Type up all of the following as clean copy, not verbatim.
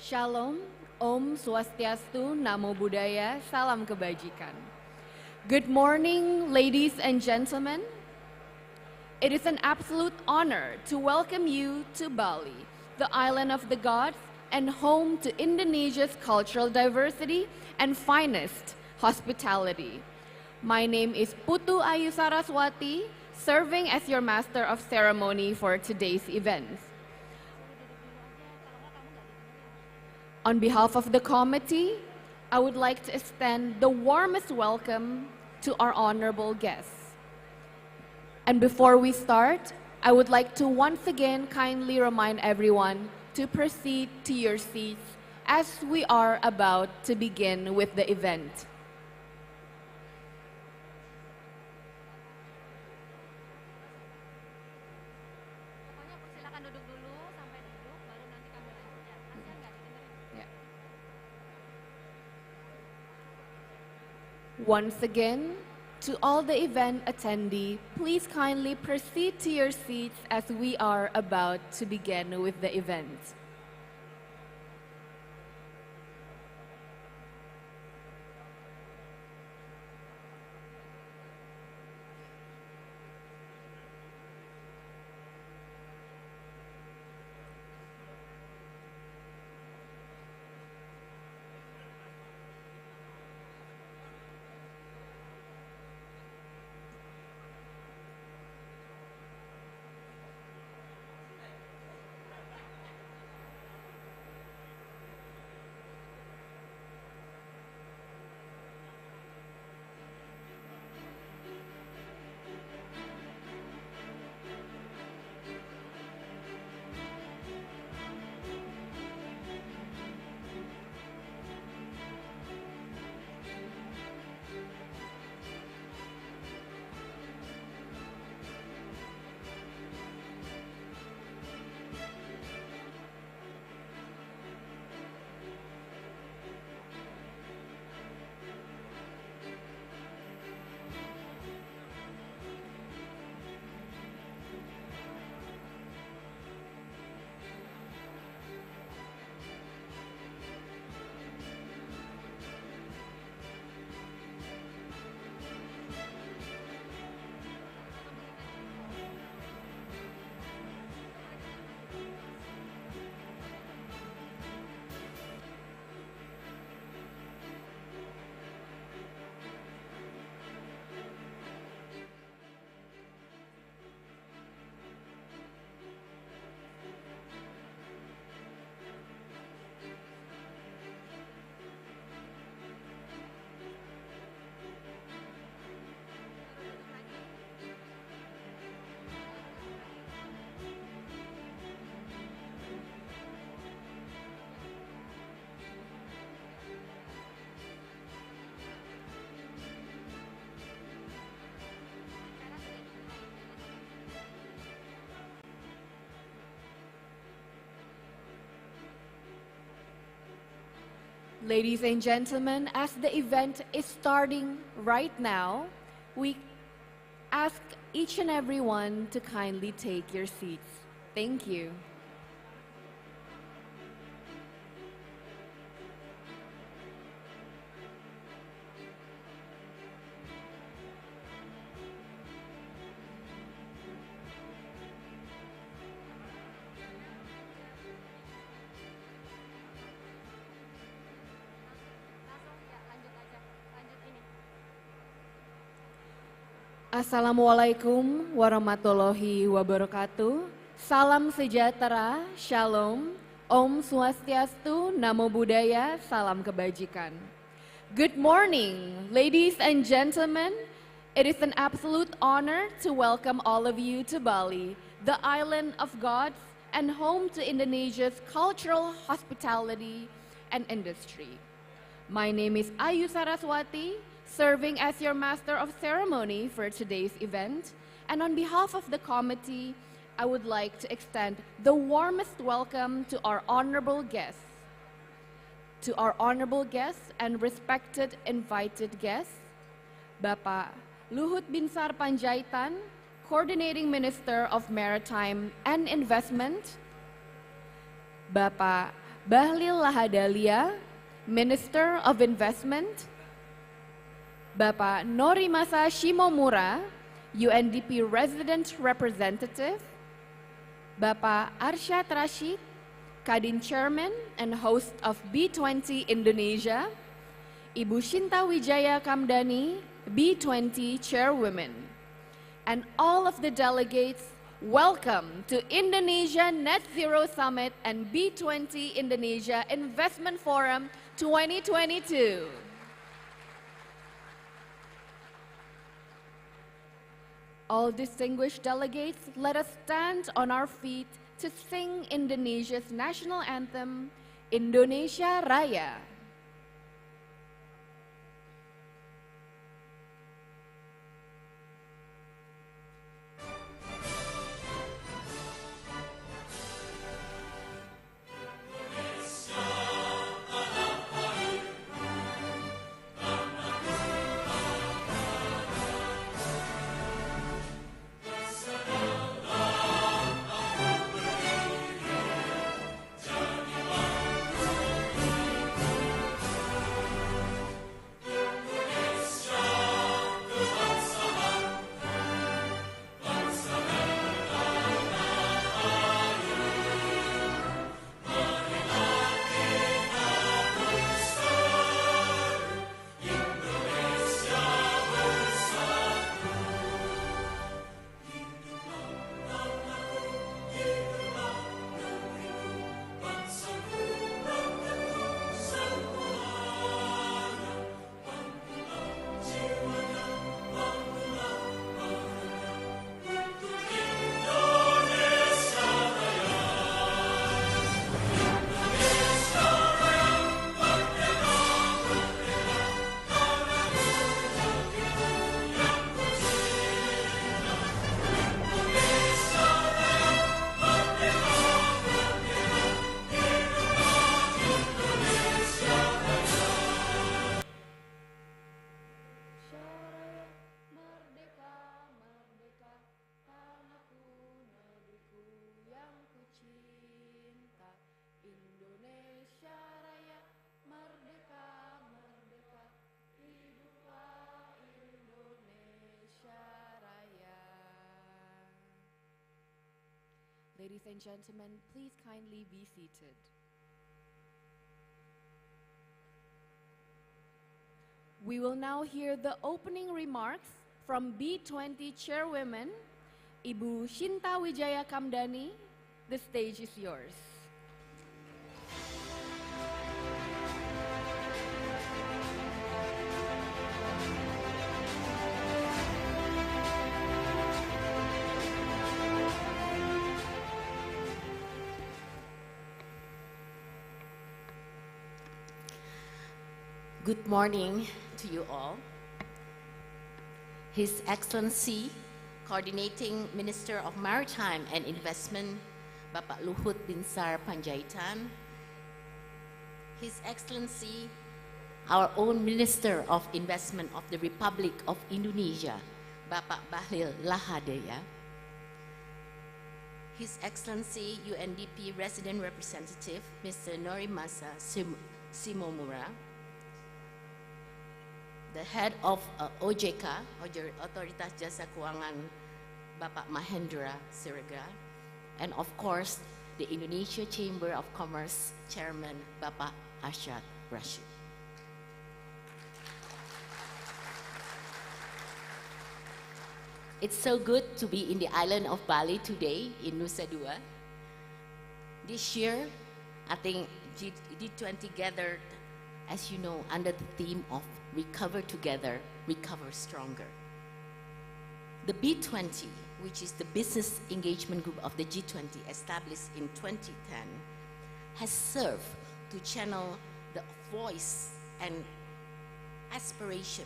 Shalom, Om Swastiastu, Namo Buddhaya, Salam Kebajikan. Good morning, ladies and gentlemen. It is an absolute honor to welcome you to Bali, the island of the gods and home to Indonesia's cultural diversity and finest hospitality. My name is Putu Ayu Saraswati, serving as your master of ceremony for today's event. On behalf of the committee, I would like to extend the warmest welcome to our honorable guests. And before we start, I would like to once again kindly remind everyone to proceed to your seats as we are about to begin with the event. Once again, to all the event attendee, please kindly proceed to your seats as we are about to begin with the event. Ladies and gentlemen, as the event is starting right now, we ask each and every one to kindly take your seats. Thank you. Assalamualaikum warahmatullahi wabarakatuh. Salam sejahtera, shalom, Om Swastiastu, Namo Buddhaya, Salam Kebajikan. Good morning, ladies and gentlemen. It is an absolute honor to welcome all of you to Bali, the island of gods and home to Indonesia's cultural hospitality and industry. My name is Ayu Saraswati, serving as your master of ceremony for today's event, and on behalf of the committee, I would like to extend the warmest welcome to our honorable guests. To our honorable guests and respected invited guests, Bapak Luhut Binsar Panjaitan, Coordinating Minister of Maritime and Investment, Bapak Bahlil Lahadalia, Minister of Investment, Bapak Norimasa Shimomura, UNDP Resident Representative, Bapak Arsyad Rashid, KADIN Chairman and host of B-20 Indonesia, Ibu Shinta Wijaya Kamdani, B-20 Chairwoman, and all of the delegates, welcome to Indonesia Net Zero Summit and B-20 Indonesia Investment Forum 2022. All distinguished delegates, let us stand on our feet to sing Indonesia's national anthem, Indonesia Raya. Ladies and gentlemen, please kindly be seated. We will now hear the opening remarks from B-20 Chairwoman, Ibu Shinta Wijaya Kamdani. The stage is yours. Good morning to you all. His Excellency, Coordinating Minister of Maritime and Investment, Bapak Luhut Binsar Panjaitan, His Excellency, our own Minister of Investment of the Republic of Indonesia, Bapak Bahlil Lahadalia, His Excellency, UNDP Resident Representative, Mr. Norimasa Shimomura, the head of OJK, Otoritas Jasa Keuangan, Bapak Mahendra Siregar, and of course, the Indonesian Chamber of Commerce Chairman, Bapak Arsyad Rashid. It's so good to be in the island of Bali today in Nusa Dua. This year, I think G20 gathered, as you know, under the theme of Recover Together, Recover Stronger. The B-20, which is the business engagement group of the G20 established in 2010, has served to channel the voice and aspiration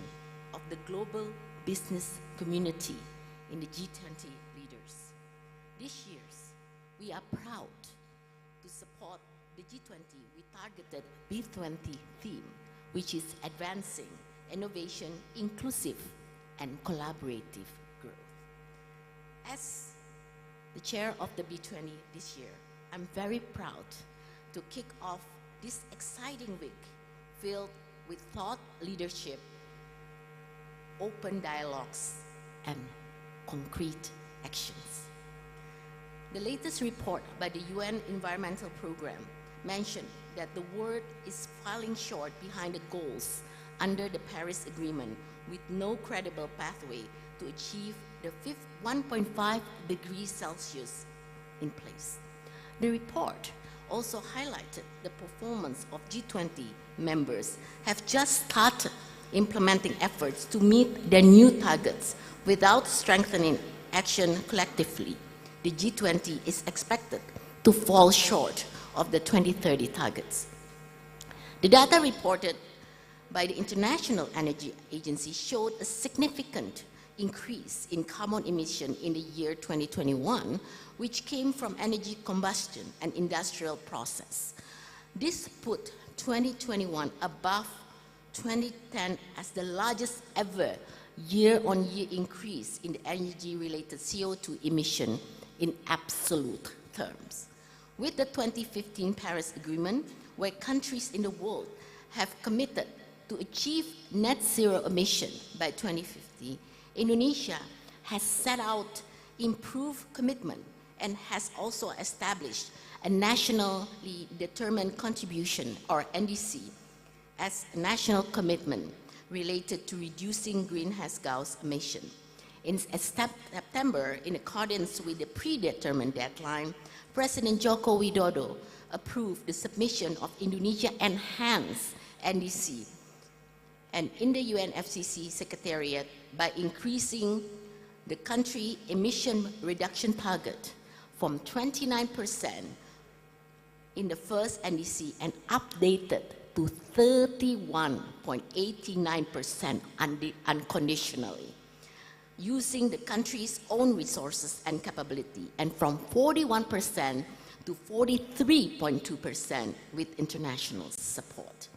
of the global business community in the G20 leaders. This year, we are proud to support the G20 with targeted B-20 theme, which is advancing innovation, inclusive, and collaborative growth. As the chair of the B-20 this year, I'm very proud to kick off this exciting week filled with thought leadership, open dialogues, and concrete actions. The latest report by the UN Environmental Programme mentioned that the world is falling short behind the goals under the Paris Agreement with no credible pathway to achieve the 1.5 degrees Celsius in place. The report also highlighted the performance of G20 members have just started implementing efforts to meet their new targets without strengthening action collectively. The G20 is expected to fall short of the 2030 targets. The data reported by the International Energy Agency showed a significant increase in carbon emission in the year 2021, which came from energy combustion and industrial process. This put 2021 above 2010 as the largest ever year-on-year increase in the energy-related CO2 emission in absolute terms. With the 2015 Paris Agreement, where countries in the world have committed to achieve net zero emission by 2050, Indonesia has set out improved commitment and has also established a nationally determined contribution, or NDC, as a national commitment related to reducing greenhouse gas emission. In September, in accordance with the predetermined deadline, President Joko Widodo approved the submission of Indonesia Enhanced NDC and in the UNFCCC Secretariat by increasing the country emission reduction target from 29% in the first NDC and updated to 31.89% unconditionally, using the country's own resources and capability, and from 41% to 43.2% with international support.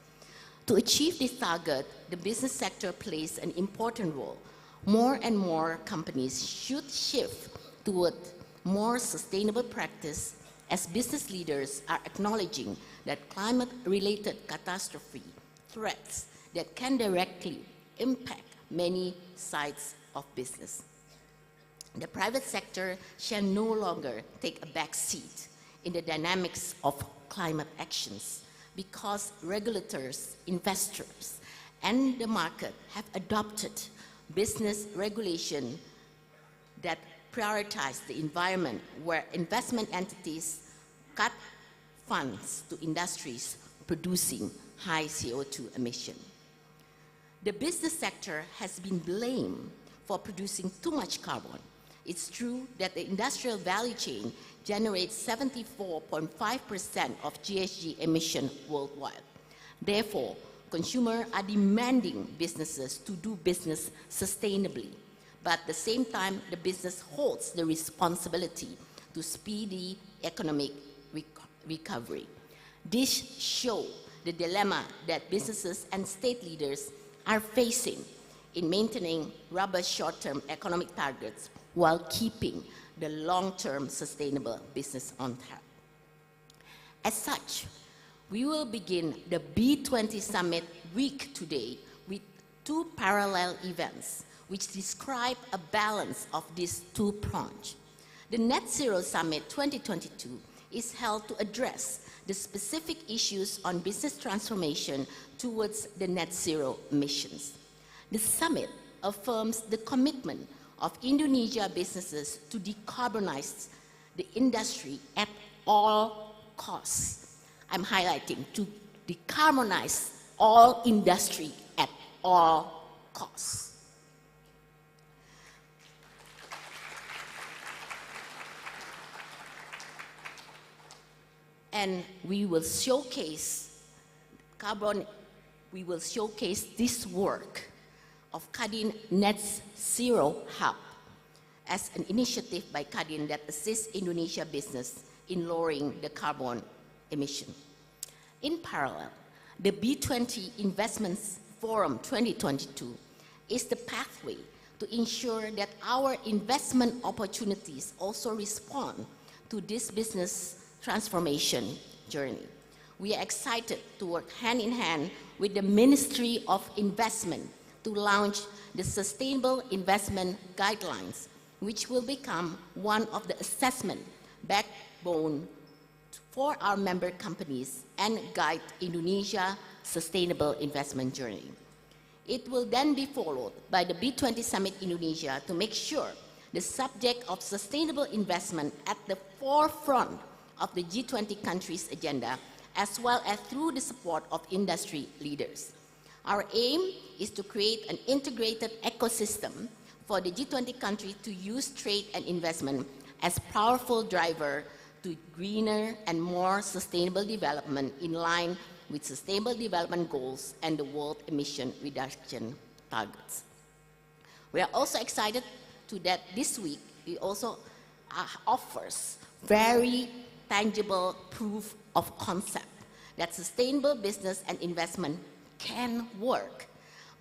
To achieve this target, the business sector plays an important role. More and more companies should shift toward more sustainable practice, as business leaders are acknowledging that climate-related catastrophe threats that can directly impact many sides of business. The private sector shall no longer take a back seat in the dynamics of climate actions, because regulators, investors, and the market have adopted business regulation that prioritize the environment, where investment entities cut funds to industries producing high CO2 emission. The business sector has been blamed for producing too much carbon. It's true that the industrial value chain generates 74.5% of GHG emission worldwide. Therefore, consumers are demanding businesses to do business sustainably. But at the same time, the business holds the responsibility to speedy economic recovery. This shows the dilemma that businesses and state leaders are facing in maintaining robust short-term economic targets while keeping the long-term sustainable business on track. As such, we will begin the B-20 Summit week today with two parallel events which describe a balance of these two prongs. The Net Zero Summit 2022 is held to address the specific issues on business transformation towards the net zero emissions. The summit affirms the commitment of Indonesia businesses to decarbonize the industry at all costs. I'm highlighting to decarbonize all industry at all costs. And we will showcase this work of KADIN Net Zero Hub as an initiative by KADIN that assists Indonesia business in lowering the carbon emission. In parallel, the B-20 Investments Forum 2022 is the pathway to ensure that our investment opportunities also respond to this business transformation journey. we are excited to work hand in hand with the Ministry of Investment to launch the Sustainable Investment Guidelines, which will become one of the assessment backbone for our member companies and guide Indonesia's sustainable investment journey. It will then be followed by the B-20 Summit Indonesia to make sure the subject of sustainable investment at the forefront of the G20 countries' agenda, as well as through the support of industry leaders. Our aim is to create an integrated ecosystem for the G20 countries to use trade and investment as powerful driver to greener and more sustainable development in line with Sustainable Development Goals and the World Emission Reduction Targets. We are also excited that this week we also offers very tangible proof of concept that sustainable business and investment can work.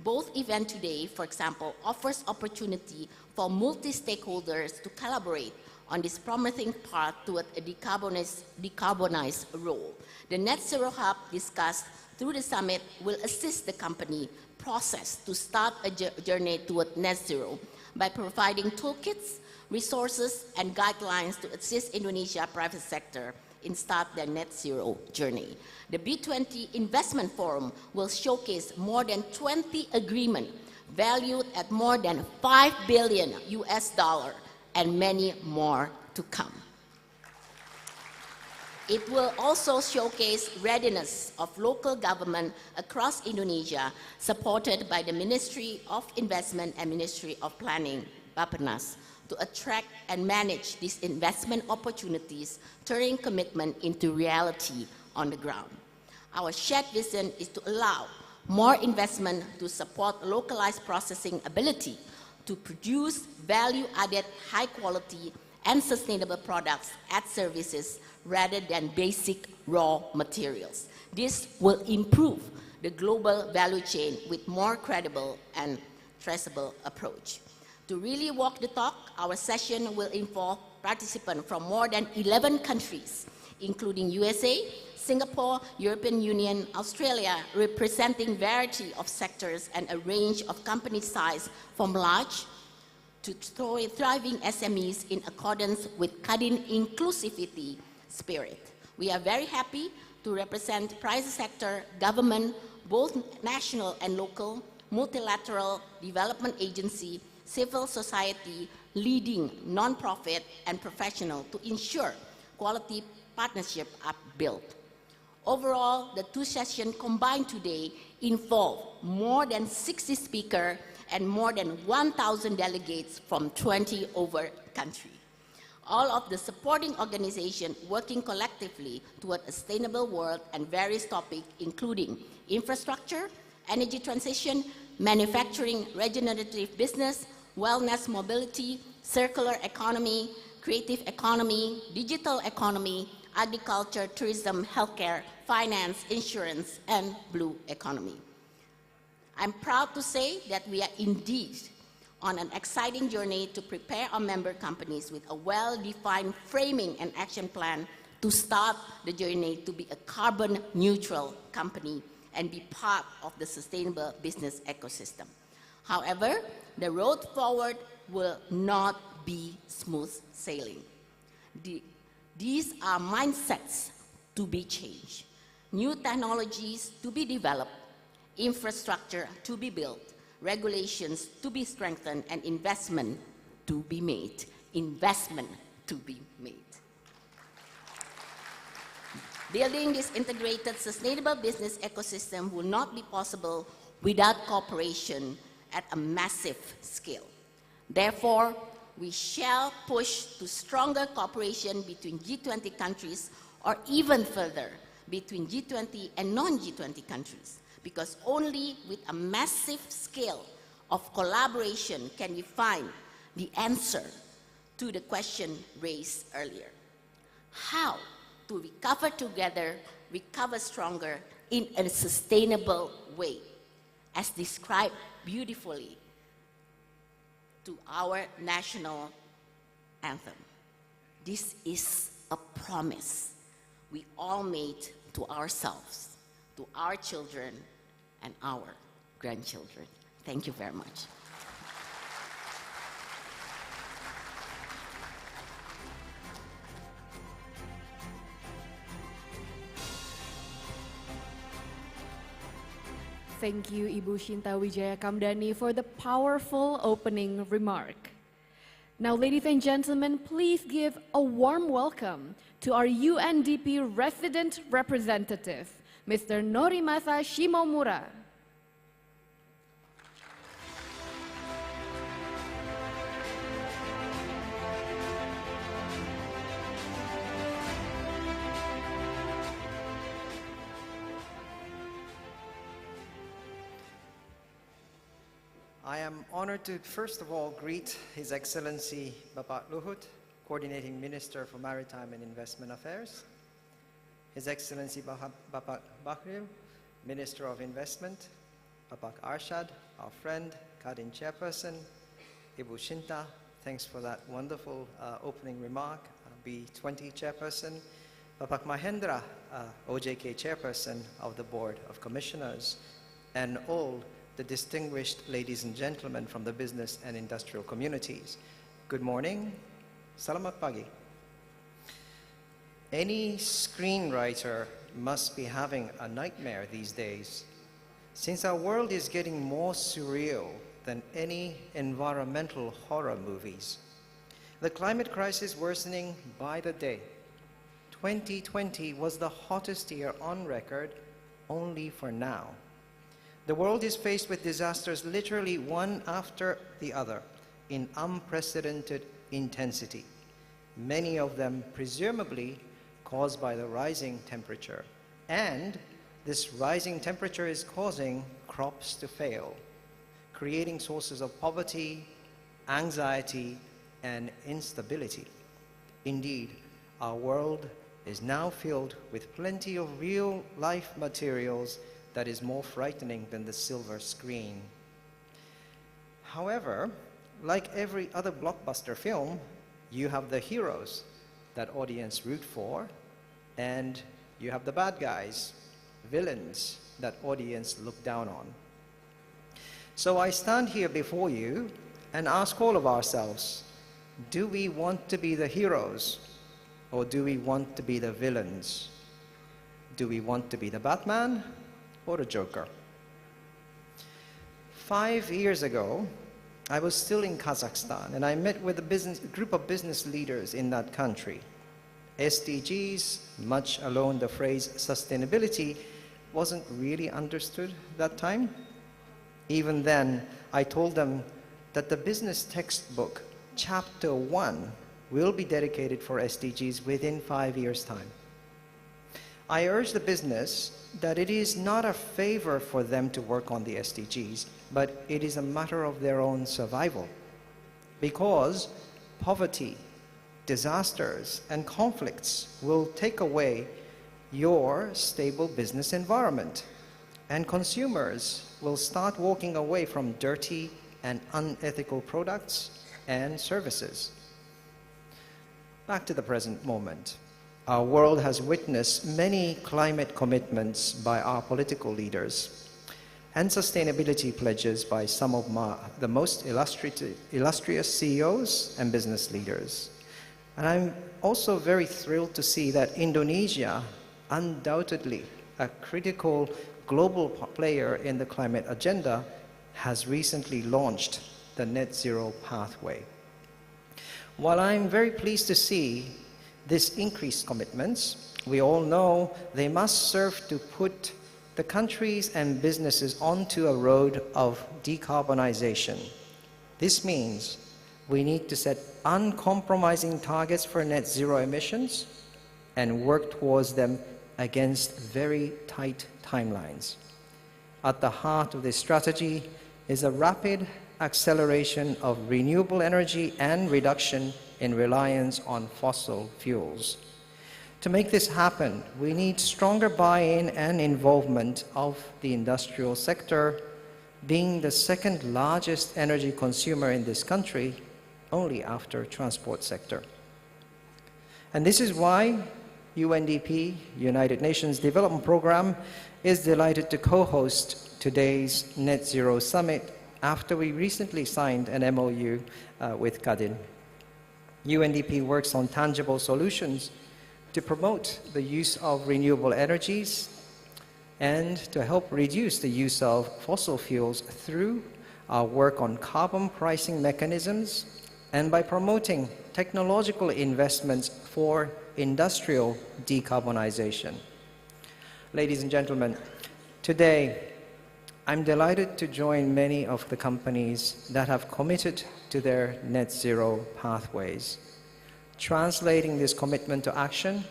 Both events today, for example, offers opportunity for multi-stakeholders to collaborate on this promising path toward a decarbonized role. The Net Zero Hub discussed through the summit will assist the company process to start a journey toward net zero by providing toolkits, resources, and guidelines to assist Indonesia private sector in start their net zero journey. The B-20 Investment Forum will showcase more than 20 agreements valued at more than $5 billion and many more to come. It will also showcase readiness of local government across Indonesia, supported by the Ministry of Investment and Ministry of Planning, Bappenas, to attract and manage these investment opportunities, turning commitment into reality on the ground. Our shared vision is to allow more investment to support localized processing ability to produce value-added, high-quality, and sustainable products and services rather than basic raw materials. This will improve the global value chain with more credible and traceable approach. To really walk the talk, our session will involve participants from more than 11 countries, including USA, Singapore, European Union, Australia, representing variety of sectors and a range of company size from large to thriving SMEs in accordance with KADIN inclusivity spirit. We are very happy to represent private sector, government, both national and local, multilateral development agency, civil society, leading non-profit and professional to ensure quality partnership are built. Overall, the two sessions combined today involve more than 60 speakers and more than 1,000 delegates from 20 over countries. All of the supporting organizations working collectively toward a sustainable world and various topics including infrastructure, energy transition, manufacturing, regenerative business, wellness mobility, circular economy, creative economy, digital economy, agriculture, tourism, healthcare, finance, insurance, and blue economy. I'm proud to say that we are indeed on an exciting journey to prepare our member companies with a well-defined framing and action plan to start the journey to be a carbon neutral company and be part of the sustainable business ecosystem. However, the road forward will not be smooth sailing. These are mindsets to be changed, new technologies to be developed, infrastructure to be built, regulations to be strengthened, and investment to be made. Investment to be made. Building this integrated sustainable business ecosystem will not be possible without cooperation at a massive scale. Therefore, we shall push to stronger cooperation between G20 countries or even further between G20 and non-G20 countries, because only with a massive scale of collaboration can we find the answer to the question raised earlier. How to recover together, recover stronger in a sustainable way, as described beautifully to our national anthem. This is a promise we all made to ourselves, to our children, and our grandchildren. Thank you very much. Thank you, Ibu Shinta Wijaya Kamdani, for the powerful opening remark. Now, ladies and gentlemen, please give a warm welcome to our UNDP resident representative, Mr. Norimasa Shimomura. I am honored to first of all greet His Excellency Bapak Luhut, Coordinating Minister for Maritime and Investment Affairs, His Excellency Bapak Bahril, Minister of Investment, Bapak Arshad, our friend, KADIN Chairperson, Ibu Shinta, thanks for that wonderful opening remark, B-20 Chairperson, Bapak Mahendra, OJK Chairperson of the Board of Commissioners, and all the distinguished ladies and gentlemen from the business and industrial communities. Good morning. Selamat pagi. Any screenwriter must be having a nightmare these days, since our world is getting more surreal than any environmental horror movies. The climate crisis worsening by the day. 2020 was the hottest year on record only for now. The world is faced with disasters literally one after the other in unprecedented intensity, many of them presumably caused by the rising temperature. And this rising temperature is causing crops to fail, creating sources of poverty, anxiety, and instability. Indeed, our world is now filled with plenty of real-life materials that is more frightening than the silver screen. However, like every other blockbuster film, you have the heroes that audience root for, and you have the bad guys, villains, that audience look down on. So I stand here before you and ask all of ourselves, do we want to be the heroes, or do we want to be the villains? Do we want to be the Batman or the Joker? 5 years ago, I was still in Kazakhstan, and I met with a group of business leaders in that country. SDGs, much alone the phrase sustainability, wasn't really understood that time. Even then, I told them that the business textbook, chapter 1, will be dedicated for SDGs within 5 years' time. I urge the business that it is not a favor for them to work on the SDGs, but it is a matter of their own survival. Because poverty, disasters, and conflicts will take away your stable business environment, and consumers will start walking away from dirty and unethical products and services. Back to the present moment. Our world has witnessed many climate commitments by our political leaders and sustainability pledges by some of the most illustrious CEOs and business leaders. And I'm also very thrilled to see that Indonesia, undoubtedly a critical global player in the climate agenda, has recently launched the Net Zero pathway. While I'm very pleased to see this increased commitments, we all know they must serve to put the countries and businesses onto a road of decarbonization. This means we need to set uncompromising targets for net zero emissions and work towards them against very tight timelines. At the heart of this strategy is a rapid acceleration of renewable energy and reduction in reliance on fossil fuels. To make this happen, we need stronger buy-in and involvement of the industrial sector, being the second largest energy consumer in this country, only after transport sector. And this is why UNDP, United Nations Development Programme, is delighted to co-host today's Net Zero Summit after we recently signed an MOU with KADIN. UNDP works on tangible solutions to promote the use of renewable energies and to help reduce the use of fossil fuels through our work on carbon pricing mechanisms and by promoting technological investments for industrial decarbonization. Ladies and gentlemen, today I'm delighted to join many of the companies that have committed to their net zero pathways. Translating this commitment to action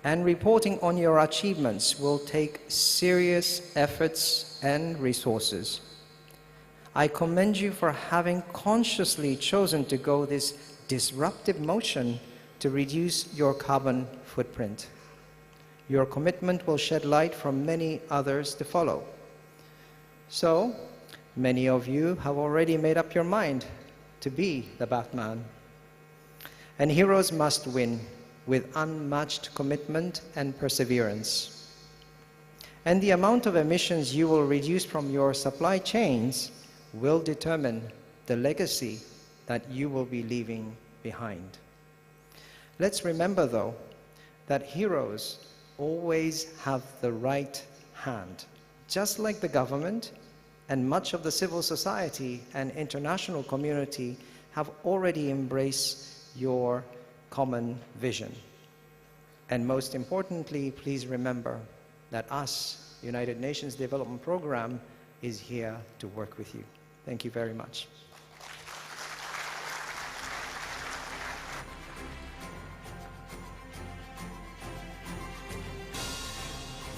and reporting on your achievements will take serious efforts and resources. I commend you for having consciously chosen to go this disruptive motion to reduce your carbon footprint. Your commitment will shed light for many others to follow. So, many of you have already made up your mind to be the Batman. And heroes must win with unmatched commitment and perseverance. And the amount of emissions you will reduce from your supply chains will determine the legacy that you will be leaving behind. Let's remember, though, that heroes always have the right hand. Just like the government and much of the civil society and international community have already embraced your common vision. And most importantly, please remember that us, United Nations Development Programme, is here to work with you. Thank you very much.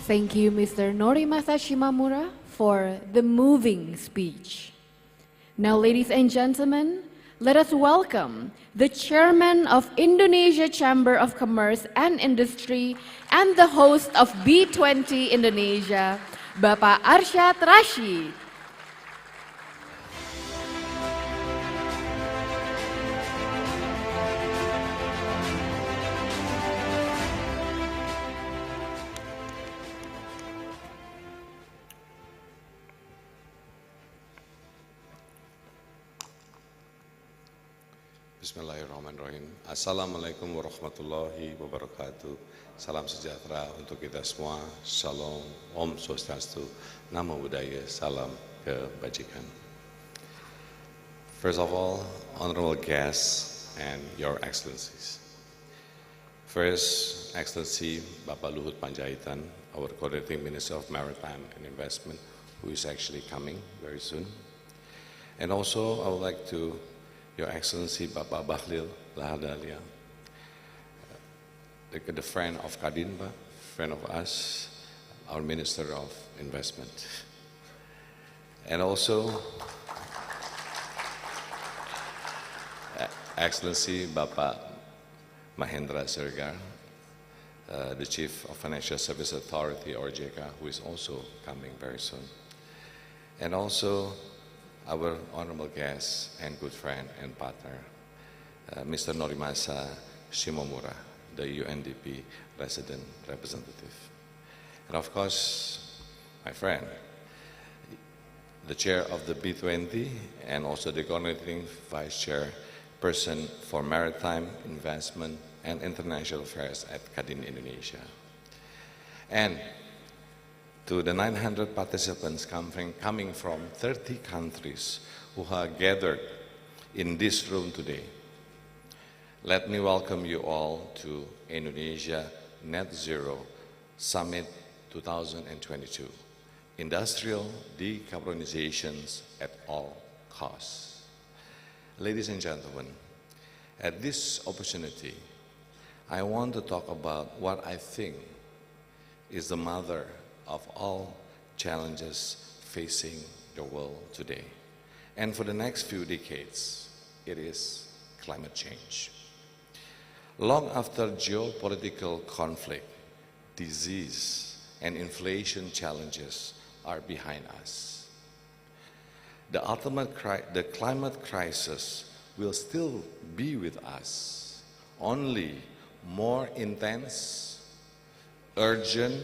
Thank you, Mr. Norimasa Shimamura, for the moving speech. Now, ladies and gentlemen, let us welcome the Chairman of Indonesia Chamber of Commerce and Industry and the host of B-20 Indonesia, Bapak Arsyad Rashid. Bismillahirrahmanirrahim. Assalamualaikum warahmatullahi wabarakatuh. Salam sejahtera untuk kita semua. Shalom, Om Swastiastu, Namo Buddhaya, Salam Kebajikan. First of all, honorable guests and your excellencies. First, Excellency Bapak Luhut Panjaitan, our Coordinating Minister of Maritime and Investment, who is actually coming very soon. And also, I would like to Your Excellency Bapak Bahlil Lahadalia, the friend of KADIN, friend of us, our Minister of Investment. And also, Excellency Bapak Mahendra Sirgar, the Chief of Financial Service Authority, or JK, who is also coming very soon. And also, our honorable guest and good friend and partner, Mr. Norimasa Shimamura, the UNDP resident representative. And of course, my friend, the chair of the B-20 and also the coordinating vice chairperson for maritime investment and international affairs at KADIN Indonesia. And to the 900 participants coming from 30 countries who are gathered in this room today, let me welcome you all to Indonesia Net Zero Summit 2022, Industrial Decarbonizations at All Costs. Ladies and gentlemen, at this opportunity, I want to talk about what I think is the mother of all challenges facing the world today. And for the next few decades, it is climate change. Long after geopolitical conflict, disease, and inflation challenges are behind us, the climate crisis will still be with us, only more intense, urgent,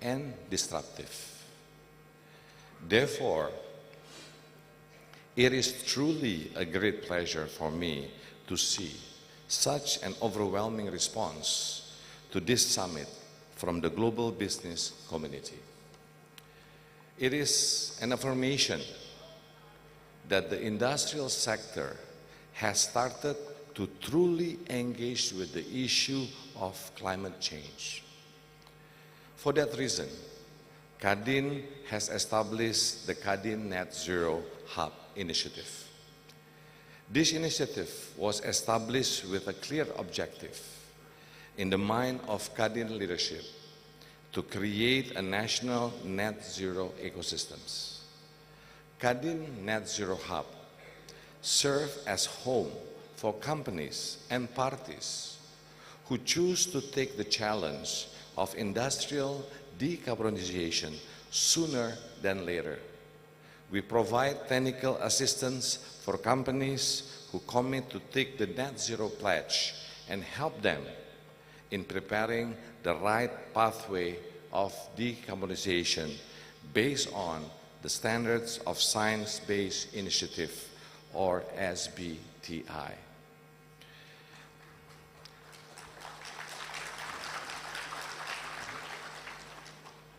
and disruptive. Therefore, it is truly a great pleasure for me to see such an overwhelming response to this summit from the global business community. It is an affirmation that the industrial sector has started to truly engage with the issue of climate change. For that reason, KADIN has established the KADIN Net Zero Hub initiative. This initiative was established with a clear objective in the mind of KADIN leadership to create a national net zero ecosystems. KADIN Net Zero Hub serve as home for companies and parties who choose to take the challenge of industrial decarbonization sooner than later. We provide technical assistance for companies who commit to take the net zero pledge and help them in preparing the right pathway of decarbonization based on the standards of Science-Based Initiative, or SBTI.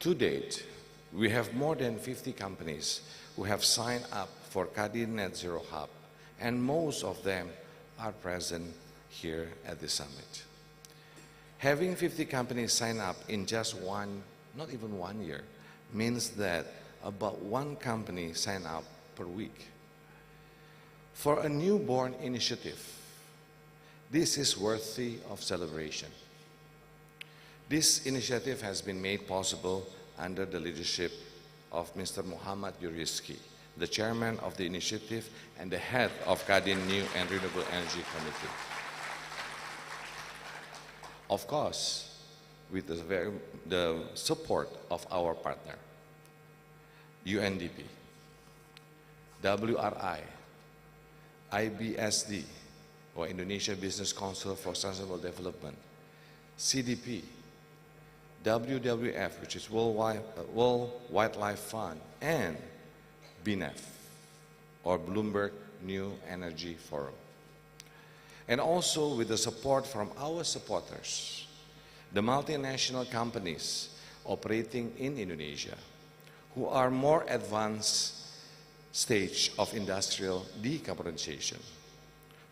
To date, we have more than 50 companies who have signed up for KADIN Net Zero Hub, and most of them are present here at the summit. Having 50 companies sign up in just not even 1 year, means that about one company sign up per week. For a newborn initiative, this is worthy of celebration. This initiative has been made possible under the leadership of Mr. Muhammad Yuriski, the chairman of the initiative and the head of KADIN New and Renewable Energy Committee. Of course, with the support of our partner, UNDP, WRI, IBSD, or Indonesia Business Council for Sustainable Development, CDP, WWF, which is World Wildlife Fund, and BNEF, or Bloomberg New Energy Forum. And also with the support from our supporters, the multinational companies operating in Indonesia, who are more advanced stage of industrial decarbonization,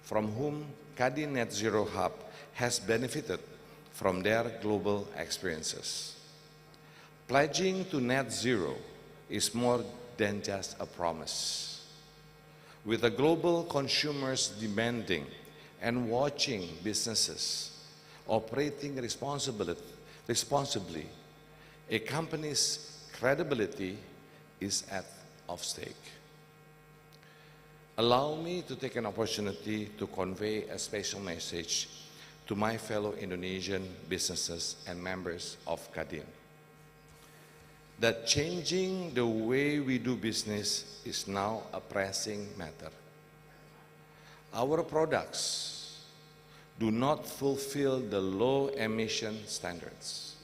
from whom KADIN Net Zero Hub has benefited from their global experiences. Pledging to net zero is more than just a promise. With the global consumers demanding and watching businesses operating responsibly, a company's credibility is at stake. Allow me to take an opportunity to convey a special message to my fellow Indonesian businesses and members of KADIN, that changing the way we do business is now a pressing matter. Our products do not fulfill the low emission standards,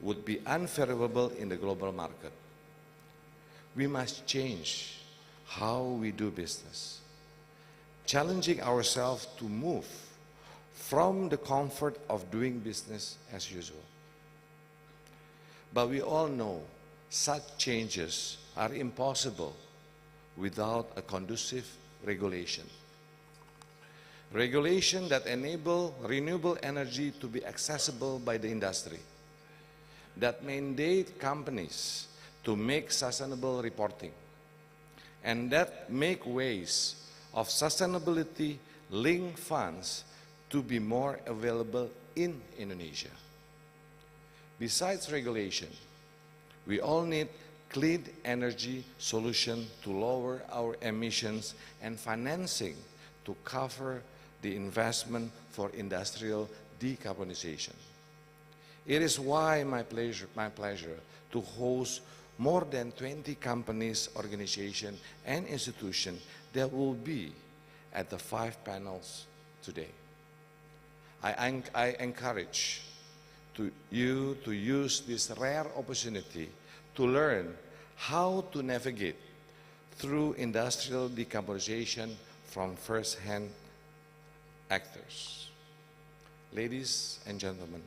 would be unfavorable in the global market. We must change how we do business, challenging ourselves to move from the comfort of doing business as usual. But we all know such changes are impossible without a conducive regulation. Regulation that enable renewable energy to be accessible by the industry, that mandate companies to make sustainable reporting, and that make ways of sustainability linked funds to be more available in Indonesia. Besides regulation, we all need clean energy solution to lower our emissions and financing to cover the investment for industrial decarbonization. It is why my pleasure to host more than 20 companies, organizations, and institutions that will be at the 5 panels today. I encourage you to use this rare opportunity to learn how to navigate through industrial decarbonization from first-hand actors. Ladies and gentlemen,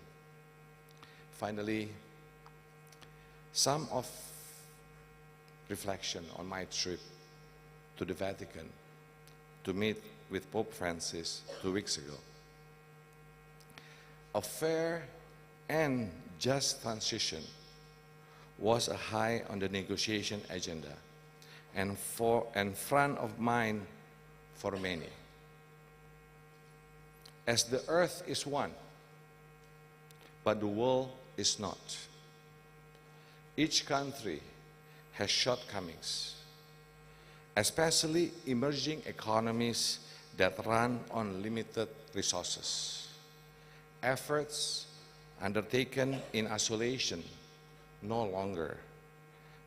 finally, some of reflection on my trip to the Vatican to meet with Pope Francis 2 weeks ago. A fair and just transition was high on the negotiation agenda and front of mind for many. As the earth is one, but the world is not. Each country has shortcomings, especially emerging economies that run on limited resources. Efforts undertaken in isolation no longer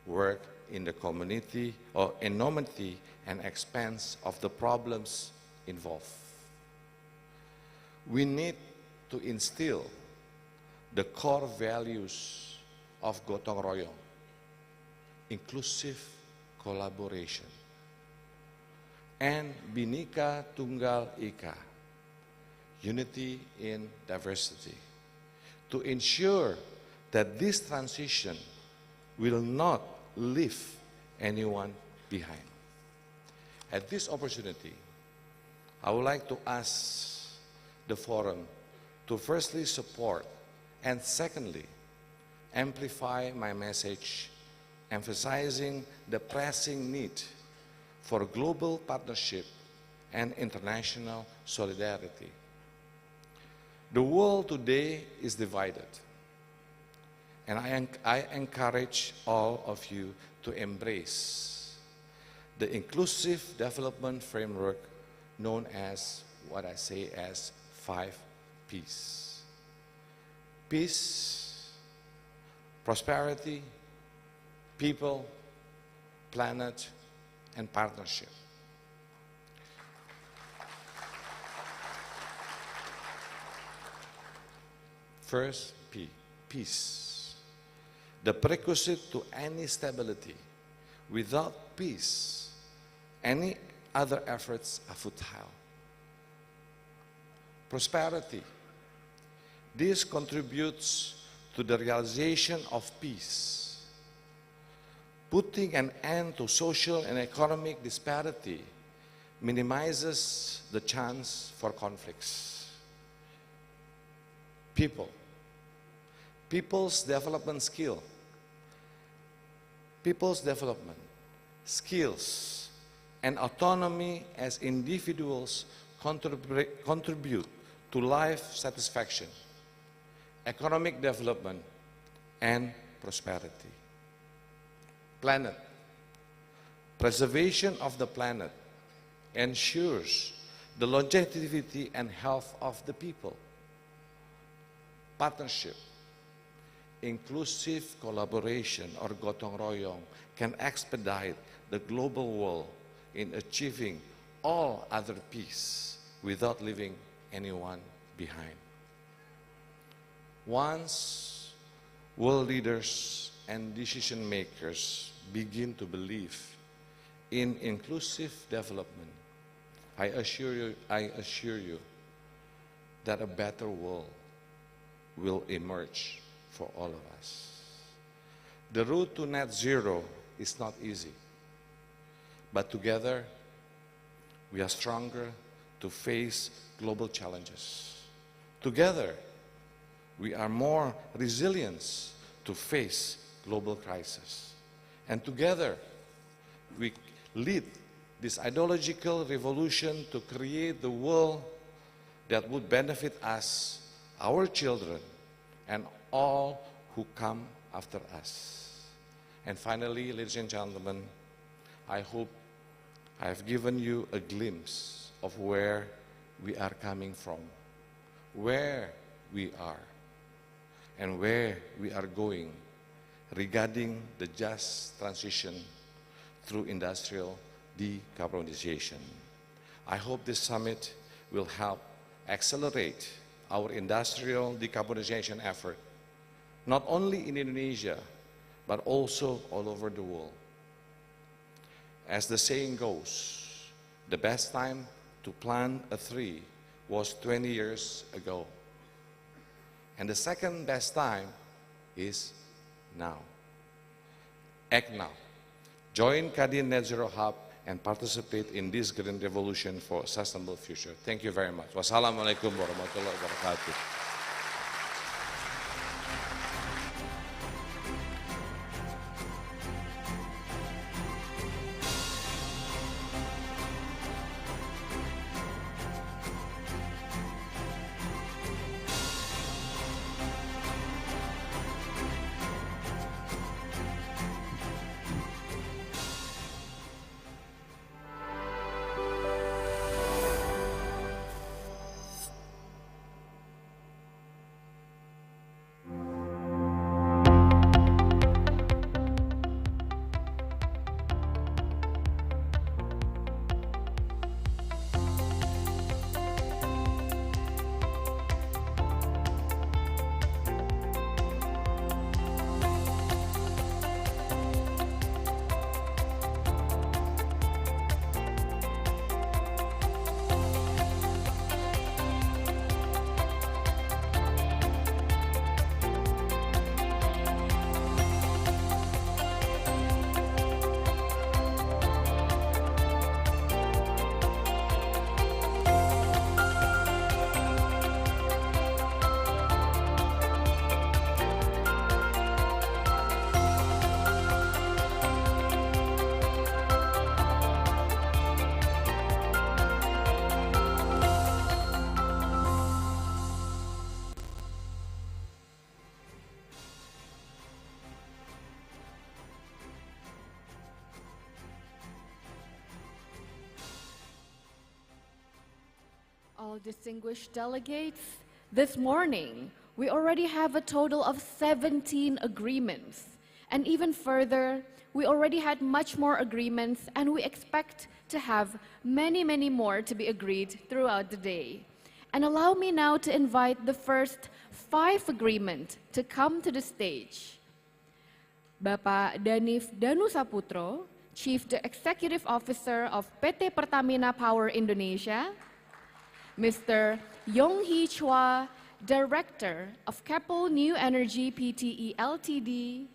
work in the community or enormity and expense of the problems involved. We need to instill the core values of gotong royong, inclusive collaboration, and Bhinneka Tunggal Ika, unity in diversity, to ensure that this transition will not leave anyone behind. At this opportunity, I would like to ask the forum to firstly support and secondly amplify my message, emphasizing the pressing need for global partnership and international solidarity. The world today is divided, and I encourage all of you to embrace the inclusive development framework known as what I say as 5 Ps. Peace, prosperity, people, planet, and partnership. First, P, peace. The prerequisite to any stability. Without peace, any other efforts are futile. Prosperity. This contributes to the realization of peace. Putting an end to social and economic disparity minimizes the chance for conflicts. People. People's development skill. People's development, skills, and autonomy as individuals contribute to life satisfaction, economic development, and prosperity. Planet. Preservation of the planet ensures the longevity and health of the people. Partnership. Inclusive collaboration or gotong royong can expedite the global world in achieving all other peace without leaving anyone behind. Once world leaders and decision makers begin to believe in inclusive development, I assure you that a better world will emerge for all of us. The road to net zero is not easy, but together we are stronger to face global challenges. Together we are more resilient to face global crisis. And together we lead this ideological revolution to create the world that would benefit us, our children, and all who come after us. And finally, ladies and gentlemen, I hope I have given you a glimpse of where we are coming from, where we are, and where we are going regarding the just transition through industrial decarbonization. I hope this summit will help accelerate our industrial decarbonization effort not only in Indonesia, but also all over the world. As the saying goes, the best time to plant a tree was 20 years ago. And the second best time is now. Act now. Join KADIN Net Zero Hub and participate in this green revolution for a sustainable future. Thank you very much. Wassalamualaikum warahmatullahi wabarakatuh. All distinguished delegates, this morning we already have a total of 17 agreements. And even further, we already had much more agreements and we expect to have many, many more to be agreed throughout the day. And allow me now to invite the first 5 agreements to come to the stage. Bapak Danif Danu Saputro, Chief Executive Officer of PT Pertamina Power Indonesia, Mr. Yong-hee Chua, Director of Keppel New Energy Pte Ltd,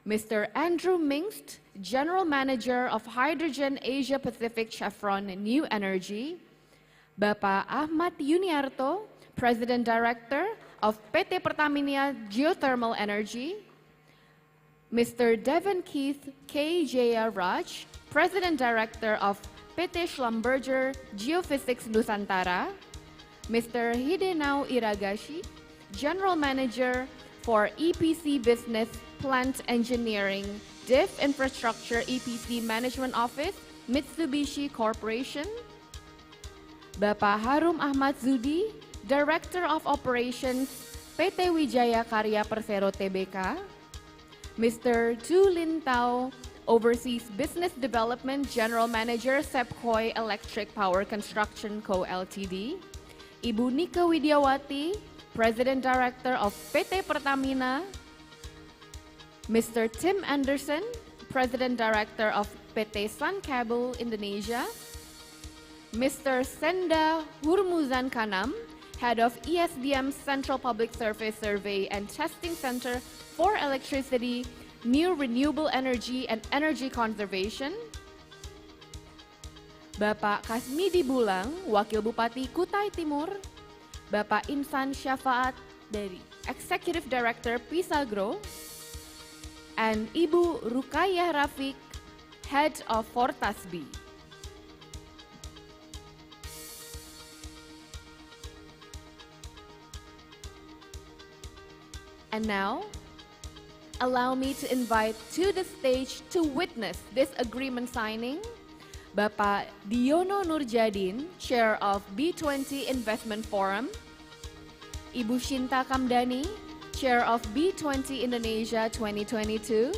Mr. Andrew Mingst, General Manager of Hydrogen Asia Pacific Chevron New Energy, Bapak Ahmad Yuniarto, President Director of PT Pertamina Geothermal Energy, Mr. Devon Keith K. Jaya Raj, President Director of PT Schlumberger Geophysics Nusantara, Mr. Hidenao Iragashi, General Manager for EPC Business Plant Engineering, DIF Infrastructure EPC Management Office, Mitsubishi Corporation, Bapak Harum Ahmad Zudi, Director of Operations, PT Wijaya Karya Persero Tbk, Mr. Tu Lin Tao, Overseas Business Development General Manager, Sepkoi Electric Power Construction Co. Ltd, Ibu Nika Widiawati, President Director of PT Pertamina, Mr. Tim Anderson, President Director of PT Sun Cable Indonesia, Mr. Senda Hurmuzan Kanam, Head of ESDM Central Public Service Survey and Testing Center for Electricity, New Renewable Energy and Energy Conservation, Bapak Kasmidi Bulang, Wakil Bupati Kutai Timur, Bapak Insan Syafaat dari Executive Director Pisagro, and Ibu Rukayah Rafiq, Head of Fortasbi. And now, allow me to invite to the stage to witness this agreement signing, Bapak Diono Nurjadin, Chair of B-20 Investment Forum, Ibu Shinta Kamdani, Chair of B-20 Indonesia 2022,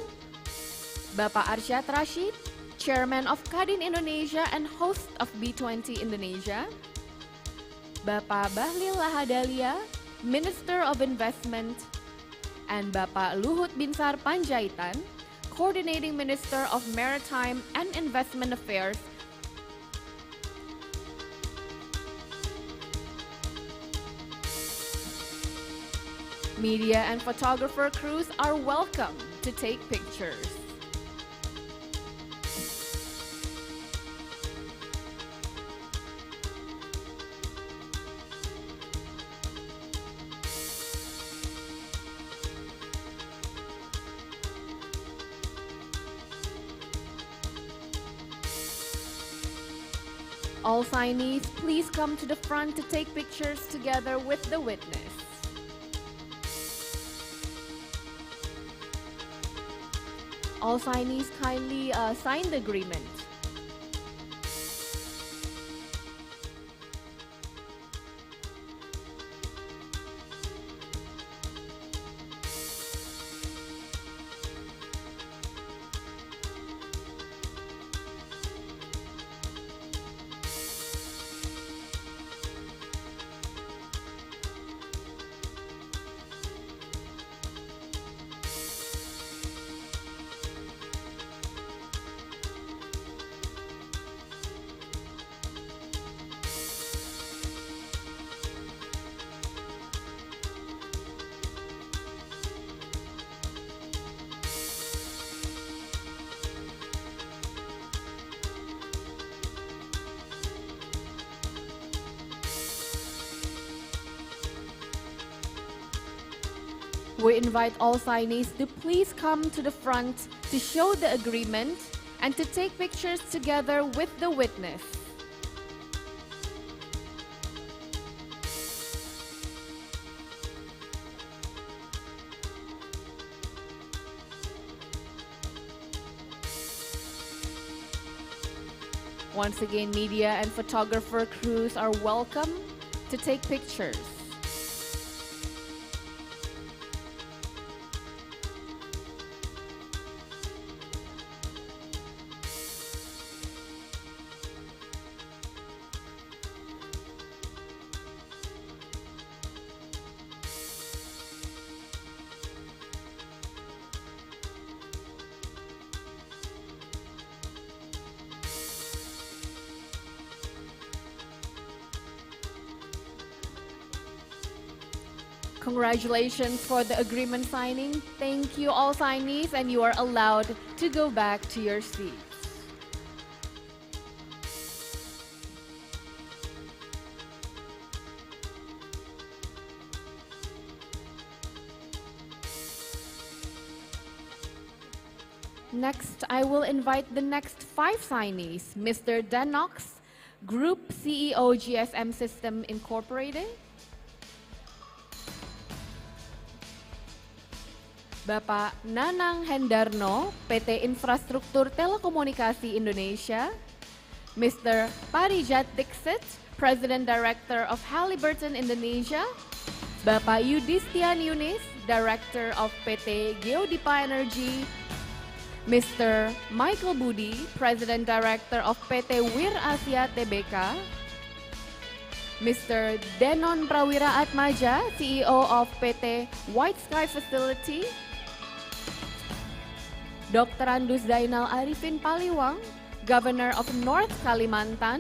Bapak Arsyad Rashid, Chairman of KADIN Indonesia and host of B-20 Indonesia, Bapak Bahlil Lahadalia, Minister of Investment, and Bapak Luhut Binsar Panjaitan, Coordinating Minister of Maritime and Investment Affairs. Media and photographer crews are welcome to take pictures. All signees, please come to the front to take pictures together with the witness. All signees kindly sign the agreement. We invite all signees to please come to the front to show the agreement and to take pictures together with the witness. Once again, media and photographer crews are welcome to take pictures. Congratulations for the agreement signing. Thank you all signees, and you are allowed to go back to your seats. Next, I will invite the next 5 signees. Mr. Denox, Group CEO GSM System Incorporated. Bapak Nanang Hendarno, PT Infrastruktur Telekomunikasi Indonesia. Mr. Parijat Dixit, President Director of Halliburton Indonesia. Bapak Yudistian Yunis, Director of PT Geodipa Energy. Mr. Michael Budi, President Director of PT Wir Asia Tbk. Mr. Denon Prawira Atmaja, CEO of PT White Sky Facility. Dr. Andus Zainal Arifin Paliwang, Governor of North Kalimantan.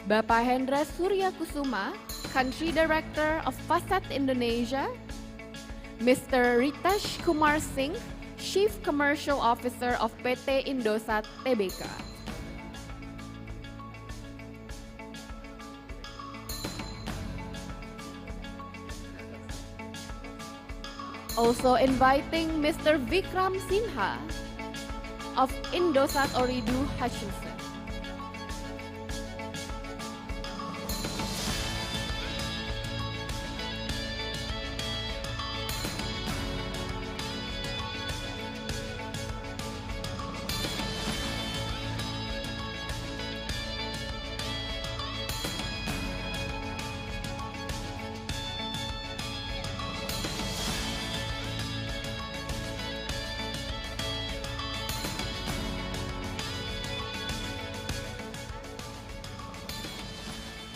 Bapak Hendra Surya Kusuma, Country Director of Fasat Indonesia. Mr. Ritesh Kumar Singh, Chief Commercial Officer of PT Indosat Tbk. Also inviting Mr. Vikram Sinha of Indosat Ooredoo Hutchinson.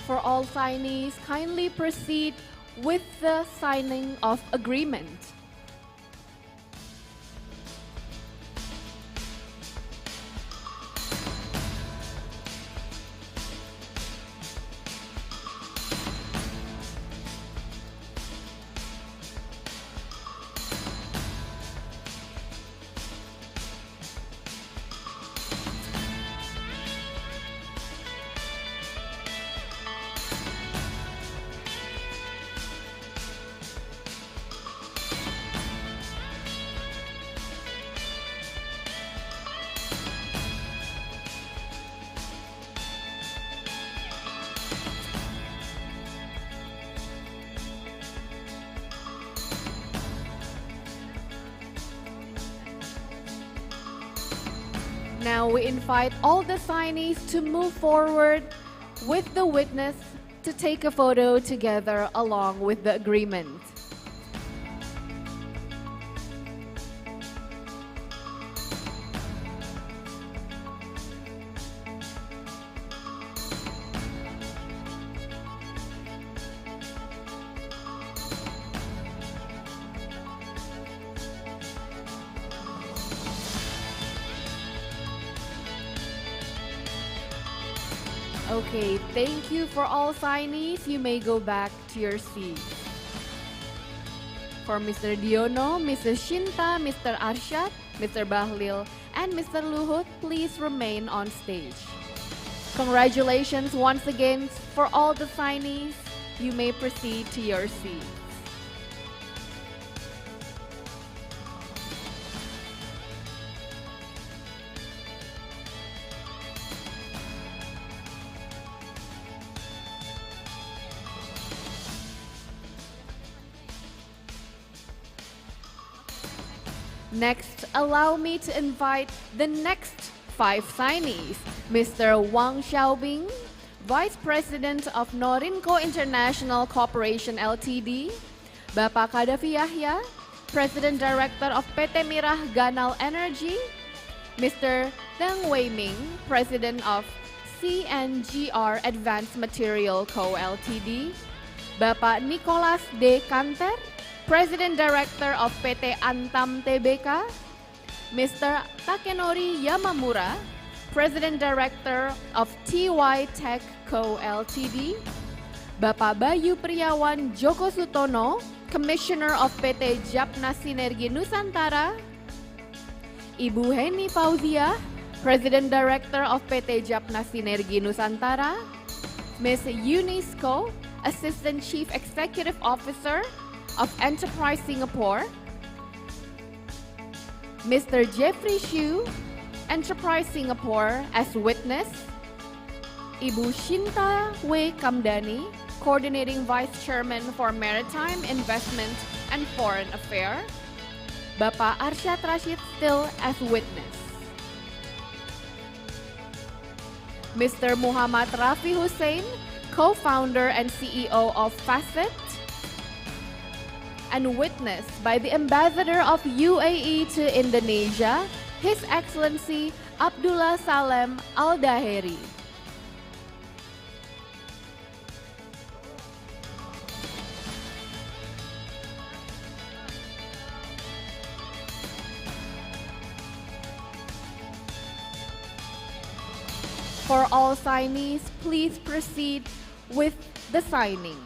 For all signees, kindly proceed with the signing of agreement. Now we invite all the signees to move forward with the witness to take a photo together along with the agreement. Okay, thank you for all signees. You may go back to your seats. For Mr. Diono, Mrs. Shinta, Mr. Arsyad, Mr. Bahlil, and Mr. Luhut, please remain on stage. Congratulations once again for all the signees. You may proceed to your seats. Next, allow me to invite the next 5 signees. Mr. Wang Xiaobing, Vice President of Norinco International Corporation Ltd. Bapak Kadafi Yahya, President Director of PT Mirah Ganal Energy. Mr. Deng Weiming, President of CNGR Advanced Material Co. Ltd. Bapak Nicholas D. Kanter, President Director of PT Antam Tbk, Mr. Takenori Yamamura, President Director of TY Tech Co. Ltd, Bapak Bayu Priawan Joko Sutono, Commissioner of PT Japna Sinergi Nusantara, Ibu Heni Fauzia, President Director of PT Japna Sinergi Nusantara, Ms. Eunice Ko, Assistant Chief Executive Officer of Enterprise Singapore, Mr. Jeffrey Xu, Enterprise Singapore as witness, Ibu Shinta Wei Kamdani, Coordinating Vice Chairman for Maritime Investment and Foreign Affairs, Bapak Arsyad Rashid still as witness. Mr. Muhammad Rafi Hussein, Co-founder and CEO of Facet, and witnessed by the Ambassador of UAE to Indonesia, His Excellency Abdullah Salem Al-Daheri. For all signees, please proceed with the signing.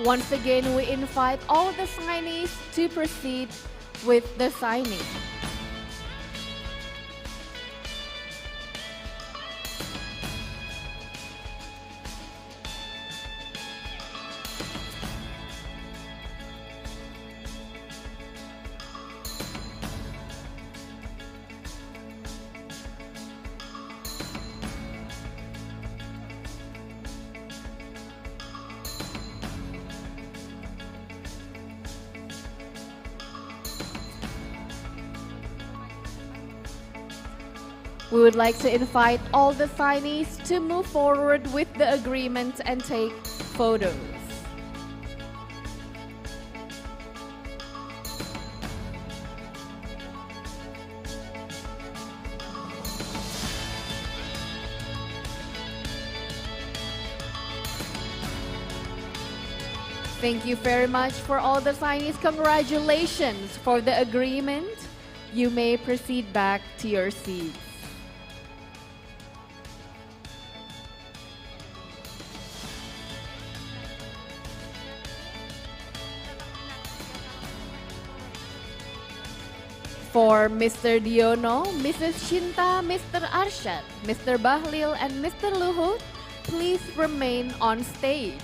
Once again, we invite all the signees to proceed with the signing. We would like to invite all the signees to move forward with the agreement and take photos. Thank you very much for all the signees. Congratulations for the agreement. You may proceed back to your seats. For Mr. Diono, Mrs. Shinta, Mr. Arsyad, Mr. Bahlil, and Mr. Luhut, please remain on stage.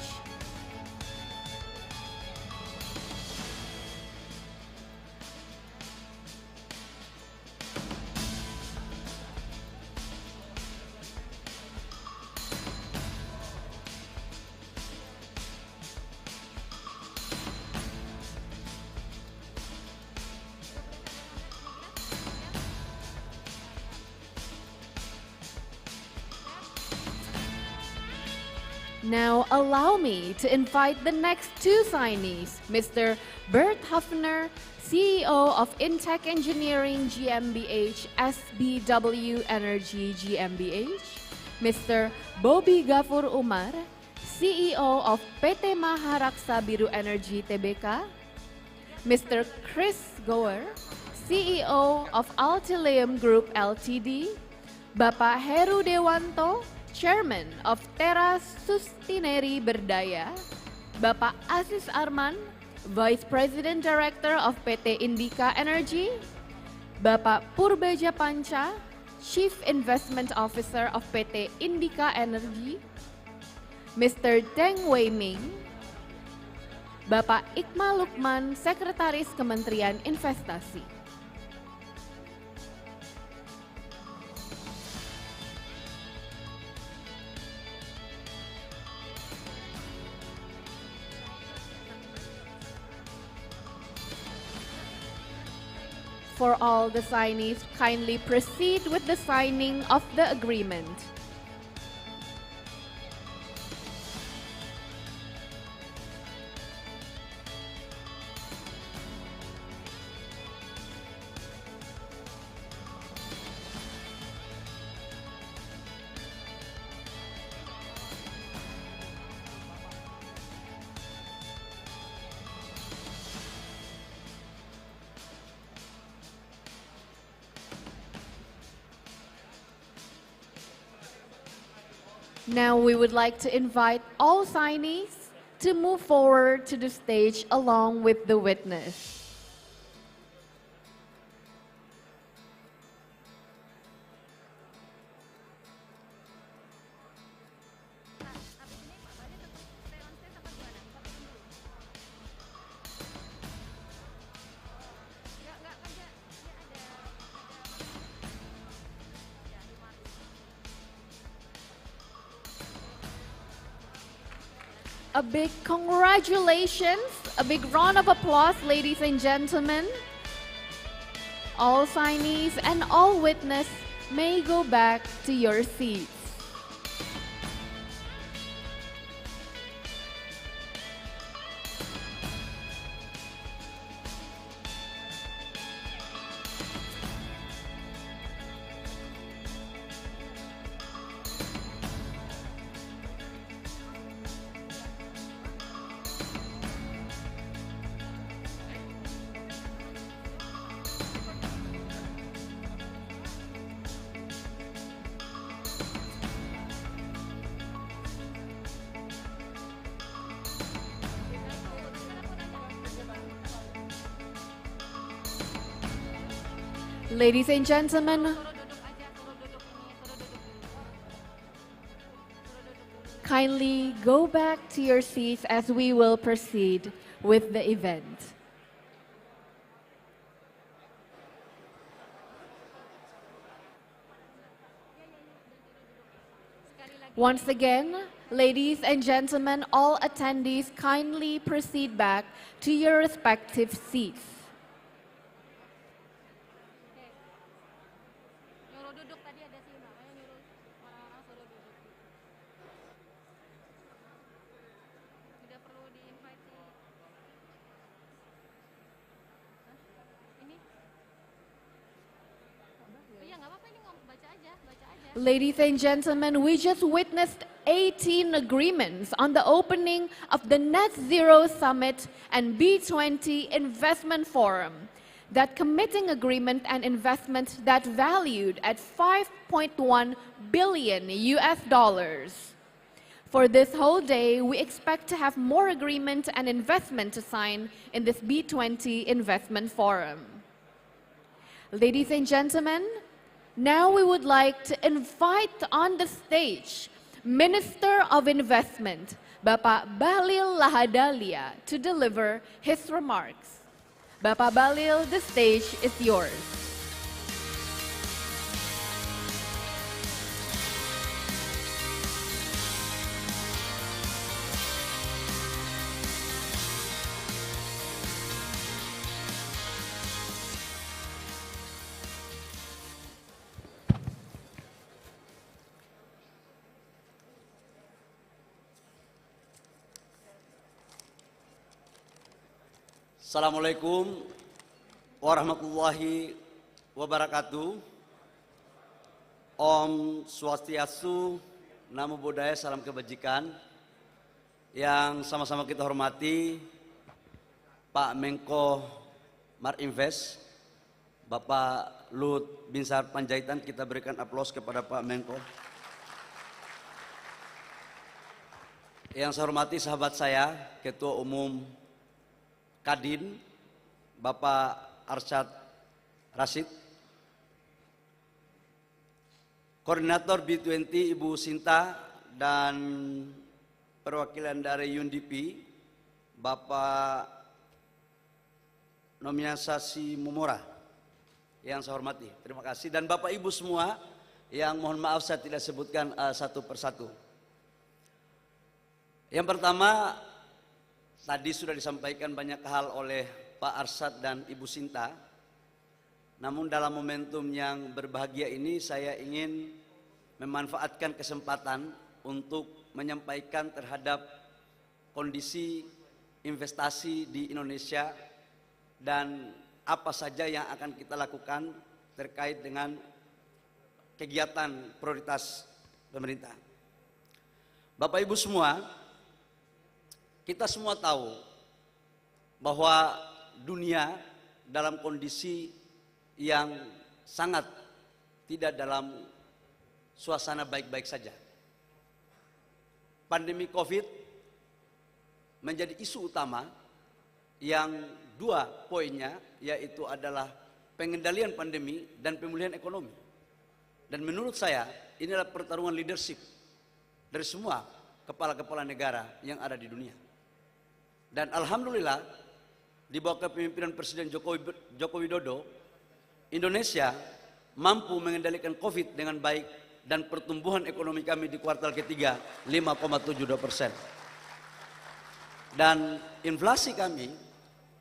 Now allow me to invite the next two signees, Mr. Bert Huffner, CEO of Intech Engineering GmbH SBW Energy GmbH, Mr. Bobby Gafur Umar, CEO of PT Maharaksa Biru Energy Tbk, Mr. Chris Goer, CEO of Altileum Group Ltd, Bapak Heru Dewanto, Chairman of Teras Sustineri Berdaya, Bapak Aziz Arman, Vice President Director of PT Indika Energy, Bapak Purbeja Panca, Chief Investment Officer of PT Indika Energy, Mr. Deng Wei Ming, Bapak Iqmal Lukman, Sekretaris Kementerian Investasi. For all the signees, kindly proceed with the signing of the agreement. Now we would like to invite all signees to move forward to the stage along with the witness. A big congratulations, a big round of applause, ladies and gentlemen. All signees and all witness may go back to your seats. Ladies and gentlemen, kindly go back to your seats as we will proceed with the event. Once again, ladies and gentlemen, all attendees kindly proceed back to your respective seats. Ladies and gentlemen, we just witnessed 18 agreements on the opening of the Net Zero Summit and B-20 Investment Forum. That committing agreement and investment that valued at $5.1 billion US. For this whole day, we expect to have more agreement and investment to sign in this B-20 Investment Forum. Ladies and gentlemen, now we would like to invite on the stage Minister of Investment, Bapak Bahlil Lahadalia, to deliver his remarks. Bapak Bahlil, the stage is yours. Assalamualaikum warahmatullahi wabarakatuh. Om Swastiastu, Namo Buddhaya, salam kebajikan. Yang sama-sama kita hormati Pak Menko Marinvest, Bapak Lut Binsar Panjaitan, kita berikan aplaus kepada Pak Menko. Yang saya hormati sahabat saya, Ketua Umum KADIN, Bapak Arsyad Rashid, Koordinator B-20 Ibu Sinta, dan perwakilan dari UNDP, Bapak Nominasasi Mumora, yang saya hormati, terima kasih. Dan Bapak Ibu semua yang mohon maaf saya tidak sebutkan satu persatu. Yang pertama, tadi sudah disampaikan banyak hal oleh Pak Arsyad dan Ibu Sinta. Namun dalam momentum yang berbahagia ini saya ingin memanfaatkan kesempatan untuk menyampaikan terhadap kondisi investasi di Indonesia dan apa saja yang akan kita lakukan terkait dengan kegiatan prioritas pemerintah. Bapak Ibu semua, kita semua tahu bahwa dunia dalam kondisi yang sangat tidak dalam suasana baik-baik saja. Pandemi COVID menjadi isu utama yang dua poinnya, yaitu adalah pengendalian pandemi dan pemulihan ekonomi. Dan menurut saya ini adalah pertarungan leadership dari semua kepala-kepala negara yang ada di dunia. Dan alhamdulillah di bawah kepemimpinan Presiden Joko Widodo, Indonesia mampu mengendalikan COVID dengan baik dan pertumbuhan ekonomi kami di kuartal ketiga 5,72%. Dan inflasi kami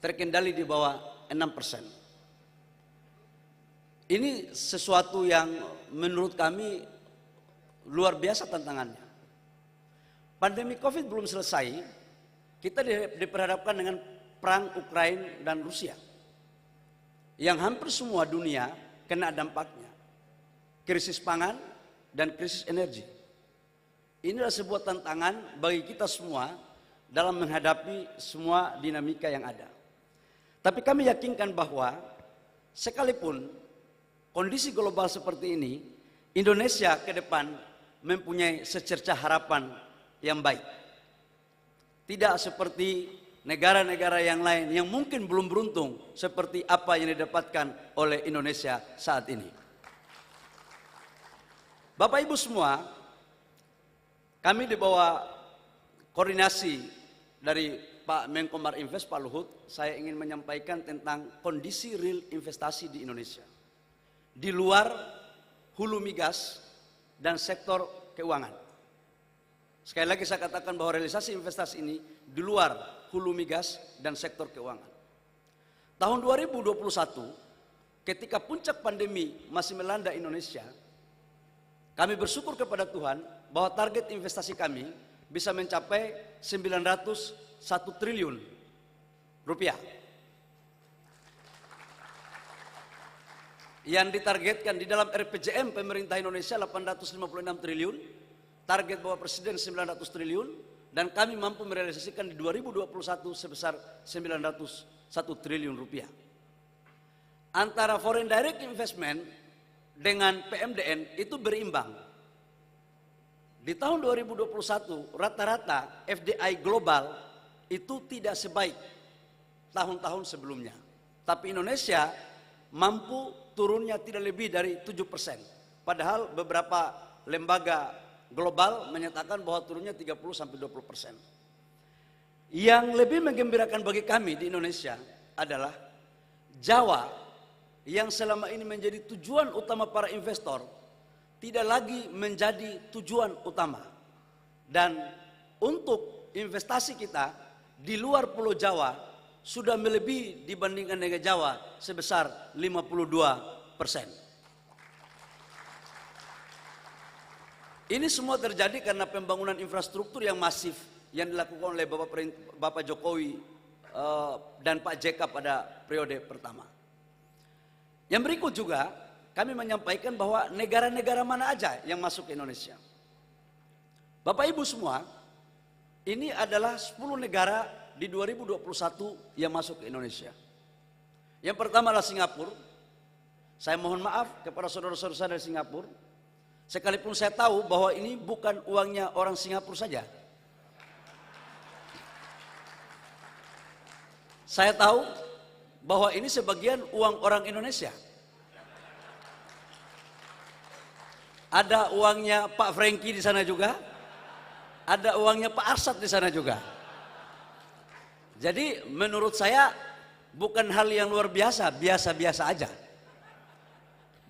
terkendali di bawah 6%. Ini sesuatu yang menurut kami luar biasa tantangannya. Pandemi COVID belum selesai, kita diperhadapkan dengan perang Ukraina dan Rusia yang hampir semua dunia kena dampaknya. Krisis pangan dan krisis energi. Inilah sebuah tantangan bagi kita semua dalam menghadapi semua dinamika yang ada. Tapi kami yakinkan bahwa sekalipun kondisi global seperti ini, Indonesia ke depan mempunyai secercah harapan yang baik. Tidak seperti negara-negara yang lain yang mungkin belum beruntung seperti apa yang didapatkan oleh Indonesia saat ini. Bapak Ibu semua, kami di bawah koordinasi dari Pak Menko Marinvest, Pak Luhut, saya ingin menyampaikan tentang kondisi real investasi di Indonesia. Di luar hulu migas dan sektor keuangan. Sekali lagi saya katakan bahwa realisasi investasi ini di luar hulu migas dan sektor keuangan. Tahun 2021, ketika puncak pandemi masih melanda Indonesia, kami bersyukur kepada Tuhan bahwa target investasi kami bisa mencapai 901 triliun rupiah. Yang ditargetkan di dalam RPJM pemerintah Indonesia 856 triliun, target Bapak Presiden 900 triliun, dan kami mampu merealisasikan di 2021 sebesar 901 triliun rupiah. Antara foreign direct investment dengan PMDN itu berimbang. Di tahun 2021 rata-rata FDI global itu tidak sebaik tahun-tahun sebelumnya. Tapi Indonesia mampu turunnya tidak lebih dari 7%. Padahal beberapa lembaga global menyatakan bahwa turunnya 30-20%. Yang lebih menggembirakan bagi kami di Indonesia adalah Jawa yang selama ini menjadi tujuan utama para investor tidak lagi menjadi tujuan utama. Dan untuk investasi kita di luar Pulau Jawa sudah melebihi dibandingkan dengan Jawa sebesar 52%. Ini semua terjadi karena pembangunan infrastruktur yang masif yang dilakukan oleh Bapak Jokowi dan Pak JK pada periode pertama. Yang berikut juga kami menyampaikan bahwa negara-negara mana aja yang masuk ke Indonesia. Bapak Ibu semua, ini adalah 10 negara di 2021 yang masuk ke Indonesia. Yang pertama adalah Singapura. Saya mohon maaf kepada saudara-saudara dari Singapura, sekalipun saya tahu bahwa ini bukan uangnya orang Singapura saja. Saya tahu bahwa ini sebagian uang orang Indonesia. Ada uangnya Pak Franky di sana juga, ada uangnya Pak Arsad di sana juga. Jadi menurut saya bukan hal yang luar biasa, biasa-biasa aja.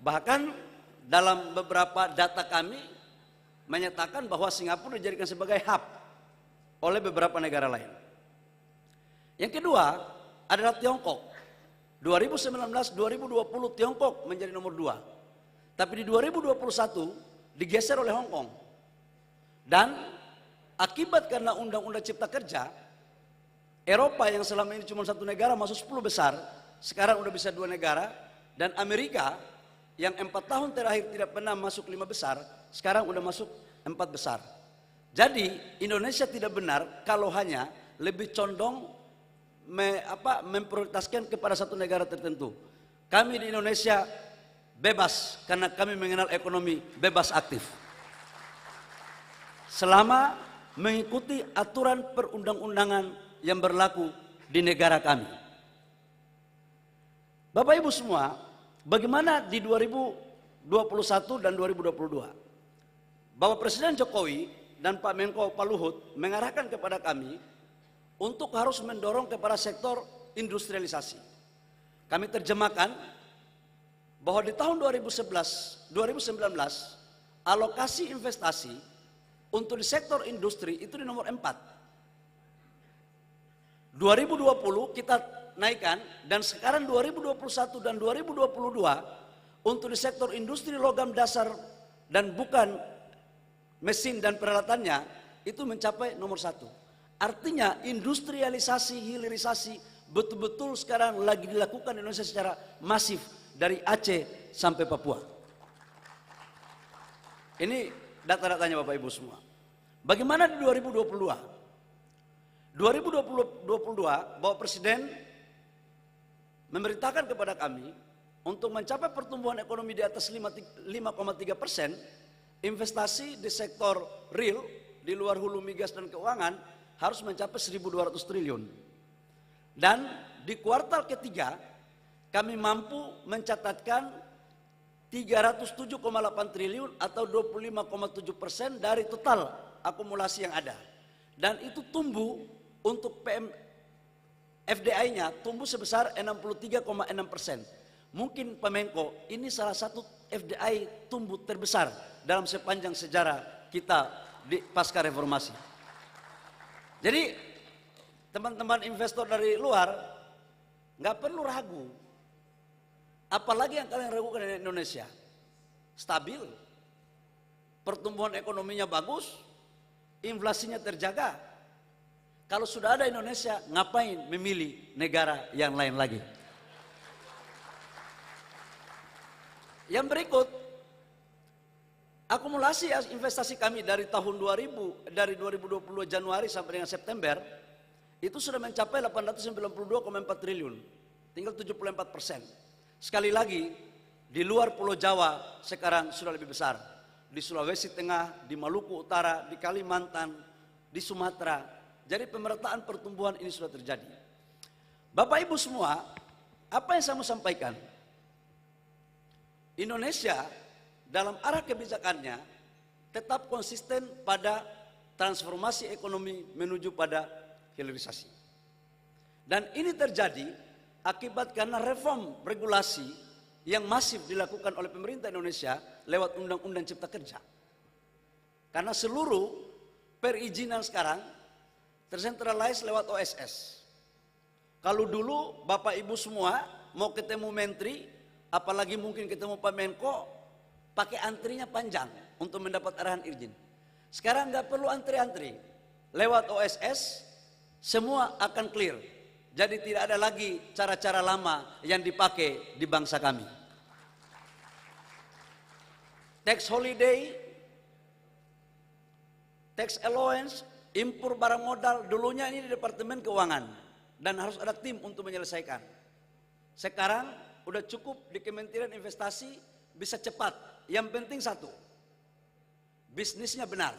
Bahkan dalam beberapa data kami menyatakan bahwa Singapura dijadikan sebagai hub oleh beberapa negara lain. Yang kedua adalah Tiongkok. 2019-2020 Tiongkok menjadi nomor 2. Tapi di 2021 digeser oleh Hong Kong. Dan akibat karena Undang-Undang Cipta Kerja, Eropa yang selama ini cuma 1 negara masuk 10 besar, sekarang udah bisa 2 negara. Dan Amerika yang 4 tahun terakhir tidak pernah masuk 5 besar, sekarang udah masuk 4 besar. Jadi Indonesia tidak benar kalau hanya lebih condong memprioritaskan kepada 1 negara tertentu. Kami di Indonesia bebas karena kami mengenal ekonomi bebas aktif. Selama mengikuti aturan perundang-undangan yang berlaku di negara kami. Bapak Ibu semua, bagaimana di 2021 dan 2022? Bapak Presiden Jokowi dan Pak Menko Pak Luhut mengarahkan kepada kami untuk harus mendorong kepada sektor industrialisasi. Kami terjemahkan bahwa di tahun 2019 alokasi investasi untuk di sektor industri itu di nomor 4. 2020 kita naikkan dan sekarang 2021 dan 2022 untuk di sektor industri logam dasar dan bukan mesin dan peralatannya itu mencapai nomor 1. Artinya industrialisasi, hilirisasi betul-betul sekarang lagi dilakukan di Indonesia secara masif dari Aceh sampai Papua. Ini data-datanya Bapak Ibu semua. Bagaimana di 2022? 2022 Bapak Presiden memerintahkan kepada kami untuk mencapai pertumbuhan ekonomi di atas 5,3%, investasi di sektor real di luar hulu migas dan keuangan harus mencapai 1.200 triliun. Dan di kuartal ketiga kami mampu mencatatkan 307,8 triliun atau 25,7% dari total akumulasi yang ada. Dan itu tumbuh untuk FDI-nya tumbuh sebesar 63,6%. Mungkin Pak Menko, ini salah satu FDI tumbuh terbesar dalam sepanjang sejarah kita di pasca reformasi. Jadi teman-teman investor dari luar nggak perlu ragu. Apalagi yang kalian ragukan di Indonesia, stabil, pertumbuhan ekonominya bagus, inflasinya terjaga. Kalau sudah ada Indonesia, ngapain memilih negara yang lain lagi? Yang berikut, akumulasi investasi kami dari tahun 2022 Januari sampai dengan September, itu sudah mencapai 892,4 triliun, tinggal 74%. Sekali lagi, di luar Pulau Jawa sekarang sudah lebih besar. Di Sulawesi Tengah, di Maluku Utara, di Kalimantan, di Sumatera. Jadi pemerataan pertumbuhan ini sudah terjadi. Bapak Ibu semua, apa yang saya mau sampaikan? Indonesia dalam arah kebijakannya tetap konsisten pada transformasi ekonomi menuju pada hilirisasi. Dan ini terjadi akibat karena reform regulasi yang masif dilakukan oleh pemerintah Indonesia lewat Undang-Undang Cipta Kerja. Karena seluruh perizinan sekarang tersentralize lewat OSS. Kalau dulu Bapak Ibu semua mau ketemu menteri, apalagi mungkin ketemu Pak Menko, pakai antrinya panjang untuk mendapat arahan izin. Sekarang nggak perlu antri-antri, lewat OSS semua akan clear. Jadi tidak ada lagi cara-cara lama yang dipakai di bangsa kami. Tax holiday, tax allowance, impor barang modal, dulunya ini di Departemen Keuangan dan harus ada tim untuk menyelesaikan. Sekarang udah cukup di Kementerian Investasi, bisa cepat. Yang penting satu, bisnisnya benar.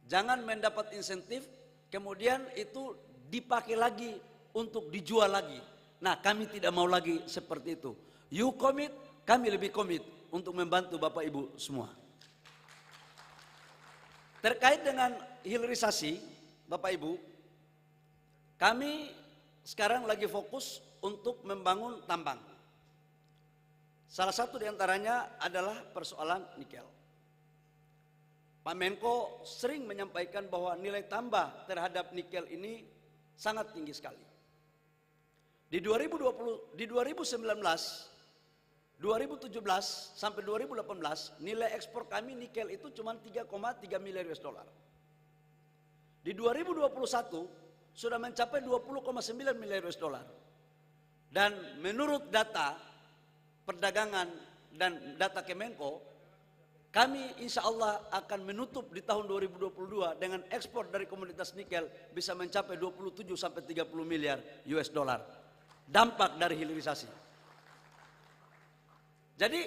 Jangan mendapat insentif, kemudian itu dipakai lagi untuk dijual lagi. Nah, kami tidak mau lagi seperti itu. You commit, kami lebih komit untuk membantu Bapak Ibu semua. Terkait dengan hilirisasi, Bapak Ibu, kami sekarang lagi fokus untuk membangun tambang. Salah satu diantaranya adalah persoalan nikel. Pak Menko sering menyampaikan bahwa nilai tambah terhadap nikel ini sangat tinggi sekali. Di 2019, 2017 sampai 2018 nilai ekspor kami nikel itu cuma 3,3 miliar US dollar. Di 2021 sudah mencapai 20,9 miliar US dollar. Dan menurut data perdagangan dan data Kemenko, kami insya Allah akan menutup di tahun 2022 dengan ekspor dari komoditas nikel bisa mencapai 27 sampai 30 miliar US dollar. Dampak dari hilirisasi. Jadi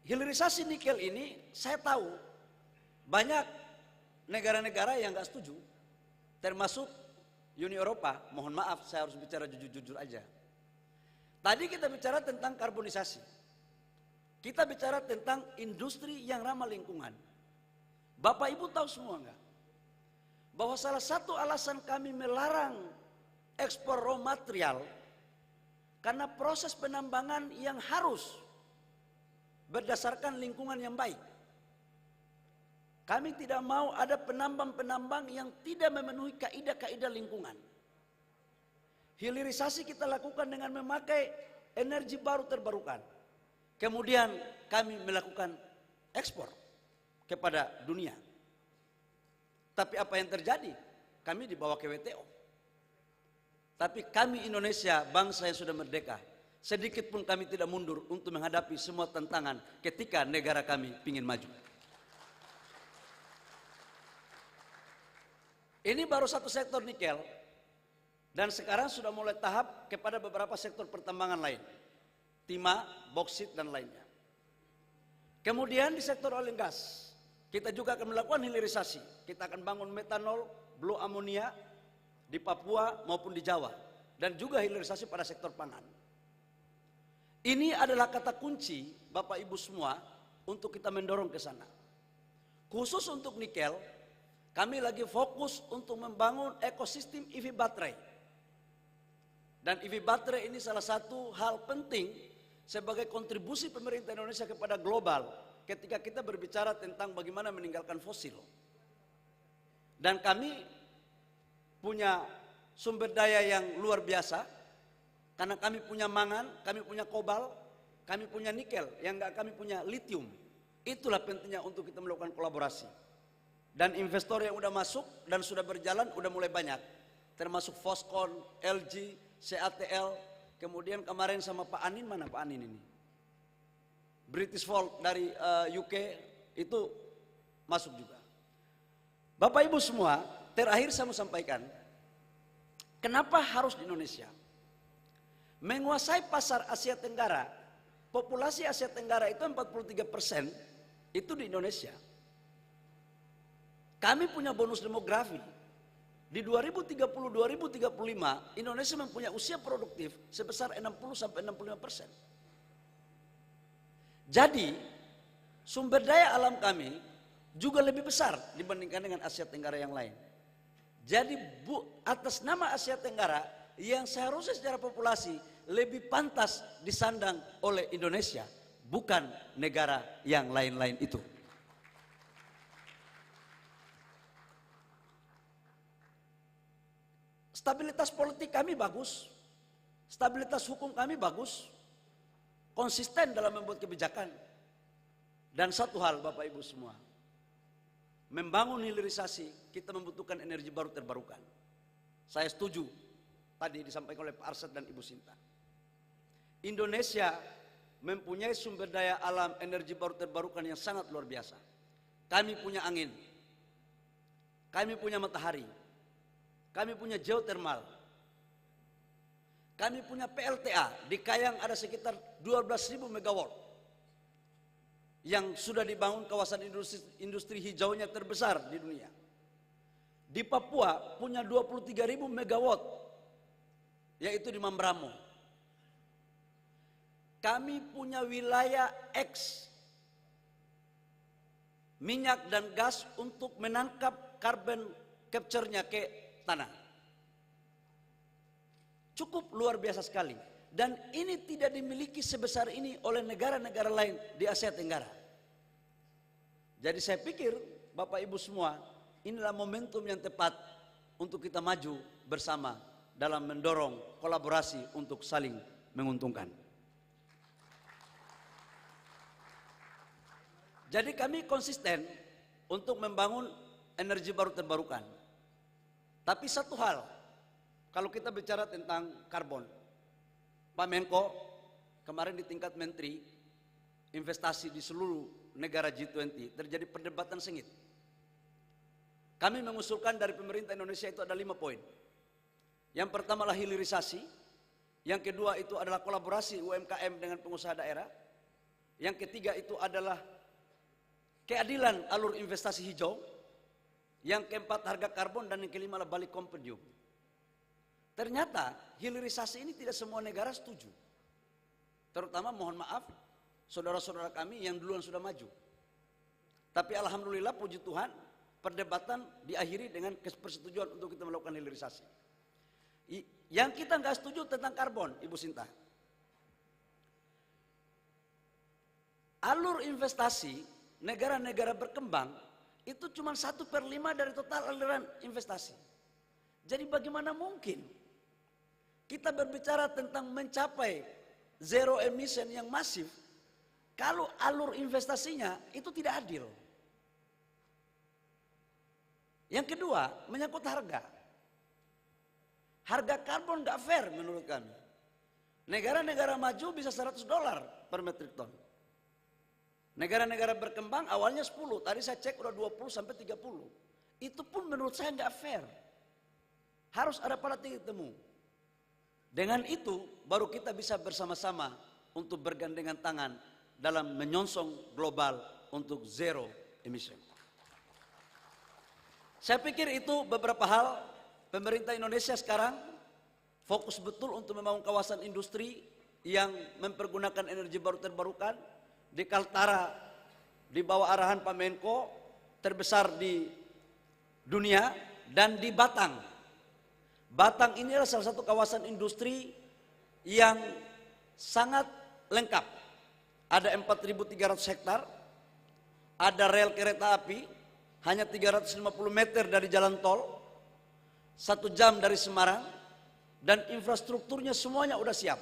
hilirisasi nikel ini saya tahu banyak negara-negara yang nggak setuju, termasuk Uni Eropa. Mohon maaf, saya harus bicara jujur-jujur aja. Tadi kita bicara tentang karbonisasi, kita bicara tentang industri yang ramah lingkungan. Bapak Ibu tahu semua nggak bahwa salah satu alasan kami melarang ekspor raw material karena proses penambangan yang harus berdasarkan lingkungan yang baik. Kami tidak mau ada penambang-penambang yang tidak memenuhi kaidah-kaidah lingkungan. Hilirisasi kita lakukan dengan memakai energi baru terbarukan. Kemudian kami melakukan ekspor kepada dunia. Tapi apa yang terjadi? Kami dibawa ke WTO. Tapi kami Indonesia, bangsa yang sudah merdeka, sedikit pun kami tidak mundur untuk menghadapi semua tantangan ketika negara kami ingin maju. Ini baru satu sektor nikel, dan sekarang sudah mulai tahap kepada beberapa sektor pertambangan lain, timah, boksit, dan lainnya. Kemudian di sektor oil and gas, kita juga akan melakukan hilirisasi. Kita akan bangun metanol, blue ammonia di Papua maupun di Jawa, dan juga hilirisasi pada sektor pangan. Ini adalah kata kunci Bapak Ibu semua untuk kita mendorong ke sana. Khusus untuk nikel, kami lagi fokus untuk membangun ekosistem EV baterai. Dan EV baterai ini salah satu hal penting sebagai kontribusi pemerintah Indonesia kepada global ketika kita berbicara tentang bagaimana meninggalkan fosil. Dan kami punya sumber daya yang luar biasa, karena kami punya mangan, kami punya kobal, kami punya nikel, yang enggak kami punya litium. Itulah pentingnya untuk kita melakukan kolaborasi. Dan investor yang udah masuk dan sudah berjalan udah mulai banyak, termasuk Foxconn, LG, CATL, kemudian kemarin sama Pak Anin, mana Pak Anin ini? British Volt dari UK itu masuk juga. Bapak Ibu semua, terakhir saya mau sampaikan, kenapa harus di Indonesia? Menguasai pasar Asia Tenggara, populasi Asia Tenggara itu 43% itu di Indonesia. Kami punya bonus demografi. Di 2030-2035, Indonesia mempunyai usia produktif sebesar 60-65%. Jadi, sumber daya alam kami juga lebih besar dibandingkan dengan Asia Tenggara yang lain. Jadi atas nama Asia Tenggara yang seharusnya secara populasi lebih pantas disandang oleh Indonesia, bukan negara yang lain-lain itu. Stabilitas politik kami bagus, stabilitas hukum kami bagus, konsisten dalam membuat kebijakan. Dan satu hal Bapak Ibu semua, membangun hilirisasi kita membutuhkan energi baru terbarukan. Saya setuju tadi disampaikan oleh Pak Arsyad dan Ibu Sinta. Indonesia mempunyai sumber daya alam energi baru terbarukan yang sangat luar biasa. Kami punya angin, kami punya matahari, kami punya geothermal, kami punya PLTA. Di Kayang ada sekitar 12.000 megawatt yang sudah dibangun kawasan industri hijaunya terbesar di dunia. Di Papua punya 23.000 megawatt, yaitu di Mambramo. Kami punya wilayah X minyak dan gas untuk menangkap carbon capture-nya ke tanah. Cukup luar biasa sekali. Dan ini tidak dimiliki sebesar ini oleh negara-negara lain di Asia Tenggara. Jadi saya pikir Bapak Ibu semua, inilah momentum yang tepat untuk kita maju bersama dalam mendorong kolaborasi untuk saling menguntungkan. Jadi kami konsisten untuk membangun energi baru terbarukan. Tapi satu hal, kalau kita bicara tentang karbon, Pak Menko kemarin di tingkat menteri investasi di seluruh negara G20 terjadi perdebatan sengit. Kami mengusulkan dari pemerintah Indonesia itu ada 5 poin. Yang pertama adalah hilirisasi, yang kedua itu adalah kolaborasi UMKM dengan pengusaha daerah, yang ketiga itu adalah keadilan alur investasi hijau, yang keempat harga karbon, dan yang kelima adalah balik kompendium. Ternyata hilirisasi ini tidak semua negara setuju. Terutama mohon maaf saudara-saudara kami yang duluan sudah maju. Tapi alhamdulillah puji Tuhan perdebatan diakhiri dengan persetujuan untuk kita melakukan hilirisasi. Yang kita nggak setuju tentang karbon, Ibu Sinta. Alur investasi negara-negara berkembang itu cuma 1/5 dari total aliran investasi. Jadi bagaimana mungkin kita berbicara tentang mencapai zero emission yang masif kalau alur investasinya itu tidak adil. Yang kedua, menyangkut harga. Harga karbon nggak fair menurut kami. Negara-negara maju bisa $100 per metrik ton. Negara-negara berkembang awalnya 10, tadi saya cek udah 20 sampai 30. Itu pun menurut saya nggak fair. Harus ada pada titik temu. Dengan itu baru kita bisa bersama-sama untuk bergandengan tangan dalam menyongsong global untuk zero emission. Saya pikir itu beberapa hal. Pemerintah Indonesia sekarang fokus betul untuk membangun kawasan industri yang mempergunakan energi baru terbarukan. Di Kaltara di bawah arahan Pak Menko terbesar di dunia, dan di Batang. Batang ini adalah salah satu kawasan industri yang sangat lengkap. Ada 4.300 hektar, ada rel kereta api hanya 350 meter dari jalan tol, 1 jam dari Semarang, dan infrastrukturnya semuanya udah siap.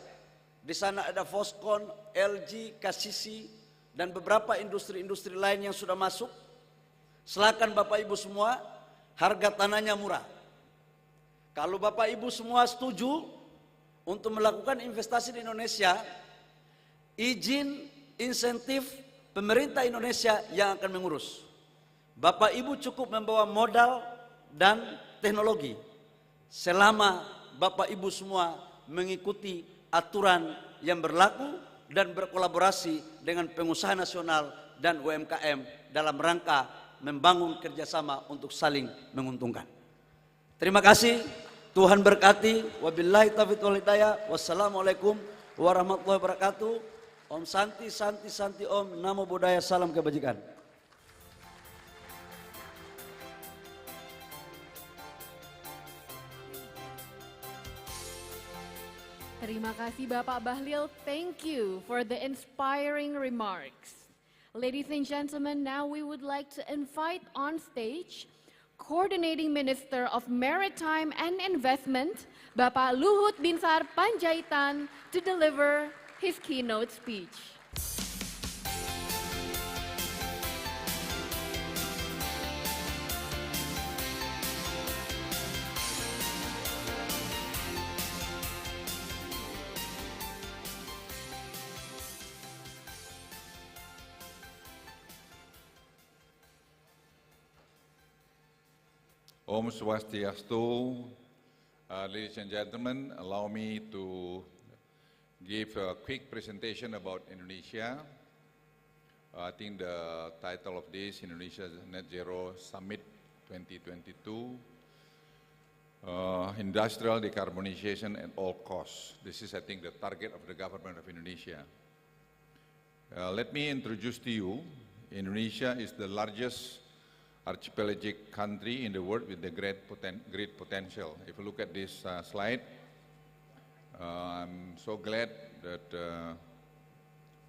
Di sana ada Foxconn, LG, KCC, dan beberapa industri-industri lain yang sudah masuk. Silakan Bapak Ibu semua, harga tanahnya murah. Kalau Bapak Ibu semua setuju untuk melakukan investasi di Indonesia, izin, insentif pemerintah Indonesia yang akan mengurus. Bapak Ibu cukup membawa modal dan teknologi. Selama Bapak Ibu semua mengikuti aturan yang berlaku dan berkolaborasi dengan pengusaha nasional dan UMKM dalam rangka membangun kerjasama untuk saling menguntungkan. Terima kasih, Tuhan berkati. Wabillahi taufiq wal hidayah. Wassalamualaikum warahmatullahi wabarakatuh. Om Santi, Santi, Santi Om. Namo Buddhaya, salam kebajikan. Terima kasih Bapak Bahlil, thank you for the inspiring remarks. Ladies and gentlemen, now we would like to invite on stage Coordinating Minister of Maritime and Investment, Bapak Luhut Binsar Panjaitan, to deliver his keynote speech. Om Swastiastu. Ladies and gentlemen, allow me to give a quick presentation about Indonesia. I think the title of this, Indonesia Net Zero Summit 2022, Industrial Decarbonization at all costs. This is, I think, the target of the government of Indonesia. Let me introduce to you, Indonesia is the largest archipelagic country in the world with the great potential. If you look at this slide, I'm so glad that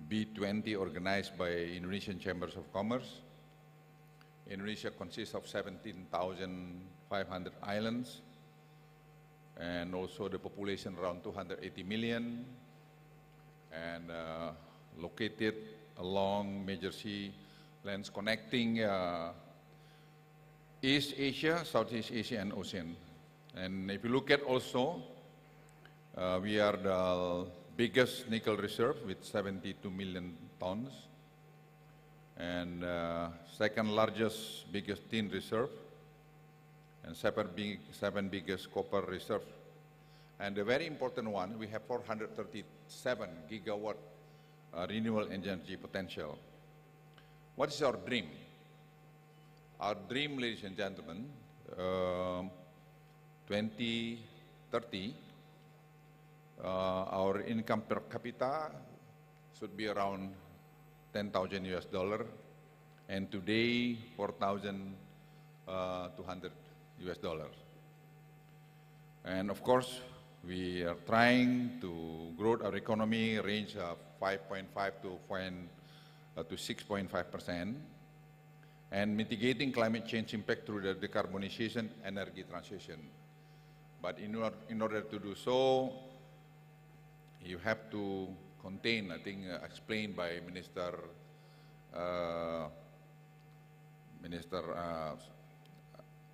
B-20 organized by Indonesian Chambers of Commerce. Indonesia consists of 17,500 islands and also the population around 280 million and located along major sea lanes connecting East Asia, Southeast Asia, and Ocean. And if you look at also, we are the biggest nickel reserve with 72 million tons, and second largest, biggest tin reserve, and seven biggest copper reserve. And the very important one, we have 437 gigawatt renewable energy potential. What is our dream? Our dream, ladies and gentlemen, 2030, our income per capita should be around $10,000 and today $4,200. And of course, we are trying to grow our economy range of 5.5 to 6.5%. and mitigating climate change impact through the decarbonization energy transition. But in order to do so, you have to contain, I think explained by Minister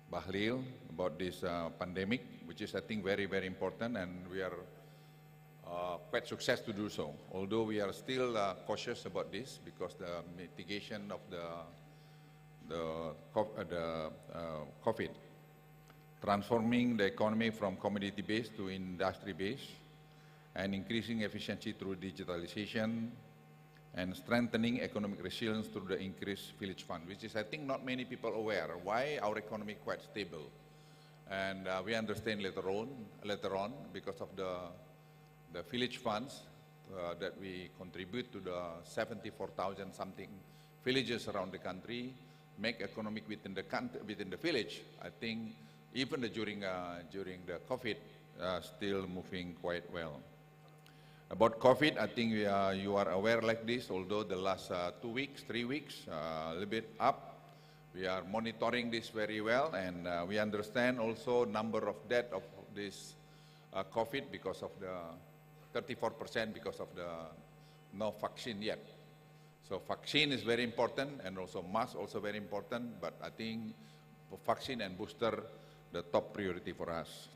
Bahlil about this pandemic, which is I think very, very important, and we are quite success to do so. Although we are still cautious about this because the mitigation of the COVID, transforming the economy from commodity-based to industry-based, and increasing efficiency through digitalization, and strengthening economic resilience through the increased village fund, which is, I think, not many people aware why our economy quite stable. And we understand later on because of the village funds that we contribute to the 74,000 something villages around the country, make economic within the village. I think even during the COVID, still moving quite well. About COVID, I think you are aware like this, although the last 2 weeks, 3 weeks, a little bit up. We are monitoring this very well, and we understand also number of death of this COVID because of the 34% because of the no vaccine yet. So vaccine is very important, and also mask also very important, but I think for vaccine and booster, the top priority for us.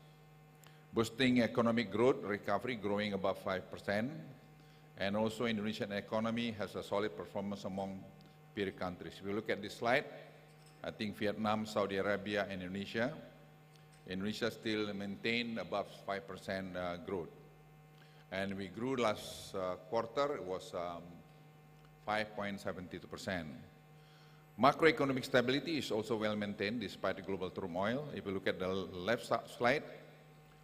Boosting economic growth, recovery growing above 5%, and also Indonesian economy has a solid performance among peer countries. If you look at this slide, I think Vietnam, Saudi Arabia, and Indonesia still maintain above 5% growth. And we grew last quarter, it was 5.72%. Macroeconomic stability is also well maintained despite global turmoil. If you look at the left slide,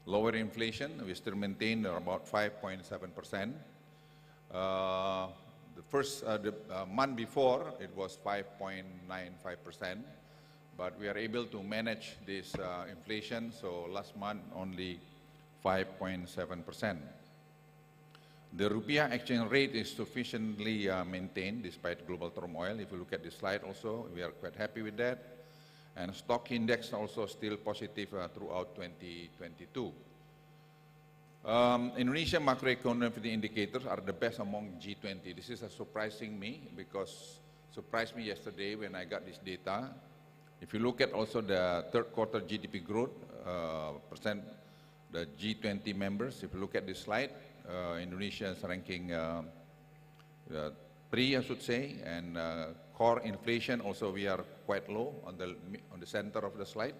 lower inflation, we still maintain about 5.7%. The month before, it was 5.95%, but we are able to manage this inflation, so last month only 5.7%. The rupiah exchange rate is sufficiently maintained despite global turmoil. If you look at this slide also, we are quite happy with that. And stock index also still positive throughout 2022. Indonesia macroeconomic indicators are the best among G20. This is surprising me because surprised me yesterday when I got this data. If you look at also the third quarter GDP growth percent, the G20 members, if you look at this slide, Indonesia is ranking 3, I should say, and core inflation also we are quite low on the center of the slide,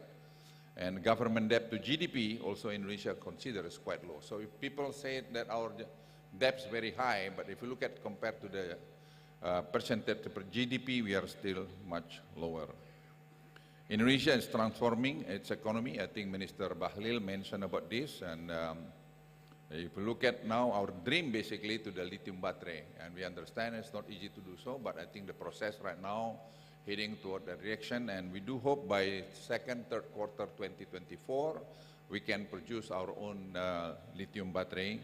And government debt to GDP also Indonesia considers quite low. So if people say that our debt is very high, but if you look at compared to the percentage per GDP, we are still much lower. Indonesia is transforming its economy. I think Minister Bahlil mentioned about this. And if you look at now our dream basically to the lithium battery, and we understand it's not easy to do so, but I think the process right now heading toward that direction, and we do hope by second, third quarter 2024, we can produce our own lithium battery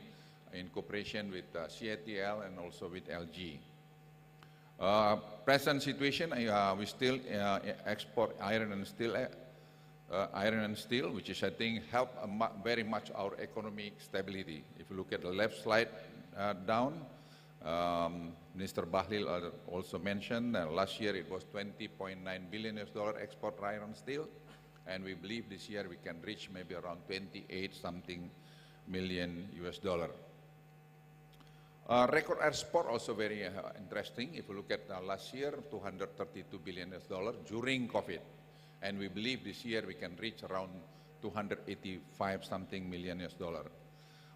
in cooperation with CATL and also with LG. Present situation, we still export iron and steel, which is I think help very much our economic stability. If you look at the left slide down, Minister Bahlil also mentioned last year it was $20.9 billion export iron and steel, and we believe this year we can reach maybe around 28 something million US dollar. Record export also very interesting. If you look at last year, $232 billion during COVID, and we believe this year we can reach around 285 something million US dollar.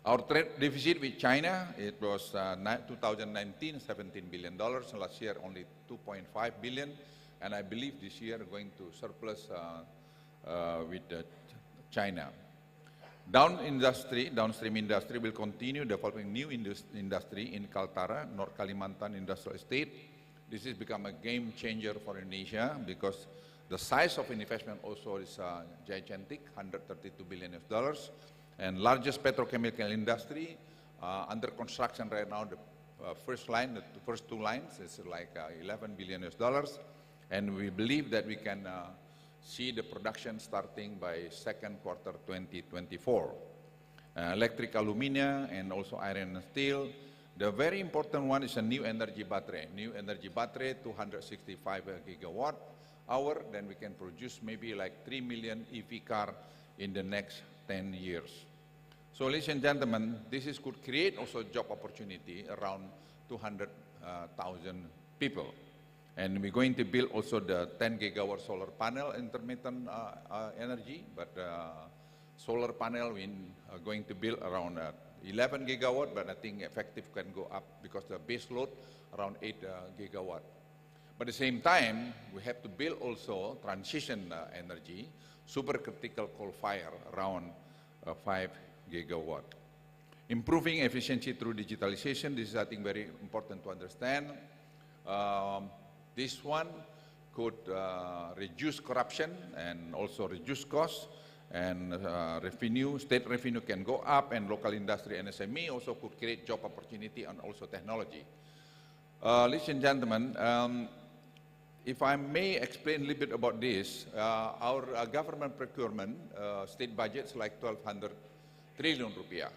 Our trade deficit with China, it was 2019, $17 billion. Last year, only $2.5 billion. And I believe this year going to surplus with China. Downstream industry will continue developing new industry in Kaltara, North Kalimantan Industrial Estate. This has become a game changer for Indonesia because the size of investment also is gigantic, $132 billion. And largest petrochemical industry under construction right now. The first line, the first two lines is like $11 billion, and we believe that we can see the production starting by second quarter 2024. Electric alumina and also iron and steel. The very important one is a new energy battery. New energy battery, 265 gigawatt hour. Then we can produce maybe like 3 million EV car in the next 10 years. So ladies and gentlemen, this could create also job opportunity around 200,000 people. And we're going to build also the 10 gigawatt solar panel intermittent energy, but solar panel we are going to build around 11 gigawatt, but I think effective can go up because the base load around 8 gigawatt. But at the same time, we have to build also transition energy, supercritical coal fire around 5 gigawatt. Improving efficiency through digitalization, this is I think very important to understand. This one could reduce corruption and also reduce costs, and revenue, state revenue can go up, and local industry and SME also could create job opportunity and also technology. Ladies and gentlemen, if I may explain a little bit about this, our government procurement, state budget is like 1,200 trillion rupiah,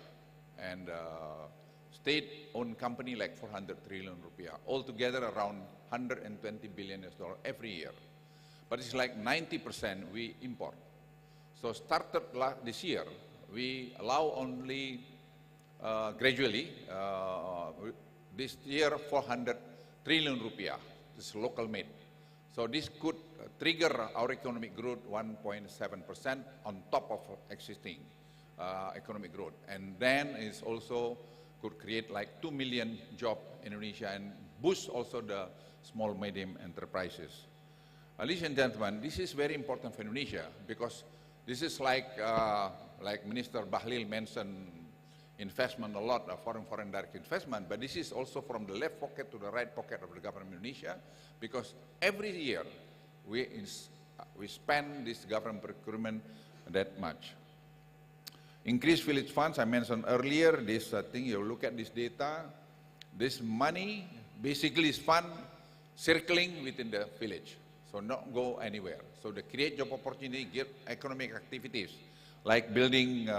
and state-owned company like 400 trillion rupiah, altogether around 120 billion US dollar every year. But it's like 90% we import. So started this year, we allow only gradually, this year 400 trillion rupiah, this is local made. So this could trigger our economic growth 1.7% on top of existing economic growth. And then it's also could create like 2 million jobs in Indonesia and boost also the small medium enterprises. Ladies and gentlemen, this is very important for Indonesia because this is like Minister Bahlil mentioned investment a lot, foreign direct investment, but this is also from the left pocket to the right pocket of the government of Indonesia, because every year we spend this government procurement that much. Increased village funds, I mentioned earlier, this thing, you look at this data, this money basically is fund circling within the village, so not go anywhere. So they create job opportunity, get economic activities, like building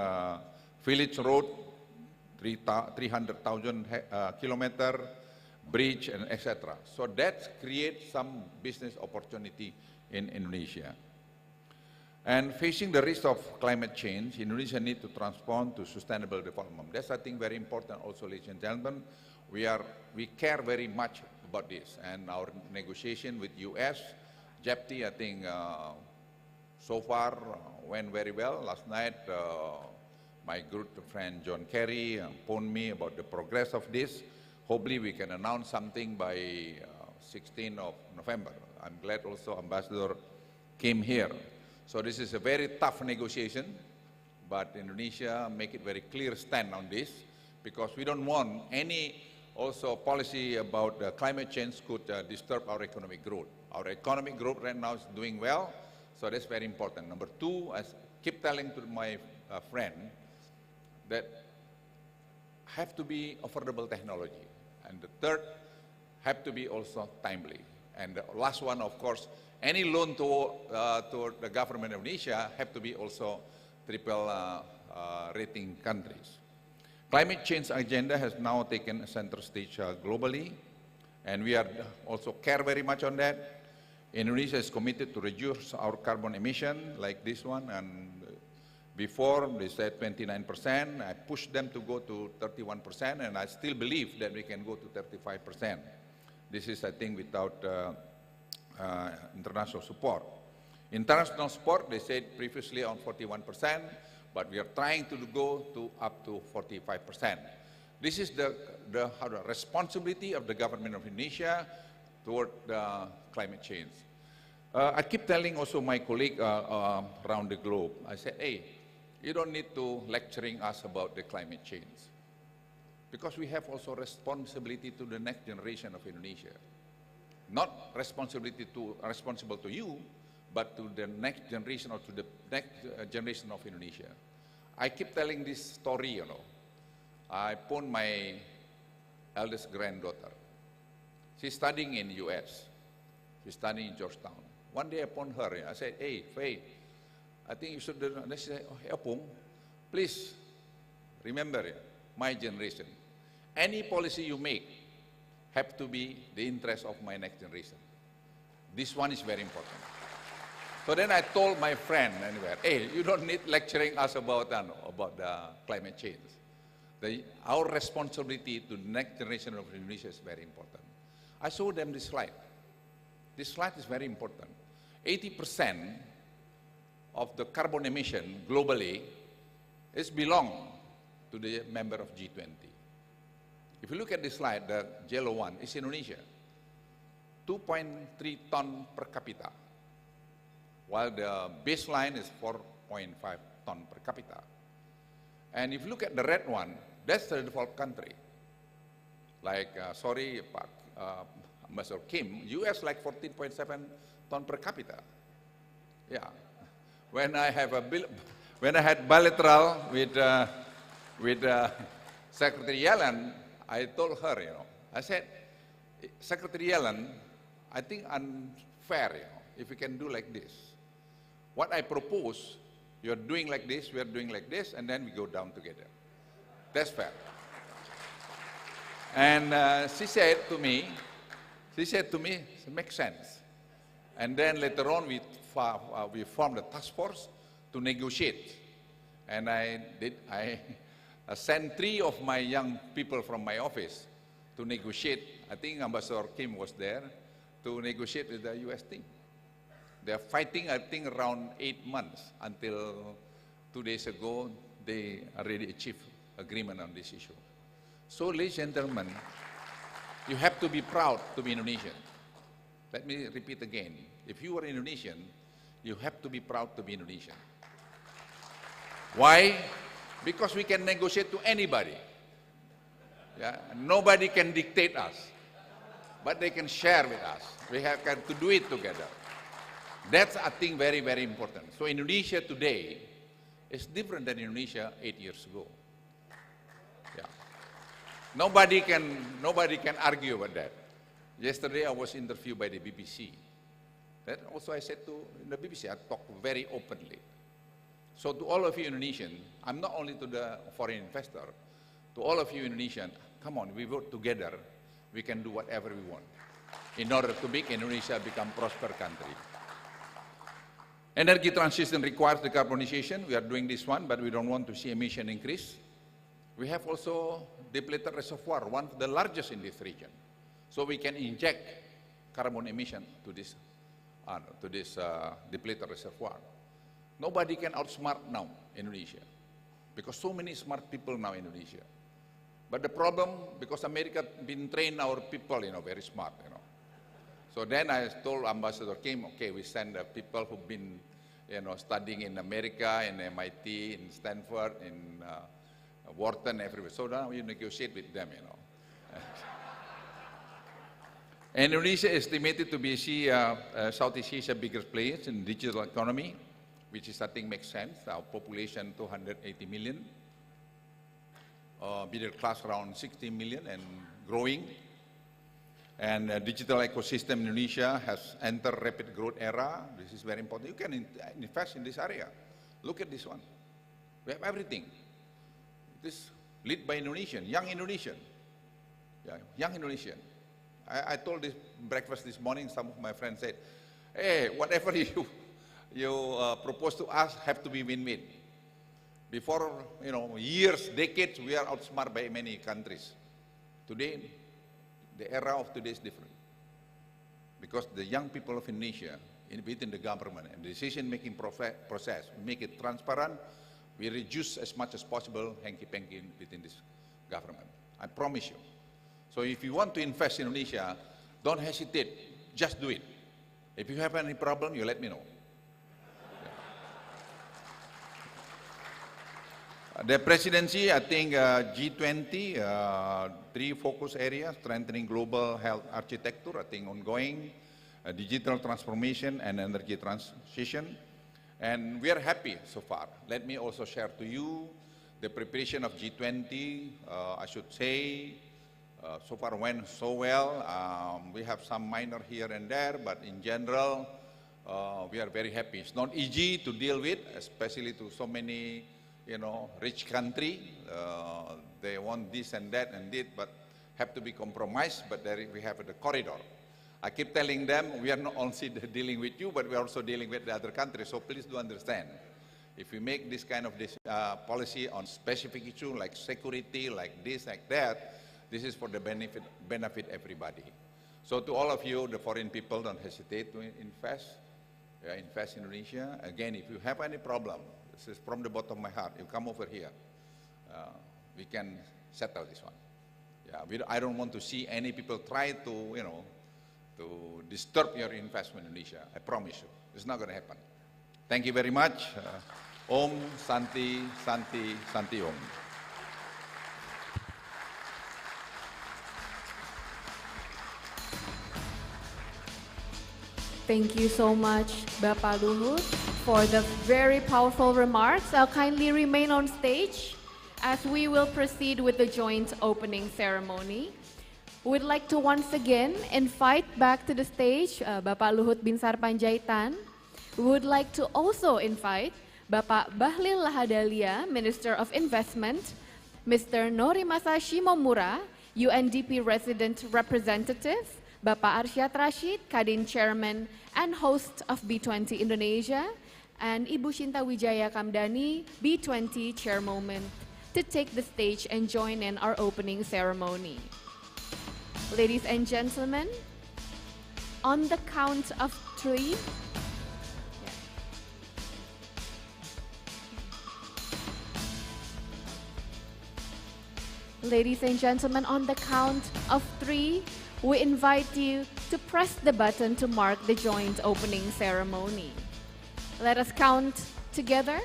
village road, 300,000 kilometer, bridge, and etc. So that creates some business opportunity in Indonesia. And facing the risk of climate change, Indonesia needs to transform to sustainable development. That's, I think, very important also, ladies and gentlemen. We care very much about this, and our negotiation with US, JEPT, I think So far, went very well. Last night, my good friend John Kerry phoned me about the progress of this. Hopefully, we can announce something by 16th of November. I'm glad also Ambassador came here. So this is a very tough negotiation, but Indonesia make it very clear stand on this, because we don't want any also policy about climate change could disturb our economic growth. Our economic growth right now is doing well, so that's very important. Number two, I keep telling to my friend that have to be affordable technology. And the third, have to be also timely. And the last one, of course, any loan to the government of Indonesia have to be also triple rating countries. Climate change agenda has now taken a center stage globally, and we are also care very much on that. Indonesia is committed to reduce our carbon emission like this one, and before they said 29%, I pushed them to go to 31%, and I still believe that we can go to 35%. This is, I think, without international support. International support, they said previously on 41%, but we are trying to go to up to 45%. This is the responsibility of the government of Indonesia toward climate change. I keep telling also my colleague around the globe, I said, hey, you don't need to lecturing us about the climate change, because we have also responsibility to the next generation of Indonesia. Not responsible to you, but to the next generation or to the next generation of Indonesia. I keep telling this story, you know. I phoned my eldest granddaughter. She's studying in US. She's studying in Georgetown. One day I phoned her, I said, hey, Faye, I think you should, and she said, oh, Apung, please remember my generation. Any policy you make have to be the interest of my next generation. This one is very important. So then I told my friend anywhere, hey, you don't need lecturing us about the climate change. Our responsibility to the next generation of Indonesia is very important. I showed them this slide. This slide is very important. 80% of the carbon emission globally is belong to the member of G20. If you look at this slide, the yellow one is Indonesia, 2.3 ton per capita, while the baseline is 4.5 ton per capita. And if you look at the red one, that's the default country. Like, Ambassador Kim, US like 14.7 ton per capita. Yeah. When I had bilateral with Secretary Yellen, I told her, you know, I said, Secretary Yellen, I think unfair, you know, if we can do like this. What I propose, you're doing like this, we're doing like this, and then we go down together. That's fair. And she said to me, it makes sense. And then later on, we formed a task force to negotiate. And I sent 3 of my young people from my office to negotiate. I think Ambassador Kim was there to negotiate with the US team. They're fighting, I think, around 8 months until 2 days ago, they already achieved agreement on this issue. So, ladies and gentlemen, you have to be proud to be Indonesian. Let me repeat again. If you are Indonesian, you have to be proud to be Indonesian. Why? Because we can negotiate to anybody. Yeah? Nobody can dictate us, but they can share with us. We have to do it together. That's, I think, very, very important. So Indonesia today is different than Indonesia 8 years ago. Yeah. Nobody can argue about that. Yesterday I was interviewed by the BBC. That also I said to the BBC, I talked very openly. So to all of you Indonesian, I'm not only to the foreign investor, to all of you Indonesian, come on, we work together, we can do whatever we want in order to make Indonesia become a prosperous country. Energy transition requires decarbonization. We are doing this one, but we don't want to see emission increase. We have also depleted reservoir, one of the largest in this region. So we can inject carbon emission to this depleted reservoir. Nobody can outsmart now Indonesia, because so many smart people now in Indonesia. But the problem, because America been trained our people, very smart, So then I told Ambassador Kim, okay, we send people who've been, studying in America, in MIT, in Stanford, in Wharton, everywhere. So now we negotiate with them, Indonesia is estimated to be Southeast Asia biggest player in digital economy, which is, I think, makes sense. Our population 280 million, middle class around 60 million and growing. And digital ecosystem in Indonesia has entered rapid growth era. This is very important. You can invest in this area. Look at this one. We have everything. This led by Indonesian, young Indonesian. Yeah, young Indonesian. I told this breakfast this morning, some of my friends said, hey, whatever you propose to us have to be win-win. Before, years, decades, we are outsmarted by many countries. Today, the era of today is different. Because the young people of Indonesia, within the government and the decision-making process, we make it transparent, we reduce as much as possible hanky-panky within this government. I promise you. So if you want to invest in Indonesia, don't hesitate, just do it. If you have any problem, you let me know. The presidency, I think G20, 3 focus areas, strengthening global health architecture, I think ongoing, digital transformation and energy transition. And we are happy so far. Let me also share to you the preparation of G20, I should say, so far went so well. We have some minor here and there, but in general, we are very happy. It's not easy to deal with, especially to so many, rich country. They want this and that and that, but have to be compromised. But there we have the corridor. I keep telling them, we are not only dealing with you, but we are also dealing with the other countries. So please do understand. If we make this kind of policy on specific issue like security, like this, like that, this is for the benefit everybody. So to all of you, the foreign people, don't hesitate to invest in Indonesia. Again, if you have any problem, this is from the bottom of my heart, you come over here. We can settle this one. Yeah, I don't want to see any people try to, to disturb your investment in Indonesia. I promise you, it's not going to happen. Thank you very much. Om Santi, Santi, Santi Om. Thank you so much, Bapak Luhut, for the very powerful remarks. I'll kindly remain on stage as we will proceed with the joint opening ceremony. We'd like to once again invite back to the stage Bapak Luhut Binsar Panjaitan. We would like to also invite Bapak Bahlil Lahadalia, Minister of Investment, Mr. Norimasa Shimomura, UNDP Resident Representative, Bapak Arsyad Rashid, KADIN Chairman and host of B-20 Indonesia, and Ibu Shinta Wijaya Kamdani, B-20 Chairwoman, to take the stage and join in our opening ceremony. Ladies and gentlemen, on the count of 3, ladies and gentlemen, on the count of 3, we invite you to press the button to mark the joint opening ceremony. Let us count together.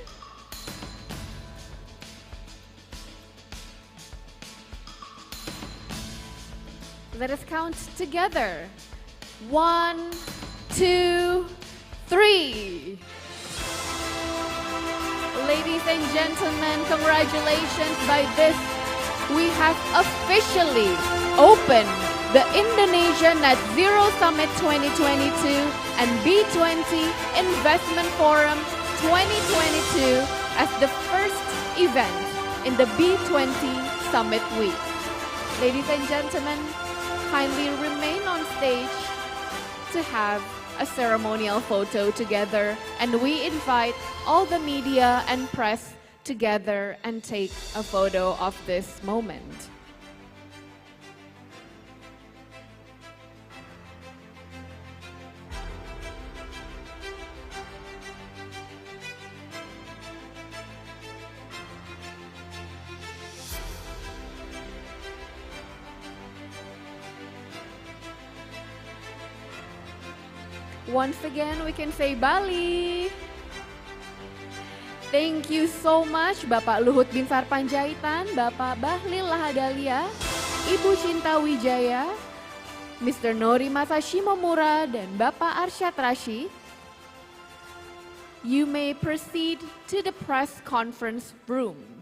Let us count together. 1, 2, 3. Ladies and gentlemen, congratulations. By this, we have officially opened the Indonesia Net Zero Summit 2022 and B-20 Investment Forum 2022 as the first event in the B-20 Summit Week. Ladies and gentlemen, kindly remain on stage to have a ceremonial photo together, and we invite all the media and press together and take a photo of this moment. Once again, we can say Bali. Thank you so much Bapak Luhut Binsar Panjaitan, Bapak Bahlil Lahadalia, Ibu Cinta Wijaya, Mr. Nori Masashi Momura, dan Bapak Arsyad Rashid. You may proceed to the press conference room.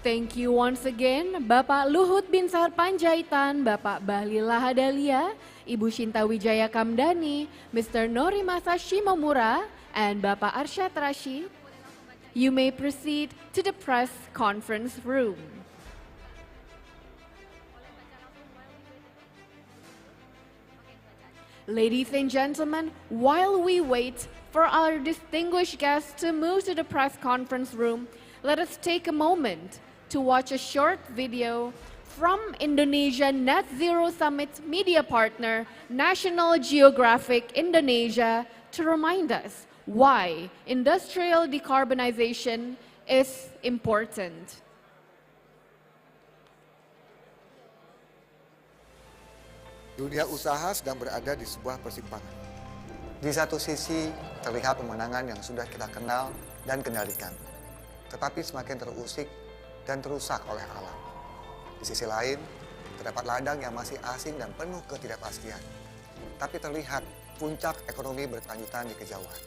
Thank you once again, Bapak Luhut Binsar Panjaitan, Bapak Bahlil Lahadalia, Ibu Shinta Wijaya Kamdani, Mr. Nori Masashi Momura, and Bapak Arsyad Rashid. You may proceed to the press conference room. Ladies and gentlemen, while we wait for our distinguished guests to move to the press conference room, let us take a moment to watch a short video from Indonesia Net Zero Summit media partner, National Geographic Indonesia, to remind us why industrial decarbonization is important. Dunia usaha sedang berada di sebuah persimpangan. Di satu sisi terlihat pemandangan yang sudah kita kenal dan kendalikan, tetapi semakin terusik dan terusak oleh alam. Di sisi lain, terdapat ladang yang masih asing dan penuh ketidakpastian. Tapi terlihat puncak ekonomi berkelanjutan di kejauhan.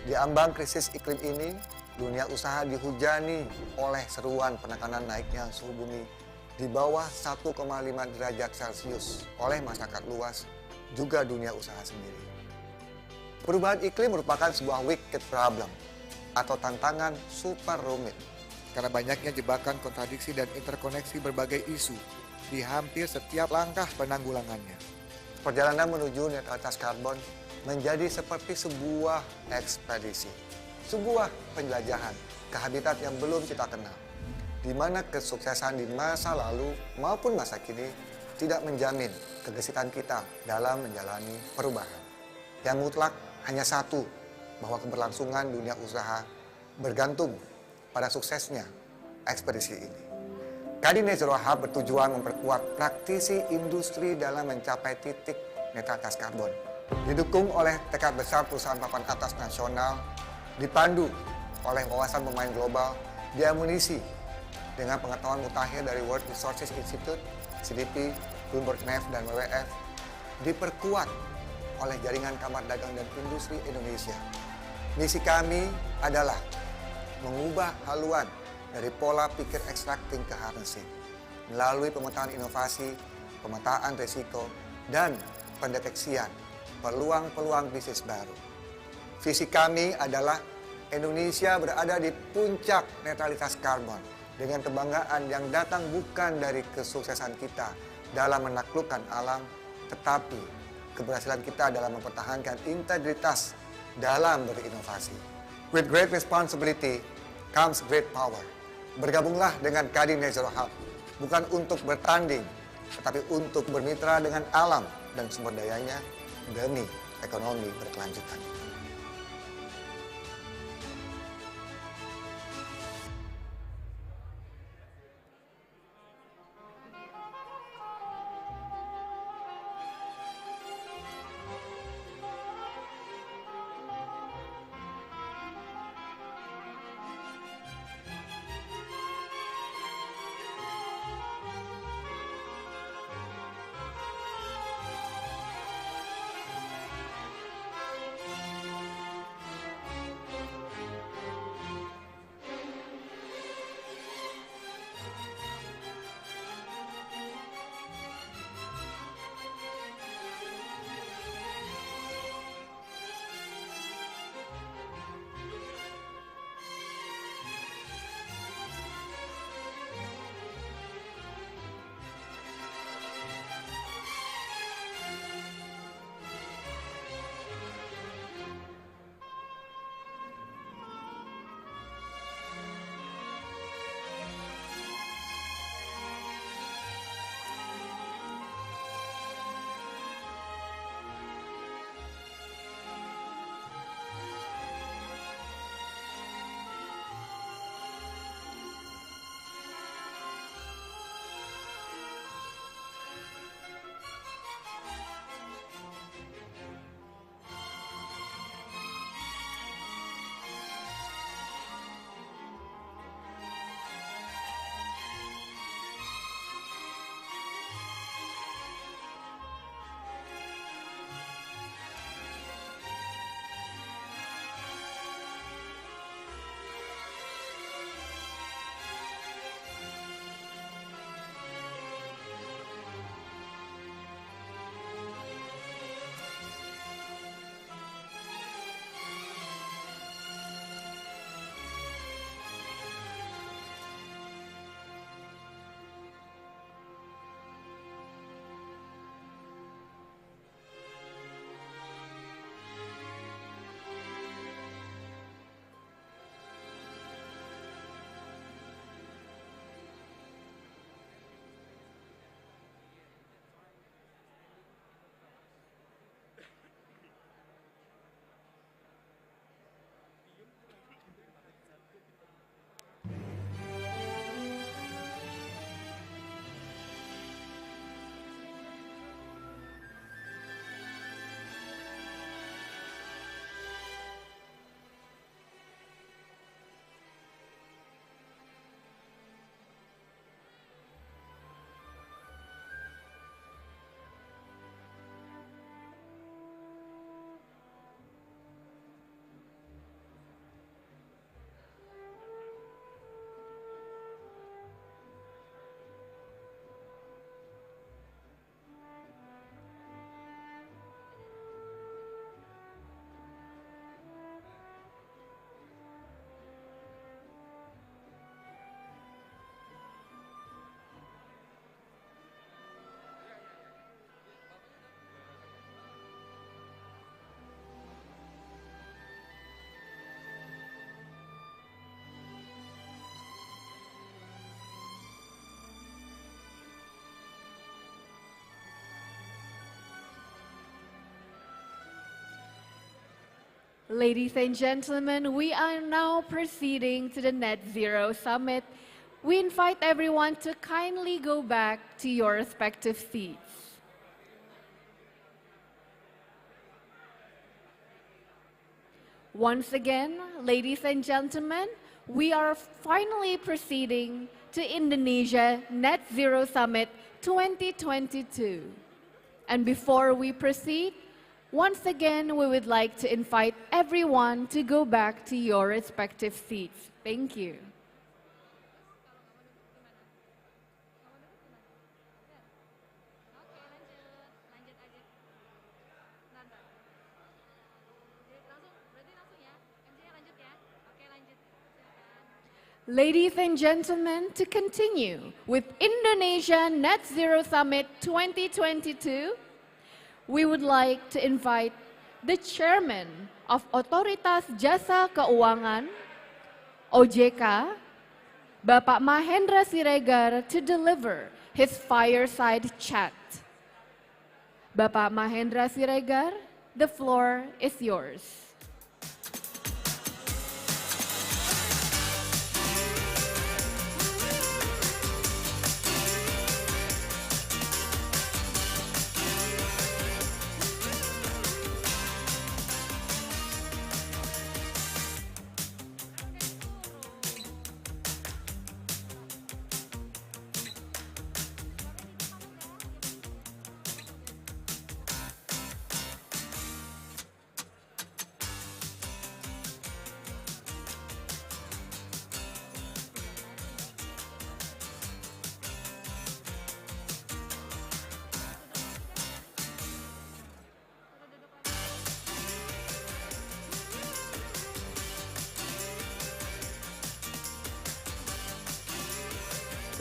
Di ambang krisis iklim ini, dunia usaha dihujani oleh seruan penekanan naiknya suhu bumi di bawah 1,5 derajat Celcius oleh masyarakat luas, juga dunia usaha sendiri. Perubahan iklim merupakan sebuah wicked problem atau tantangan super rumit karena banyaknya jebakan kontradiksi dan interkoneksi berbagai isu di hampir setiap langkah penanggulangannya. Perjalanan menuju netralitas karbon menjadi seperti sebuah ekspedisi, sebuah penjelajahan ke habitat yang belum kita kenal, di mana kesuksesan di masa lalu maupun masa kini tidak menjamin kegesitan kita dalam menjalani perubahan. Yang mutlak hanya satu, bahwa keberlangsungan dunia usaha bergantung pada suksesnya ekspedisi ini. KADIN Net Zero Hub bertujuan memperkuat praktisi industri dalam mencapai titik netralitas karbon. Didukung oleh tekad besar perusahaan papan atas nasional, dipandu oleh wawasan pemain global, diamunisi dengan pengetahuan mutakhir dari World Resources Institute, CDP, Bloomberg NEF, dan WWF, diperkuat oleh jaringan Kamar Dagang dan Industri Indonesia. Misi kami adalah mengubah haluan dari pola pikir extracting ke harnessing melalui pemetaan inovasi, pemetaan risiko, dan pendeteksian peluang-peluang bisnis baru. Visi kami adalah Indonesia berada di puncak netralitas karbon dengan kebanggaan yang datang bukan dari kesuksesan kita dalam menaklukkan alam, tetapi keberhasilan kita dalam mempertahankan integritas dalam berinovasi. With great responsibility comes great power. Bergabunglah dengan KADIN Net Zero Hub, bukan untuk bertanding, tetapi untuk bermitra dengan alam dan sumber dayanya demi ekonomi berkelanjutan. Ladies and gentlemen, we are now proceeding to the Net Zero Summit. We invite everyone to kindly go back to your respective seats. Once again, ladies and gentlemen, we are finally proceeding to Indonesia Net Zero Summit 2022. And before we proceed, once again, we would like to invite everyone to go back to your respective seats. Thank you. Ladies and gentlemen, to continue with Indonesia Net Zero Summit 2022, we would like to invite the Chairman of Otoritas Jasa Keuangan, OJK, Bapak Mahendra Siregar, to deliver his fireside chat. Bapak Mahendra Siregar, the floor is yours.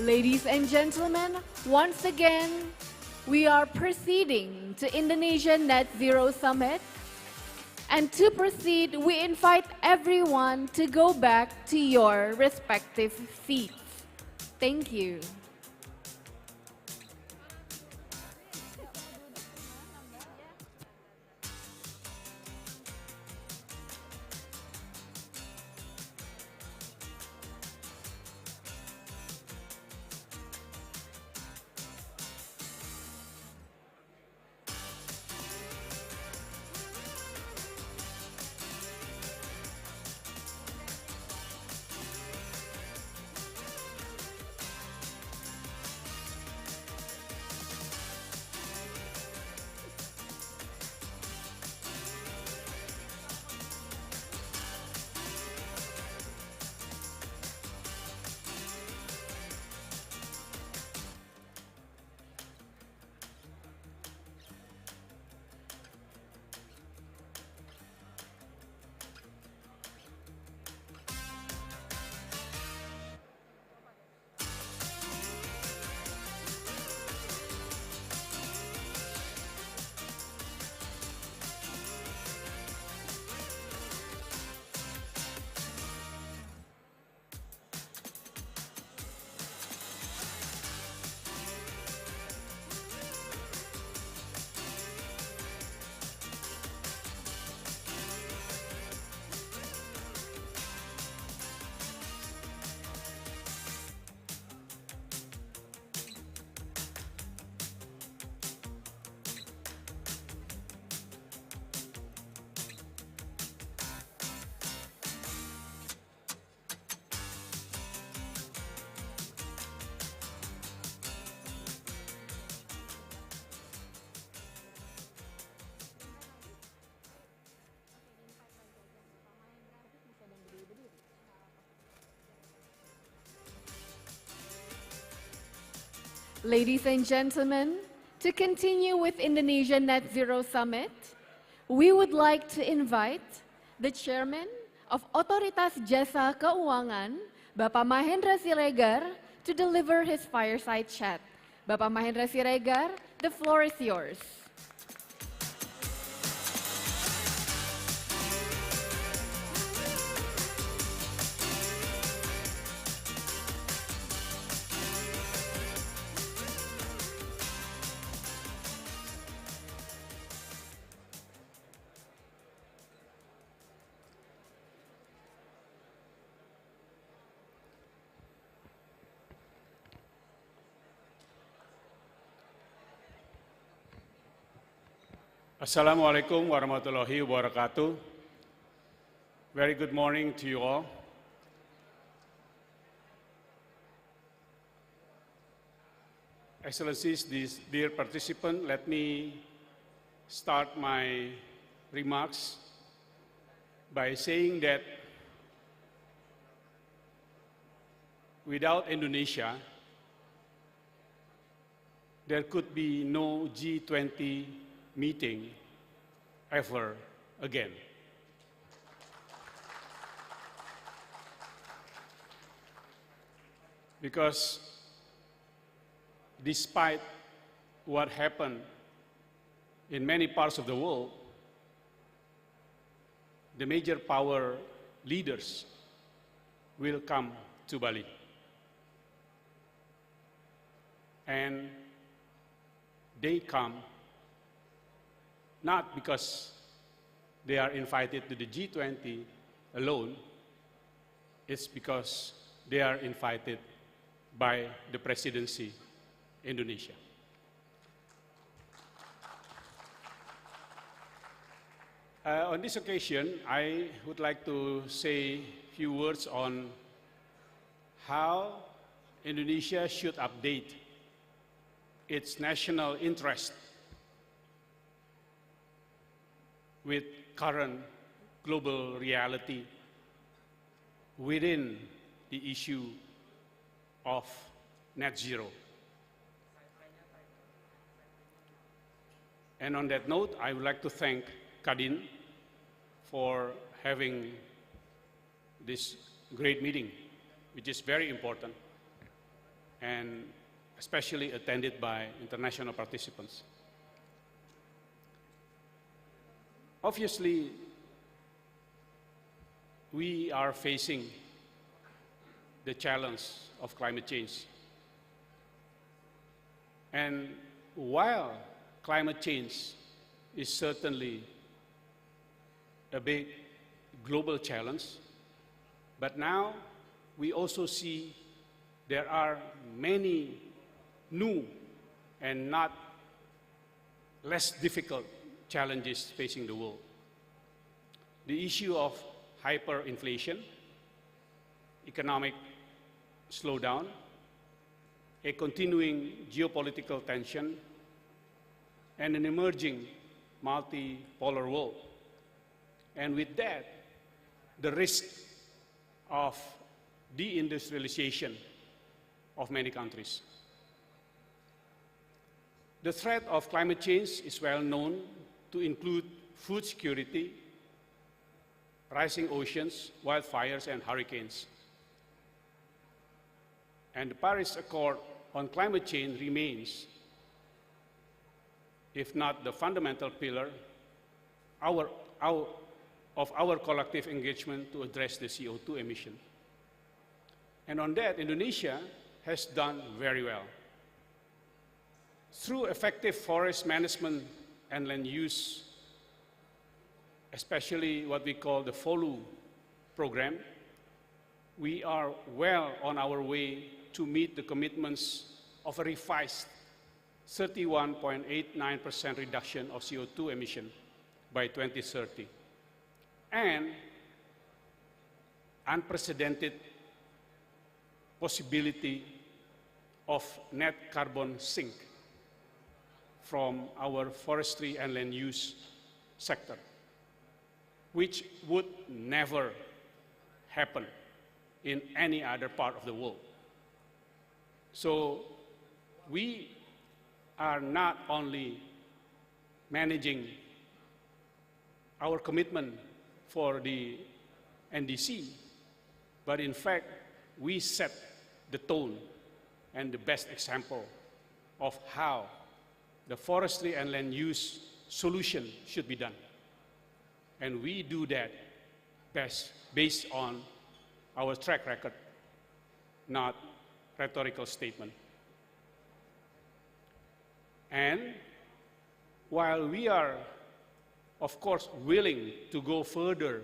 Ladies and gentlemen, once again, we are proceeding to Indonesia Net Zero Summit. And to proceed, we invite everyone to go back to your respective seats. Thank you. Ladies and gentlemen, to continue with Indonesia Net Zero Summit, we would like to invite the Chairman of Otoritas Jasa Keuangan, Bapak Mahendra Siregar, to deliver his fireside chat. Bapak Mahendra Siregar, the floor is yours. Assalamualaikum warahmatullahi wabarakatuh. Very good morning to you all. Excellencies, dear participants, let me start my remarks by saying that without Indonesia, there could be no G20 meeting ever again. because despite what happened in many parts of the world, the major power leaders will come to Bali. And they come not because they are invited to the G20 alone, it's because they are invited by the presidency, Indonesia. On this occasion, I would like to say a few words on how Indonesia should update its national interest with current global reality within the issue of net zero. And on that note, I would like to thank KADIN for having this great meeting, which is very important and especially attended by international participants. Obviously, we are facing the challenge of climate change. And while climate change is certainly a big global challenge, but now we also see there are many new and not less difficult challenges facing the world. The issue of hyperinflation, economic slowdown, a continuing geopolitical tension, and an emerging multipolar world. And with that, the risk of deindustrialization of many countries. The threat of climate change is well known to include food security, rising oceans, wildfires, and hurricanes. And the Paris Accord on climate change remains, if not the fundamental pillar, of our collective engagement to address the CO2 emission. And on that, Indonesia has done very well. Through effective forest management and land use, especially what we call the FOLU program, we are well on our way to meet the commitments of a revised 31.89% reduction of CO2 emission by 2030, and unprecedented possibility of net carbon sink from our forestry and land use sector, which would never happen in any other part of the world. So we are not only managing our commitment for the NDC, but in fact, we set the tone and the best example of how the forestry and land use solution should be done. And we do that based on our track record, not rhetorical statement. And while we are, of course, willing to go further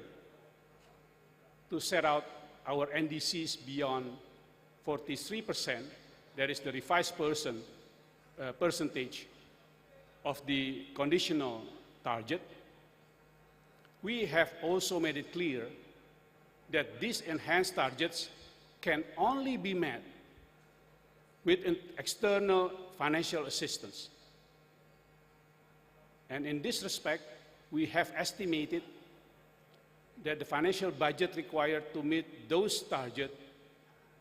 to set out our NDCs beyond 43%, that is the revised percentage of the conditional target, we have also made it clear that these enhanced targets can only be met with external financial assistance. And in this respect, we have estimated that the financial budget required to meet those targets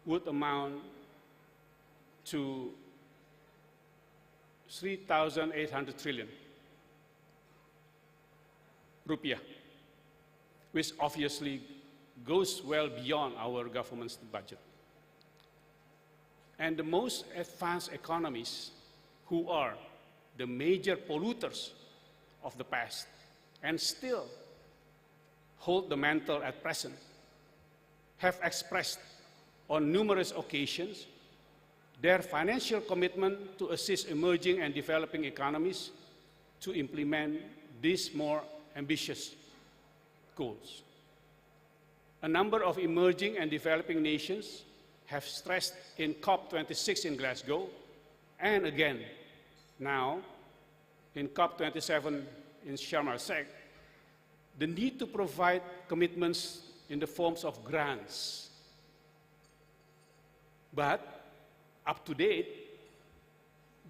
would amount to 3,800 trillion rupiah, which obviously goes well beyond our government's budget. and the most advanced economies, who are the major polluters of the past and still hold the mantle at present, have expressed on numerous occasions their financial commitment to assist emerging and developing economies to implement these more ambitious goals. A number of emerging and developing nations have stressed in COP26 in Glasgow, and again now in COP27 in Sharm el-Sheikh, the need to provide commitments in the forms of grants. But up to date,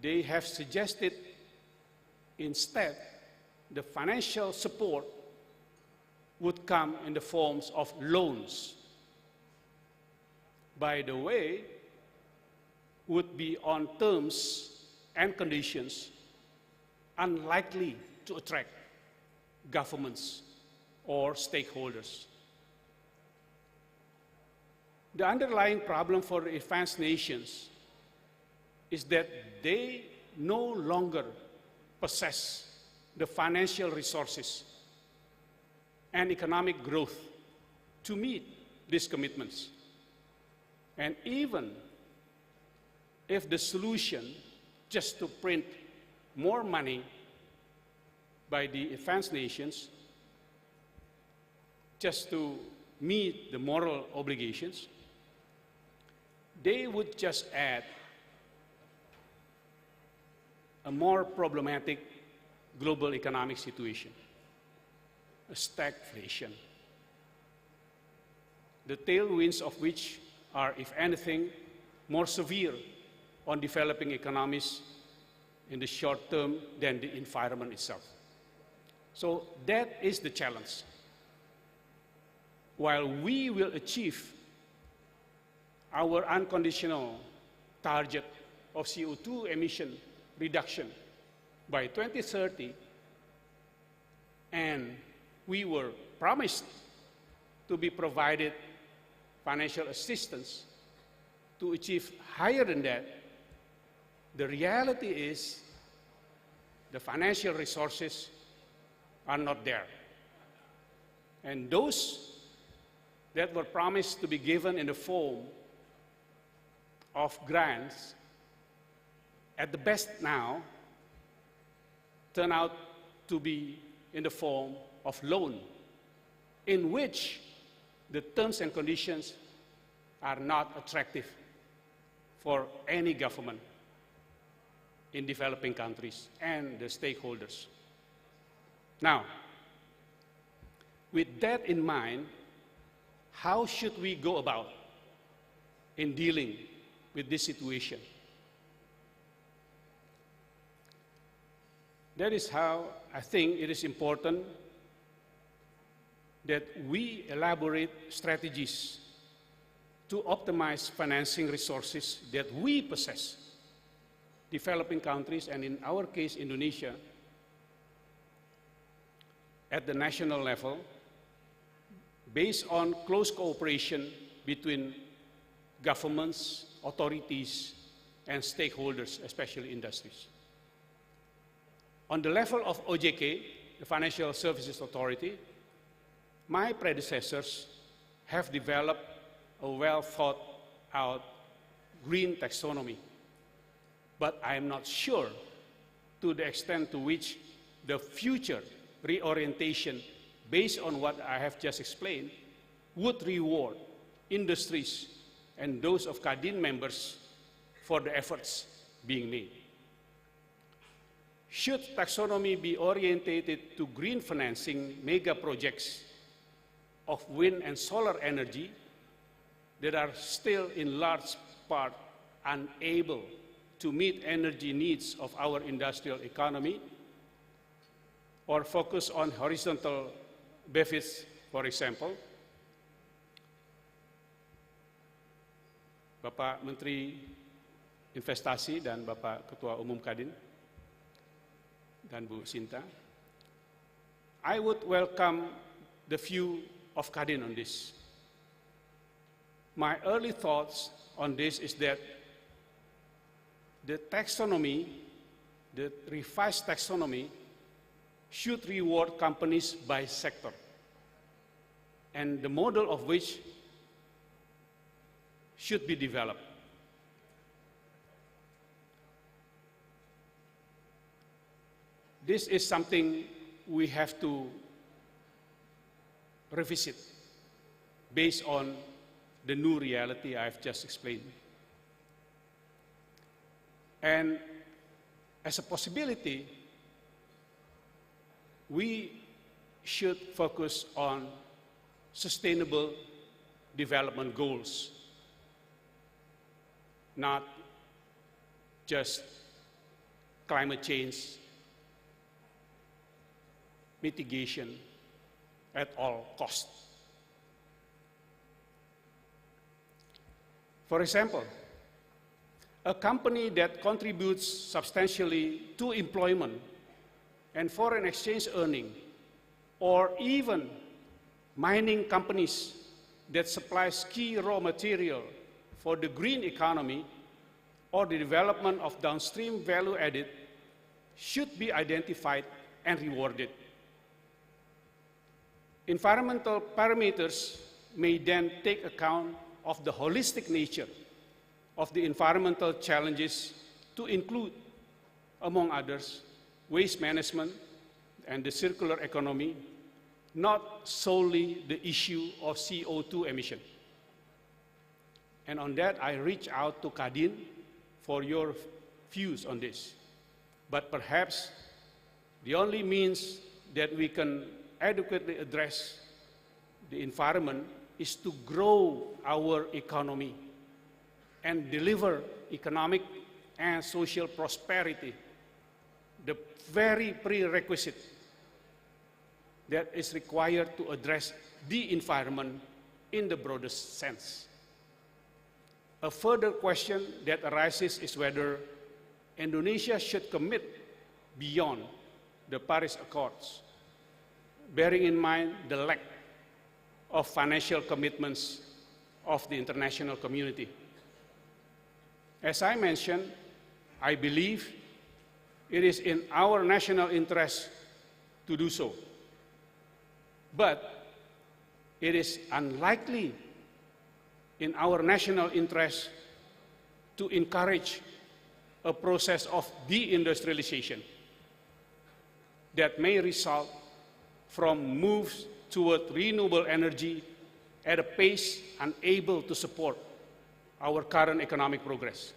they have suggested instead the financial support would come in the forms of loans. By the way, would be on terms and conditions unlikely to attract governments or stakeholders. The underlying problem for advanced nations is that they no longer possess the financial resources and economic growth to meet these commitments. And even if the solution just to print more money by the advanced nations just to meet the moral obligations, they would just add a more problematic global economic situation, a stagflation, the tailwinds of which are, if anything, more severe on developing economies in the short term than the environment itself. So that is the challenge. While we will achieve our unconditional target of CO2 emission reduction by 2030, and we were promised to be provided financial assistance to achieve higher than that, the reality is the financial resources are not there. And those that were promised to be given in the form of grants, at the best now, turn out to be in the form of loan, in which the terms and conditions are not attractive for any government in developing countries and the stakeholders. Now, with that in mind, how should we go about in dealing with this situation? That is how I think it is important that we elaborate strategies to optimize financing resources that we possess, developing countries, and in our case, Indonesia, at the national level, based on close cooperation between governments, authorities, and stakeholders, especially industries. On the level of OJK, the Financial Services Authority, my predecessors have developed a well-thought-out green taxonomy, but I am not sure to the extent to which the future reorientation based on what I have just explained would reward industries and those of KADIN members for the efforts being made. Should taxonomy be orientated to green financing mega projects of wind and solar energy that are still in large part unable to meet energy needs of our industrial economy, or focus on horizontal benefits, for example? Bapak Menteri Investasi dan Bapak Ketua Umum KADIN dan Bu Sinta, I would welcome the view of KADIN on this. My early thoughts on this is that the taxonomy, the revised taxonomy, should reward companies by sector, and the model of which should be developed. This is something we have to revisit based on the new reality I've just explained. And as a possibility, we should focus on sustainable development goals, not just climate change mitigation at all costs. For example, a company that contributes substantially to employment and foreign exchange earning, or even mining companies that supplies key raw material for the green economy or the development of downstream value added, should be identified and rewarded. Environmental parameters may then take account of the holistic nature of the environmental challenges to include, among others, waste management and the circular economy, not solely the issue of CO2 emission. And on that, I reach out to KADIN for your views on this. But perhaps the only means that we can adequately address the environment is to grow our economy and deliver economic and social prosperity, the very prerequisite that is required to address the environment in the broadest sense. A further question that arises is whether Indonesia should commit beyond the Paris Accords, bearing in mind the lack of financial commitments of the international community. As I mentioned, I believe it is in our national interest to do so. But it is unlikely in our national interest to encourage a process of deindustrialization that may result from moves toward renewable energy at a pace unable to support our current economic progress.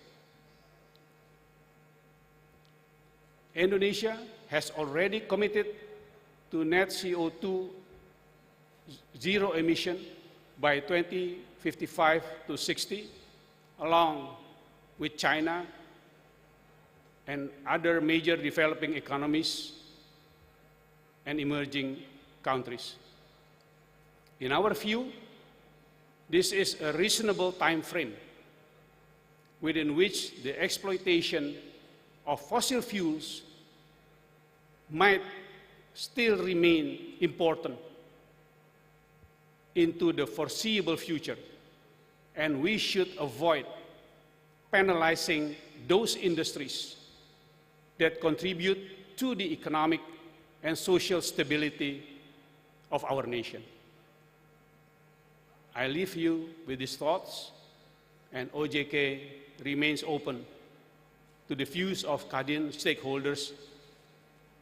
Indonesia has already committed to net CO2 zero emission by 2055 to 60, along with China and other major developing economies and emerging countries. In our view, this is a reasonable time frame within which the exploitation of fossil fuels might still remain important into the foreseeable future, and we should avoid penalizing those industries that contribute to the economic and social stability of our nation. I leave you with these thoughts, and OJK remains open to the views of KADIN stakeholders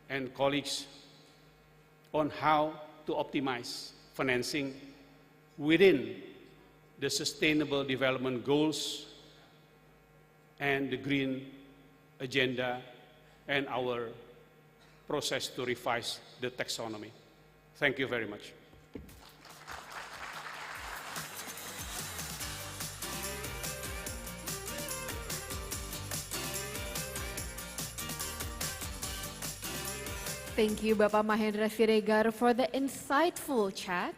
and colleagues on how to optimize financing within the Sustainable Development Goals and the Green Agenda and our process to revise the taxonomy. Thank you very much. Thank you, Bapak Mahendra Siregar, for the insightful chat.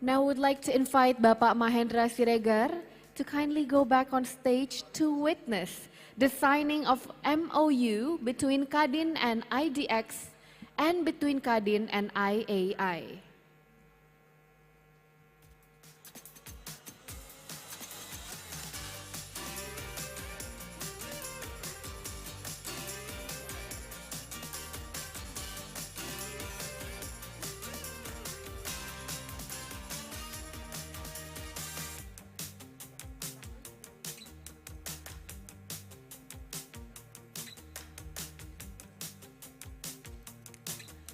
Now I would like to invite Bapak Mahendra Siregar to kindly go back on stage to witness the signing of MOU between KADIN and IDX and between KADIN and IAI.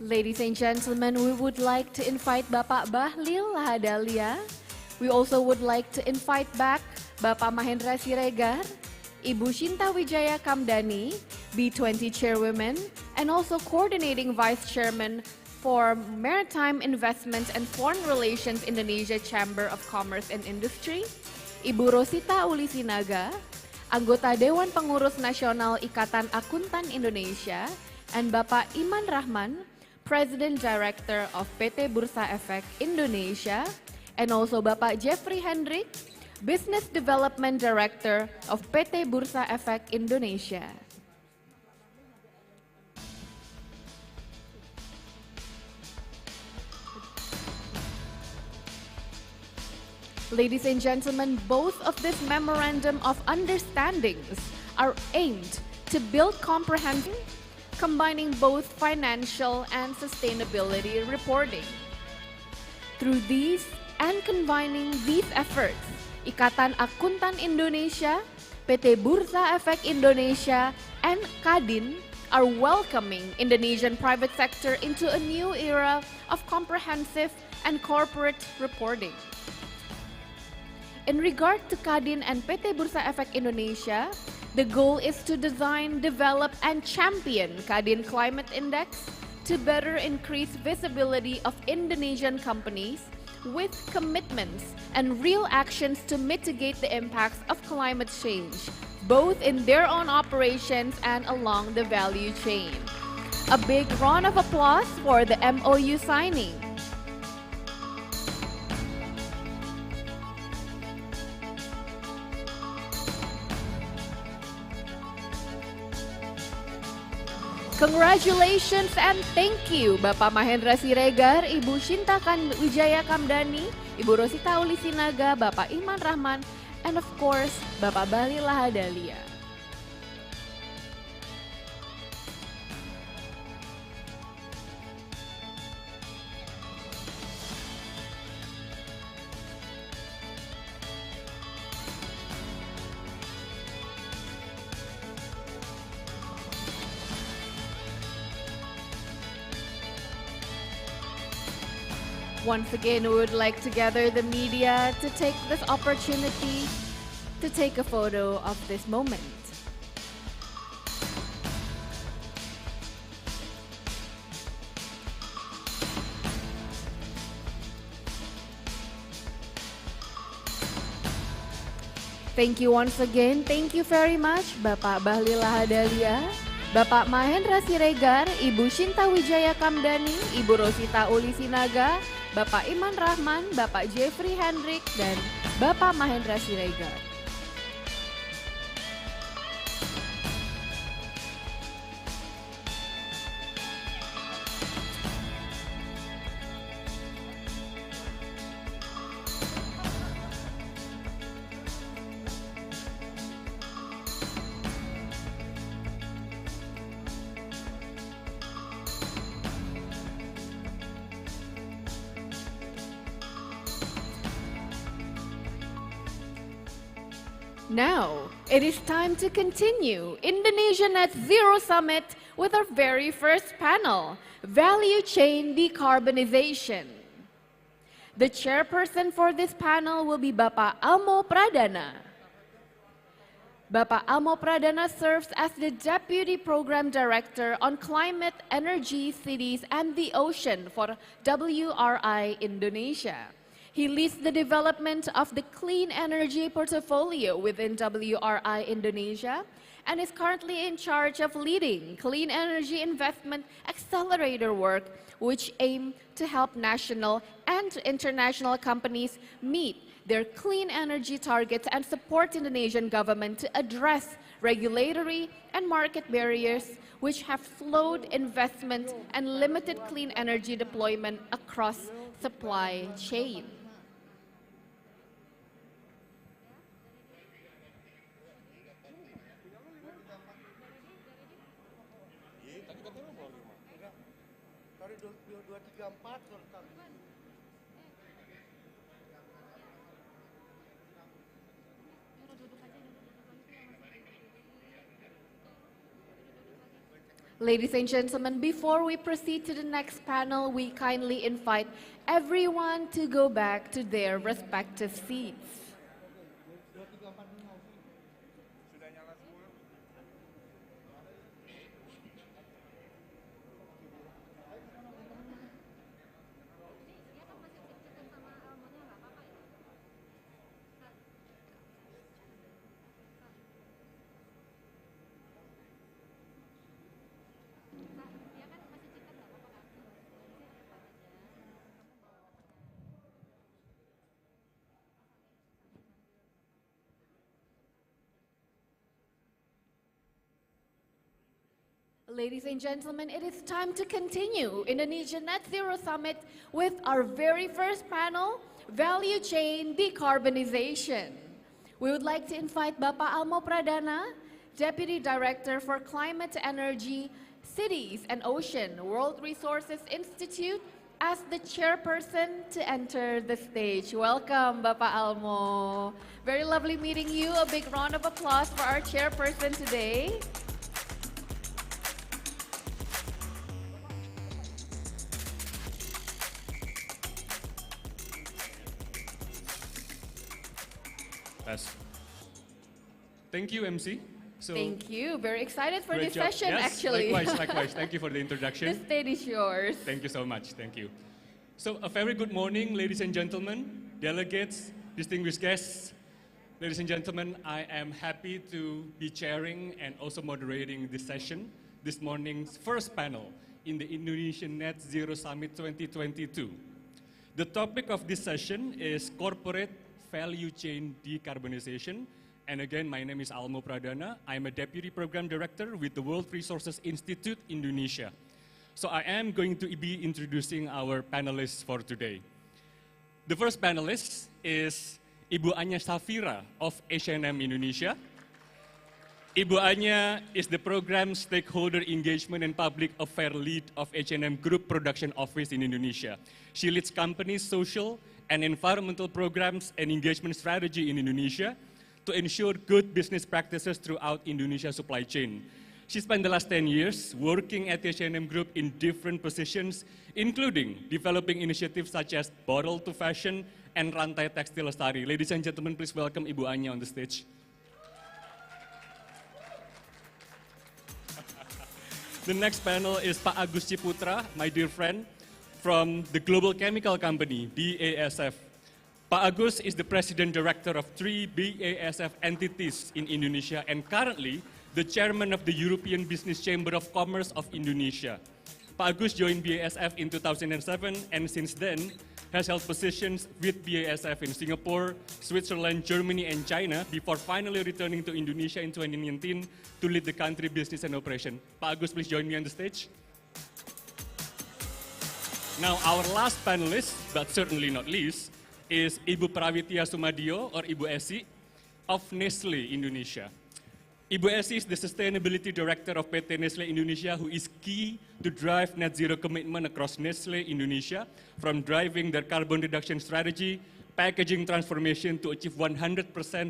Ladies and gentlemen, we would like to invite Bapak Bahlil Lahadalia. We also would like to invite back Bapak Mahendra Siregar, Ibu Shinta Wijaya Kamdani, B-20 Chairwoman, and also Coordinating Vice Chairman for Maritime Investment and Foreign Relations Indonesia Chamber of Commerce and Industry, Ibu Rosita Ulisinaga, Anggota Dewan Pengurus Nasional Ikatan Akuntan Indonesia, and Bapak Iman Rahman, President Director of PT Bursa Efek Indonesia, and also Bapak Jeffrey Hendrik, Business Development Director of PT Bursa Efek Indonesia. Ladies and gentlemen, both of this memorandum of understandings are aimed to build comprehensive, combining both financial and sustainability reporting. Through these and combining these efforts, Ikatan Akuntan Indonesia, PT Bursa Efek Indonesia, and KADIN are welcoming Indonesian private sector into a new era of comprehensive and corporate reporting. In regard to KADIN and PT Bursa Efek Indonesia, the goal is to design, develop, and champion KADIN Climate Index to better increase visibility of Indonesian companies with commitments and real actions to mitigate the impacts of climate change, both in their own operations and along the value chain. A big round of applause for the MOU signing. Congratulations and thank you Bapak Mahendra Siregar, Ibu Shinta Wijaya Kamdani, Ibu Rosita Ulisinaga, Bapak Iman Rahman, and of course Bapak Bahlil Lahadalia. Once again, we would like to gather the media to take this opportunity to take a photo of this moment. Thank you once again. Thank you very much, Bapak Bahlil Lahadalia, Bapak Mahendra Siregar, Ibu Shinta Wijaya Kamdani, Ibu Rosita Ulisinaga, Bapak Iman Rahman, Bapak Jeffrey Hendrik, dan Bapak Mahendra Siregar. Now, it is time to continue Indonesia Net Zero Summit with our very first panel, Value Chain Decarbonization. The chairperson for this panel will be Bapak Almo Pradana. Bapak Almo Pradana serves as the Deputy Program Director on Climate, Energy, Cities, and the Ocean for WRI Indonesia. He leads the development of the clean energy portfolio within WRI Indonesia and is currently in charge of leading clean energy investment accelerator work, which aim to help national and international companies meet their clean energy targets and support Indonesian government to address regulatory and market barriers which have slowed investment and limited clean energy deployment across supply chain. Ladies and gentlemen, before we proceed to the next panel, we kindly invite everyone to go back to their respective seats. Ladies and gentlemen, it is time to continue Indonesian Net Zero Summit with our very first panel, Value Chain Decarbonization. We would like to invite Bapak Almo Pradana, Deputy Director for Climate, Energy, Cities and Ocean, World Resources Institute, as the chairperson to enter the stage. Welcome, Bapak Almo. Very lovely meeting you. A big round of applause for our chairperson today. Thank you, MC. So, thank you. Very excited for this job. session, Yes, actually. Likewise. Thank you for the introduction. The stage is yours. Thank you so much. Thank you. So, a very good morning, ladies and gentlemen, delegates, distinguished guests. Ladies and gentlemen, I am happy to be chairing and also moderating this session, this morning's first panel in the Indonesian Net Zero Summit 2022. The topic of this session is corporate value chain decarbonization. And again, my name is Almo Pradana. I'm a Deputy Program Director with the World Resources Institute, Indonesia. So I am going to be introducing our panelists for today. The first panelist is Ibu Anya Safira of H&M Indonesia. Ibu Anya is the Program Stakeholder Engagement and Public Affairs Lead of H&M Group Production Office in Indonesia. She leads companies' social and environmental programs and engagement strategy in Indonesia to ensure good business practices throughout Indonesia's supply chain. She spent the last 10 years working at the H&M Group in different positions, including developing initiatives such as Bottle to Fashion and Rantai Tekstil Lestari. Ladies and gentlemen, please welcome Ibu Anya on the stage. The next panel is Pak Agus Ciputra, my dear friend, from the global chemical company, BASF. Pak Agus is the President Director of 3 BASF entities in Indonesia and currently the Chairman of the European Business Chamber of Commerce of Indonesia. Pak Agus joined BASF in 2007 and since then has held positions with BASF in Singapore, Switzerland, Germany and China before finally returning to Indonesia in 2019 to lead the country business and operation. Pak Agus, please join me on the stage. Now our last panelist, but certainly not least, is Ibu Prawitya Sumadio, or Ibu Esi, of Nestle Indonesia. Ibu Esi is the Sustainability Director of PT Nestle Indonesia, who is key to drive net zero commitment across Nestle Indonesia, from driving their carbon reduction strategy, packaging transformation to achieve 100%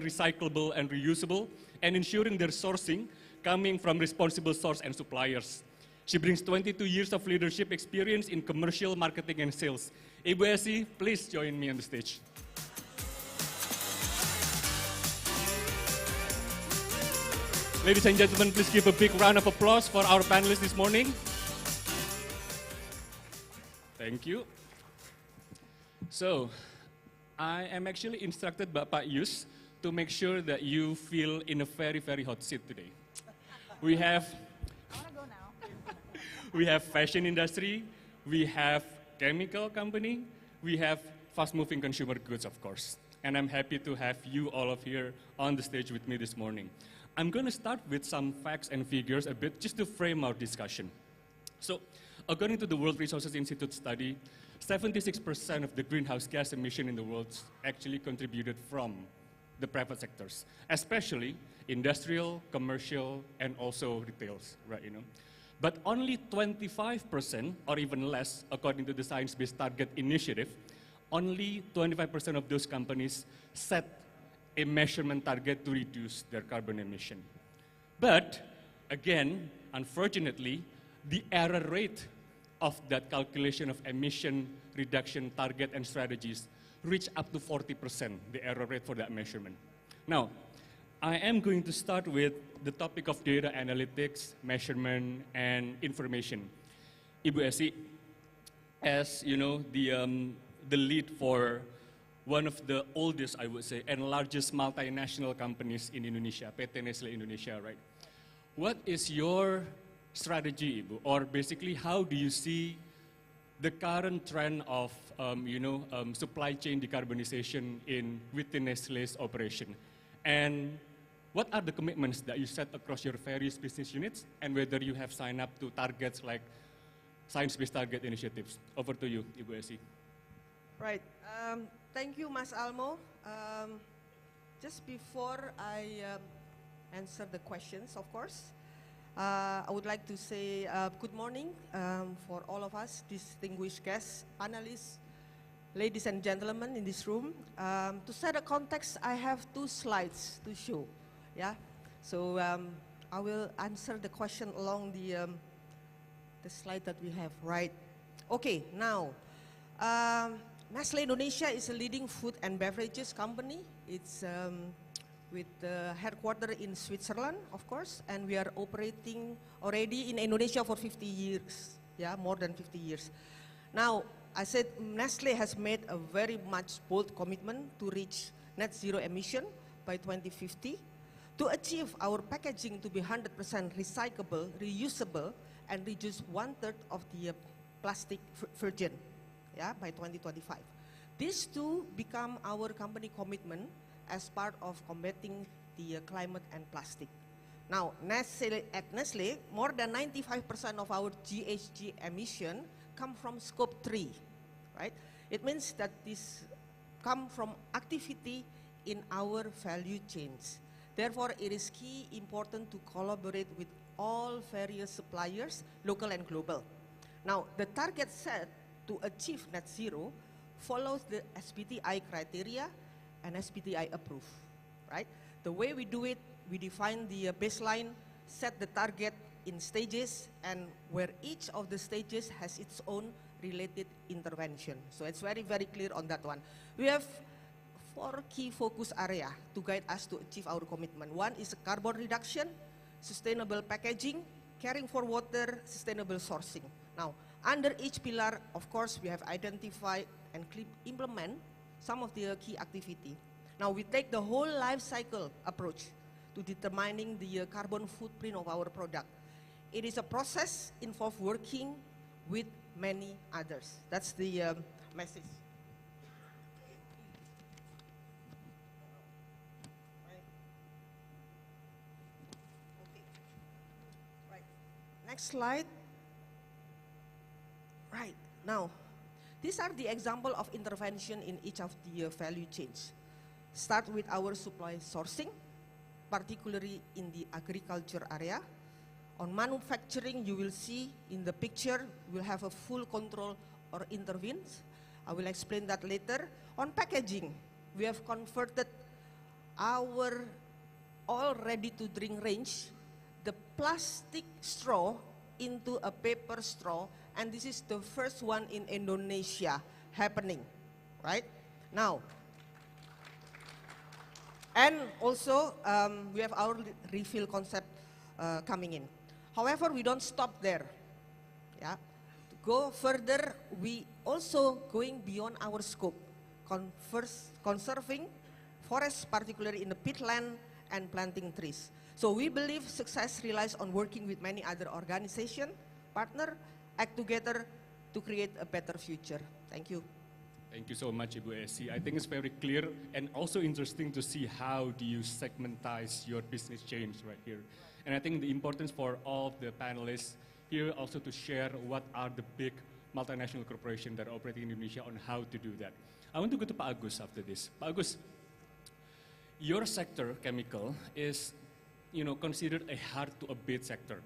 recyclable and reusable, and ensuring their sourcing coming from responsible source and suppliers. She brings 22 years of leadership experience in commercial marketing and sales. Ibu Esi, please join me on the stage. Ladies and gentlemen, please give a big round of applause for our panelists this morning. Thank you. So, I am actually instructed by Pak Yus to make sure that you feel in a very, very hot seat today. We have we have fashion industry, we have chemical company, we have fast-moving consumer goods, of course. And I'm happy to have you all of here on the stage with me this morning. I'm going to start with some facts and figures a bit just to frame our discussion. So, according to the World Resources Institute study, 76% of the greenhouse gas emission in the world actually contributed from the private sectors, especially industrial, commercial, and also retails, right, But only 25%, or even less, according to the Science Based Targets initiative, only 25% of those companies set a measurement target to reduce their carbon emission. But, again, unfortunately, the error rate of that calculation of emission reduction target and strategies reach up to 40%, the error rate for that measurement. Now, I am going to start with the topic of data analytics, measurement, and information. Ibu Esi, as you know, the lead for one of the oldest, I would say, and largest multinational companies in Indonesia, PT Nestle Indonesia, right? What is your strategy, Ibu? Or basically, how do you see the current trend of, supply chain decarbonization within Nestle's operation? And what are the commitments that you set across your various business units, and whether you have signed up to targets like science-based target initiatives? Over to you, Ibu Esi. Right. Thank you, Mas Almo. Just before I answer the questions, of course, I would like to say good morning for all of us, distinguished guests, panelists, ladies and gentlemen in this room. To set a context, I have 2 slides to show. Yeah, so I will answer the question along the slide that we have, right? Okay, now, Nestle Indonesia is a leading food and beverages company. It's with the headquarters in Switzerland, of course, and we are operating already in Indonesia for 50 years, yeah, more than 50 years. Now, I said Nestle has made a very much bold commitment to reach net zero emission by 2050, to achieve our packaging to be 100% recyclable, reusable, and reduce 1/3 of the plastic virgin, yeah, by 2025. These two become our company commitment as part of combating the climate and plastic. Now, at Nestle, more than 95% of our GHG emission come from scope 3, right? It means that this come from activity in our value chains. Therefore, it is key important to collaborate with all various suppliers, local and global. Now, the target set to achieve net zero follows the SBTi criteria and SBTi approved, right? The way we do it, we define the baseline, set the target in stages, and where each of the stages has its own related intervention. So it's very, very clear on that one. We have 4 key focus area to guide us to achieve our commitment. One is carbon reduction, sustainable packaging, caring for water, sustainable sourcing. Now, under each pillar, of course, we have identified and implement some of the key activity. Now, we take the whole life cycle approach to determining the carbon footprint of our product. It is a process involved working with many others. That's the message. Next slide. Right, now, these are the example of intervention in each of the value chains. Start with our supply sourcing, particularly in the agriculture area. On manufacturing, you will see in the picture, we'll have a full control or intervenes. I will explain that later. On packaging, we have converted our all ready-to-drink range, the plastic straw into a paper straw, and this is the first one in Indonesia happening, right? Now, and also we have our refill concept coming in. However, we don't stop there, yeah? To go further, we also going beyond our scope, conserving forests, particularly in the peatland, and planting trees. So we believe success relies on working with many other organizations, partner, act together to create a better future. Thank you. Thank you so much, Ibu Esi. I think it's very clear and also interesting to see how do you segmentize your business chains right here. And I think the importance for all of the panelists here also to share what are the big multinational corporations that operate in Indonesia on how to do that. I want to go to Pak Agus after this. Pak Agus, your sector, chemical, is considered a hard-to-abate sector,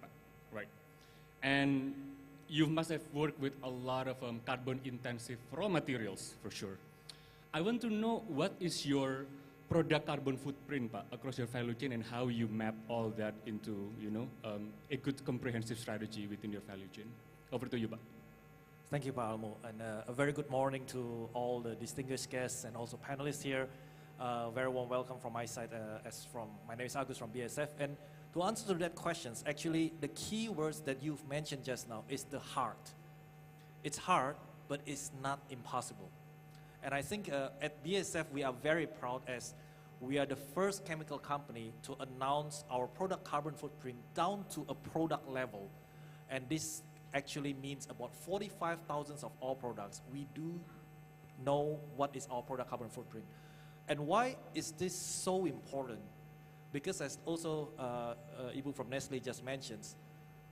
right? And you must have worked with a lot of carbon-intensive raw materials, for sure. I want to know what is your product carbon footprint, Pak, across your value chain and how you map all that into, a good comprehensive strategy within your value chain. Over to you, Pak. Thank you, Pak Almo, and a very good morning to all the distinguished guests and also panelists here. Very warm welcome from my side. My name is Agus from BSF, and to answer to that questions, actually the key words that you've mentioned just now is the hard. It's hard, but it's not impossible. And I think at BSF we are very proud as we are the first chemical company to announce our product carbon footprint down to a product level, and this actually means about 45,000 of all products. We do know what is our product carbon footprint. And why is this so important? Because as also Ibu from Nestle just mentioned,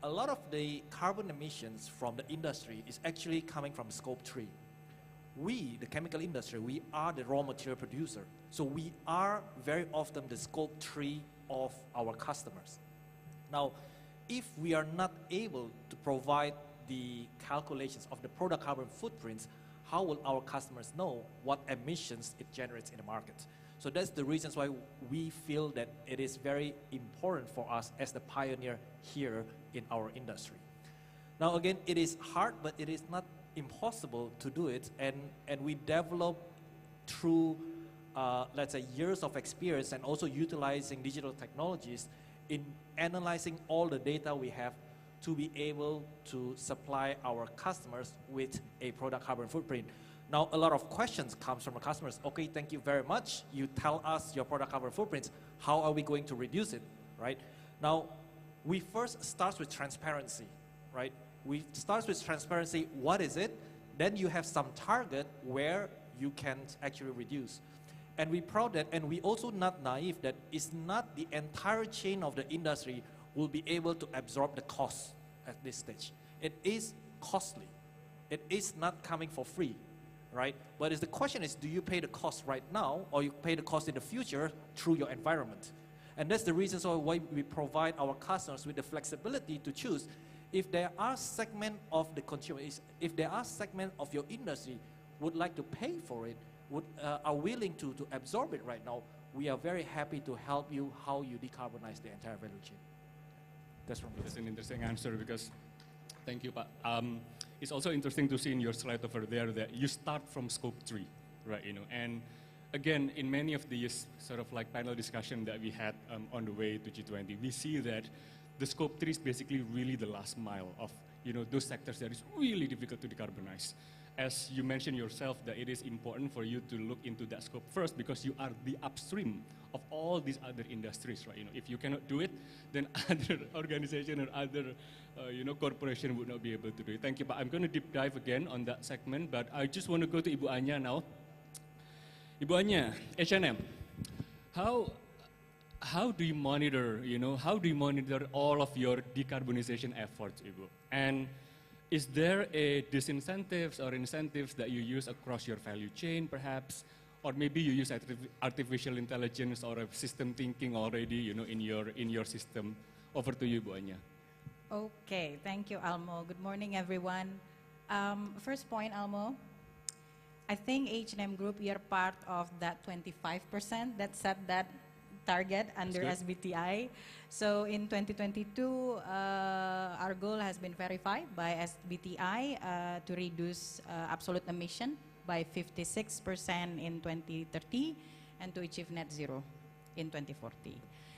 a lot of the carbon emissions from the industry is actually coming from scope 3. We, the chemical industry, we are the raw material producer. So we are very often the scope 3 of our customers. Now, if we are not able to provide the calculations of the product carbon footprints, how will our customers know what emissions it generates in the market? So that's the reasons why we feel that it is very important for us as the pioneer here in our industry. Now again, it is hard, but it is not impossible to do it, and we develop through, let's say, years of experience and also utilizing digital technologies in analyzing all the data we have to be able to supply our customers with a product carbon footprint. Now, a lot of questions comes from the customers. Okay, thank you very much. You tell us your product carbon footprints. How are we going to reduce it, right? Now, we first start with transparency, right? We start with transparency. What is it? Then you have some target where you can actually reduce. And we're proud that, and we also not naive that it's not the entire chain of the industry will be able to absorb the cost at this stage. It is costly. It is not coming for free, right? But the question is, do you pay the cost right now or you pay the cost in the future through your environment? And that's the reason why we provide our customers with the flexibility to choose. If there are segment of the consumers, if there are segment of your industry would like to pay for it, are willing to absorb it right now, we are very happy to help you how you decarbonize the entire value chain. That's from me. That's an interesting answer because, thank you, Pak. It's also interesting to see in your slide over there that you start from scope 3, right? And again, in many of these sort of like panel discussion that we had on the way to G20, we see that the scope 3 is basically really the last mile of those sectors that is really difficult to decarbonize. As you mentioned yourself, that it is important for you to look into that scope first because you are the upstream of all these other industries, right? If you cannot do it, then other organization or other, corporation would not be able to do it. Thank you, but I'm going to deep dive again on that segment, but I just want to go to Ibu Anya now. Ibu Anya, H&M, how do you monitor, all of your decarbonization efforts, Ibu? And is there a disincentives or incentives that you use across your value chain, perhaps? Or maybe you use artificial intelligence or system thinking already, in your system. Over to you, Bu Anya. Okay, thank you, Almo. Good morning, everyone. First point, Almo. I think H&M Group, we are part of that 25% that set that target under SBTi. So in 2022, our goal has been verified by SBTi to reduce absolute emission by 56% in 2030 and to achieve net zero in 2040.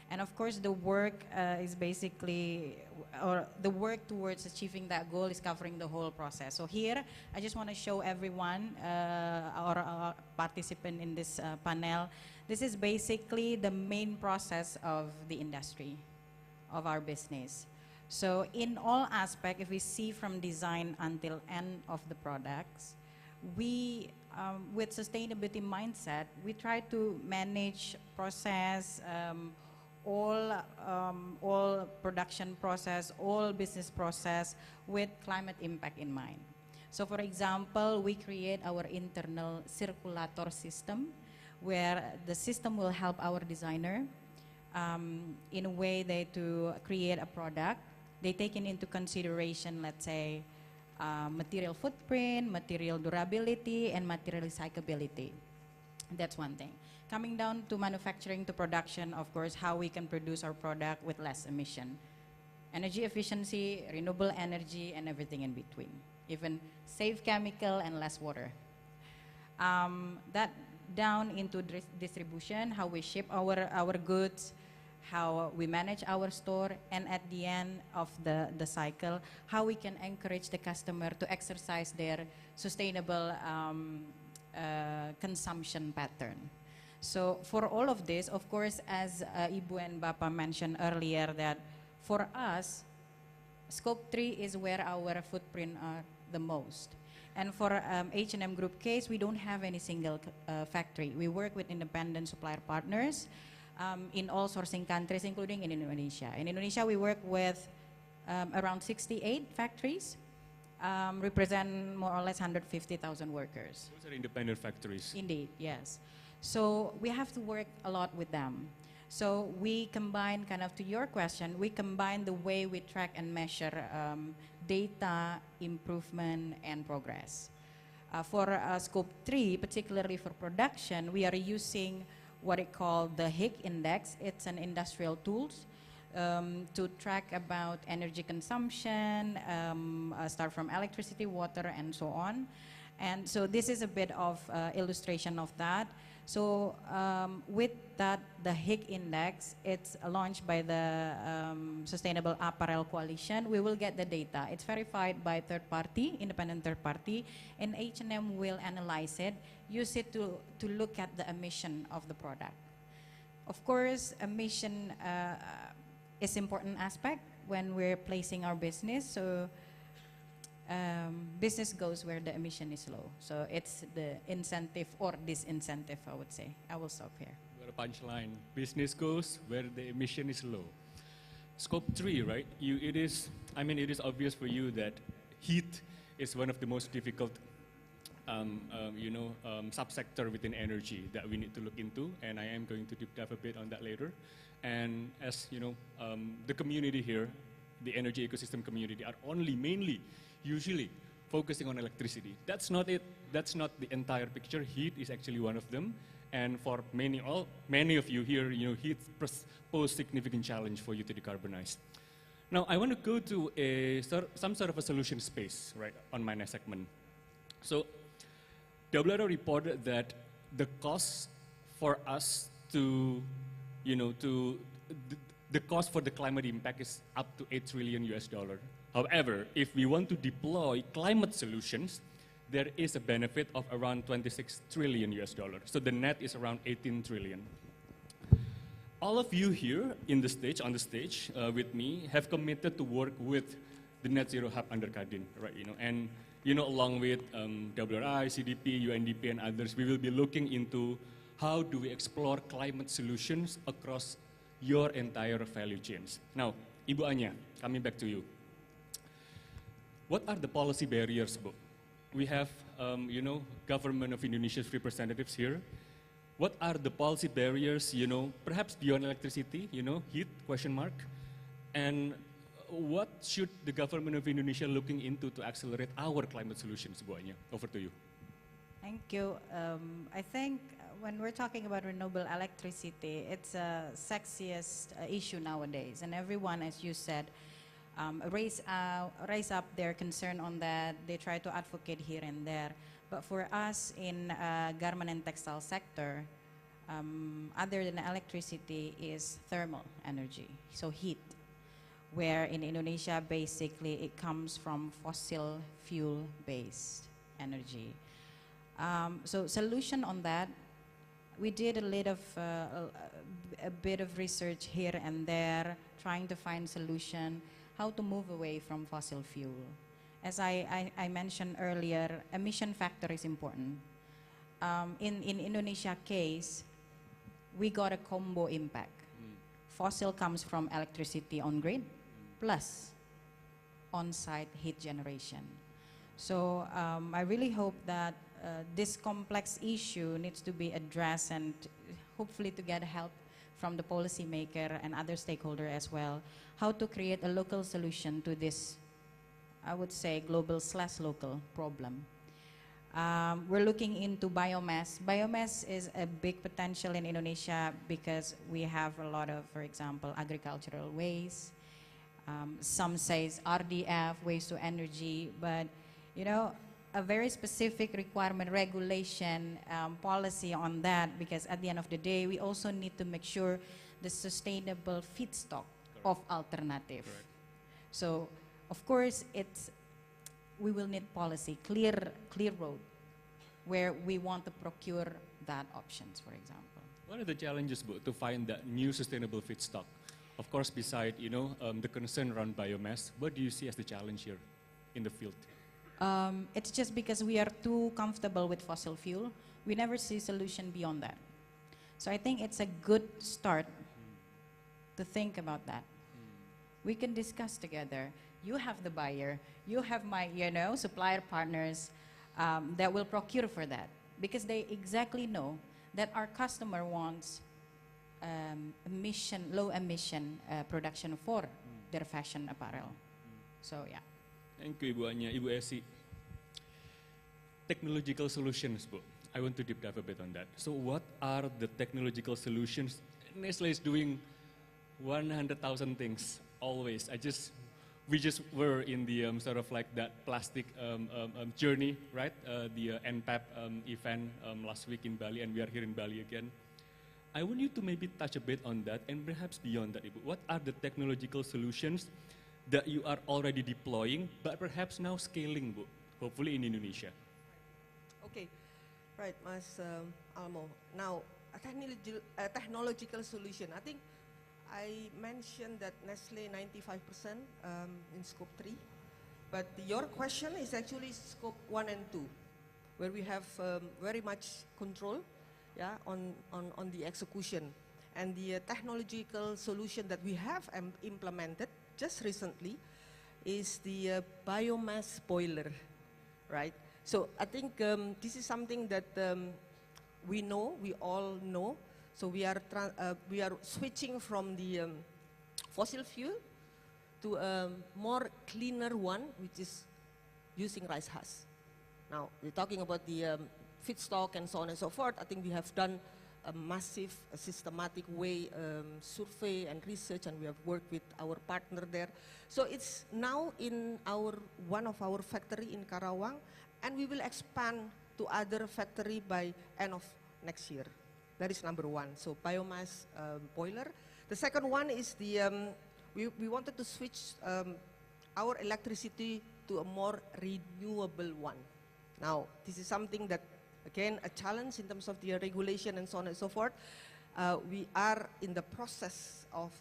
And of course, the work is basically, or the work towards achieving that goal is covering the whole process. So here, I just want to show everyone, our participant in this panel, this is basically the main process of the industry, of our business. So in all aspects, if we see from design until end of the products, we, with sustainability mindset, we try to manage process, all production process, all business process with climate impact in mind. So for example, we create our internal circulator system where the system will help our designer in a way to create a product. They take into consideration, let's say, material footprint, material durability, and material recyclability. That's one thing. Coming down to manufacturing to production, of course, how we can produce our product with less emission. Energy efficiency, renewable energy, and everything in between. Even save chemical and less water. That down into distribution, how we ship our goods, how we manage our store, and at the end of the cycle, how we can encourage the customer to exercise their sustainable consumption pattern. So for all of this, of course, as Ibu and Bapa mentioned earlier, that for us, Scope 3 is where our footprint are the most. And for H&M Group case, we don't have any single factory. We work with independent supplier partners in all sourcing countries, including in Indonesia. In Indonesia, we work with around 68 factories, represent more or less 150,000 workers. Those are independent factories. Indeed, yes. So we have to work a lot with them. So we combine, kind of to your question, we combine the way we track and measure data, improvement, and progress. For Scope 3, particularly for production, we are using what it called the HIC index. It's an industrial tool to track about energy consumption, start from electricity, water, and so on. And so this is a bit of illustration of that. So with that, the HIC index, it's launched by the Sustainable Apparel Coalition. We will get the data. It's verified by third party, independent third party, and H&M will analyze it, use it to look at the emission of the product. Of course, emission is important aspect when we're placing our business. So business goes where the emission is low. So it's the incentive or disincentive, I would say. I will stop here. Got a punchline. Business goes where the emission is low. Scope 3, right? It is obvious for you that heat is one of the most difficult subsector within energy that we need to look into, and I am going to deep dive a bit on that later. And as you know, the community here, the energy ecosystem community, are mainly usually focusing on electricity. That's not it. That's not the entire picture. Heat is actually one of them. And for many of you here, heat poses significant challenge for you to decarbonize. Now, I want to go to some sort of a solution space, right, on my next segment. So, WRO reported that the cost for us the cost for the climate impact is up to $8 trillion. However, if we want to deploy climate solutions, there is a benefit of around $26 trillion. So the net is around 18 trillion. All of you here on the stage with me have committed to work with the Net Zero Hub under KADIN, right? And along with WRI, CDP, UNDP, and others, we will be looking into how do we explore climate solutions across your entire value chains. Now, Ibu Anya, coming back to you. What are the policy barriers, Bu? We have, government of Indonesia's representatives here. What are the policy barriers, perhaps beyond electricity, heat, question mark? And what should the government of Indonesia looking into to accelerate our climate solutions, Bu Anya? Over to you. Thank you. I think when we're talking about renewable electricity, it's a sexiest issue nowadays. And everyone, as you said, raise up their concern on that. They try to advocate here and there. But for us in garment and textile sector, other than electricity is thermal energy, so heat, where in Indonesia basically it comes from fossil fuel-based energy. So solution on that, we did a bit of research here and there, trying to find solution how to move away from fossil fuel. As I mentioned earlier, emission factor is important. In Indonesia case, we got a combo impact. Fossil comes from electricity on grid, plus on-site heat generation. So I really hope that this complex issue needs to be addressed and hopefully to get help from the policymaker and other stakeholders as well, how to create a local solution to this, I would say, global/local problem. We're looking into biomass. Biomass is a big potential in Indonesia because we have a lot of, for example, agricultural waste. Some says RDF, waste to energy, but you know, a very specific requirement, regulation, policy on that, because at the end of the day, we also need to make sure the sustainable feedstock of alternative. So, of course, we will need policy, clear road, where we want to procure that options, for example. What are the challenges to find that new sustainable feedstock? Of course, beside the concern around biomass, what do you see as the challenge here in the field? It's just because we are too comfortable with fossil fuel. We never see solution beyond that. So I think it's a good start to think about that. We can discuss together. You have the buyer, you have my, supplier partners that will procure for that, because they exactly know that our customer wants low emission production for their fashion apparel. So yeah. Thank you, Ibu Anya. Ibu Esi, technological solutions, Bu. I want to deep dive a bit on that. So what are the technological solutions? Nestle is doing 100,000 things, always. We just were in the sort of like that plastic journey, right? The NPAP event last week in Bali, and we are here in Bali again. I want you to maybe touch a bit on that, and perhaps beyond that, Ibu. What are the technological solutions that you are already deploying, but perhaps now scaling, Bu, hopefully in Indonesia? Okay, right, Mas Almo. Now, a technological solution. I think I mentioned that Nestle 95% in scope 3, but your question is actually scope 1 and 2, where we have very much control, on the execution. And the technological solution that we have implemented just recently is the biomass boiler, right? So I think this is something that we all know. So we are switching from the fossil fuel to a more cleaner one, which is using rice husk. Now, we're talking about the feedstock and so on and so forth. I think we have done a massive, systematic way survey and research, and we have worked with our partner there. So it's now in one of our factory in Karawang, and we will expand to other factory by end of next year. That is number one. So biomass boiler. The second one is we wanted to switch our electricity to a more renewable one. Now, this is something that, again, a challenge in terms of the regulation and so on and so forth. We are in the process of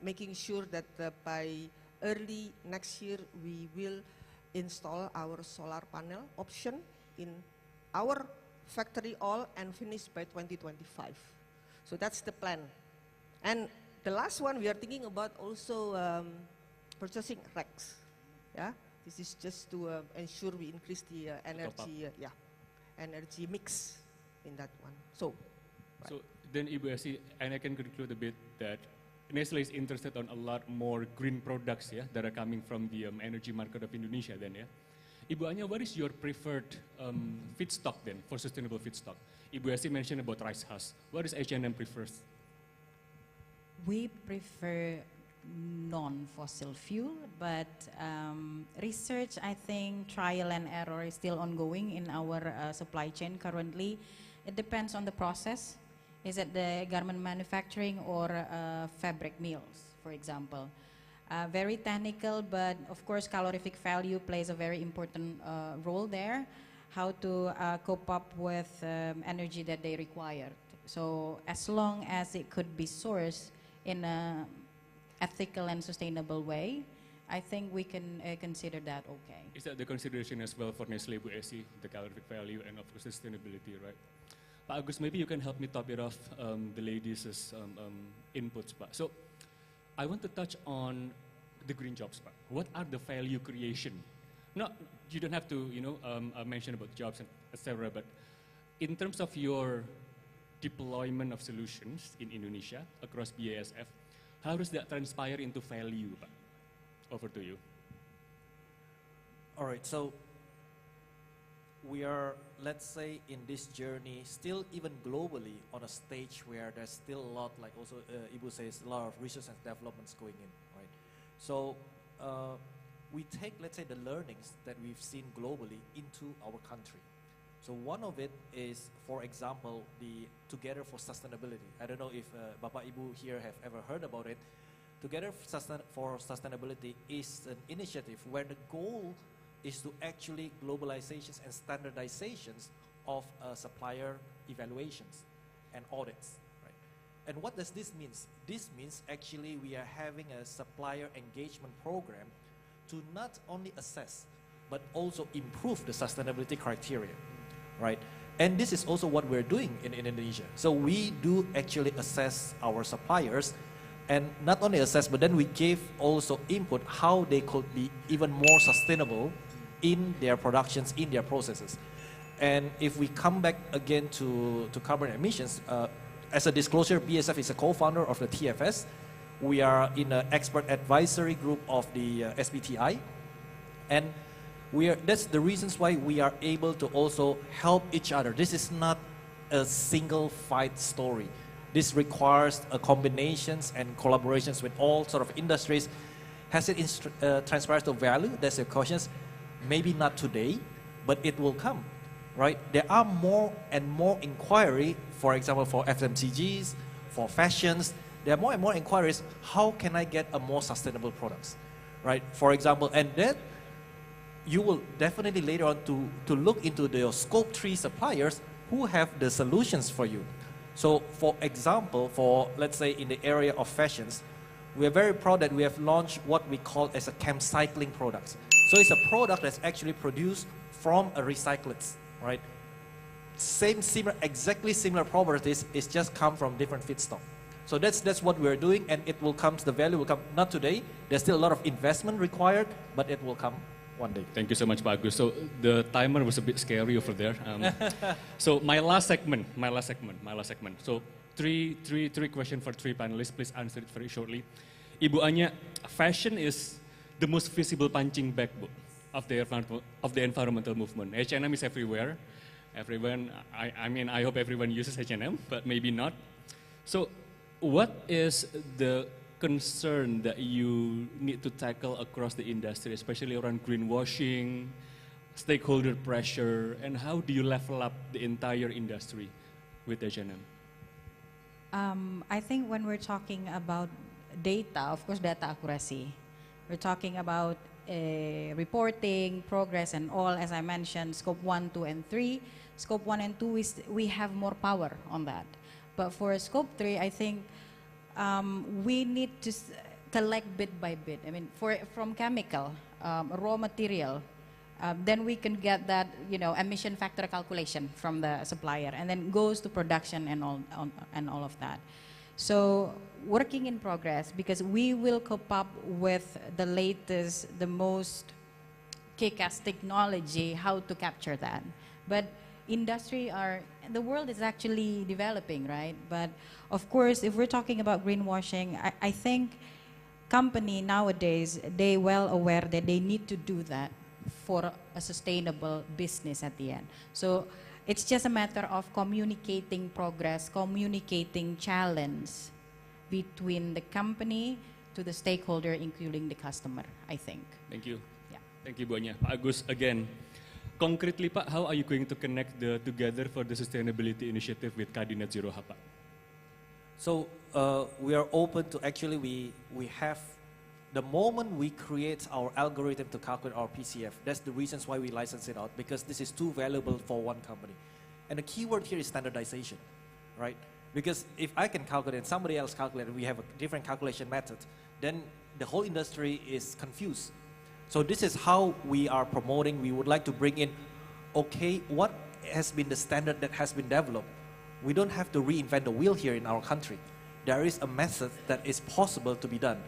making sure that by early next year we will install our solar panel option in our factory all and finish by 2025. So that's the plan. And the last one, we are thinking about also purchasing racks. Yeah, this is just to ensure we increase the energy, energy mix in that one. So, right. So then, Ibu Esi, and I can conclude a bit that Nestle is interested on a lot more green products, that are coming from the energy market of Indonesia. Then, Ibu Anya, what is your preferred feedstock then for sustainable feedstock? Ibu Esi mentioned about rice husk. What is H&M prefers? We prefer non-fossil fuel, but research, I think, trial and error is still ongoing in our supply chain currently. It depends on the process. Is it the garment manufacturing or fabric mills, for example? Very technical, but of course calorific value plays a very important role there. How to cope up with energy that they require. So as long as it could be sourced in a ethical and sustainable way, I think we can consider that okay. Is that the consideration as well for Nestle, Bu Esi, the calorific value and of course sustainability, right? Pak Agus, maybe you can help me top it off the ladies' inputs, Pak. So I want to touch on the green jobs, Pak. What are the value creation? No, you don't have to, mention about jobs and etc. But in terms of your deployment of solutions in Indonesia across BASF, how does that transpire into value, Pak? Over to you. All right, so we are, let's say, in this journey, still even globally on a stage where there's still a lot, like also Ibu says, a lot of research and developments going in, right? So we take, let's say, the learnings that we've seen globally into our country. So one of it is, for example, the Together for Sustainability. I don't know if Bapak Ibu here have ever heard about it. Together for Sustainability is an initiative where the goal is to actually globalizations and standardizations of supplier evaluations and audits. Right? And what does this mean? This means actually we are having a supplier engagement program to not only assess, but also improve the sustainability criteria, right? And this is also what we're doing in Indonesia. So we do actually assess our suppliers, and not only assess, but then we give also input how they could be even more sustainable in their productions, in their processes. And if we come back again to carbon emissions, as a disclosure, BSF is a co-founder of the TFS. We are in an expert advisory group of the SBTI, and that's the reasons why we are able to also help each other. This is not a single fight story. This requires combinations and collaborations with all sort of industries. Has it transpired to value? That's your questions. Maybe not today, but it will come, right? There are more and more inquiry, for example, for FMCGs, for fashions. There are more and more inquiries, how can I get a more sustainable products, right? For example, and then you will definitely later on to look into the scope 3 suppliers who have the solutions for you. So for example, for let's say in the area of fashions, we are very proud that we have launched what we call as a ChemCycling products. So it's a product that's actually produced from a recyclates, right? Exactly similar properties, it's just come from different feedstock. So that's what we're doing, and it will come, the value will come, not today, there's still a lot of investment required, but it will come one day. Thank you so much, Pak Agus. So the timer was a bit scary over there. So my last segment. So three questions for three panelists. Please answer it very shortly. Ibu Anya, fashion is the most visible punching bag of the environmental movement. H&M is everywhere. Everyone, I mean, I hope everyone uses H&M, but maybe not. So what is the concern that you need to tackle across the industry, especially around greenwashing, stakeholder pressure, and how do you level up the entire industry with H&M? I think when we're talking about data, of course, data accuracy. We're talking about reporting, progress, and all, as I mentioned, scope 1, 2, and 3. Scope 1 and 2, we have more power on that. But for scope 3, I think we need to collect bit by bit. I mean, from chemical, raw material, then we can get that, emission factor calculation from the supplier, and then goes to production and all of that. So working in progress, because we will cope up with the latest, the most kick-ass technology, how to capture that. But the world is actually developing, right? But of course, if we're talking about greenwashing, I think company nowadays, they well aware that they need to do that for a sustainable business at the end. So it's just a matter of communicating progress, communicating challenge between the company to the stakeholder, including the customer, I think. Thank you. Yeah. Thank you, Bu Anya. Pak Agus, again, concretely, Pak, how are you going to connect the Together for the Sustainability initiative with KADIN Net Zero Hub, Pak? So we are open to, actually we have, the moment we create our algorithm to calculate our PCF, that's the reasons why we license it out, because this is too valuable for one company. And the key word here is standardization, right? Because if I can calculate and somebody else calculate, we have a different calculation method, then the whole industry is confused. So this is how we are promoting. We would like to bring in, okay, what has been the standard that has been developed? We don't have to reinvent the wheel here in our country. There is a method that is possible to be done.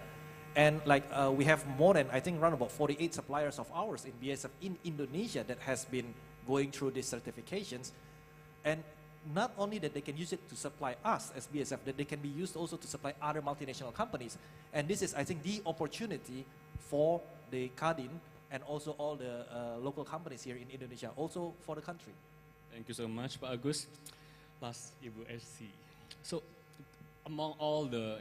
And like we have more than, I think, around about 48 suppliers of ours in BSF in Indonesia that has been going through these certifications. And not only that they can use it to supply us as BSF, that they can be used also to supply other multinational companies. And this is, I think, the opportunity for the KADIN and also all the local companies here in Indonesia, also for the country. Thank you so much, Pak Agus. Last, Ibu SC. So, among all the,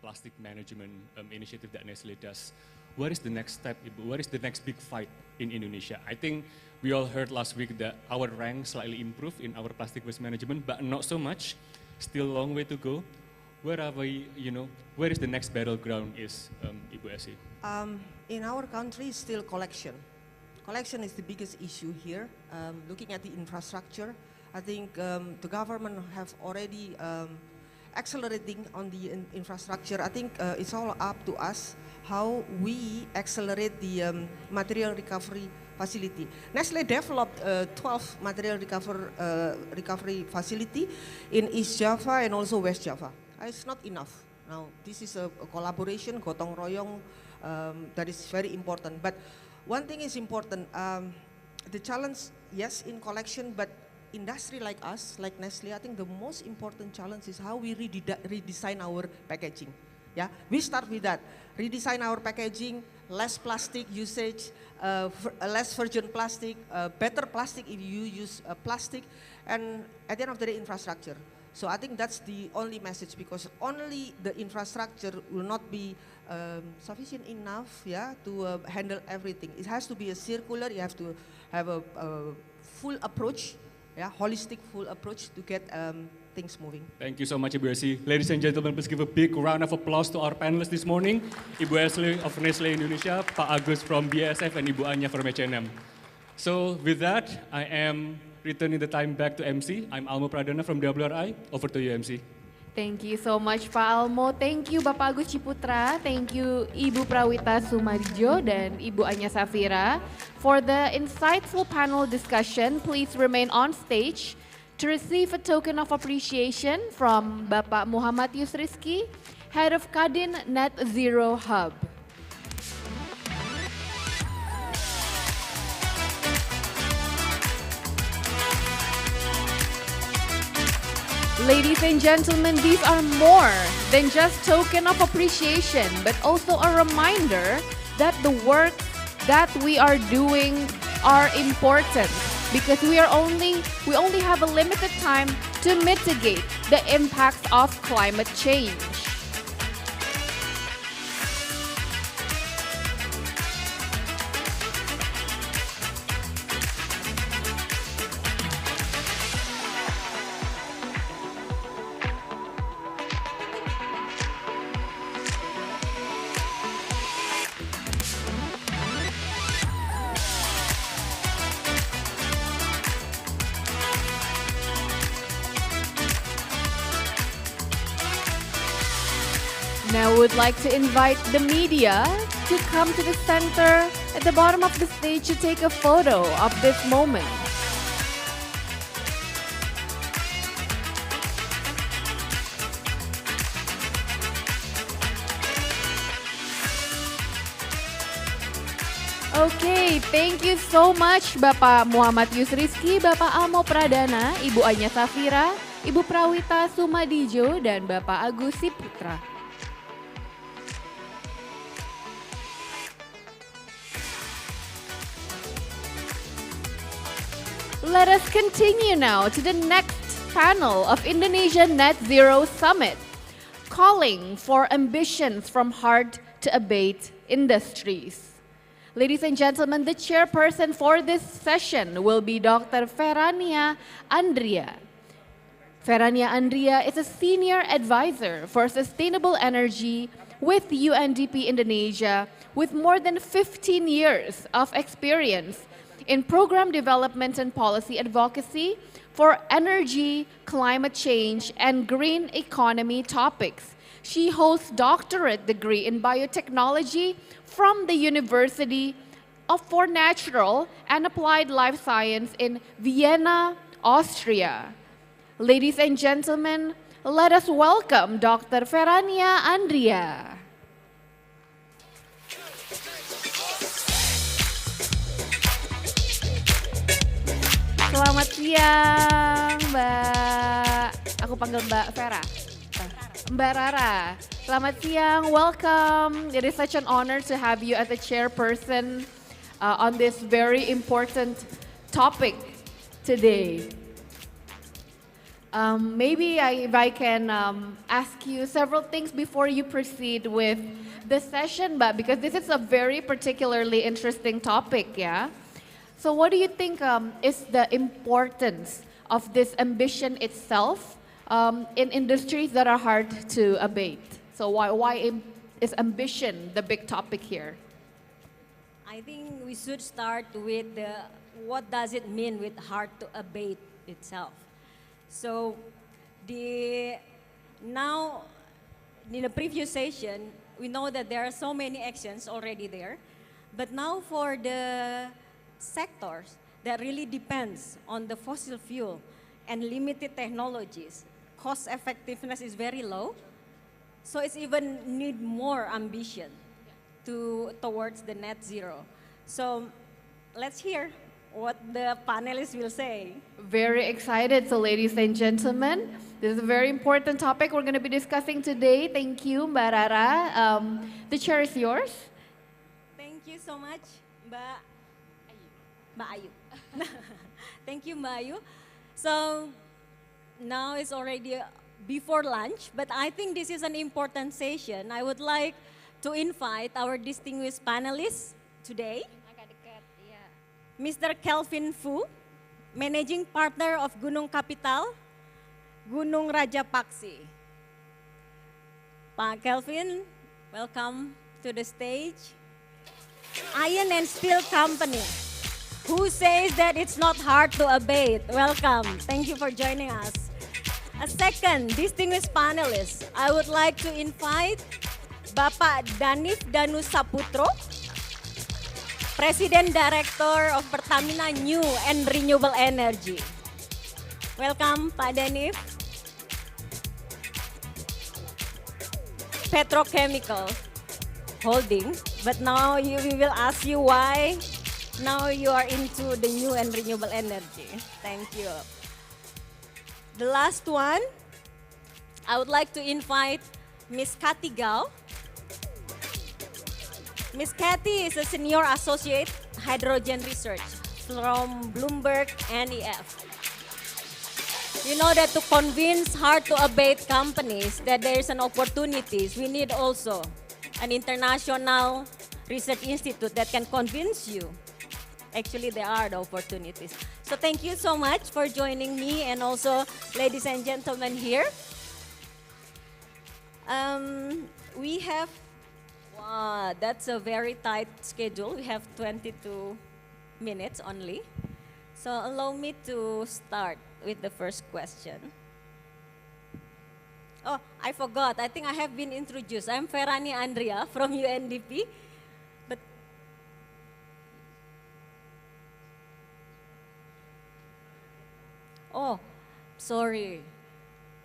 plastic management initiative that Nestle does, what is the next step, Ibu? What is the next big fight in Indonesia? I think we all heard last week that our rank slightly improved in our plastic waste management, but not so much. Still a long way to go. Where are we, where is the next battleground is, Ibu SC? In our country, still collection. Collection is the biggest issue here. Looking at the infrastructure, I think the government have already accelerating on the infrastructure. I think it's all up to us how we accelerate the material recovery facility. Nestle developed 12 material recovery facility in East Java and also West Java. It's not enough. Now, this is a collaboration, gotong royong, that is very important. But one thing is important, the challenge, yes, in collection, but industry like us, like Nestle, I think the most important challenge is how we redesign our packaging. Yeah, we start with that. Redesign our packaging, less plastic usage, less virgin plastic, better plastic if you use plastic, and at the end of the day, infrastructure. So I think that's the only message, because only the infrastructure will not be sufficient enough, yeah, to handle everything. It has to be a circular. You have to have a full approach, yeah, holistic full approach to get things moving. Thank you so much, Ibu Esli. Ladies and gentlemen, please give a big round of applause to our panelists this morning. Ibu Esli of Nestle Indonesia, Pak Agus from BASF, and Ibu Anya from H&M. So with that, I am returning the time back to MC. I'm Almo Pradana from WRI. Over to you, MC. Thank you so much, Pak Almo. Thank you, Bapak Agus Ciputra. Thank you, Ibu Prawita Sumarjo dan Ibu Anya Safira. For the insightful panel discussion, please remain on stage to receive a token of appreciation from Bapak Muhammad Yusriski, Head of KADIN Net Zero Hub. Ladies and gentlemen, these are more than just token of appreciation, but also a reminder that the work that we are doing are important, because we only have a limited time to mitigate the impacts of climate change. Now I would like to invite the media to come to the center at the bottom of the stage to take a photo of this moment. Okay, thank you so much Bapak Muhammad Yusriski, Bapak Almo Pradana, Ibu Anya Safira, Ibu Prawita Sumadijo, dan Bapak Agus Ciputra. Let us continue now to the next panel of Indonesian Net Zero Summit, calling for ambitions from hard to abate industries. Ladies and gentlemen, the chairperson for this session will be Dr. Ferania Andria. Ferania Andria is a senior advisor for sustainable energy with UNDP Indonesia, with more than 15 years of experience in program development and policy advocacy for energy, climate change, and green economy topics. She holds doctorate degree in biotechnology from the University for Natural and Applied Life Science in Vienna, Austria. Ladies and gentlemen, let us welcome Dr. Ferania Andria. Selamat siang, Mbak. Aku panggil Mbak Vera. Mbak Rara. Selamat siang, welcome. It is such an honor to have you as a chairperson on this very important topic today. Maybe if I can ask you several things before you proceed with the session, but because this is a very particularly interesting topic, yeah? So what do you think is the importance of this ambition itself in industries that are hard to abate? So why is ambition the big topic here? I think we should start with what does it mean with hard to abate itself. So now in the previous session, we know that there are so many actions already there, but now for the sectors that really depends on the fossil fuel and limited technologies, cost effectiveness is very low, so it's even need more ambition towards the net zero. So let's hear what the panelists will say. Very excited. So ladies and gentlemen, this is a very important topic we're going to be discussing today. Thank you, Mbak Rara. The chair is yours. Thank you so much, Mbak Ayu. Thank you, Mbak Ayu. So now it's already before lunch, but I think this is an important session. I would like to invite our distinguished panelists today. Mr. Kelvin Fu, Managing Partner of Gunung Capital, Gunung Raja Paksi. Pak Kelvin, welcome to the stage. Iron and Steel Company, who says that it's not hard to abate. Welcome, thank you for joining us. A second distinguished panelist, I would like to invite Bapak Danif Danu Saputro, President Director of Pertamina New and Renewable Energy. Welcome, Pak Danif. Petrochemical Holding, but now we will ask you why now you are into the new and renewable energy. Thank you. The last one, I would like to invite Ms. Kathy Gao. Ms. Kathy is a Senior Associate Hydrogen Research from Bloomberg NEF. You know that to convince hard to abate companies that there is an opportunities, we need also an international research institute that can convince you. Actually, there are the opportunities. So thank you so much for joining me and also ladies and gentlemen here. We have that's a very tight schedule. We have 22 minutes only. So allow me to start with the first question. Oh, I forgot. I think I have been introduced. I'm Ferrani Andrea from UNDP. But oh, sorry.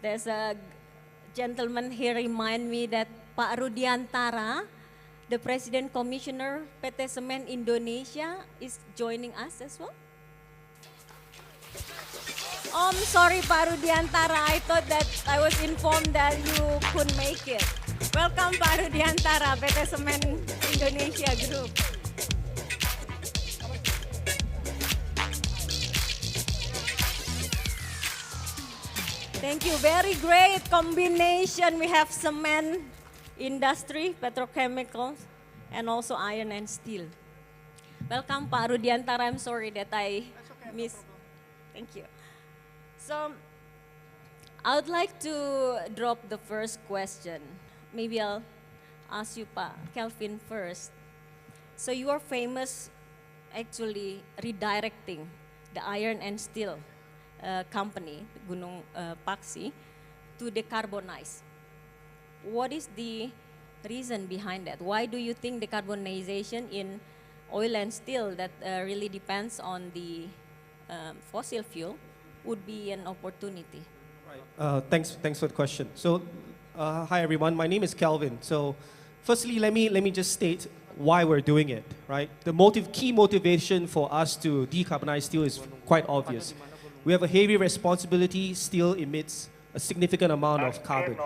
There's a gentleman here remind me that Pak Rudiantara, the President Commissioner PT Semen Indonesia, is joining us as well. Oh, I'm sorry, Pak Rudiantara. I thought that I was informed that you couldn't make it. Welcome, Pak Rudiantara, PT Semen Indonesia Group. Thank you. Very great combination. We have cement industry, petrochemicals, and also iron and steel. Welcome, Pak Rudiantara. I'm sorry that I missed. Thank you. So, I would like to drop the first question. Maybe I'll ask you, Pak Kelvin, first. So you are famous actually redirecting the iron and steel company, Gunung Paksi, to decarbonize. What is the reason behind that? Why do you think decarbonization in oil and steel that really depends on the fossil fuel would be an opportunity? Right. Thanks for the question. So, hi everyone. My name is Kelvin. So, firstly, let me just state why we're doing it. Right. The key motivation for us to decarbonize steel is quite obvious. We have a heavy responsibility. Steel emits a significant amount of carbon.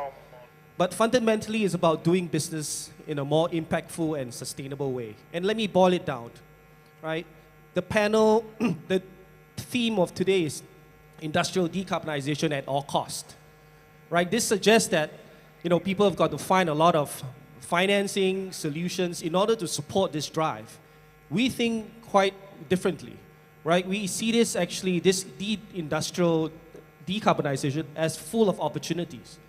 But fundamentally, it's about doing business in a more impactful and sustainable way. And let me boil it down. right? The panel, the theme of today is industrial decarbonization at all cost, right? This suggests that, people have got to find a lot of financing solutions in order to support this drive. We think quite differently, right? We see this industrial decarbonization as full of opportunities.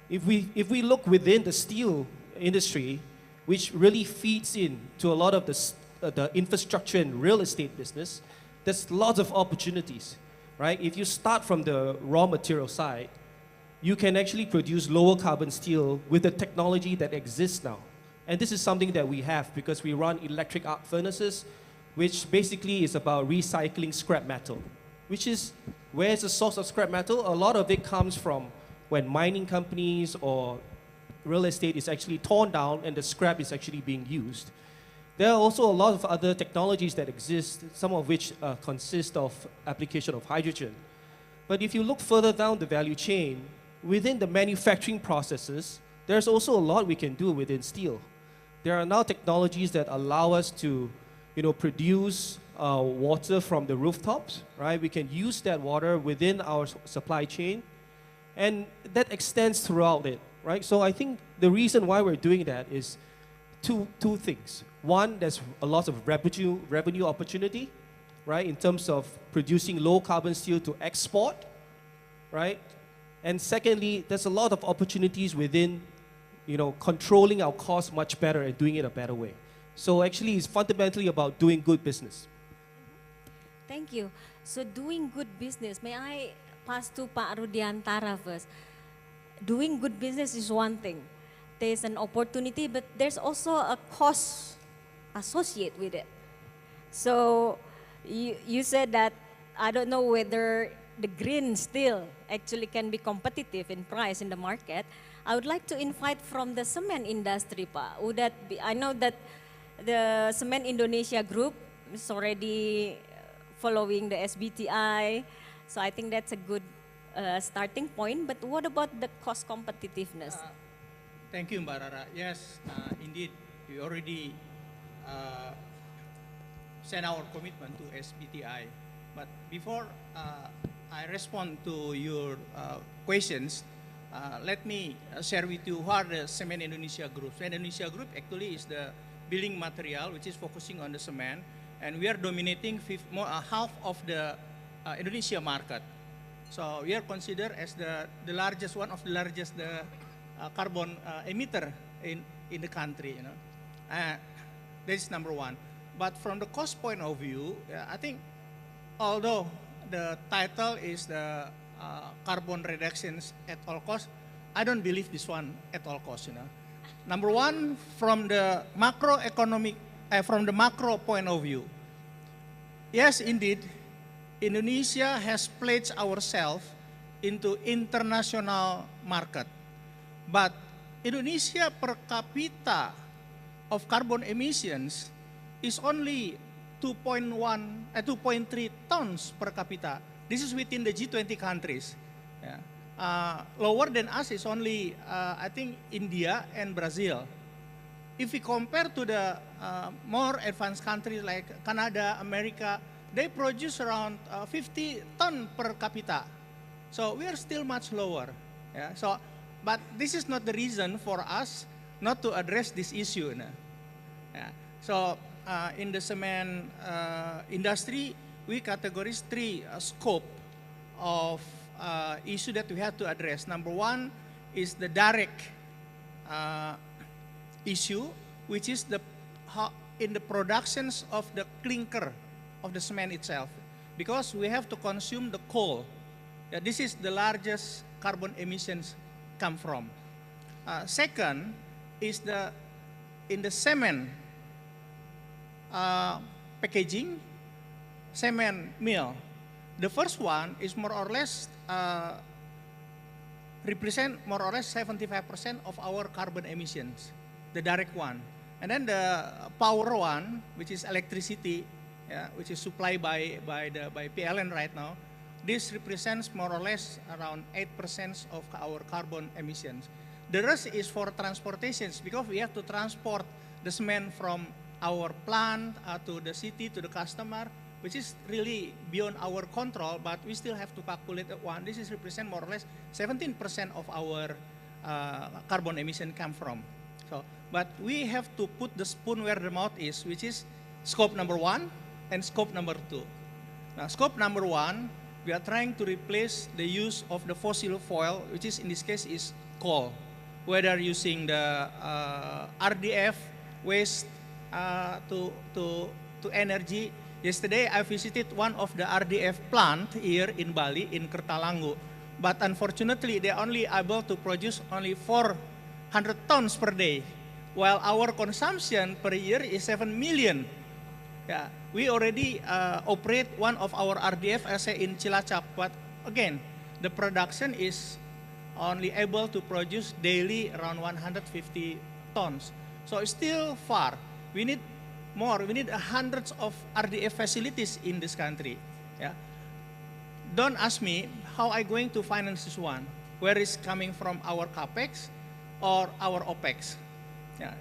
If we look within the steel industry, which really feeds into a lot of the infrastructure and real estate business, there's lots of opportunities, right? If you start from the raw material side, you can actually produce lower carbon steel with the technology that exists now. And this is something that we have because we run electric arc furnaces, which basically is about recycling scrap metal, which is, where's the source of scrap metal? A lot of it comes from when mining companies or real estate is actually torn down and the scrap is actually being used. There are also a lot of other technologies that exist, some of which consist of application of hydrogen. But if you look further down the value chain, within the manufacturing processes, there's also a lot we can do within steel. There are now technologies that allow us to, produce water from the rooftops, right? We can use that water within our supply chain, and that extends throughout it, right? So I think the reason why we're doing that is two things. One, there's a lot of revenue opportunity, right? In terms of producing low carbon steel to export, right? And secondly, there's a lot of opportunities within, controlling our costs much better and doing it a better way. So actually, it's fundamentally about doing good business. Thank you. So doing good business, may I pass to Pak Rudiantara first? Doing good business is one thing. There's an opportunity, but there's also a cost associated with it. So you said that, I don't know whether the green steel actually can be competitive in price in the market. I would like to invite from the cement industry, Pak. Would that be, I know that the Cement Indonesia group is already following the SBTI, so I think that's a good starting point. But what about the cost competitiveness? Thank you, Mbak Rara. Yes, indeed, we already sent our commitment to SBTI. But before I respond to your questions, let me share with you who are the Cement Indonesia Group. Cement Indonesia Group actually is the building material which is focusing on the cement, and we are dominating half of the Indonesia market. So we are considered as the largest, one of the largest carbon emitter in the country. That is number one. But from the cost point of view, I think although the title is the carbon reductions at all costs, I don't believe this one at all costs. Number one, from the macroeconomic, from the macro point of view, yes, indeed, Indonesia has pledged ourselves into international market, but Indonesia per capita of carbon emissions is only 2.3 tons per capita. This is within the G20 countries. Yeah. Lower than us is only, I think, India and Brazil. If we compare to the more advanced countries like Canada, America, they produce around 50 tons per capita. So we are still much lower. Yeah? So, but this is not the reason for us not to address this issue. Yeah. So in the cement industry, we categorize three scope of issue that we have to address. Number one is the direct issue, which is in the productions of the clinker of the cement itself, because we have to consume the coal. Yeah, this is the largest carbon emissions come from. Second is in the cement packaging, cement mill. The first one is more or less represent more or less 75% of our carbon emissions, the direct one. And then the power one, which is electricity, yeah, which is supplied by PLN right now, this represents more or less around 8% of our carbon emissions. The rest is for transportations, because we have to transport the cement from our plant to the city, to the customer, which is really beyond our control, but we still have to calculate that one. This is represent more or less 17% of our carbon emission come from. So, but we have to put the spoon where the mouth is, which is scope number 1 and scope number 2. Now, scope number 1, we are trying to replace the use of the fossil fuel, which is in this case is coal, whether using the RDF waste to energy. Yesterday, I visited one of the RDF plant here in Bali, in Kertalangu, but unfortunately, they are only able to produce only 400 tons per day, while our consumption per year is 7 million. Yeah, we already operate one of our RDF, I say in Cilacap, but again, the production is only able to produce daily around 150 tons. So it's still far. We need more. We need hundreds of RDF facilities in this country. Yeah. Don't ask me how I'm going to finance this one. Where is coming from our capex or our opex? Yeah,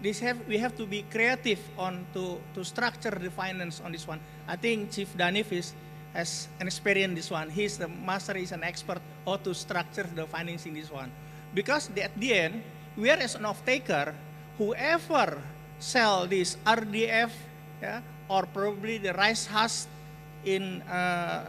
we have to be creative on to structure the finance on this one. I think Chief Danif has an experience in this one. He's the master, he's an expert how to structure the financing this one. Because at the end, we are as an off-taker, whoever sell this RDF, yeah, or probably the rice husk in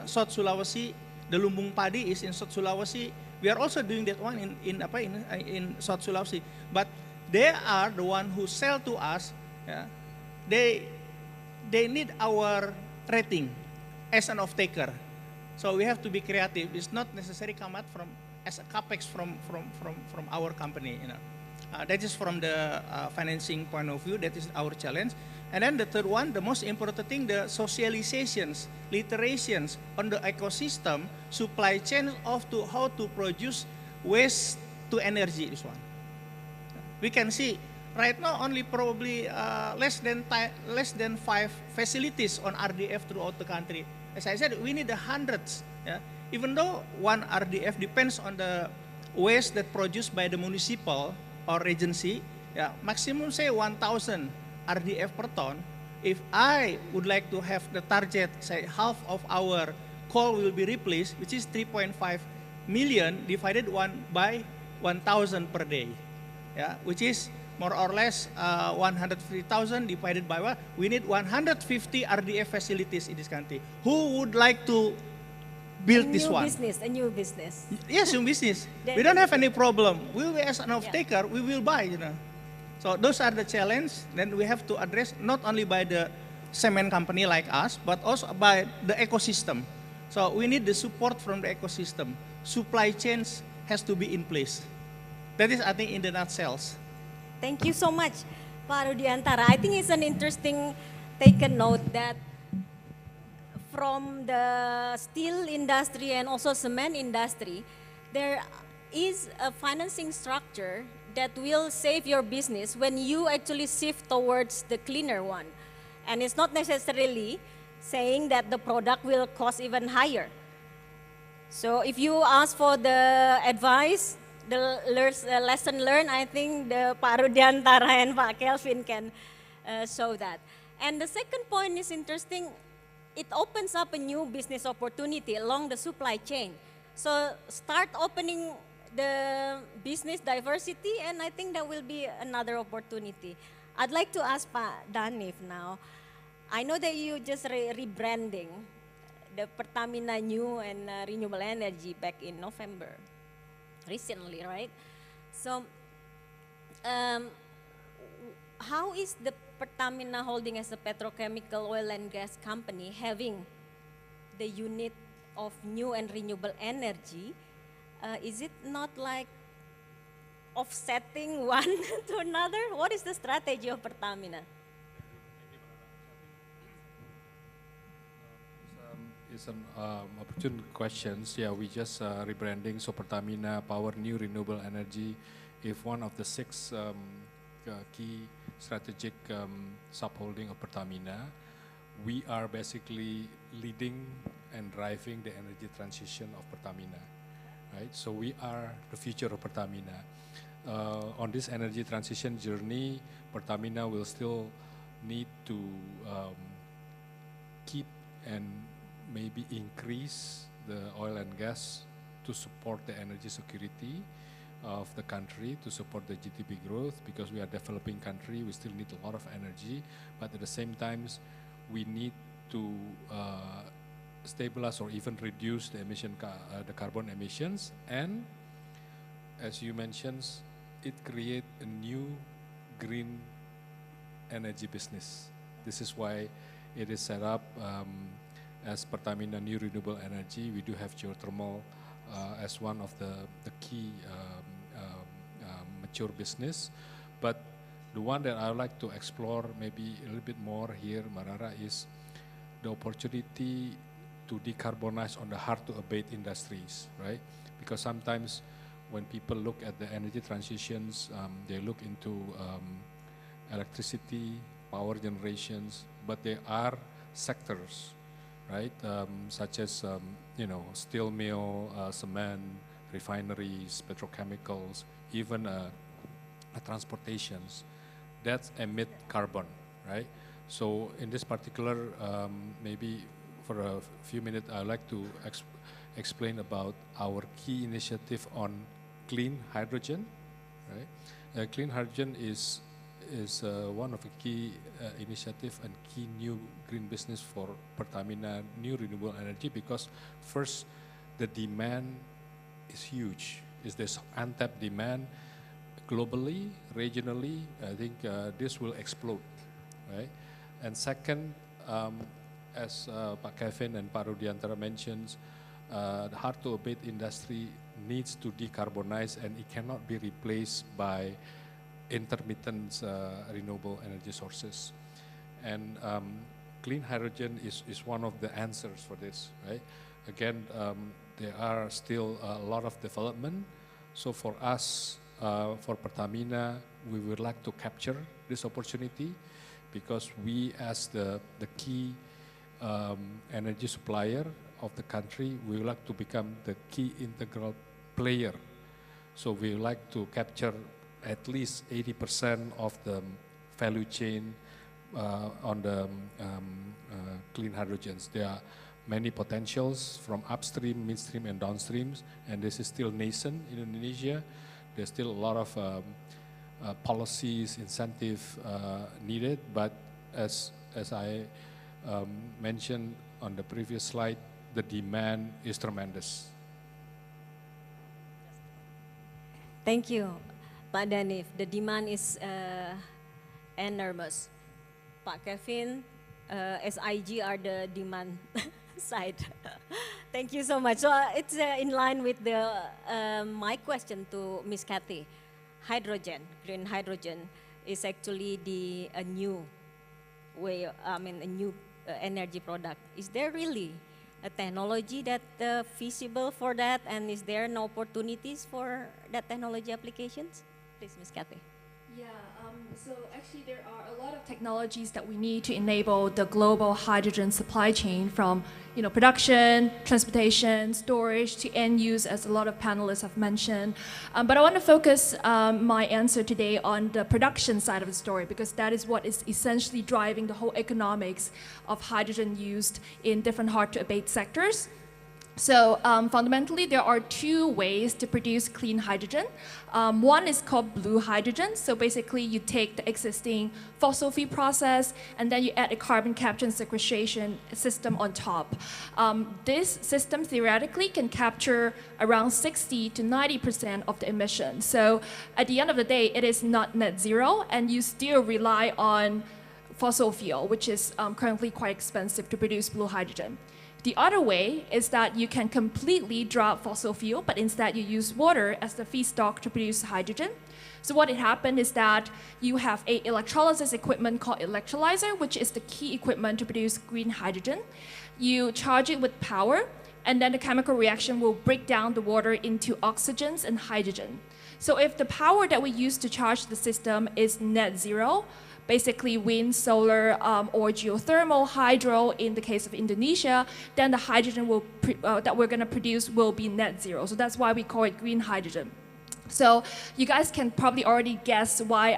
South Sulawesi, the lumbung padi is in South Sulawesi. We are also doing that one in South Sulawesi. But they are the one who sell to us. Yeah, they need our rating as an off-taker. So we have to be creative. It's not necessarily come out from as a capex from our company. You know, that is from the financing point of view. That is our challenge. And then the third one, the most important thing, the socializations, literations on the ecosystem, supply chain of to how to produce waste to energy. This one. We can see right now only probably less than 5 facilities on RDF throughout the country. As I said, we need the hundreds. Yeah? Even though one RDF depends on the waste that produced by the municipal or agency, yeah, maximum say 1,000 RDF per ton. If I would like to have the target, say half of our coal will be replaced, which is 3.5 million divided by 1,000 per day. Yeah, which is more or less 150,000 divided by what? We need 150 RDF facilities in this country. Who would like to build this one? A new business. Yes, new business. We don't have any problem. We will, as an off-taker, we will buy, you know. So those are the challenge. Then we have to address not only by the cement company like us, but also by the ecosystem. So we need the support from the ecosystem. Supply chains has to be in place. That is, I think, in the nutshell. Thank you so much, Pak Rudiantara. I think it's an interesting taken note that from the steel industry and also cement industry, there is a financing structure that will save your business when you actually shift towards the cleaner one. And it's not necessarily saying that the product will cost even higher. So if you ask for the advice, the lesson learned, I think the Pak Rudiantara and Pak Kelvin can show that. And the second point is interesting. It opens up a new business opportunity along the supply chain. So start opening the business diversity, and I think that will be another opportunity. I'd like to ask Pak Danif now. I know that you just rebranding the Pertamina New and Renewable Energy back in November. Recently, right? So, how is the Pertamina Holding as a petrochemical oil and gas company having the unit of new and renewable energy? Is it not like offsetting one to another? What is the strategy of Pertamina? It's an opportune questions. Yeah, we just rebranding. So Pertamina Power New Renewable Energy is one of the 6 key strategic subholding of Pertamina. We are basically leading and driving the energy transition of Pertamina, right? So we are the future of Pertamina. On this energy transition journey, Pertamina will still need to keep and maybe increase the oil and gas to support the energy security of the country, to support the GDP growth, because we are a developing country, we still need a lot of energy, but at the same time, we need to stabilize or even reduce the the carbon emissions. And as you mentioned, it creates a new green energy business. This is why it is set up as Pertamina New Renewable Energy. We do have geothermal as one of the key mature business. But the one that I would like to explore maybe a little bit more here, Marara, is the opportunity to decarbonize on the hard-to-abate industries, right? Because sometimes when people look at the energy transitions, they look into electricity, power generations, but there are sectors, right? Such as, steel mill, cement, refineries, petrochemicals, even transportations that emit carbon, right? So in this particular, maybe for a few minutes, I'd like to explain about our key initiative on clean hydrogen, right? Clean hydrogen is one of the key initiative and key new green business for Pertamina New Renewable Energy, because first, the demand is huge. There's untapped demand globally, regionally. I think this will explode, right? And second, as Pak Kevin and Pak Rudiantara mentioned, the hard-to-abate industry needs to decarbonize, and it cannot be replaced by intermittent renewable energy sources. And clean hydrogen is one of the answers for this, right? Again, there are still a lot of development. So for us, for Pertamina, we would like to capture this opportunity, because we, as the key energy supplier of the country, we would like to become the key integral player. So we would like to capture at least 80% of the value chain on the clean hydrogens. There are many potentials from upstream, midstream, and downstreams, and this is still nascent in Indonesia. There's still a lot of policies, incentive needed, but as I mentioned on the previous slide, the demand is tremendous. Thank you, Pak Danif. The demand is enormous. Pak Kevin, SIG are the demand side. Thank you so much. So it's in line with the my question to Ms. Kathy. Hydrogen, green hydrogen, is actually a new way, a new energy product. Is there really a technology that feasible for that, and is there no opportunities for that technology applications? Please, Ms. Kathy. Yeah, so actually there are a lot of technologies that we need to enable the global hydrogen supply chain, from production, transportation, storage to end use, as a lot of panelists have mentioned. But I want to focus my answer today on the production side of the story, because that is what is essentially driving the whole economics of hydrogen used in different hard-to-abate sectors. So fundamentally, there are two ways to produce clean hydrogen. One is called blue hydrogen. So basically, you take the existing fossil fuel process, and then you add a carbon capture and sequestration system on top. This system theoretically can capture around 60 to 90% of the emissions. So at the end of the day, it is not net zero, and you still rely on fossil fuel, which is currently quite expensive to produce blue hydrogen. The other way is that you can completely drop fossil fuel, but instead you use water as the feedstock to produce hydrogen. So what had happened is that you have an electrolysis equipment called electrolyzer, which is the key equipment to produce green hydrogen. You charge it with power, and then the chemical reaction will break down the water into oxygens and hydrogen. So if the power that we use to charge the system is net zero, basically wind, solar, or geothermal, hydro in the case of Indonesia, then the hydrogen that we're going to produce will be net zero. So that's why we call it green hydrogen. So you guys can probably already guess why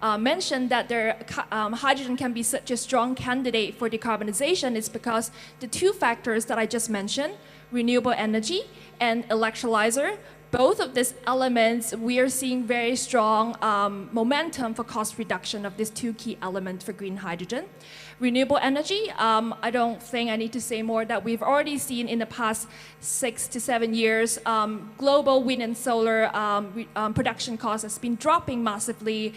I mentioned that hydrogen can be such a strong candidate for decarbonization. It's because the two factors that I just mentioned, renewable energy and electrolyzer, both of these elements, we are seeing very strong momentum for cost reduction of these two key elements for green hydrogen. Renewable energy, I don't think I need to say more that we've already seen in the past 6 to 7 years, global wind and solar production cost has been dropping massively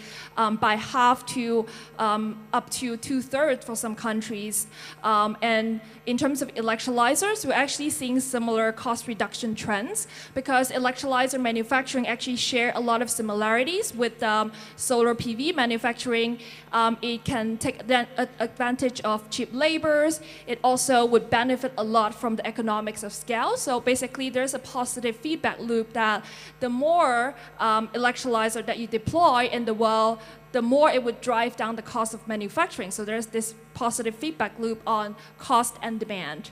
by half to up to 2/3 for some countries. And in terms of electrolyzers, we're actually seeing similar cost reduction trends because electrolyzer manufacturing actually share a lot of similarities with solar PV manufacturing. It can take advantage of cheap labors. It also would benefit a lot from the economics of scale. So basically, there's a positive feedback loop that the more electrolyzer that you deploy in the world, the more it would drive down the cost of manufacturing. So there's this positive feedback loop on cost and demand.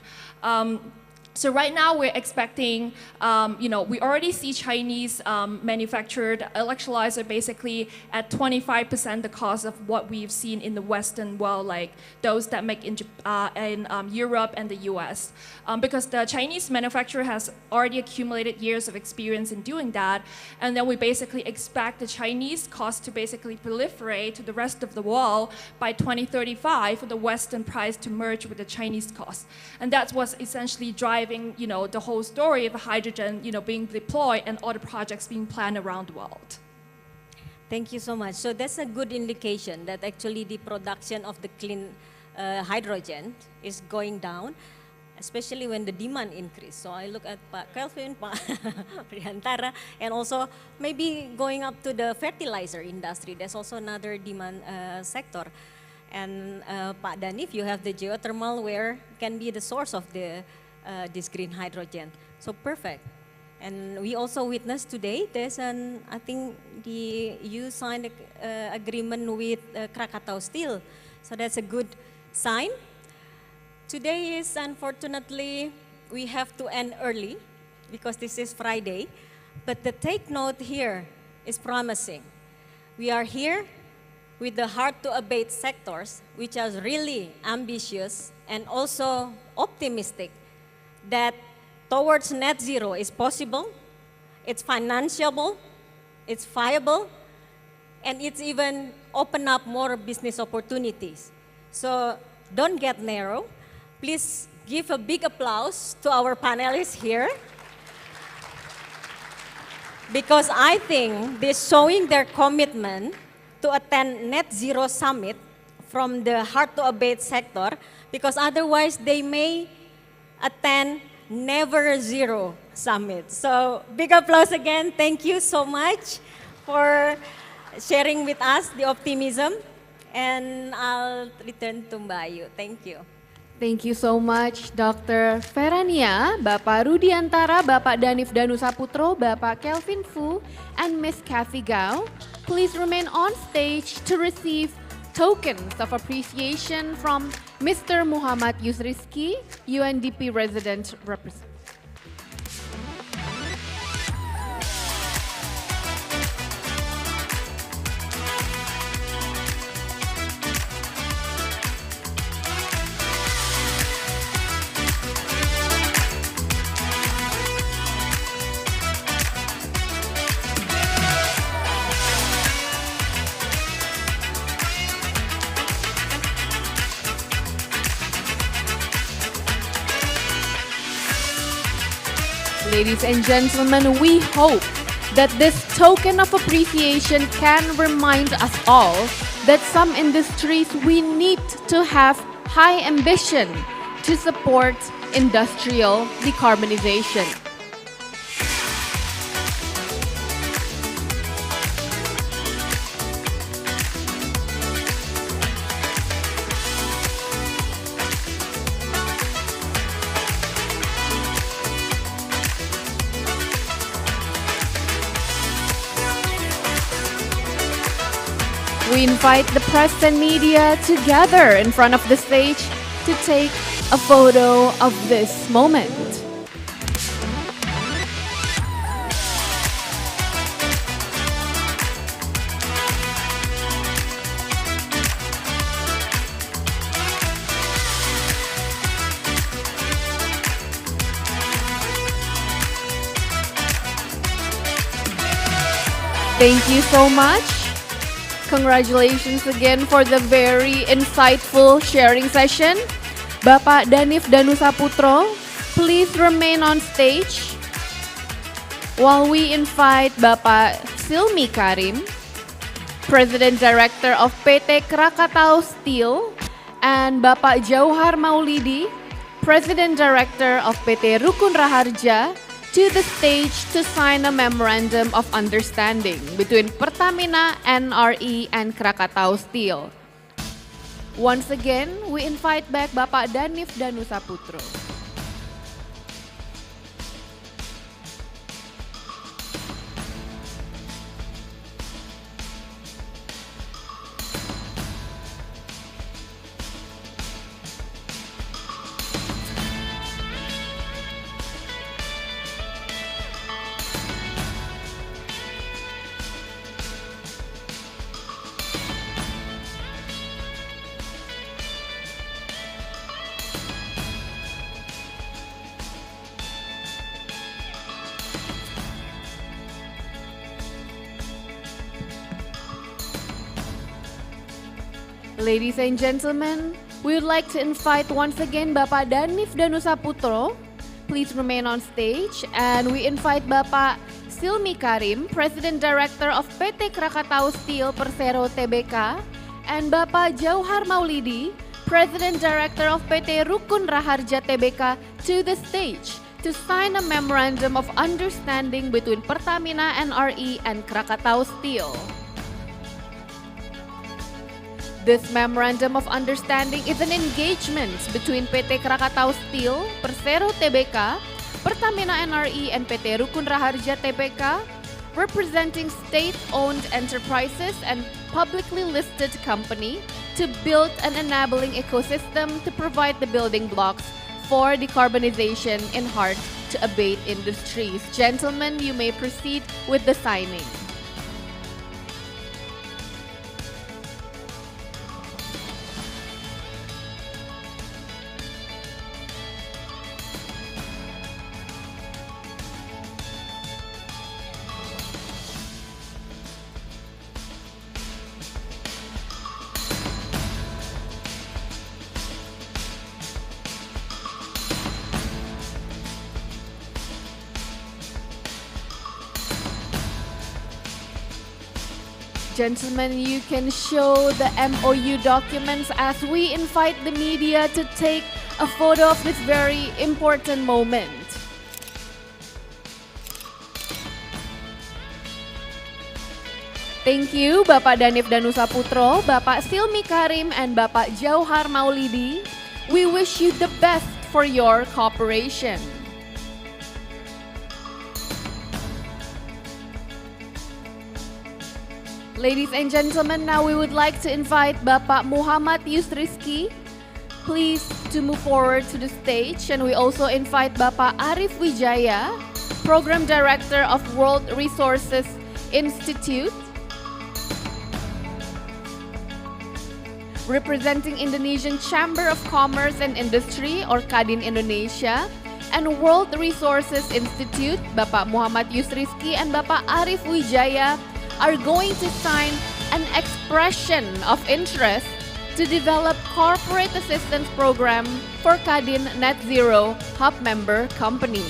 So right now we're expecting, we already see Chinese manufactured electrolyzer basically at 25% the cost of what we've seen in the Western world, like those that make in Europe and the US. Because the Chinese manufacturer has already accumulated years of experience in doing that. And then we basically expect the Chinese cost to basically proliferate to the rest of the world by 2035 for the Western price to merge with the Chinese cost. And that's what's essentially driving the whole story of hydrogen, being deployed and all the projects being planned around the world. Thank you so much. So that's a good indication that actually the production of the clean hydrogen is going down, especially when the demand increase. So I look at Pak Kelvin, Pak Priantara, and also maybe going up to the fertilizer industry. That's also another demand sector. And Pak Danif, you have the geothermal where can be the source of this green hydrogen. So perfect. And we also witnessed today, I think you signed an agreement with Krakatau Steel. So that's a good sign. Today is, unfortunately, we have to end early because this is Friday. But the take note here is promising. We are here with the hard-to-abate sectors, which are really ambitious and also optimistic that towards net zero is possible, it's financiable, it's viable, and it's even open up more business opportunities. So don't get narrow. Please give a big applause to our panelists here. Because I think they're showing their commitment to attend Net Zero Summit from the hard-to-abate sector, because otherwise they may attend Never Zero Summit. So big applause again. Thank you so much for sharing with us the optimism. And I'll return to Mbak Ayu. Thank you. Thank you so much, Dr. Ferania, Bapak Rudiantara, Bapak Danif Danusaputro, Bapak Kelvin Fu, and Miss Kathy Gao. Please remain on stage to receive tokens of appreciation from Mr. Muhammad Yusriski, UNDP resident representative. Ladies and gentlemen, we hope that this token of appreciation can remind us all that some industries we need to have high ambition to support industrial decarbonization. We invite the press and media to gather in front of the stage to take a photo of this moment. Thank you so much. Congratulations again for the very insightful sharing session. Bapak Danif Danusaputro, please remain on stage while we invite Bapak Silmi Karim, President Director of PT Krakatau Steel, and Bapak Jauhar Maulidi, President Director of PT Rukun Raharja, to the stage to sign a memorandum of understanding between Pertamina, NRE, and Krakatau Steel. Once again, we invite back Bapak Danif Danusaputro. Ladies and gentlemen, we would like to invite once again Bapak Danif Danusaputro. Please remain on stage, and we invite Bapak Silmi Karim, President Director of PT Krakatau Steel Persero Tbk, and Bapak Jauhar Maulidi, President Director of PT Rukun Raharja Tbk, to the stage to sign a memorandum of understanding between Pertamina, NRE, and Krakatau Steel. This memorandum of understanding is an engagement between PT Krakatau Steel, Persero Tbk, Pertamina NRE, and PT Rukun Raharja Tbk, representing state-owned enterprises and publicly listed company to build an enabling ecosystem to provide the building blocks for decarbonization in hard-to-abate industries. Gentlemen, you may proceed with the signing. Gentlemen, you can show the MOU documents as we invite the media to take a photo of this very important moment. Thank you, Bapak Danif Danusaputro, Bapak Silmi Karim, and Bapak Jauhar Maulidi. We wish you the best for your cooperation. Ladies and gentlemen, now we would like to invite Bapak Muhammad Yusriski, please to move forward to the stage. And we also invite Bapak Arif Wijaya, Program Director of World Resources Institute, representing Indonesian Chamber of Commerce and Industry or KADIN Indonesia, and World Resources Institute, Bapak Muhammad Yusriski and Bapak Arif Wijaya, are going to sign an expression of interest to develop corporate assistance program for KADIN Net Zero Hub member companies.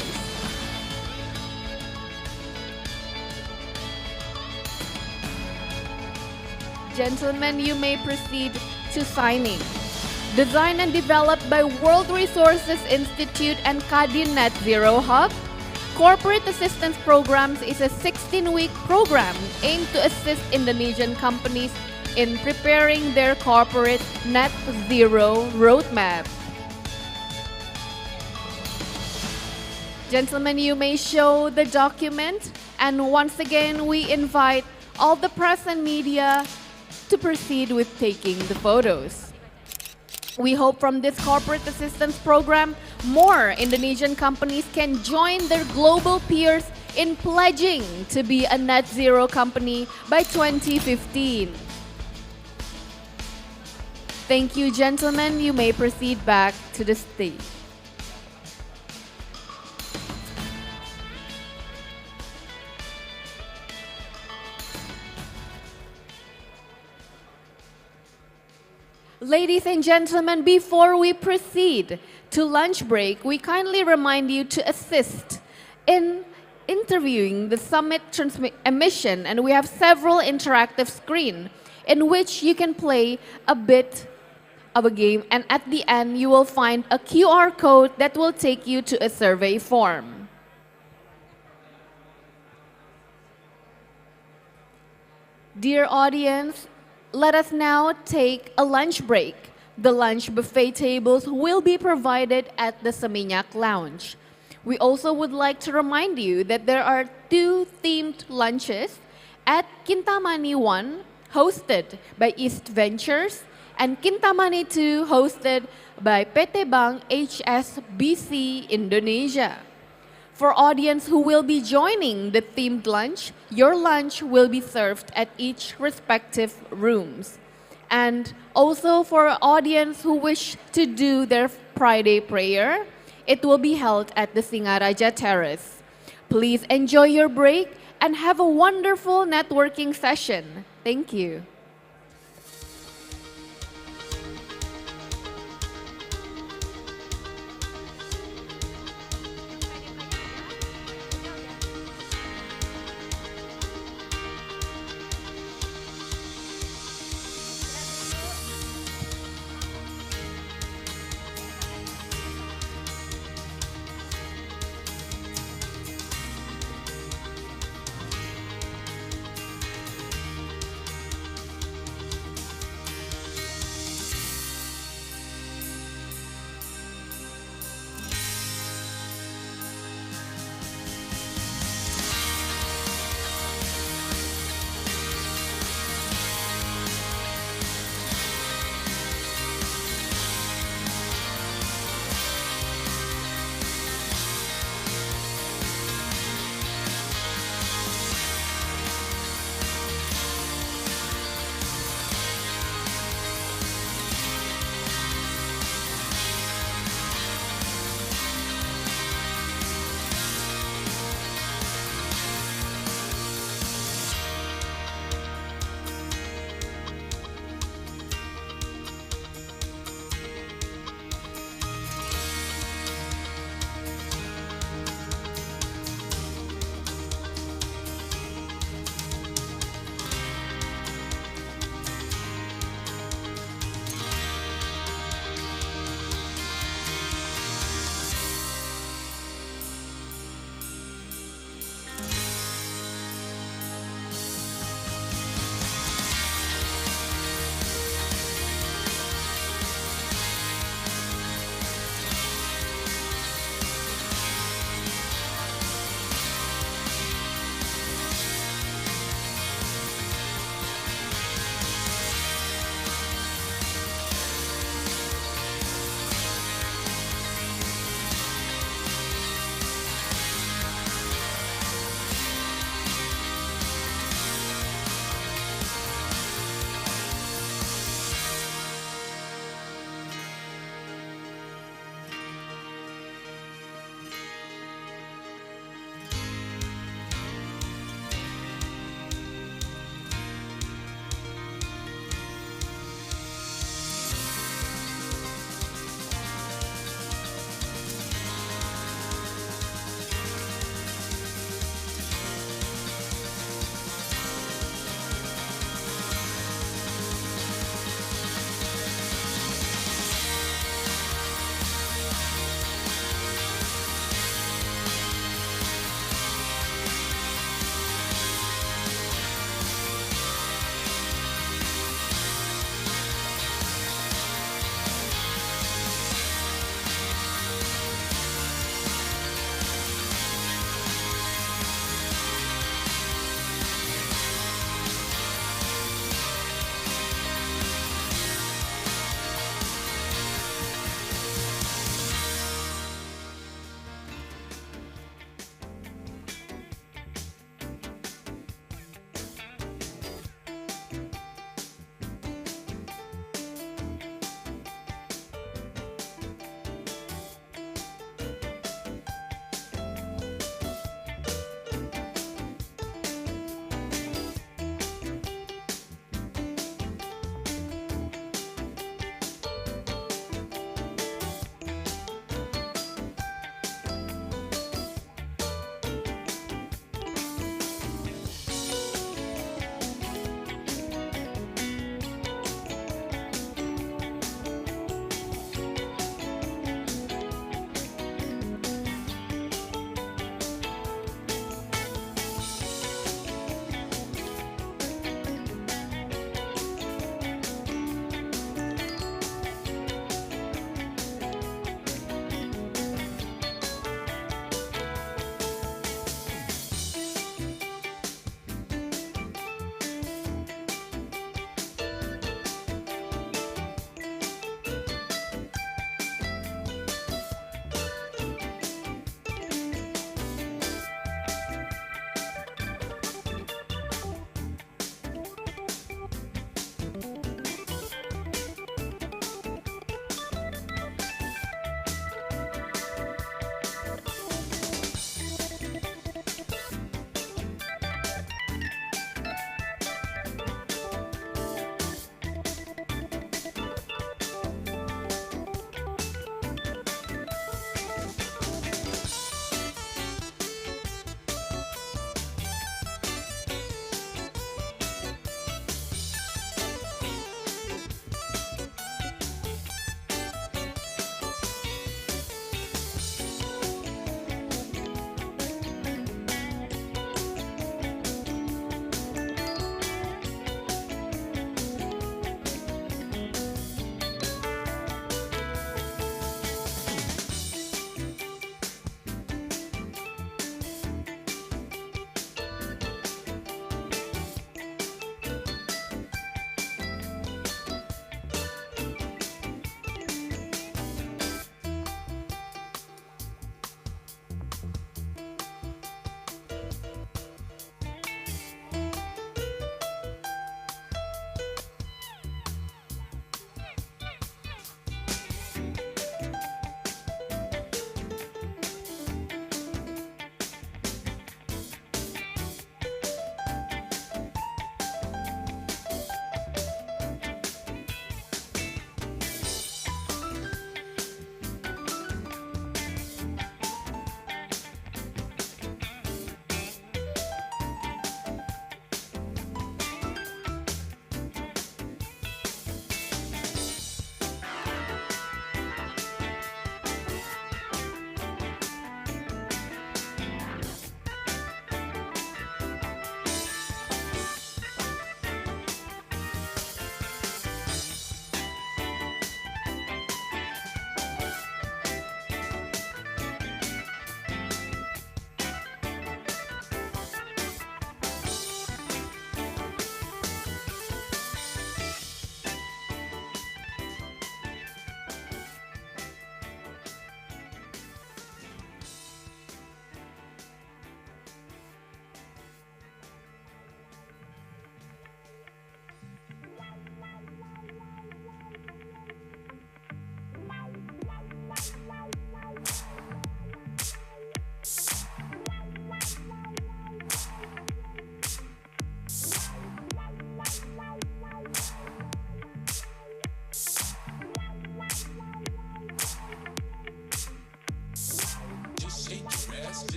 Gentlemen, you may proceed to signing. Designed and developed by World Resources Institute and KADIN Net Zero Hub, Corporate Assistance Programs is a 16-week program aimed to assist Indonesian companies in preparing their corporate net zero roadmap. Gentlemen, you may show the document, and once again we invite all the press and media to proceed with taking the photos. We hope from this corporate assistance program, more Indonesian companies can join their global peers in pledging to be a net zero company by 2015. Thank you, gentlemen. You may proceed back to the stage. Ladies and gentlemen, before we proceed to lunch break, we kindly remind you to assist in interviewing the summit emission, and we have several interactive screens in which you can play a bit of a game, and at the end you will find a QR code that will take you to a survey form. Dear audience, let us now take a lunch break. The lunch buffet tables will be provided at the Seminyak Lounge. We also would like to remind you that there are 2 themed lunches at Kintamani 1, hosted by East Ventures, and Kintamani 2, hosted by PT Bank HSBC Indonesia. For audience who will be joining the themed lunch, your lunch will be served at each respective rooms. And also for audience who wish to do their Friday prayer, it will be held at the Singaraja Terrace. Please enjoy your break and have a wonderful networking session. Thank you.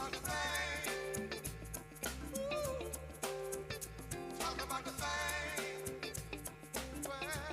about the thing. Ooh. Talk about the thing. Well.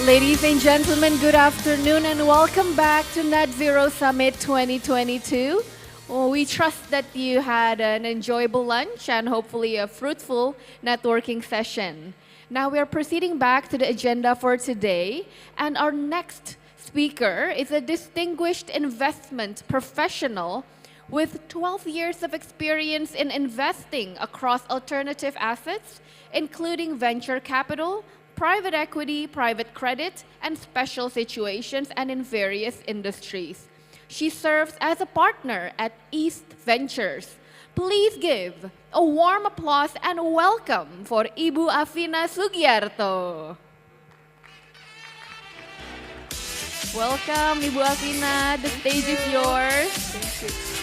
Ladies and gentlemen, good afternoon and welcome back to Net Zero Summit 2022. Well, we trust that you had an enjoyable lunch and hopefully a fruitful networking session. Now we are proceeding back to the agenda for today, and our next speaker is a distinguished investment professional with 12 years of experience in investing across alternative assets, including venture capital, private equity, private credit, and special situations, and in various industries. She serves as a partner at East Ventures. Please give a warm applause and welcome for Ibu Afina Sugiarto. Welcome, Ibu Afina. The stage is yours. Thank you.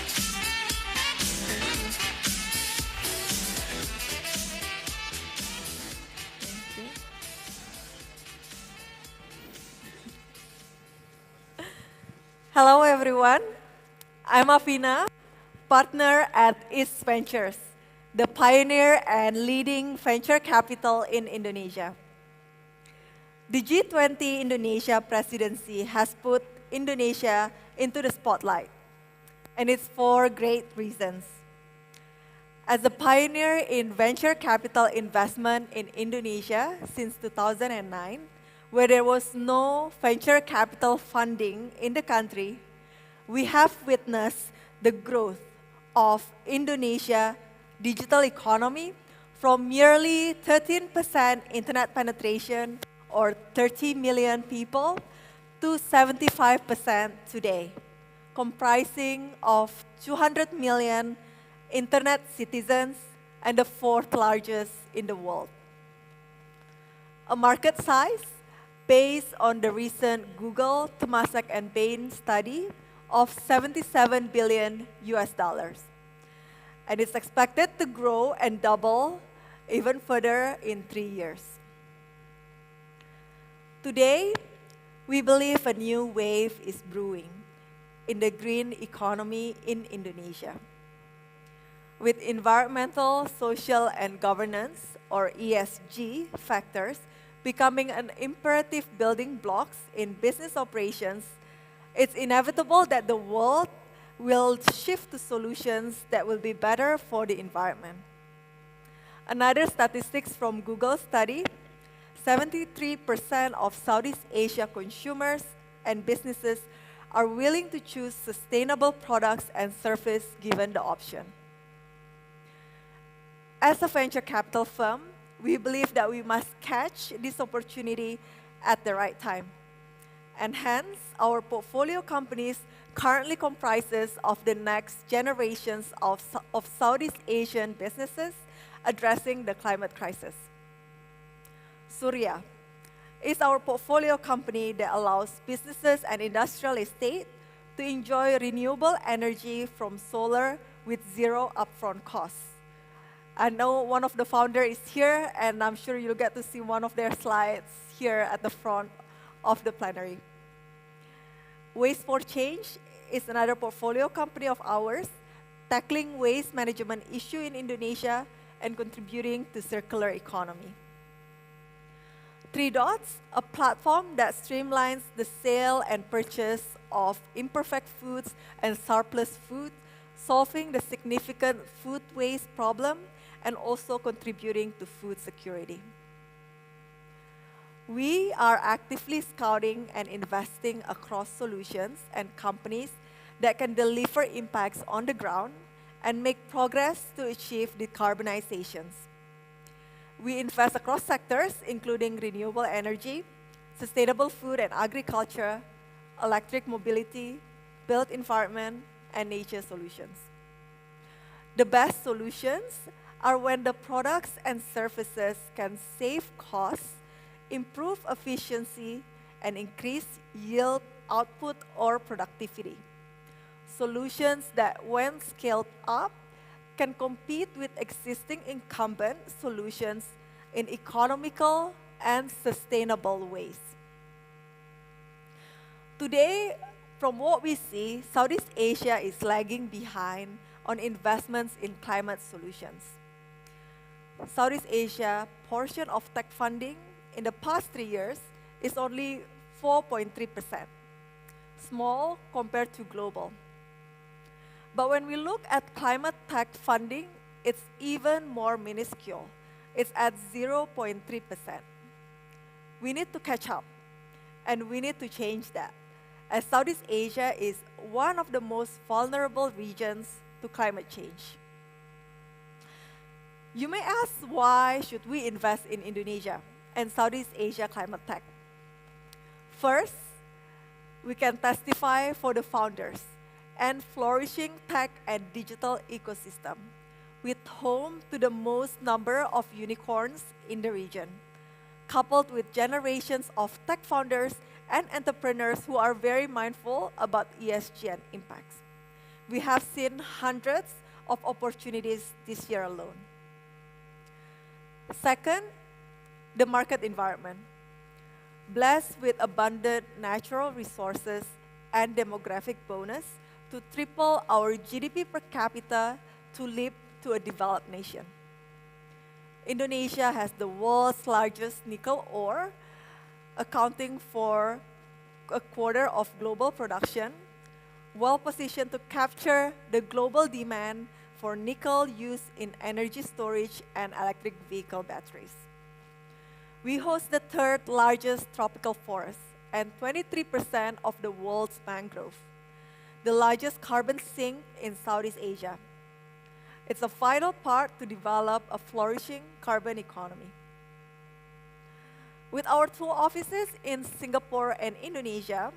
Hello everyone, I'm Afina, partner at East Ventures, the pioneer and leading venture capital in Indonesia. The G20 Indonesia presidency has put Indonesia into the spotlight, and it's for great reasons. As a pioneer in venture capital investment in Indonesia since 2009, where there was no venture capital funding in the country, we have witnessed the growth of Indonesia digital economy from merely 13% internet penetration or 30 million people to 75% today, comprising of 200 million internet citizens and the fourth largest in the world. A market size based on the recent Google, Temasek and Bain study of $77 billion US. And it's expected to grow and double even further in 3 years. Today, we believe a new wave is brewing in the green economy in Indonesia. With environmental, social, and governance, or ESG factors, becoming an imperative building blocks in business operations, it's inevitable that the world will shift to solutions that will be better for the environment. Another statistics from Google study, 73% of Southeast Asia consumers and businesses are willing to choose sustainable products and services given the option. As a venture capital firm, we believe that we must catch this opportunity at the right time. And hence, our portfolio companies currently comprises of the next generations of Southeast Asian businesses addressing the climate crisis. Surya is our portfolio company that allows businesses and industrial estate to enjoy renewable energy from solar with zero upfront costs. I know one of the founders is here, and I'm sure you'll get to see one of their slides here at the front of the plenary. Waste for Change is another portfolio company of ours, tackling waste management issue in Indonesia and contributing to circular economy. Three Dots, a platform that streamlines the sale and purchase of imperfect foods and surplus food, solving the significant food waste problem and also contributing to food security. We are actively scouting and investing across solutions and companies that can deliver impacts on the ground and make progress to achieve decarbonization. We invest across sectors, including renewable energy, sustainable food and agriculture, electric mobility, built environment, and nature solutions. The best solutions are when the products and services can save costs, improve efficiency, and increase yield, output, or productivity. Solutions that, when scaled up, can compete with existing incumbent solutions in economical and sustainable ways. Today, from what we see, Southeast Asia is lagging behind on investments in climate solutions. Southeast Asia portion of tech funding in the past 3 years is only 4.3%, small compared to global. But when we look at climate tech funding, it's even more minuscule. It's at 0.3%. We need to catch up, and we need to change that, as Southeast Asia is one of the most vulnerable regions to climate change. You may ask, why should we invest in Indonesia and Southeast Asia climate tech? First, we can testify for the founders and flourishing tech and digital ecosystem, with home to the most number of unicorns in the region, coupled with generations of tech founders and entrepreneurs who are very mindful about ESG and impacts. We have seen hundreds of opportunities this year alone. Second, the market environment. Blessed with abundant natural resources and demographic bonus to triple our GDP per capita to leap to a developed nation. Indonesia has the world's largest nickel ore, accounting for a quarter of global production, well positioned to capture the global demand for nickel used in energy storage and electric vehicle batteries. We host the third largest tropical forest and 23% of the world's mangrove, the largest carbon sink in Southeast Asia. It's a vital part to develop a flourishing carbon economy. With our two offices in Singapore and Indonesia,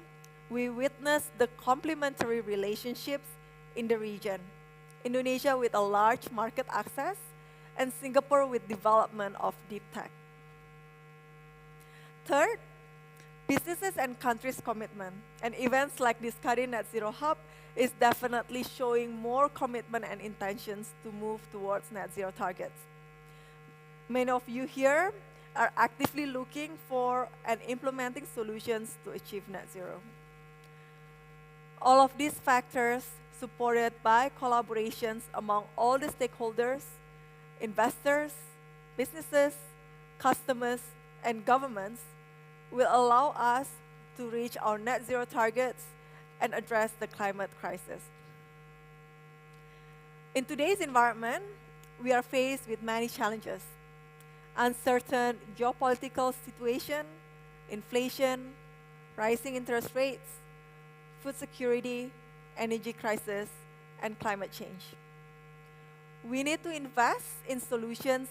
we witness the complementary relationships in the region. Indonesia with a large market access, and Singapore with development of deep tech. Third, businesses and countries' commitment, and events like this KADIN Net Zero Hub is definitely showing more commitment and intentions to move towards net zero targets. Many of you here are actively looking for and implementing solutions to achieve net zero. All of these factors, supported by collaborations among all the stakeholders, investors, businesses, customers, and governments, will allow us to reach our net zero targets and address the climate crisis. In today's environment, we are faced with many challenges: uncertain geopolitical situation, inflation, rising interest rates, food security, energy crisis, and climate change. We need to invest in solutions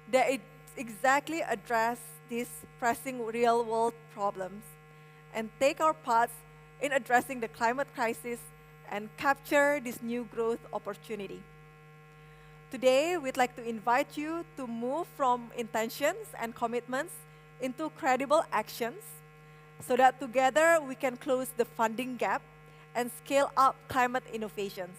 that exactly address these pressing real-world problems and take our parts in addressing the climate crisis and capture this new growth opportunity. Today, we'd like to invite you to move from intentions and commitments into credible actions so that together we can close the funding gap and scale up climate innovations.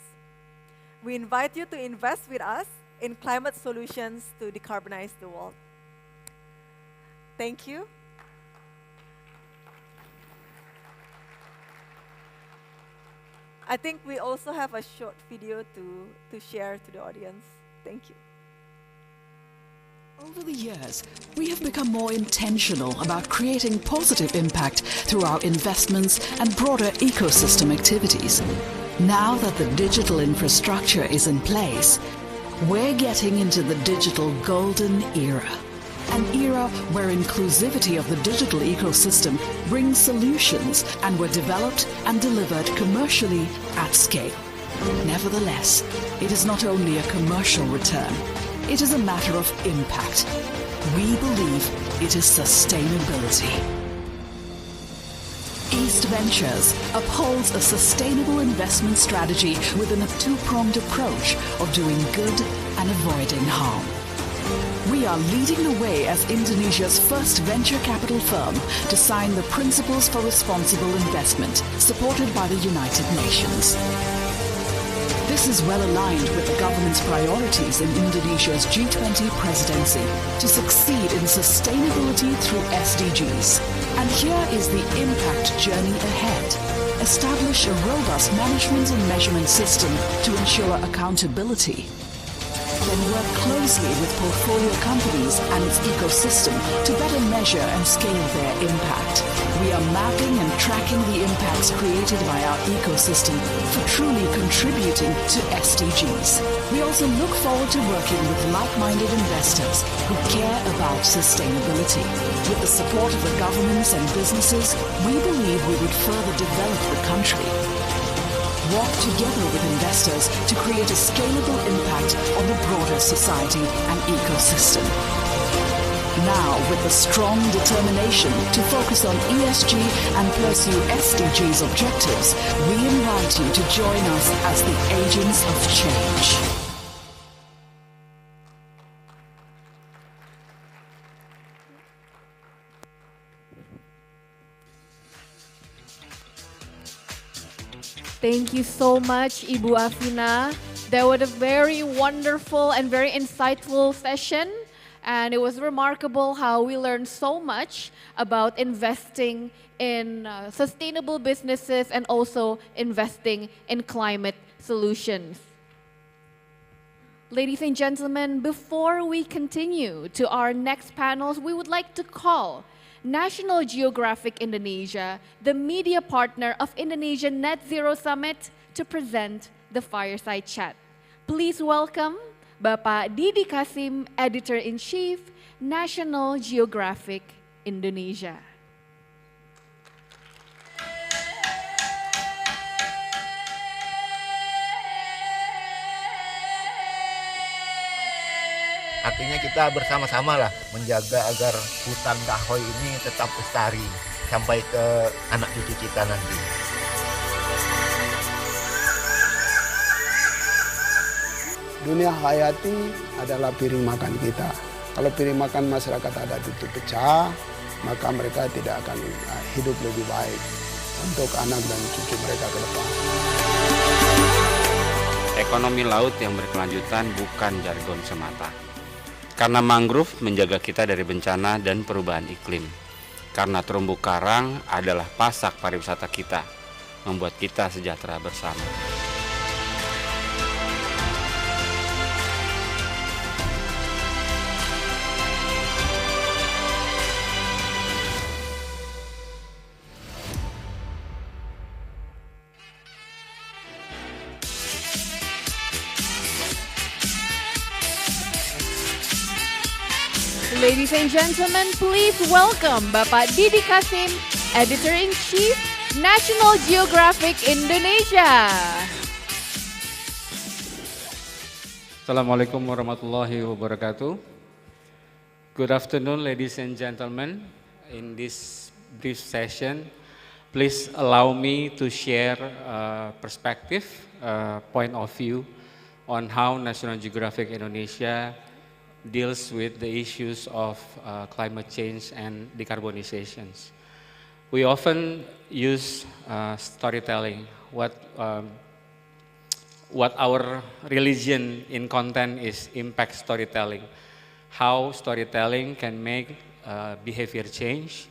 We invite you to invest with us in climate solutions to decarbonize the world. Thank you. I think we also have a short video to share to the audience. Thank you. Over the years, we have become more intentional about creating positive impact through our investments and broader ecosystem activities. Now that the digital infrastructure is in place, we're getting into the digital golden era. An era where inclusivity of the digital ecosystem brings solutions and were developed and delivered commercially at scale. Nevertheless, it is not only a commercial return, it is a matter of impact. We believe it is sustainability. East Ventures upholds a sustainable investment strategy within a two-pronged approach of doing good and avoiding harm. We are leading the way as Indonesia's first venture capital firm to sign the Principles for Responsible Investment, supported by the United Nations. This is well aligned with the government's priorities in Indonesia's G-20 presidency to succeed in sustainability through SDGs. And here is the impact journey ahead. Establish a robust management and measurement system to ensure accountability. then work closely with portfolio companies and its ecosystem to better measure and scale their impact. We are mapping and tracking the impacts created by our ecosystem for truly contributing to SDGs. We also look forward to working with like-minded investors who care about sustainability. With the support of the governments and businesses, we believe we would further develop the country. Work together with investors to create a scalable impact on the broader society and ecosystem. Now, with a strong determination to focus on ESG and pursue SDGs objectives, we invite you to join us as the agents of change. Thank you so much, Ibu Afina. That was a very wonderful and very insightful session. And it was remarkable how we learned so much about investing in sustainable businesses and also investing in climate solutions. Ladies and gentlemen, before we continue to our next panels, we would like to call National Geographic Indonesia, the media partner of Indonesian Net Zero Summit, to present the fireside chat. Please welcome Bapak Didi Kasim, Editor-in-Chief, National Geographic Indonesia. Artinya kita bersama-sama lah menjaga agar hutan kahoy ini tetap lestari sampai ke anak cucu kita nanti. Dunia hayati adalah piring makan kita. Kalau piring makan masyarakat adat itu pecah, maka mereka tidak akan hidup lebih baik untuk anak dan cucu mereka ke depan. Ekonomi laut yang berkelanjutan bukan jargon semata. Karena mangrove menjaga kita dari bencana dan perubahan iklim. Karena terumbu karang adalah pasak pariwisata kita, membuat kita sejahtera bersama. Ladies and gentlemen, please welcome Bapak Didi Kasim, Editor-in-Chief, National Geographic Indonesia. Assalamualaikum warahmatullahi wabarakatuh. Good afternoon, ladies and gentlemen. In this brief session, please allow me to share perspective, point of view on how National Geographic Indonesia deals with the issues of climate change and decarbonization. We often use storytelling, what our religion in content is impact storytelling, how storytelling can make behavior change,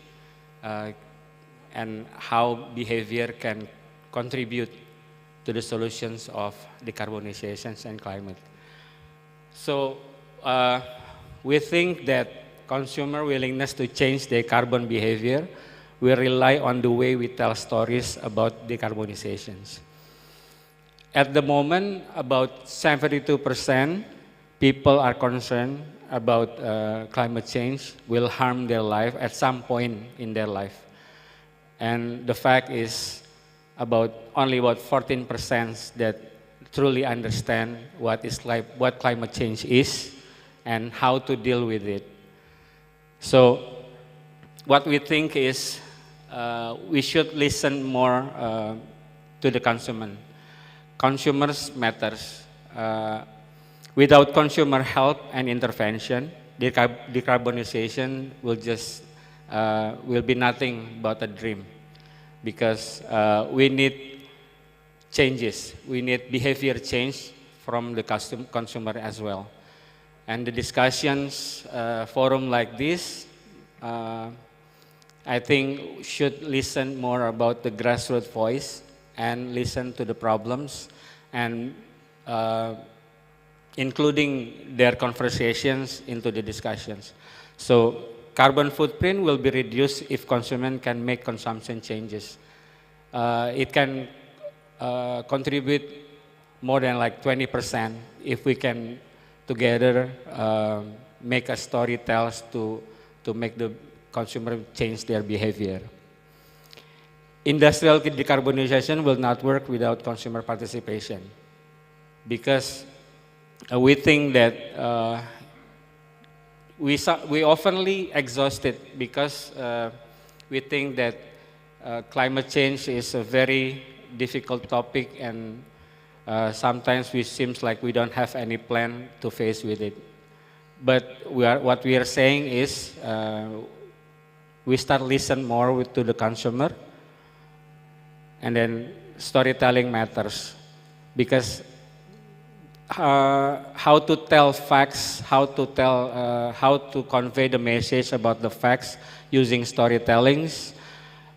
and how behavior can contribute to the solutions of decarbonization and climate. So, we think that consumer willingness to change their carbon behavior will rely on the way we tell stories about decarbonization. At the moment, about 72% people are concerned about climate change will harm their life at some point in their life. And the fact is only about 14% that truly understand what climate change is and how to deal with it. So what we think is we should listen more to the consumer. Consumers matters. Without consumer help and intervention, decarbonization will be nothing but a dream, because we need changes. We need behavior change from the consumer as well. And the discussions forum like this, I think should listen more about the grassroots voice and listen to the problems and including their conversations into the discussions. So carbon footprint will be reduced if consumers can make consumption changes. It can contribute more than like 20% if we can together make a story tells to make the consumer change their behavior. Industrial decarbonization will not work without consumer participation, because we think that we oftenly exhaust it because we think that climate change is a very difficult topic, and sometimes it seems like we don't have any plan to face with it. But what we are saying is we start listen more to the consumer, and then storytelling matters, because how to tell facts, how to convey the message about the facts using storytellings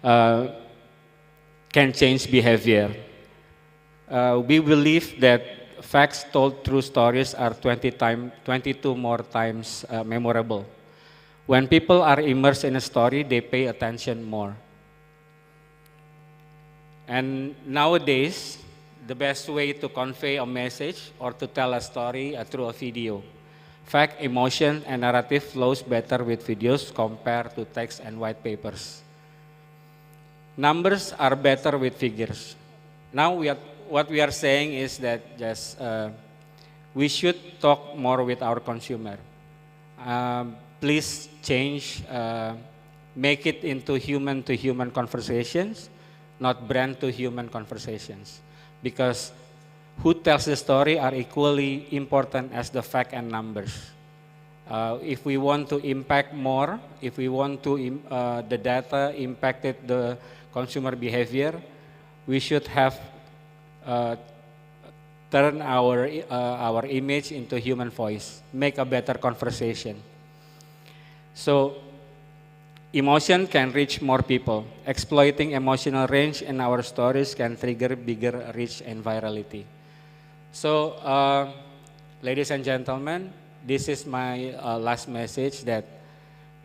can change behavior. We believe that facts told through stories are 22 more times memorable. When people are immersed in a story, they pay attention more. And nowadays, the best way to convey a message or to tell a story through a video. Fact, emotion, and narrative flows better with videos compared to text and white papers. Numbers are better with figures. Now what we are saying is that just we should talk more with our consumer. Please change, make it into human-to-human conversations, not brand-to-human conversations. Because who tells the story are equally important as the fact and numbers. If we want to impact more, if we want to the data impacted the consumer behavior, we should have turn our image into human voice, make a better conversation. So emotion can reach more people. Exploiting emotional range in our stories can trigger bigger reach and virality. So, ladies and gentlemen, this is my last message, that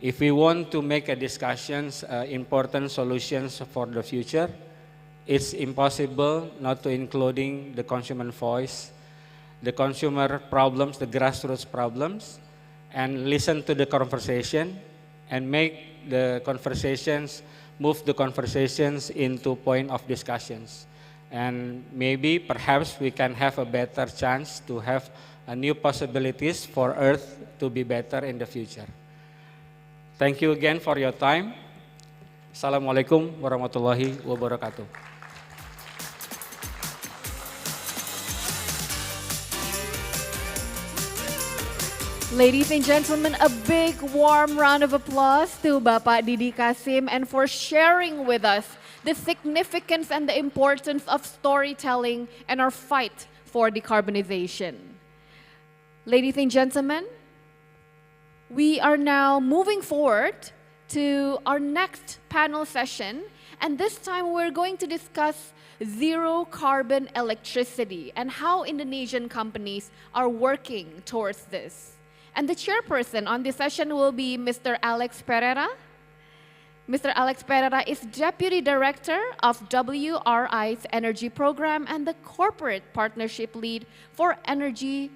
if we want to make a discussions, important solutions for the future, it's impossible not to including the consumer voice, the consumer problems, the grassroots problems, and listen to the conversation and make the conversations, move the conversations into point of discussions. And maybe, perhaps, we can have a better chance to have new possibilities for Earth to be better in the future. Thank you again for your time. Assalamualaikum warahmatullahi wabarakatuh. Ladies and gentlemen, a big warm round of applause to Bapak Didi Kasim and for sharing with us the significance and the importance of storytelling and our fight for decarbonization. Ladies and gentlemen, we are now moving forward to our next panel session, and this time we're going to discuss zero carbon electricity and how Indonesian companies are working towards this. And the chairperson on this session will be Mr. Alex Pereira. Mr. Alex Pereira is Deputy Director of WRI's Energy Program and the Corporate Partnership Lead for Energy,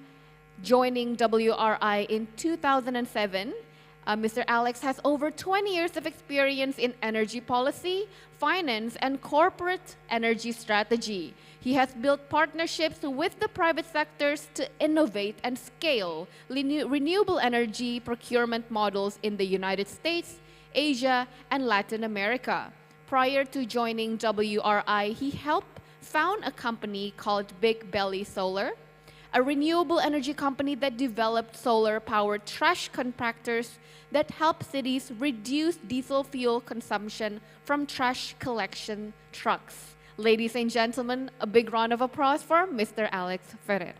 joining WRI in 2007. Mr. Alex has over 20 years of experience in energy policy, finance, and corporate energy strategy. He has built partnerships with the private sectors to innovate and scale renewable energy procurement models in the United States, Asia, and Latin America. Prior to joining WRI, he helped found a company called Big Belly Solar, a renewable energy company that developed solar-powered trash compactors that help cities reduce diesel fuel consumption from trash collection trucks. Ladies and gentlemen, a big round of applause for Mr. Alex Ferreira.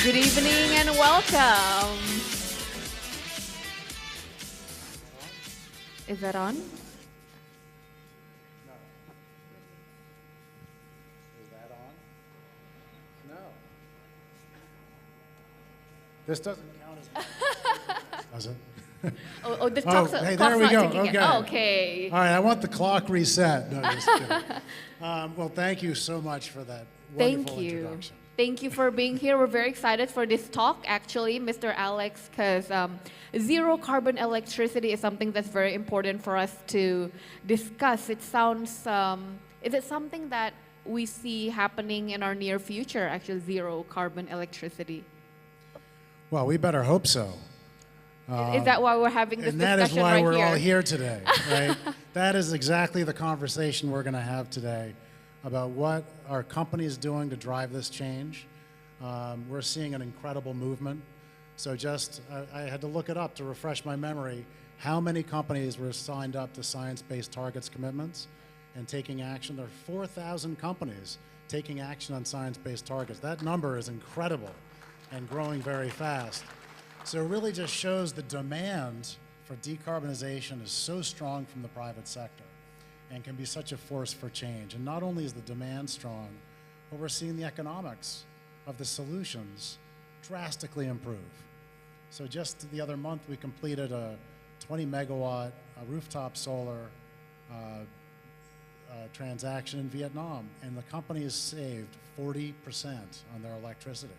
Good evening and welcome. Is that on? Is that on? No. This doesn't count as does it? Oh, the clock's hey, clock's there we not go. ticking yet. Okay. Okay. All right, I want the clock reset. No, just kidding. Well, thank you so much for that wonderful Thank you. introduction. Thank you for being here. We're very excited for this talk, actually, Mr. Alex, because zero carbon electricity is something that's very important for us to discuss. It sounds, is it something that we see happening in our near future, actually, zero carbon electricity? Well, we better hope so. Is that why we're having this and that discussion is why right we're here? all here today, right? That is exactly the conversation we're going to have today about what are companies doing to drive this change. We're seeing an incredible movement. So I had to look it up to refresh my memory. How many companies were signed up to science-based targets commitments and taking action? There are 4,000 companies taking action on science-based targets. That number is incredible and growing very fast. So it really just shows the demand for decarbonization is so strong from the private sector and can be such a force for change. And not only is the demand strong, but we're seeing the economics of the solutions drastically improve. So just the other month, we completed a 20 megawatt rooftop solar transaction in Vietnam, and the company has saved 40% on their electricity.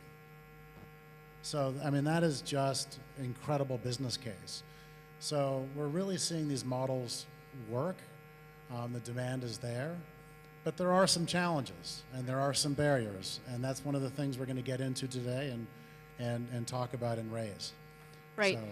So, I mean, that is just incredible business case. So we're really seeing these models work. The demand is there, but there are some challenges and there are some barriers, and that's one of the things we're going to get into today and talk about and raise. Right. So,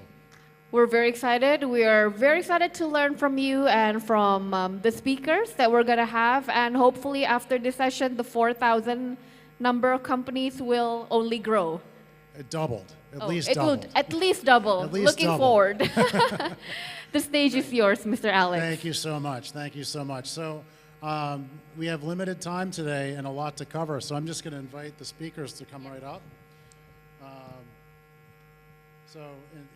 we're very excited. We are very excited to learn from you and from the speakers that we're going to have, and hopefully after this session, the 4,000 number of companies will only grow. it doubled, at least it doubled. will at least double. At least Looking double. forward. The stage is yours, Mr. Alex. Thank you so much. Thank you so much. So we have limited time today and a lot to cover, so I'm just going to invite the speakers to come right up. So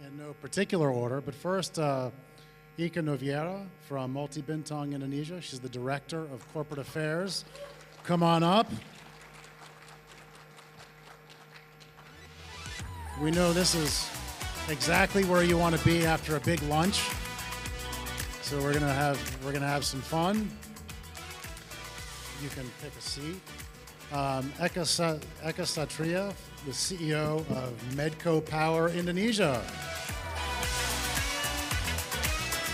in no particular order, but first, Ika Noviera from Multi Bintang, Indonesia. She's the Director of Corporate Affairs. Come on up. We know this is exactly where you want to be after a big lunch. So we're gonna have some fun. You can pick a seat. Eka Satria, the CEO of Medco Power Indonesia.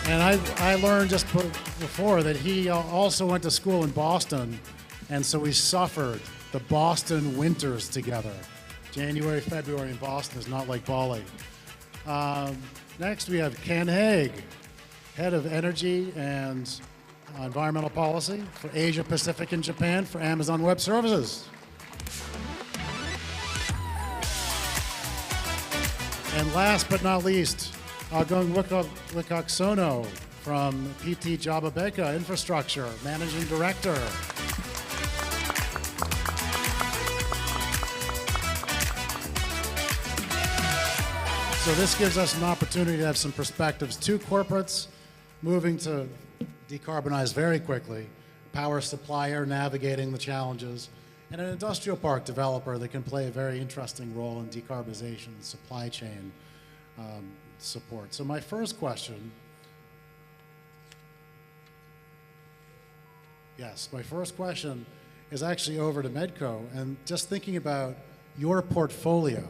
And I learned just before that he also went to school in Boston, and so we suffered the Boston winters together. January, February in Boston is not like Bali. Next we have Ken Haig, Head of Energy and Environmental Policy for Asia Pacific and Japan for Amazon Web Services. And last but not least, Agung Wicaksono from PT Jababeka Infrastructure, Managing Director. So this gives us an opportunity to have some perspectives. Two corporates moving to decarbonize very quickly, power supplier navigating the challenges, and an industrial park developer that can play a very interesting role in decarbonization and supply chain support. So my first question, is actually over to Medco, and just thinking about your portfolio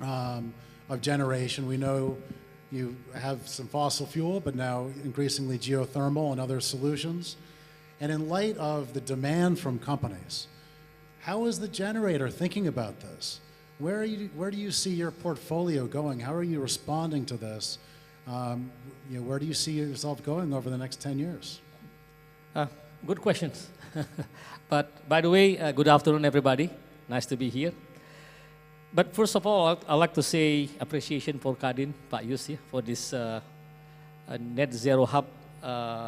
of generation. We know you have some fossil fuel, but now increasingly geothermal and other solutions. And in light of the demand from companies, how is the generator thinking about this? Where do you see your portfolio going? How are you responding to this? Where do you see yourself going over the next 10 years? Good questions. But by the way, good afternoon, everybody. Nice to be here. But first of all, I'd like to say appreciation for KADIN, Pak Yus, for this Net Zero Hub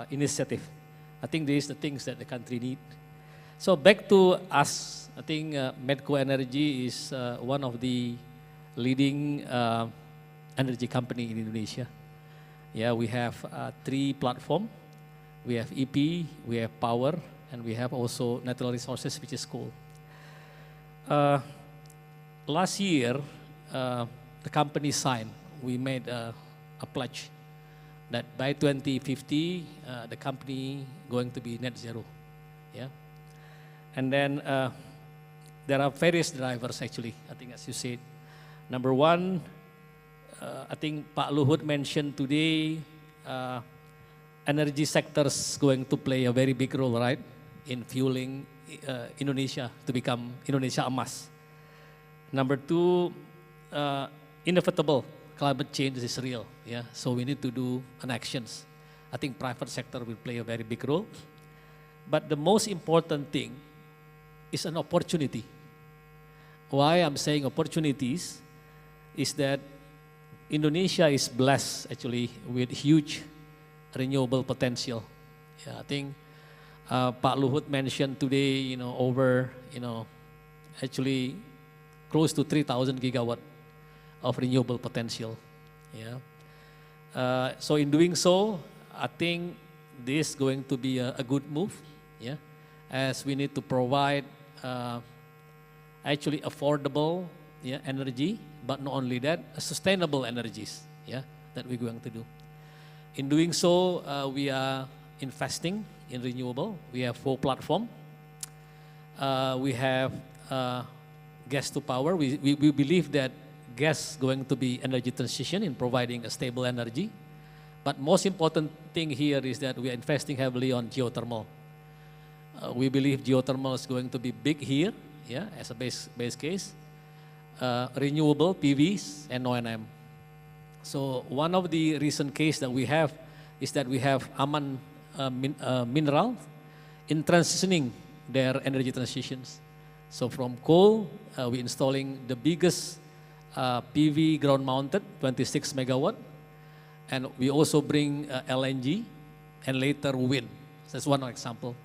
initiative. I think these are the things that the country need. So back to us, I think Medco Energy is one of the leading energy company in Indonesia. Yeah, we have 3 platforms. We have EP, we have power, and we have also natural resources, which is coal. Last year, the company signed, we made a pledge that by 2050, the company going to be net zero. Yeah, and then there are various drivers actually. I think as you said, number one, I think Pak Luhut mentioned today, energy sector is going to play a very big role, right, in fueling Indonesia to become Indonesia Emas. Number two, inevitable climate change is real, yeah. So we need to do an actions. I think private sector will play a very big role. But the most important thing is an opportunity. Why I'm saying opportunities is that Indonesia is blessed actually with huge renewable potential. Yeah, I think Pak Luhut mentioned today, over, actually close to 3,000 gigawatt of renewable potential. Yeah. So in doing so, I think this is going to be a good move. Yeah, as we need to provide actually affordable, yeah, energy, but not only that, sustainable energies, yeah, that we're going to do. In doing so, we are investing in renewable. We have 4 platforms. We have gas to power. We believe that gas is going to be energy transition in providing a stable energy. But most important thing here is that we are investing heavily on geothermal. We believe geothermal is going to be big here, yeah, as a base case. Renewable, PVs, and O&M. So one of the recent case that we have is that we have Aman Mineral in transitioning their energy transitions. So from coal, we're installing the biggest PV ground mounted, 26 megawatt. And we also bring LNG and later wind. So that's one example.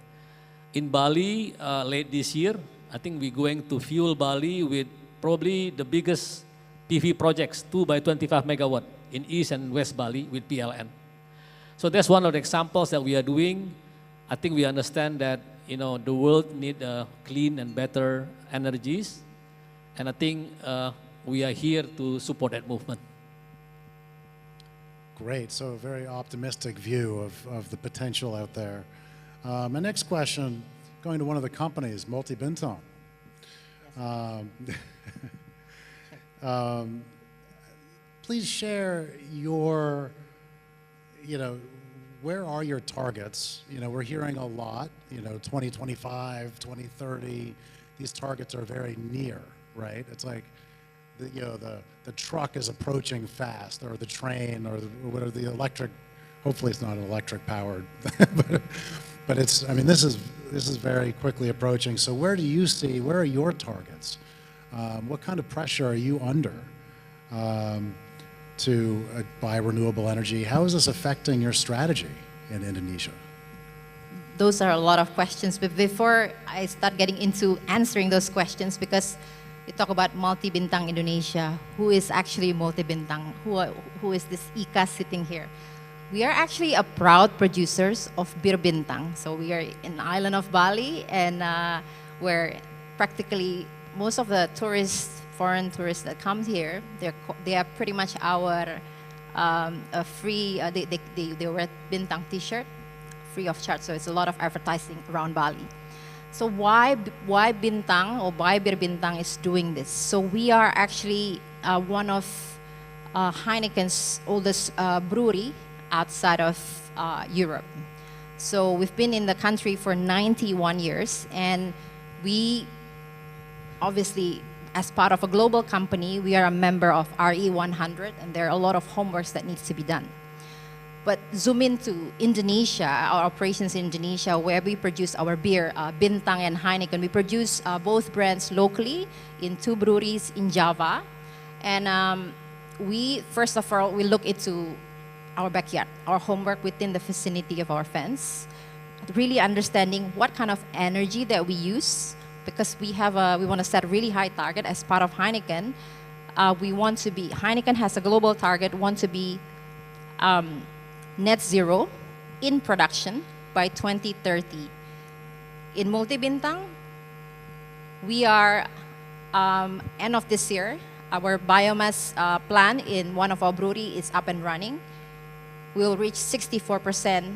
In Bali, late this year, I think we're going to fuel Bali with probably the biggest PV projects, 2 by 25 megawatt in East and West Bali with PLN. So that's one of the examples that we are doing. I think we understand that, the world need clean and better energies. And I think we are here to support that movement. Great, so a very optimistic view of the potential out there. My next question, going to one of the companies, Multi-Bintang. Please share your, where are your targets? We're hearing a lot, 2025, 2030, these targets are very near, right? It's like, the truck is approaching fast, or the train, or whatever, the electric, hopefully it's not electric powered, but it's, this is very quickly approaching. So where are your targets? What kind of pressure are you under to buy renewable energy? How is this affecting your strategy in Indonesia? Those are a lot of questions, but before I start getting into answering those questions, because you talk about Multi-Bintang Indonesia, who is actually Multi-Bintang? Who is this Ika sitting here? We are actually a proud producers of Bir Bintang. So we are in the island of Bali, and where practically most of the tourists, foreign tourists that come here, they are pretty much our free, they wear Bintang t-shirt, free of charge. So it's a lot of advertising around Bali. So why Bintang, or why Bir Bintang is doing this? So we are actually one of Heineken's oldest brewery outside of Europe. So we've been in the country for 91 years, and we obviously, as part of a global company, we are a member of RE100, and there are a lot of homeworks that needs to be done. But zoom into Indonesia, our operations in Indonesia, where we produce our beer, Bintang and Heineken. We produce both brands locally in 2 breweries in Java. And we, first of all, we look into our backyard, our homework within the vicinity of our fence. really understanding what kind of energy that we use, because we want to set a really high target as part of Heineken. Heineken has a global target, want to be net zero in production by 2030. In Multibintang, we are, end of this year, our biomass plant in one of our brewery is up and running. We'll reach 64%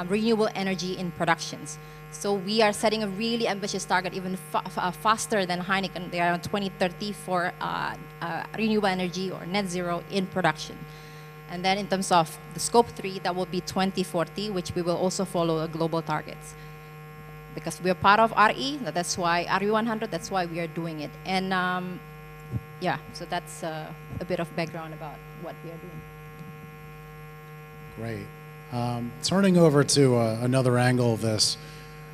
renewable energy in productions. So we are setting a really ambitious target, even faster than Heineken. They are on 2030 for renewable energy or net zero in production. And then in terms of the scope 3, that will be 2040, which we will also follow the global targets. Because we are part of RE, that's why RE100, that's why we are doing it. And yeah, so that's a bit of background about what we are doing. Great. Turning over to another angle of this,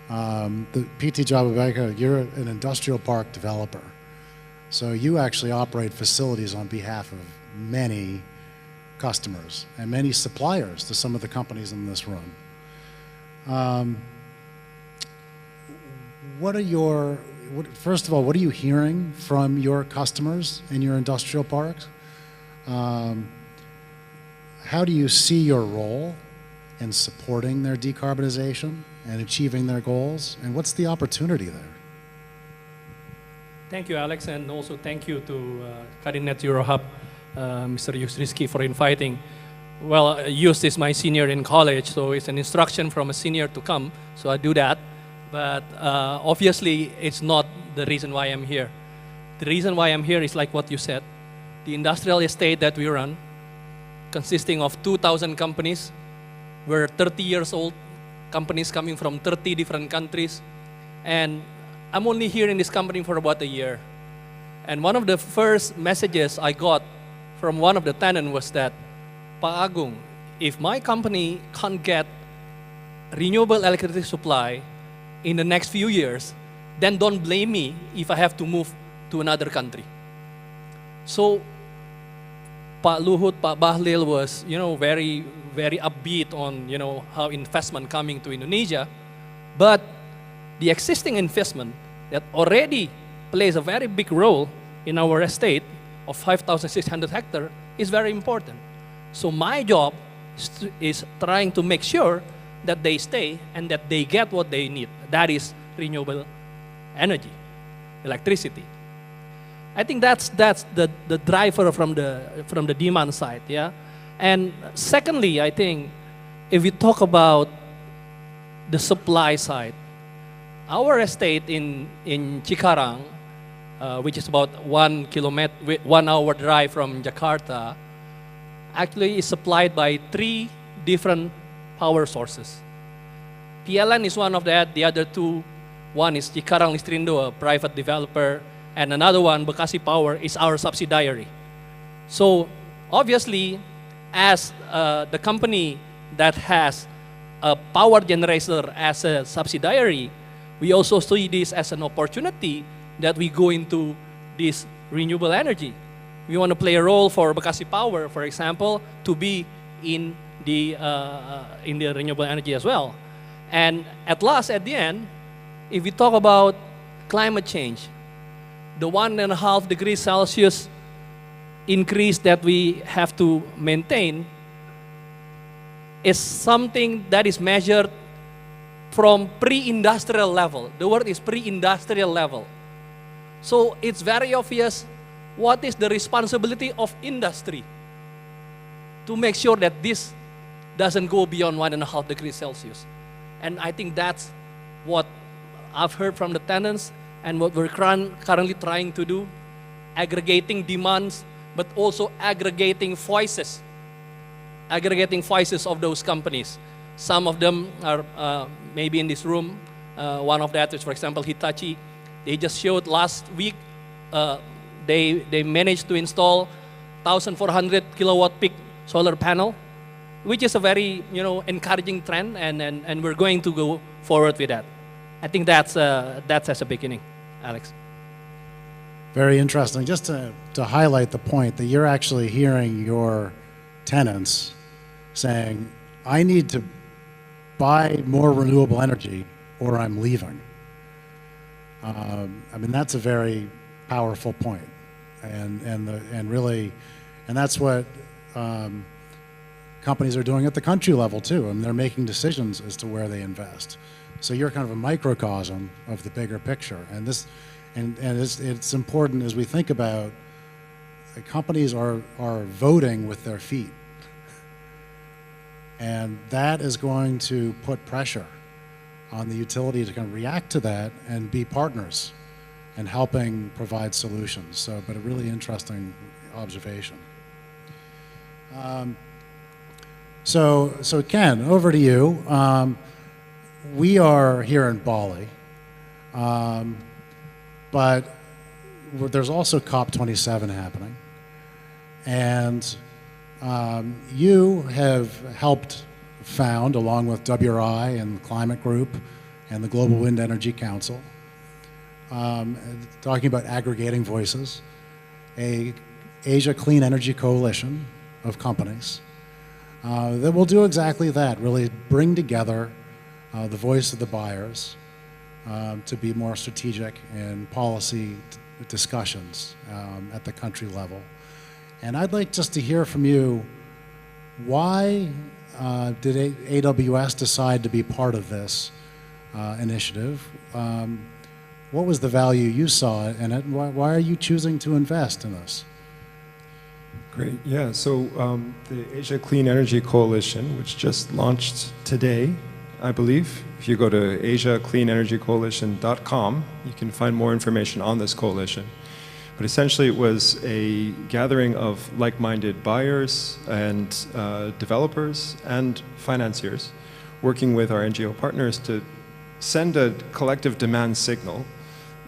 the PT Jababeka, you're an industrial park developer. So you actually operate facilities on behalf of many customers and many suppliers to some of the companies in this room. First of all, what are you hearing from your customers in your industrial parks? How do you see your role in supporting their decarbonization and achieving their goals? And what's the opportunity there? Thank you, Alex, and also thank you to KADIN Net Zero Hub, Mr. Yusriski, for inviting. Well, Yus is my senior in college, so it's an instruction from a senior to come, so I do that. But obviously, it's not the reason why I'm here. The reason why I'm here is like what you said. The industrial estate that we run, consisting of 2,000 companies, we're 30 years old, companies coming from 30 different countries, and I'm only here in this company for about a year. And one of the first messages I got from one of the tenants was that, Pa Agung, if my company can't get renewable electricity supply in the next few years, then don't blame me if I have to move to another country. So, Pak Luhut, Pak Bahlil was, very, very upbeat on, how investment coming to Indonesia, but the existing investment that already plays a very big role in our estate of 5,600 hectares is very important. So my job is trying to make sure that they stay and that they get what they need. That is renewable energy, electricity. I think that's the driver from the demand side, yeah. And secondly, I think if we talk about the supply side, our estate in Cikarang, which is about 1 hour drive from Jakarta, actually is supplied by 3 different power sources. PLN is one of that, the other 2, one is Cikarang Listrindo, a private developer, and another one, Bekasi Power, is our subsidiary. So obviously, as the company that has a power generator as a subsidiary, we also see this as an opportunity that we go into this renewable energy. We want to play a role for Bekasi Power, for example, to be in the renewable energy as well. And at last, at the end, if we talk about climate change, the 1.5 degrees Celsius increase that we have to maintain is something that is measured from pre-industrial level. The word is pre-industrial level. So it's very obvious what is the responsibility of industry to make sure that this doesn't go beyond 1.5 degrees Celsius. And I think that's what I've heard from the tenants and what we're currently trying to do, aggregating demands, but also aggregating voices of those companies. Some of them are maybe in this room. One of that is, for example, Hitachi. They just showed last week, they managed to install 1,400 kilowatt peak solar panel, which is a very encouraging trend, and we're going to go forward with that. I think that's as a beginning, Alex. Very interesting. Just to highlight the point that you're actually hearing your tenants saying, I need to buy more renewable energy or I'm leaving. I mean, that's a very powerful point. And that's what companies are doing at the country level too. I mean, they're making decisions as to where they invest. So you're kind of a microcosm of the bigger picture. And it's important as we think about companies are voting with their feet. And that is going to put pressure on the utility to kind of react to that and be partners and helping provide solutions. So, but a really interesting observation. So Ken, over to you. We are here in Bali, but there's also COP27 happening. And you have helped found, along with WRI and the Climate Group and the Global Wind Energy Council, talking about aggregating voices, a Asia Clean Energy Coalition of companies that will do exactly that, really bring together the voice of the buyers to be more strategic in policy discussions at the country level. And I'd like just to hear from you, why did AWS decide to be part of this initiative? What was the value you saw in it, and why are you choosing to invest in this? Great, yeah, so the Asia Clean Energy Coalition, which just launched today, I believe. If you go to asiacleanenergycoalition.com, you can find more information on this coalition. But essentially it was a gathering of like-minded buyers and developers and financiers working with our NGO partners to send a collective demand signal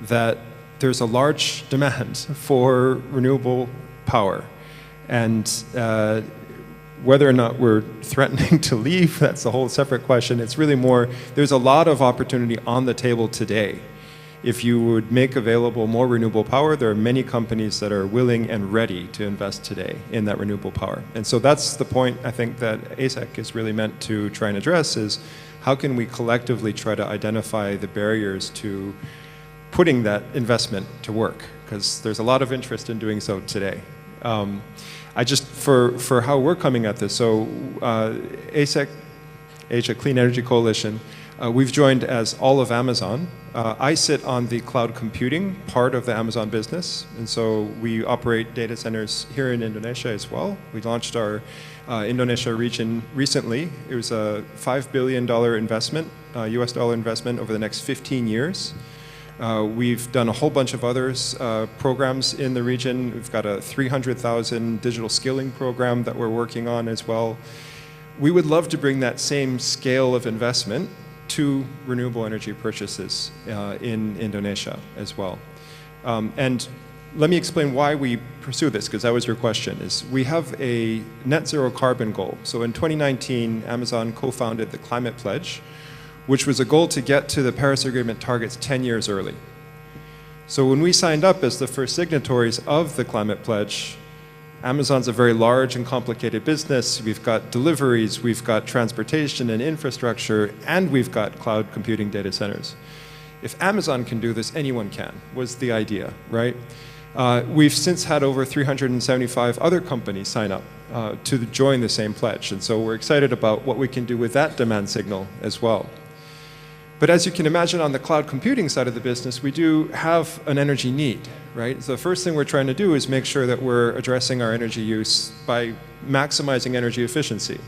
that there's a large demand for renewable power. And whether or not we're threatening to leave, that's a whole separate question. It's really more, there's a lot of opportunity on the table today. If you would make available more renewable power, there are many companies that are willing and ready to invest today in that renewable power. And so that's the point I think that ASEC is really meant to try and address, is how can we collectively try to identify the barriers to putting that investment to work? Because there's a lot of interest in doing so today. I just, for how we're coming at this, so ASEC, Asia Clean Energy Coalition, we've joined as all of Amazon. I sit on the cloud computing part of the Amazon business, and so we operate data centers here in Indonesia as well. We launched our Indonesia region recently. It was a $5 billion investment, US dollar investment over the next 15 years. We've done a whole bunch of others programs in the region. We've got a 300,000 digital skilling program that we're working on as well. We would love to bring that same scale of investment to renewable energy purchases in Indonesia as well. And let me explain why we pursue this, because that was your question, is we have a net zero carbon goal. So in 2019, Amazon co-founded the Climate Pledge, which was a goal to get to the Paris Agreement targets 10 years early. So when we signed up as the first signatories of the Climate Pledge, Amazon's a very large and complicated business. We've got deliveries, we've got transportation and infrastructure, and we've got cloud computing data centers. If Amazon can do this, anyone can, was the idea, right? We've since had over 375 other companies sign up to join the same pledge. And so we're excited about what we can do with that demand signal as well. But as you can imagine, on the cloud computing side of the business, we do have an energy need, right? So the first thing we're trying to do is make sure that we're addressing our energy use by maximizing energy efficiency.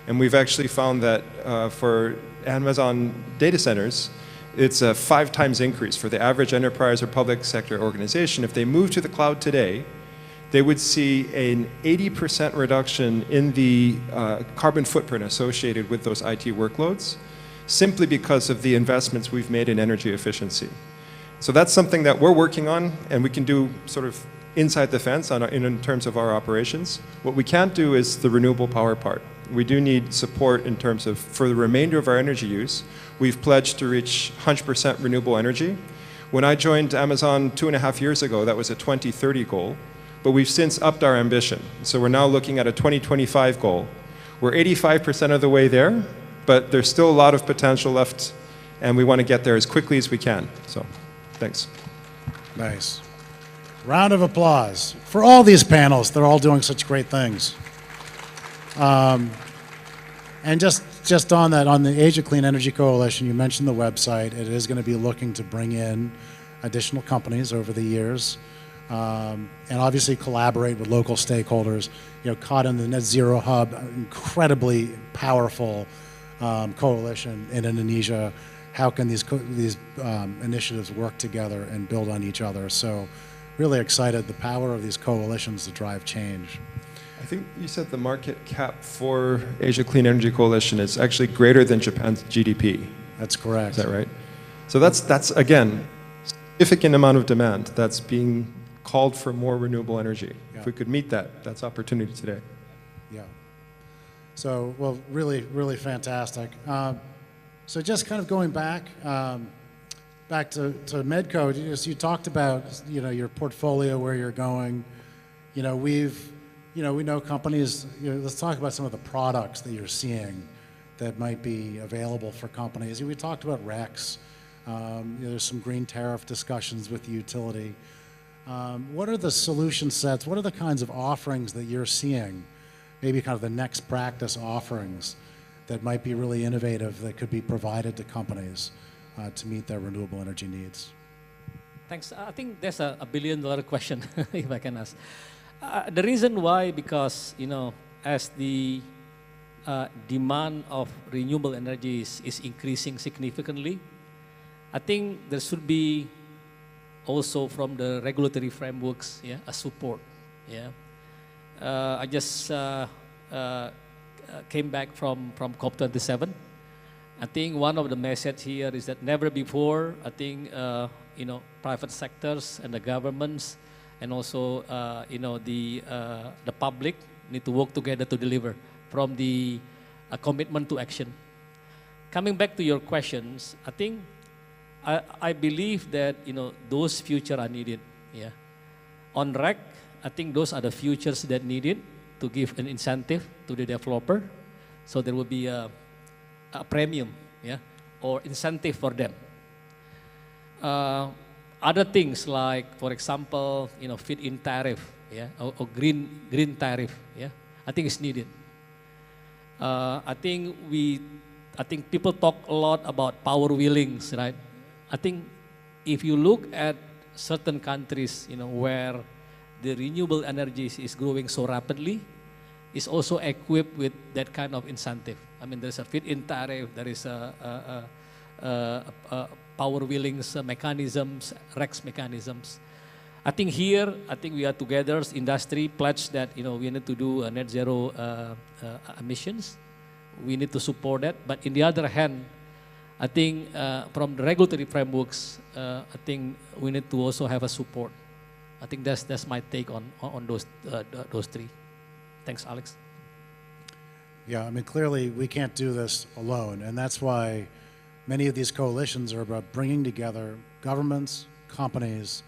And we've actually found that for Amazon data centers, it's a 5 times increase for the average enterprise or public sector organization. If they move to the cloud today, they would see an 80% reduction in the carbon footprint associated with those IT workloads, simply because of the investments we've made in energy efficiency. So that's something that we're working on, and we can do sort of inside the fence in terms of our operations. What we can't do is the renewable power part. We do need support in terms of, for the remainder of our energy use, we've pledged to reach 100% renewable energy. When I joined Amazon 2.5 years ago, that was a 2030 goal, but we've since upped our ambition. So we're now looking at a 2025 goal. We're 85% of the way there, but there's still a lot of potential left, and we want to get there as quickly as we can. So, thanks. Nice. Round of applause for all these panels. They're all doing such great things. And just on that, on the Asia Clean Energy Coalition, you mentioned the website. It is going to be looking to bring in additional companies over the years, and obviously collaborate with local stakeholders. You know, KADIN, the Net Zero Hub, incredibly powerful coalition in Indonesia. How can these initiatives work together and build on each other? So really excited the power of these coalitions to drive change. I think you said the market cap for Asia Clean Energy Coalition is actually greater than Japan's GDP. That's correct. Is that right? So that's again, significant amount of demand that's being called for more renewable energy. Yeah. If we could meet that, that's opportunity today. Yeah. So, well, really, really fantastic. So just kind of going back to Medco, you talked about, your portfolio, where you're going. We know companies, let's talk about some of the products that you're seeing that might be available for companies. We talked about RECs. There's some green tariff discussions with the utility. What are the solution sets? What are the kinds of offerings that you're seeing? Maybe kind of the next practice offerings that might be really innovative that could be provided to companies to meet their renewable energy needs? Thanks. I think that's a billion-dollar question, if I can ask. The reason why, because, as the demand of renewable energies is increasing significantly, I think there should be also from the regulatory frameworks, a support. I just came back from COP27. I think one of the messages here is that never before, I think, private sectors and the governments and also, the public need to work together to deliver from the commitment to action. Coming back to your questions, I think, I believe that, those futures are needed. On REC, I think those are the futures that needed to give an incentive to the developer, so there will be a premium, or incentive for them. Other things like, for example, feed-in tariff, or green tariff, I think it's needed. I think people talk a lot about power wheelings, right? I think if you look at certain countries, where the renewable energies is growing so rapidly, is also equipped with that kind of incentive. I mean, there's a feed-in tariff, there is a power wheelings mechanisms, RECs mechanisms. I think here, we are together as industry pledge that, we need to do net zero emissions. We need to support that. But in the other hand, I think from the regulatory frameworks, I think we need to also have a support. I think that's my take on those three. Thanks, Alex. Yeah, I mean, clearly we can't do this alone, and that's why many of these coalitions are about bringing together governments, companies,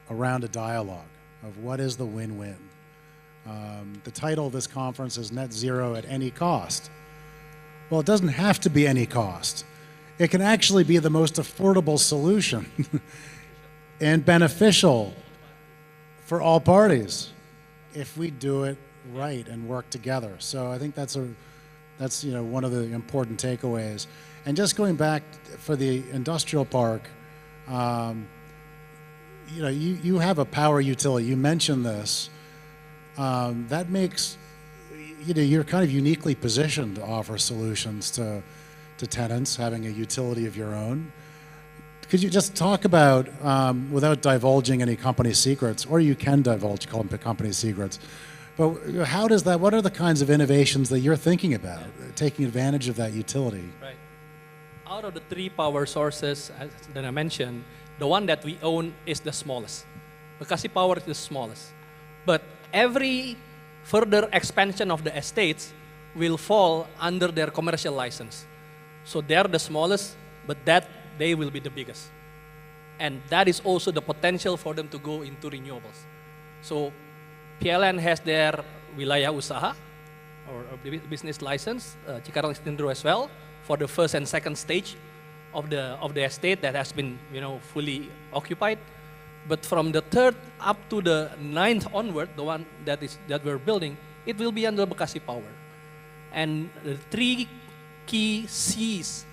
around a dialogue of what is the win-win. The title of this conference is Net Zero at Any Cost. Well, it doesn't have to be any cost. It can actually be the most affordable solution and beneficial for all parties if we do it right and work together. So I think that's one of the important takeaways. And just going back for the industrial park, you have a power utility. You mentioned this. That makes you're kind of uniquely positioned to offer solutions to tenants, having a utility of your own. Could you just talk about, without divulging any company secrets, or you can divulge company secrets, but what are the kinds of innovations that you're thinking about, taking advantage of that utility? Right. Out of the three power sources that I mentioned, the one that we own is the smallest. Bekasi Power is the smallest. But every further expansion of the estates will fall under their commercial license. So they're the smallest, but they will be the biggest. And that is also the potential for them to go into renewables. So PLN has their wilayah usaha, or a business license, Cikarang Extendro as well, for the first and second stage of the estate that has been fully occupied. But from the third up to the ninth onward, the one that we're building, it will be under Bekasi Power. And the three key C's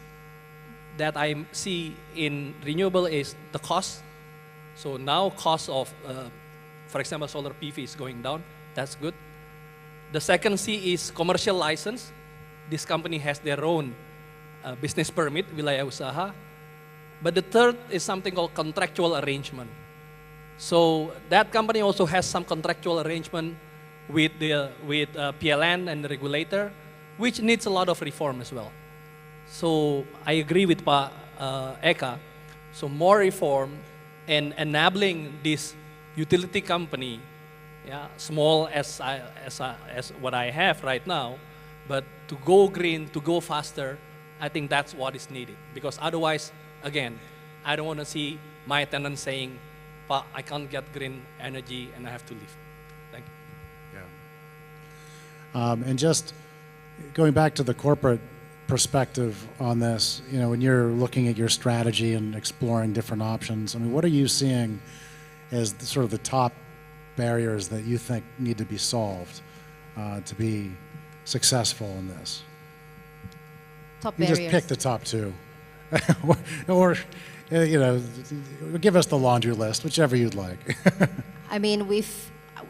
that I see in renewable is the cost. So now cost of, for example, solar PV is going down. That's good. The second C is commercial license. This company has their own business permit, wilayah usaha. But the third is something called contractual arrangement. So that company also has some contractual arrangement with PLN and the regulator, which needs a lot of reform as well. So I agree with Pak Eka. So more reform and enabling this utility company, small as what I have right now, but to go green, to go faster, I think that's what is needed. Because otherwise, again, I don't want to see my tenants saying, "Pa, I can't get green energy and I have to leave." Thank you. And just going back to the corporate perspective on this, when you're looking at your strategy and exploring different options, I mean, what are you seeing as sort of the top barriers that you think need to be solved to be successful in this? Top you barriers. Just pick the top two. or, give us the laundry list, whichever you'd like. I mean,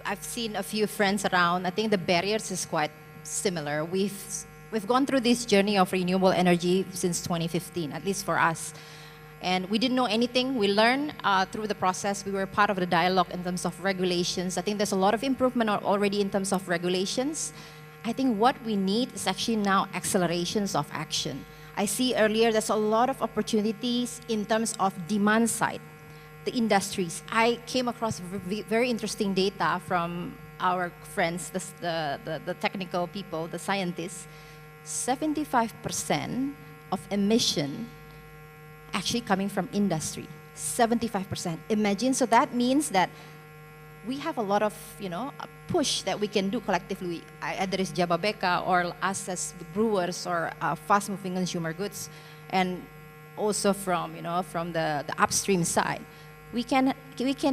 I've seen a few friends around. I think the barriers is quite similar. We've gone through this journey of renewable energy since 2015, at least for us. And we didn't know anything. We learned through the process. We were part of the dialogue in terms of regulations. I think there's a lot of improvement already in terms of regulations. I think what we need is actually now accelerations of action. I see earlier there's a lot of opportunities in terms of demand side, the industries. I came across very interesting data from our friends, the technical people, the scientists. 75% of emission actually coming from industry. 75%. Imagine, so that means that we have a lot of, a push that we can do collectively, either it's Jababeka or us as brewers or fast-moving consumer goods, and also from, from the upstream side. We can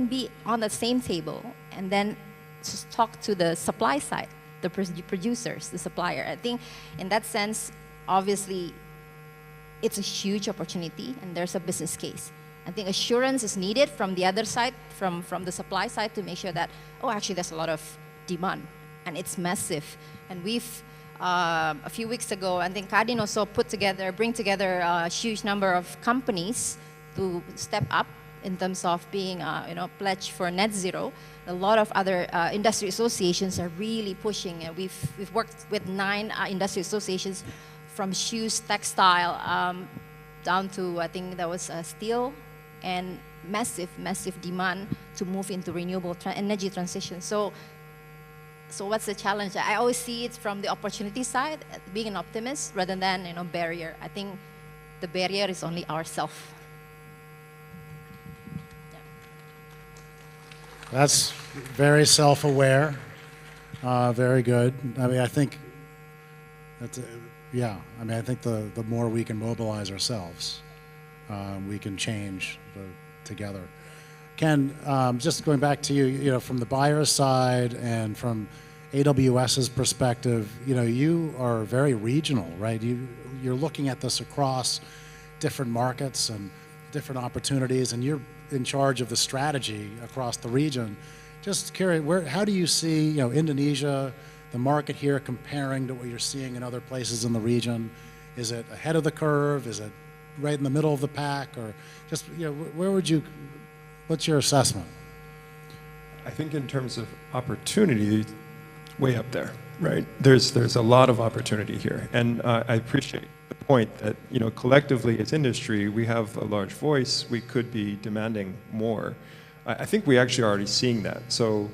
be on the same table and then just talk to the supply side, the producers, the supplier. I think in that sense, obviously, it's a huge opportunity and there's a business case. I think assurance is needed from the other side, from the supply side, to make sure that, actually there's a lot of demand and it's massive. And we've, a few weeks ago, I think KADIN also bring together a huge number of companies to step up in terms of being, pledged for net zero. A lot of other industry associations are really pushing. And we've worked with 9 industry associations, from shoes, textile, down to, I think that was steel, and massive demand to move into renewable energy transition. So what's the challenge? I always see it from the opportunity side, being an optimist rather than barrier. I think the barrier is only ourselves. That's very self-aware, very good. I mean, I think that's, I think the more we can mobilize ourselves, we can change together. Ken, just going back to you, from the buyer's side and from AWS's perspective, you are very regional, right? You're looking at this across different markets and different opportunities, and you're in charge of the strategy across the region. Just curious, how do you see, Indonesia, the market here, comparing to what you're seeing in other places in the region? Is it ahead of the curve? Is it right in the middle of the pack? Or just, what's your assessment? I think in terms of opportunity, way up there, right? There's a lot of opportunity here. And I appreciate the point that, collectively as industry, we have a large voice. We could be demanding more. I think we're actually already seeing that. So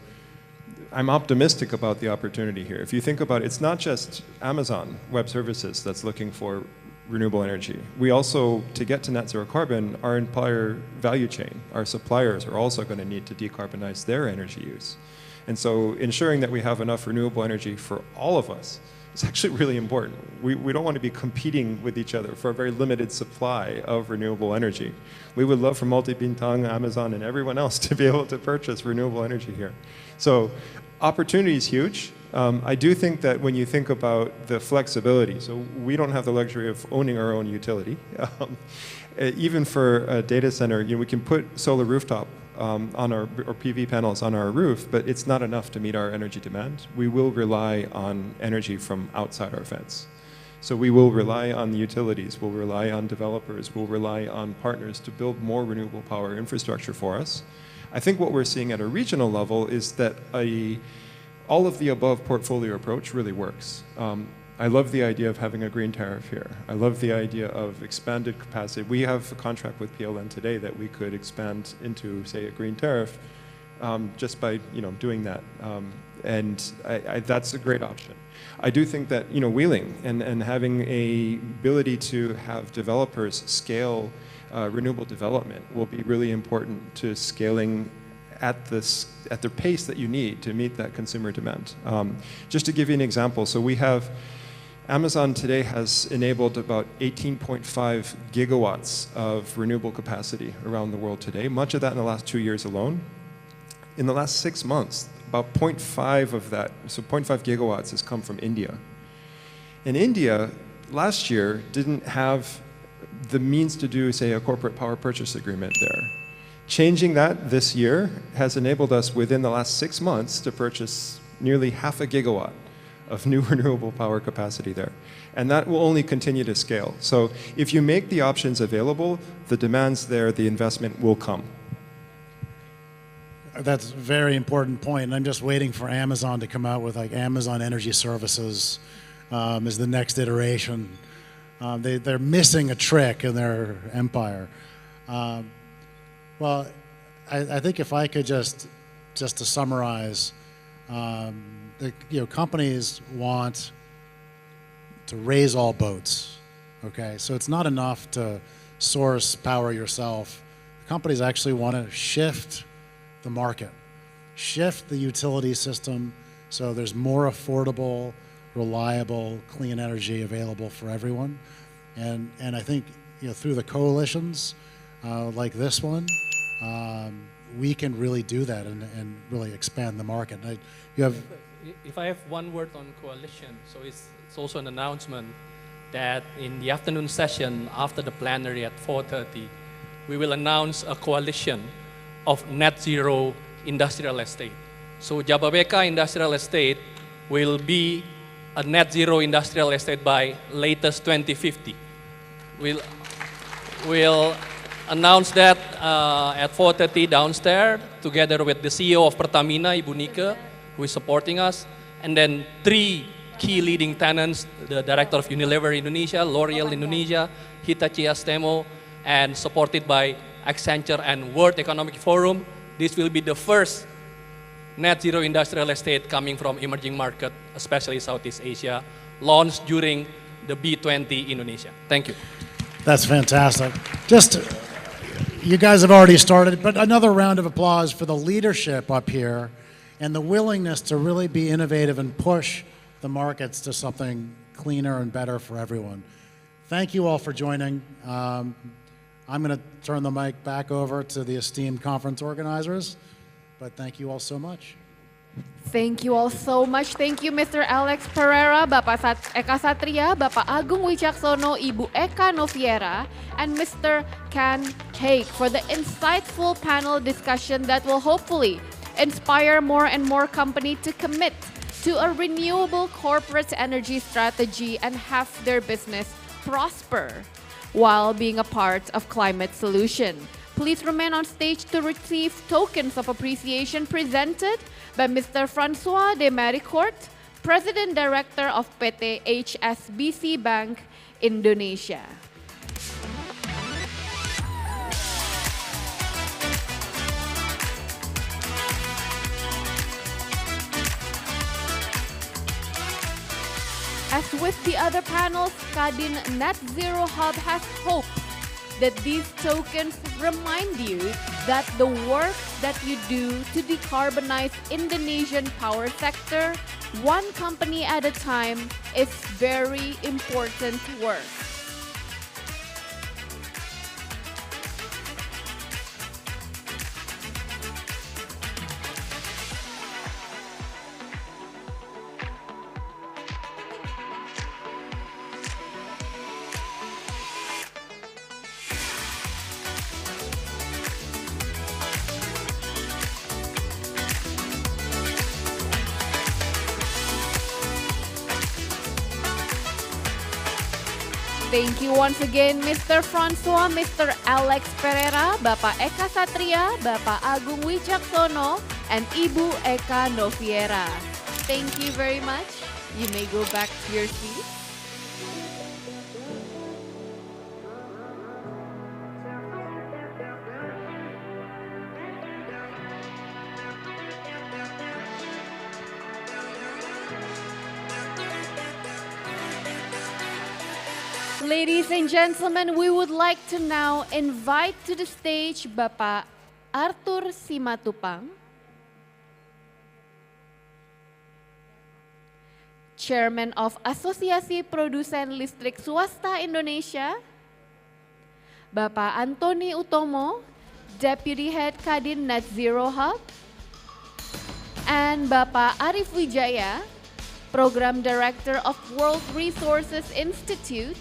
I'm optimistic about the opportunity here. If you think about it, it's not just Amazon Web Services that's looking for renewable energy. We also, to get to net zero carbon, our entire value chain, our suppliers are also going to need to decarbonize their energy use. And so ensuring that we have enough renewable energy for all of us is actually really important. We don't want to be competing with each other for a very limited supply of renewable energy. We would love for Multibintang, Amazon, and everyone else to be able to purchase renewable energy here. So opportunity is huge. I do think that when you think about the flexibility, so we don't have the luxury of owning our own utility. Even for a data center, we can put solar rooftop or PV panels on our roof, but it's not enough to meet our energy demand. We will rely on energy from outside our fence. So we will rely on the utilities, we'll rely on developers, we'll rely on partners to build more renewable power infrastructure for us. I think what we're seeing at a regional level is that all of the above portfolio approach really works. I love the idea of having a green tariff here. I love the idea of expanded capacity. We have a contract with PLN today that we could expand into, say, a green tariff just by doing that. That's a great option. I do think that wheeling and having a ability to have developers scale renewable development will be really important to scaling at the pace that you need to meet that consumer demand. Just to give you an example, so we have Amazon today has enabled about 18.5 gigawatts of renewable capacity around the world today, much of that in the last 2 years alone. In the last 6 months, about 0.5 of that, so 0.5 gigawatts has come from India. And India, last year, didn't have the means to do, say, a corporate power purchase agreement there. Changing that this year has enabled us within the last 6 months to purchase nearly 0.5 gigawatt of new renewable power capacity there. And that will only continue to scale. So if you make the options available, the demand's there, the investment will come. That's a very important point. And I'm just waiting for Amazon to come out with like Amazon Energy Services as the next iteration. They're missing a trick in their empire. Well, I think if I could just to summarize, companies want to raise all boats, okay? So it's not enough to source power yourself. Companies actually want to shift the market, shift the utility system so there's more affordable, reliable, clean energy available for everyone. And I think through the coalitions like this one, we can really do that and really expand the market. If I have one word on coalition, so it's also an announcement that in the afternoon session after the plenary at 4:30, we will announce a coalition of net zero industrial estate. So Jababeka Industrial Estate will be a net zero industrial estate by latest 2050. We'll announce that at 4:30 downstairs together with the CEO of Pertamina, Ibu Nika, who is supporting us, and then 3 key leading tenants, the director of Unilever Indonesia, L'Oreal Indonesia, Hitachi Astemo, and supported by Accenture and World Economic Forum. This will be the first net zero industrial estate coming from emerging market, especially Southeast Asia, launched during the B-20 Indonesia. Thank you. That's fantastic. You guys have already started, but another round of applause for the leadership up here and the willingness to really be innovative and push the markets to something cleaner and better for everyone. Thank you all for joining. I'm going to turn the mic back over to the esteemed conference organizers, but thank you all so much. Thank you all so much. Thank you Mr. Alex Pereira, Bapak Eka Satria, Bapak Agung Wicaksono, Ibu Eka Noviera, and Mr. Ken Haig for the insightful panel discussion that will hopefully inspire more and more companies to commit to a renewable corporate energy strategy and have their business prosper while being a part of climate solution. Please remain on stage to receive tokens of appreciation presented by Mr. Francois de Maricourt, President Director of PT HSBC Bank Indonesia. As with the other panels, KADIN Net Zero Hub has hope that these tokens remind you that the work that you do to decarbonize Indonesian power sector, one company at a time, is very important work. Thank you once again, Mr. Francois, Mr. Alex Pereira, Bapak Eka Satria, Bapak Agung Wicaksono, and Ibu Eka Noviera. Thank you very much. You may go back to your seats. Ladies and gentlemen, we would like to now invite to the stage Bapak Arthur Simatupang, Chairman of Asosiasi Produsen Listrik Swasta Indonesia, Bapak Antoni Utomo, Deputy Head KADIN Net Zero Hub, and Bapak Arif Wijaya, Program Director of World Resources Institute,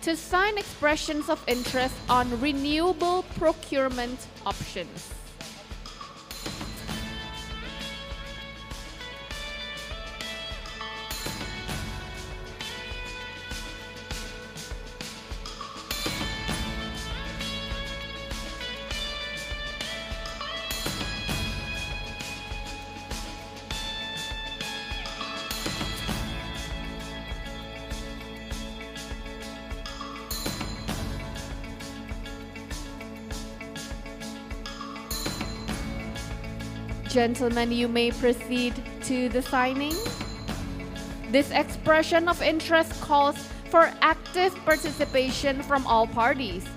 to sign expressions of interest on renewable procurement options. Gentlemen, you may proceed to the signing. This expression of interest calls for active participation from all parties.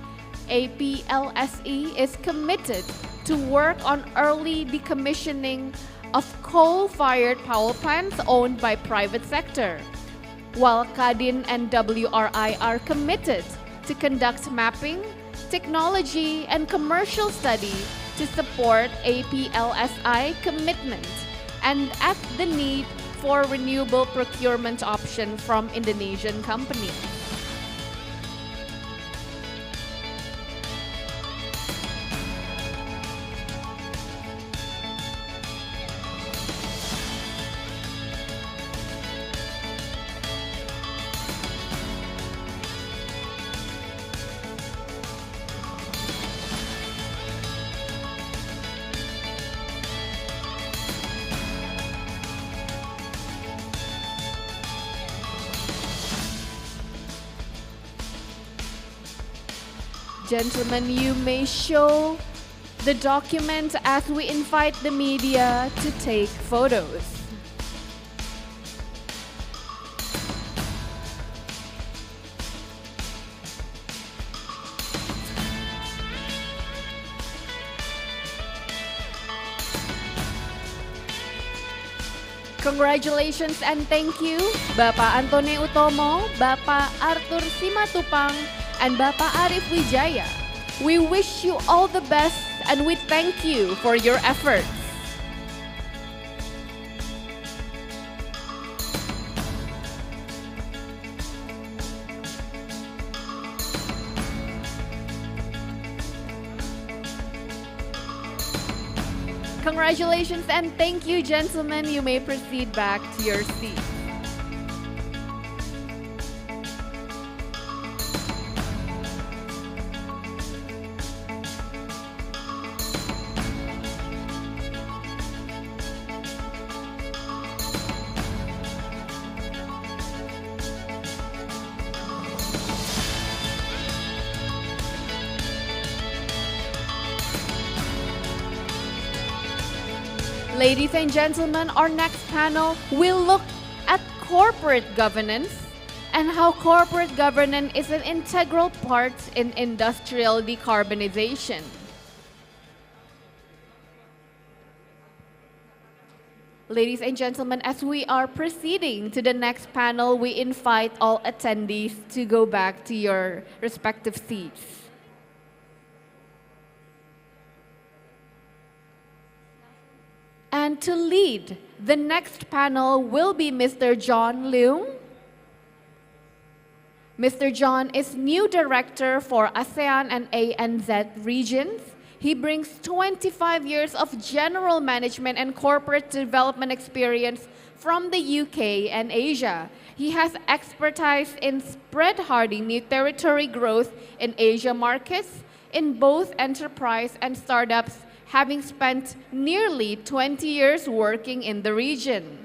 APLSE is committed to work on early decommissioning of coal-fired power plants owned by private sector, while KADIN and WRI are committed to conduct mapping, technology, and commercial study to support APLSI commitment and at the need for renewable procurement option from Indonesian companies. Gentlemen, you may show the document as we invite the media to take photos. Congratulations and thank you, Bapak Antoni Utomo, Bapak Arthur Simatupang, and Bapak Arif Wijaya. We wish you all the best and we thank you for your efforts. Congratulations and thank you, gentlemen. You may proceed back to your seats. Ladies and gentlemen, our next panel will look at corporate governance and how corporate governance is an integral part in industrial decarbonization. Ladies and gentlemen, as we are proceeding to the next panel, we invite all attendees to go back to your respective seats. And to lead the next panel will be Mr. John Leung. Mr. John is new director for ASEAN and ANZ regions. He brings 25 years of general management and corporate development experience from the UK and Asia. He has expertise in spread-hardy new territory growth in Asia markets in both enterprise and startups, having spent nearly 20 years working in the region.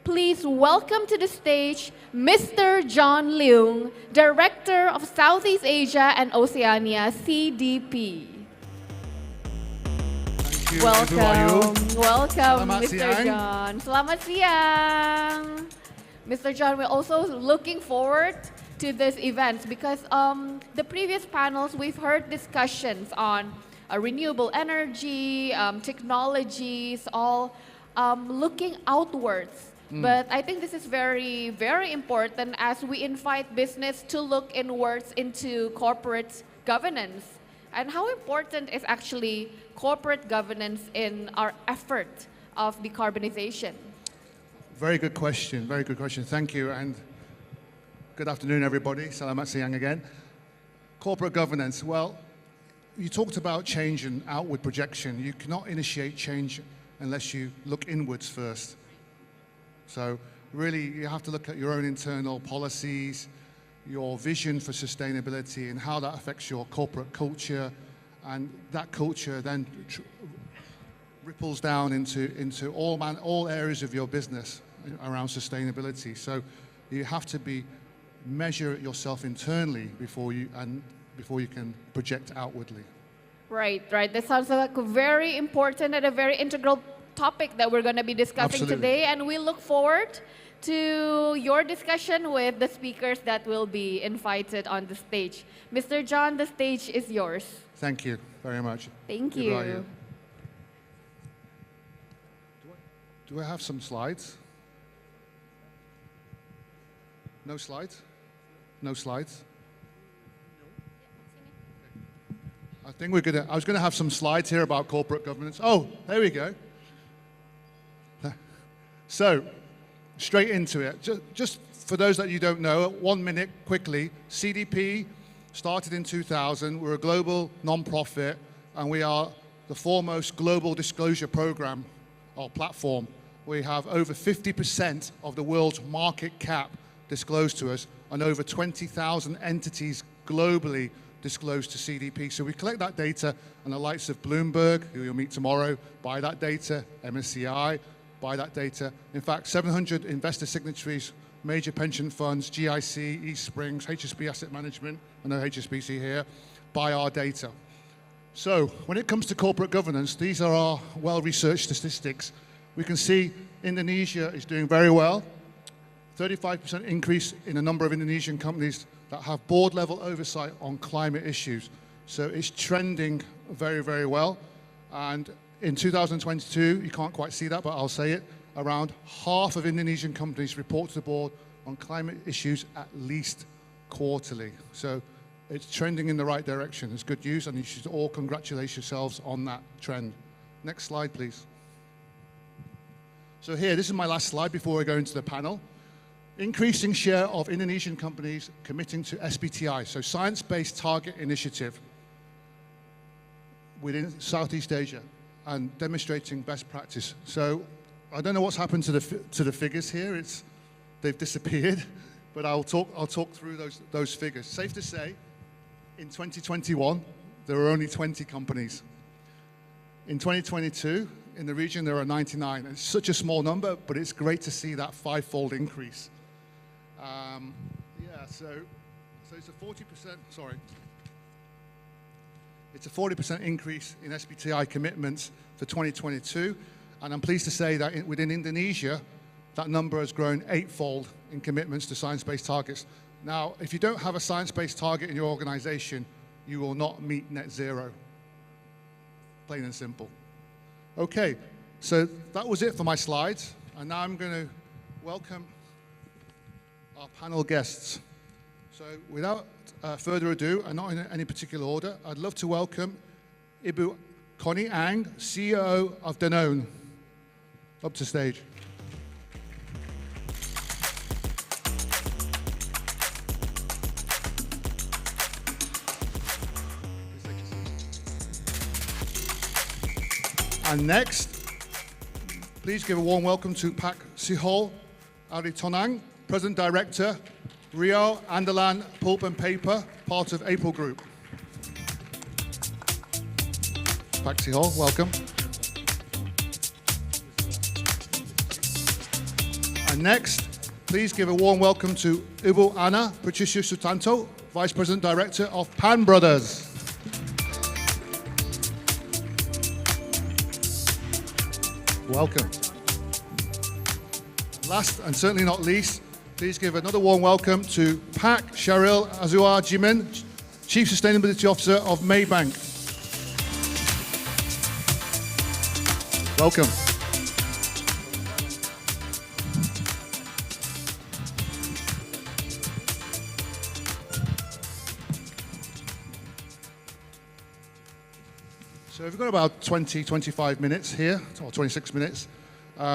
Please welcome to the stage Mr. John Leung, Director of Southeast Asia and Oceania, CDP. Welcome, welcome, Selamat Mr. siang. John. Selamat siang. Mr. John, we're also looking forward to this event because the previous panels we've heard discussions on renewable energy, technologies, all looking outwards. But I think this is very, very important as we invite business to look inwards into corporate governance. And how important is actually corporate governance in our effort of decarbonization? Very good question, very good question. Thank you, and good afternoon, everybody. Selamat siang again. Corporate governance, well, you talked about change and outward projection. You cannot initiate change unless you look inwards first. So really, you have to look at your own internal policies, your vision for sustainability and how that affects your corporate culture, and that culture then ripples down into all areas of your business around sustainability. So you have to measure yourself internally before you can project outwardly. Right. That sounds like a very important and a very integral topic that we're going to be discussing today, and we look forward to your discussion with the speakers that will be invited on the stage. Mr. John, the stage is yours. Thank you very much. Thank Good you. about you. Do I have some slides? No slides? No slides? I think I was gonna have some slides here about corporate governance. Oh, there we go. So, straight into it. Just for those that you don't know, 1 minute quickly, CDP started in 2000. We're a global non-profit, and we are the foremost global disclosure program or platform. We have over 50% of the world's market cap disclosed to us, and over 20,000 entities globally disclosed to CDP. So we collect that data, and the likes of Bloomberg, who you'll meet tomorrow, buy that data, MSCI, buy that data. In fact, 700 investor signatories, major pension funds, GIC, East Springs, HSB Asset Management, I know HSBC here, buy our data. So when it comes to corporate governance, these are our well-researched statistics. We can see Indonesia is doing very well. 35% increase in the number of Indonesian companies that have board-level oversight on climate issues. So it's trending very, very well. And in 2022, you can't quite see that, but I'll say it, around half of Indonesian companies report to the board on climate issues at least quarterly. So it's trending in the right direction. It's good news, and you should all congratulate yourselves on that trend. Next slide, please. So here, this is my last slide before we go into the panel. Increasing share of Indonesian companies committing to SBTI, so Science-Based Target Initiative within Southeast Asia, and demonstrating best practice. So I don't know what's happened to the figures here. They've disappeared, but I'll talk through those figures. Safe to say, in 2021, there were only 20 companies. In 2022, in the region, there are 99. It's such a small number, but it's great to see that five-fold increase. So it's a 40%, sorry. It's a 40% increase in SBTI commitments for 2022. And I'm pleased to say that within Indonesia, that number has grown eightfold in commitments to science-based targets. Now, if you don't have a science-based target in your organization, you will not meet net zero. Plain and simple. Okay, so that was it for my slides. And now I'm going to welcome our panel guests. So without further ado, and not in any particular order, I'd love to welcome Ibu Connie Ang, CEO of Danone, up to stage. And next, please give a warm welcome to Pak Sihol Aritonang, President Director, Rio Andalan Pulp and Paper, part of April Group. Pak Sihol, welcome. And next, please give a warm welcome to Ibu Ana Patricia Sutanto, Vice President Director of Pan Brothers. Welcome. Last and certainly not least, please give another warm welcome to Pak Sharil Azua Jimin, Chief Sustainability Officer of Maybank. Welcome. So we've got about 25 minutes here, or 26 minutes.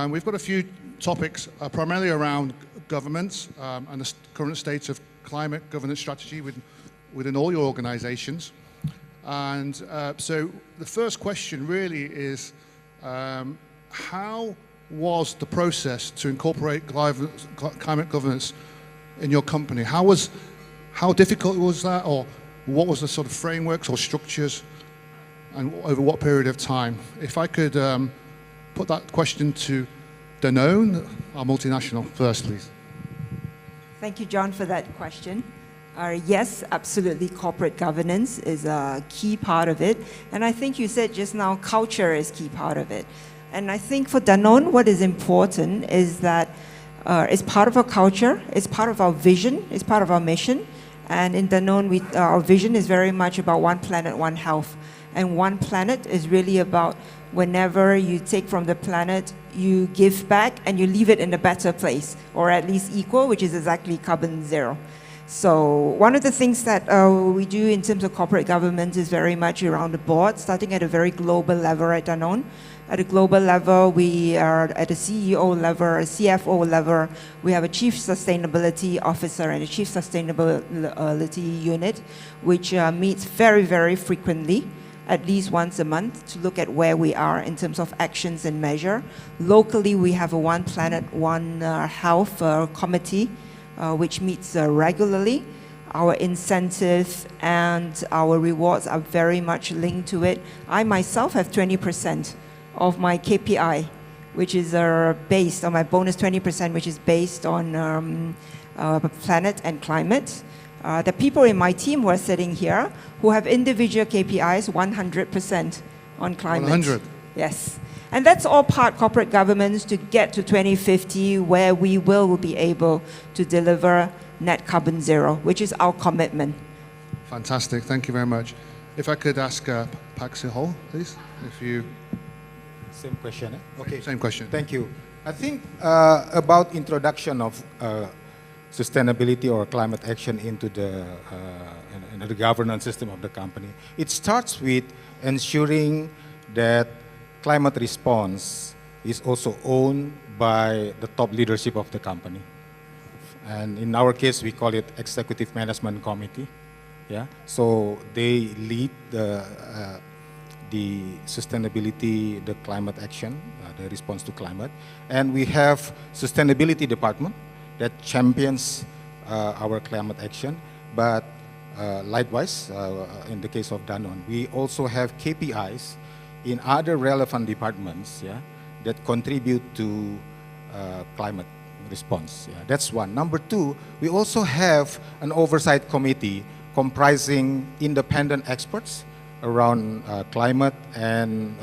We've got a few topics, primarily around governments and the current state of climate governance strategy within all your organizations. And so the first question really is, how was the process to incorporate climate governance in your company? How difficult was that, or what was the sort of frameworks or structures, and over what period of time? If I could put that question to Danone, our multinational, first, please. Thank you, John, for that question. Yes, absolutely, corporate governance is a key part of it. And I think you said just now, culture is key part of it. And I think for Danone, what is important is that it's part of our culture, it's part of our vision, it's part of our mission. And in Danone, our vision is very much about one planet, one health. And one planet is really about whenever you take from the planet, you give back and you leave it in a better place, or at least equal, which is exactly carbon zero. So one of the things that we do in terms of corporate government is very much around the board, starting at a very global level at Danone. At a global level, we are at a CEO level, a CFO level. We have a Chief Sustainability Officer and a Chief Sustainability Unit, which meets very, very frequently, at least once a month, to look at where we are in terms of actions and measure. Locally, we have a One Planet, One Health committee, which meets regularly. Our incentives and our rewards are very much linked to it. I myself have 20% of my KPI, which is based on my bonus 20%, which is based on planet and climate. The people in my team who are sitting here who have individual KPIs 100% on climate. 100? Yes. And that's all part corporate governance to get to 2050, where we will be able to deliver net carbon zero, which is our commitment. Fantastic, thank you very much. If I could ask Pak Sihol, please, if you... Same question, eh? Okay. Same question. Thank you. I think about introduction of sustainability or climate action into the governance system of the company. It starts with ensuring that climate response is also owned by the top leadership of the company. And in our case, we call it Executive Management Committee. Yeah, so they lead the sustainability, the climate action, the response to climate. And we have sustainability department that champions our climate action. But likewise, in the case of Danone, we also have KPIs in other relevant departments, yeah, that contribute to climate response. Yeah, that's one. Number two, we also have an oversight committee comprising independent experts around climate and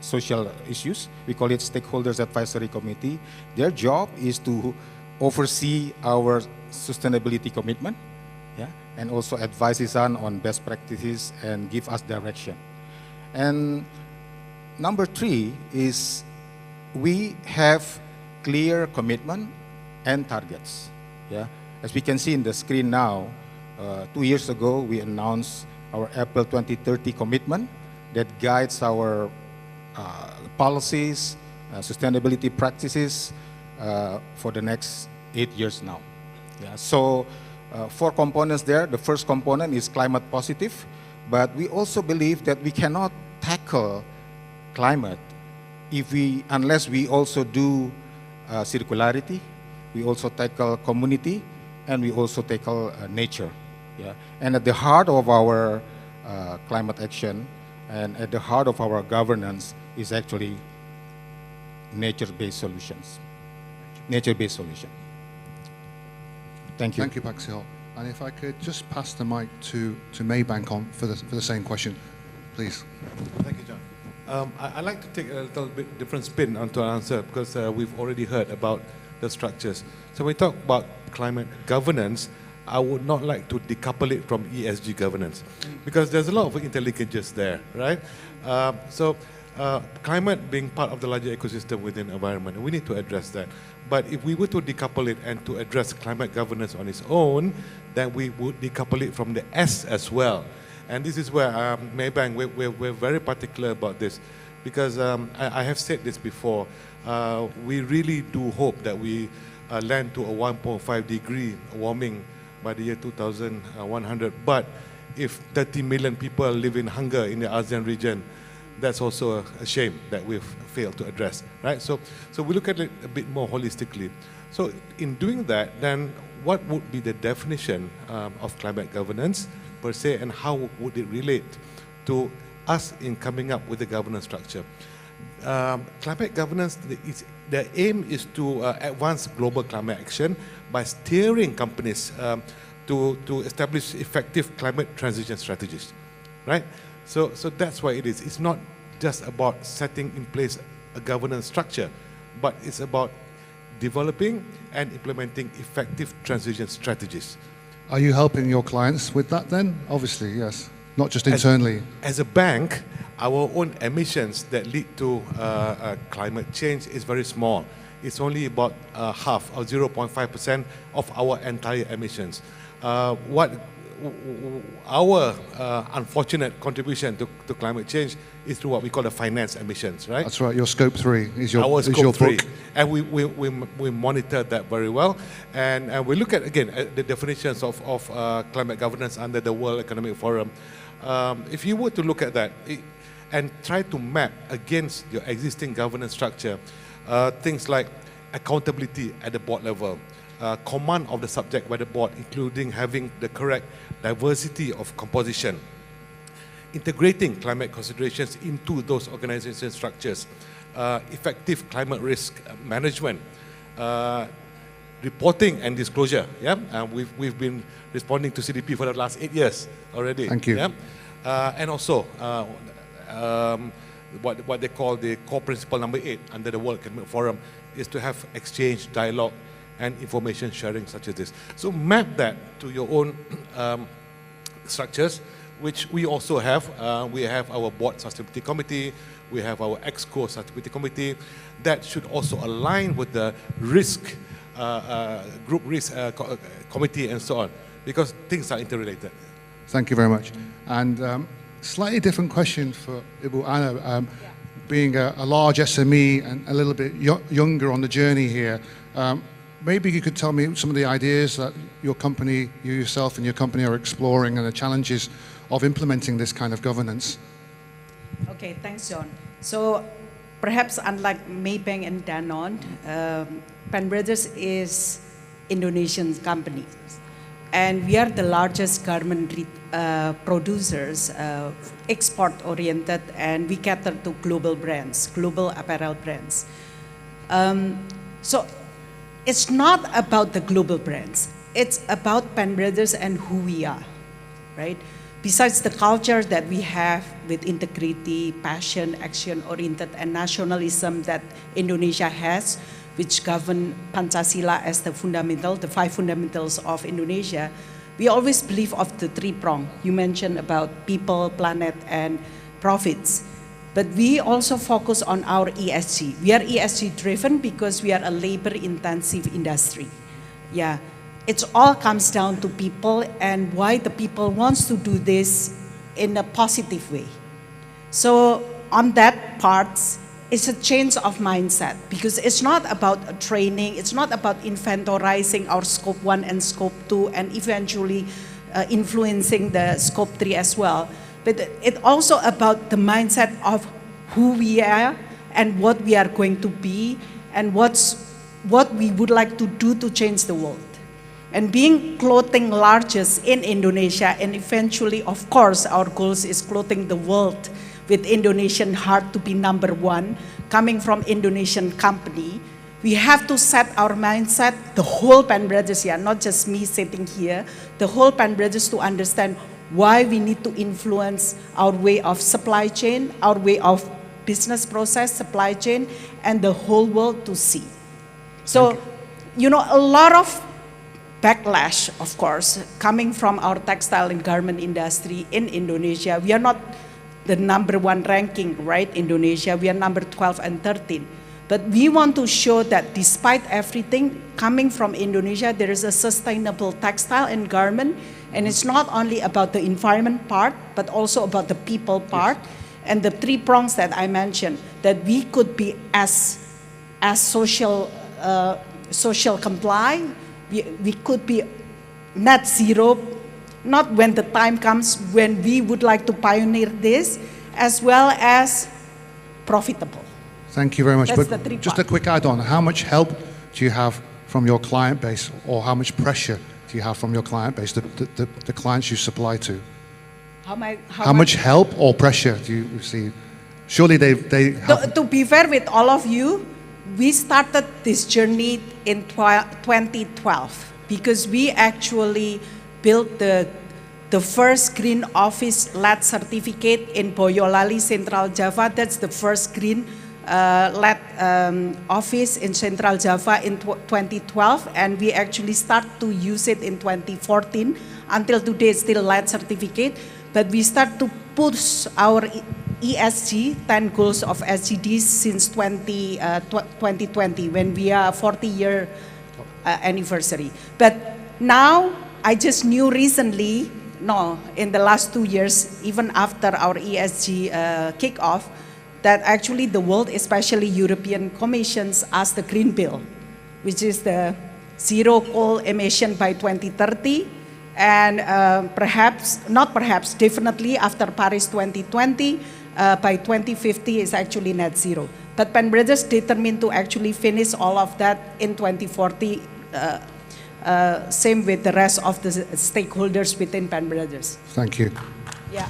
social issues. We call it Stakeholders Advisory Committee. Their job is to oversee our sustainability commitment, yeah, and also advise us on best practices and give us direction. And number 3 is we have clear commitment and targets. Yeah, as we can see in the screen now, 2 years ago we announced our April 2030 commitment that guides our policies, sustainability practices for the next 8 years now. Yeah, so 4 components there. The first component is climate positive, but we also believe that we cannot tackle climate unless we also do circularity, we also tackle community, and we also tackle nature. Yeah? And at the heart of our climate action and at the heart of our governance is actually nature-based solutions. Nature-based solution. Thank you. Thank you, Pak Seo. And if I could just pass the mic to Maybank on for the same question, please. Thank you, John. I'd like to take a little bit different spin onto our answer because we've already heard about the structures. So when we talk about climate governance, I would not like to decouple it from ESG governance because there's a lot of interlinkages there, right? Climate being part of the larger ecosystem within environment, we need to address that. But if we were to decouple it and to address climate governance on its own, then we would decouple it from the S as well. And this is where Maybank, we're very particular about this because I have said this before. We really do hope that we land to a 1.5 degree warming by the year 2100. But if 30 million people live in hunger in the ASEAN region, that's also a shame that we've failed to address, right? So we look at it a bit more holistically. So in doing that, then what would be the definition of climate governance per se, and how would it relate to us in coming up with the governance structure? Climate governance, the aim is to advance global climate action by steering companies to establish effective climate transition strategies, right? So that's why it is. It's not just about setting in place a governance structure, but it's about developing and implementing effective transition strategies. Are you helping your clients with that then? Obviously, yes. Not just internally. As a bank, our own emissions that lead to climate change is very small. It's only about half or 0.5% of our entire emissions. Our unfortunate contribution to climate change is through what we call the finance emissions, right? That's right, your scope 3 is your, our is scope your 3. book. And we monitor that very well. And we look at, again, the definitions of climate governance under the World Economic Forum. If you were to look at that and try to map against your existing governance structure, things like accountability at the board level, command of the subject by the board, including having the correct diversity of composition, integrating climate considerations into those organization structures, effective climate risk management, reporting and disclosure. Yeah, we've been responding to CDP for the last 8 years already. Thank you. Yeah? And also what they call the core principle number 8 under the World Economic Forum is to have exchange, dialogue, and information sharing such as this. So map that to your own structures, which we also have. We have our board sustainability committee, we have our EXCO sustainability committee. That should also align with the risk, group risk committee and so on, because things are interrelated. Thank you very much. And slightly different question for Ibu Anna. Being a large SME and a little bit younger on the journey here, maybe you could tell me some of the ideas that your company, you yourself and your company are exploring and the challenges of implementing this kind of governance. Okay, thanks, John. So perhaps unlike Maybank and Danone, Pan Brothers is Indonesian company. And we are the largest garment producers, export-oriented, and we cater to global brands, global apparel brands. So it's not about the global brands. It's about Pan Brothers and who we are, right? Besides the culture that we have with integrity, passion, action-oriented, and nationalism that Indonesia has, which govern Pancasila as the fundamental, the 5 fundamentals of Indonesia, we always believe of the 3-prong. You mentioned about people, planet, and profits. But we also focus on our ESG. We are ESG driven because we are a labor-intensive industry. Yeah, it all comes down to people and why the people wants to do this in a positive way. So on that part, it's a change of mindset because it's not about a training, it's not about inventorizing our scope 1 and scope 2 and eventually influencing the scope 3 as well. But it's also about the mindset of who we are and what we are going to be and what we would like to do to change the world. And being clothing largest in Indonesia and eventually, of course, our goals is clothing the world with Indonesian heart to be number 1, coming from Indonesian company, we have to set our mindset, the whole Pan Brothers here, not just me sitting here, the whole Pan Brothers to understand why we need to influence our way of supply chain, our way of business process, supply chain, and the whole world to see. So, you know, a lot of backlash, of course, coming from our textile and garment industry in Indonesia. We are not the number 1 ranking, right, Indonesia, we are number 12 and 13. But we want to show that despite everything coming from Indonesia, there is a sustainable textile and garment, and it's not only about the environment part, but also about the people part, and the 3 prongs that I mentioned, that we could be as social comply, we could be net zero, not when the time comes when we would like to pioneer this, as well as profitable. Thank you very much. That's But the 3 just a quick add-on, how much help do you have from your client base, or how much pressure do you have from your client base, the clients you supply to? How much help or pressure do you receive? Surely they have... To be fair with all of you, we started this journey in 2012 because we actually built the first green office LED certificate in Boyolali, Central Java. That's the first green LED office in Central Java in 2012, and we actually start to use it in 2014. Until today, it's still LED certificate, but we start to push our ESG, 10 goals of SDGs since 2020, when we are 40-year anniversary. But now, I just knew recently, in the last 2 years, even after our ESG kickoff, that actually the world, especially European Commissions, asked the Green Bill, which is the zero coal emission by 2030, and definitely after Paris 2020, by 2050 is actually net zero. But Pan Brothers determined to actually finish all of that in 2040, same with the rest of the stakeholders within Pan Brothers. Thank you. Yeah.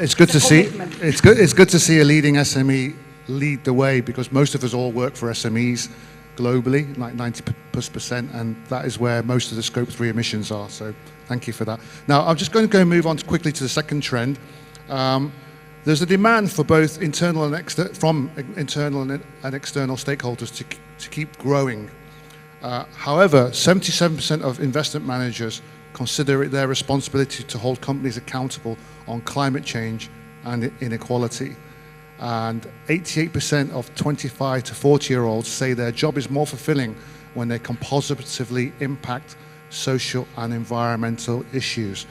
It's good to see. It's good to see a leading SME lead the way, because most of us all work for SMEs globally, like 90%, and that is where most of the Scope 3 emissions are. So thank you for that. Now I'm just going to move on quickly to the second trend. There's a demand for both internal and internal and external stakeholders to keep growing. However, 77% of investment managers consider it their responsibility to hold companies accountable on climate change and inequality. And 88% of 25 to 40-year-olds say their job is more fulfilling when they can positively impact social and environmental issues.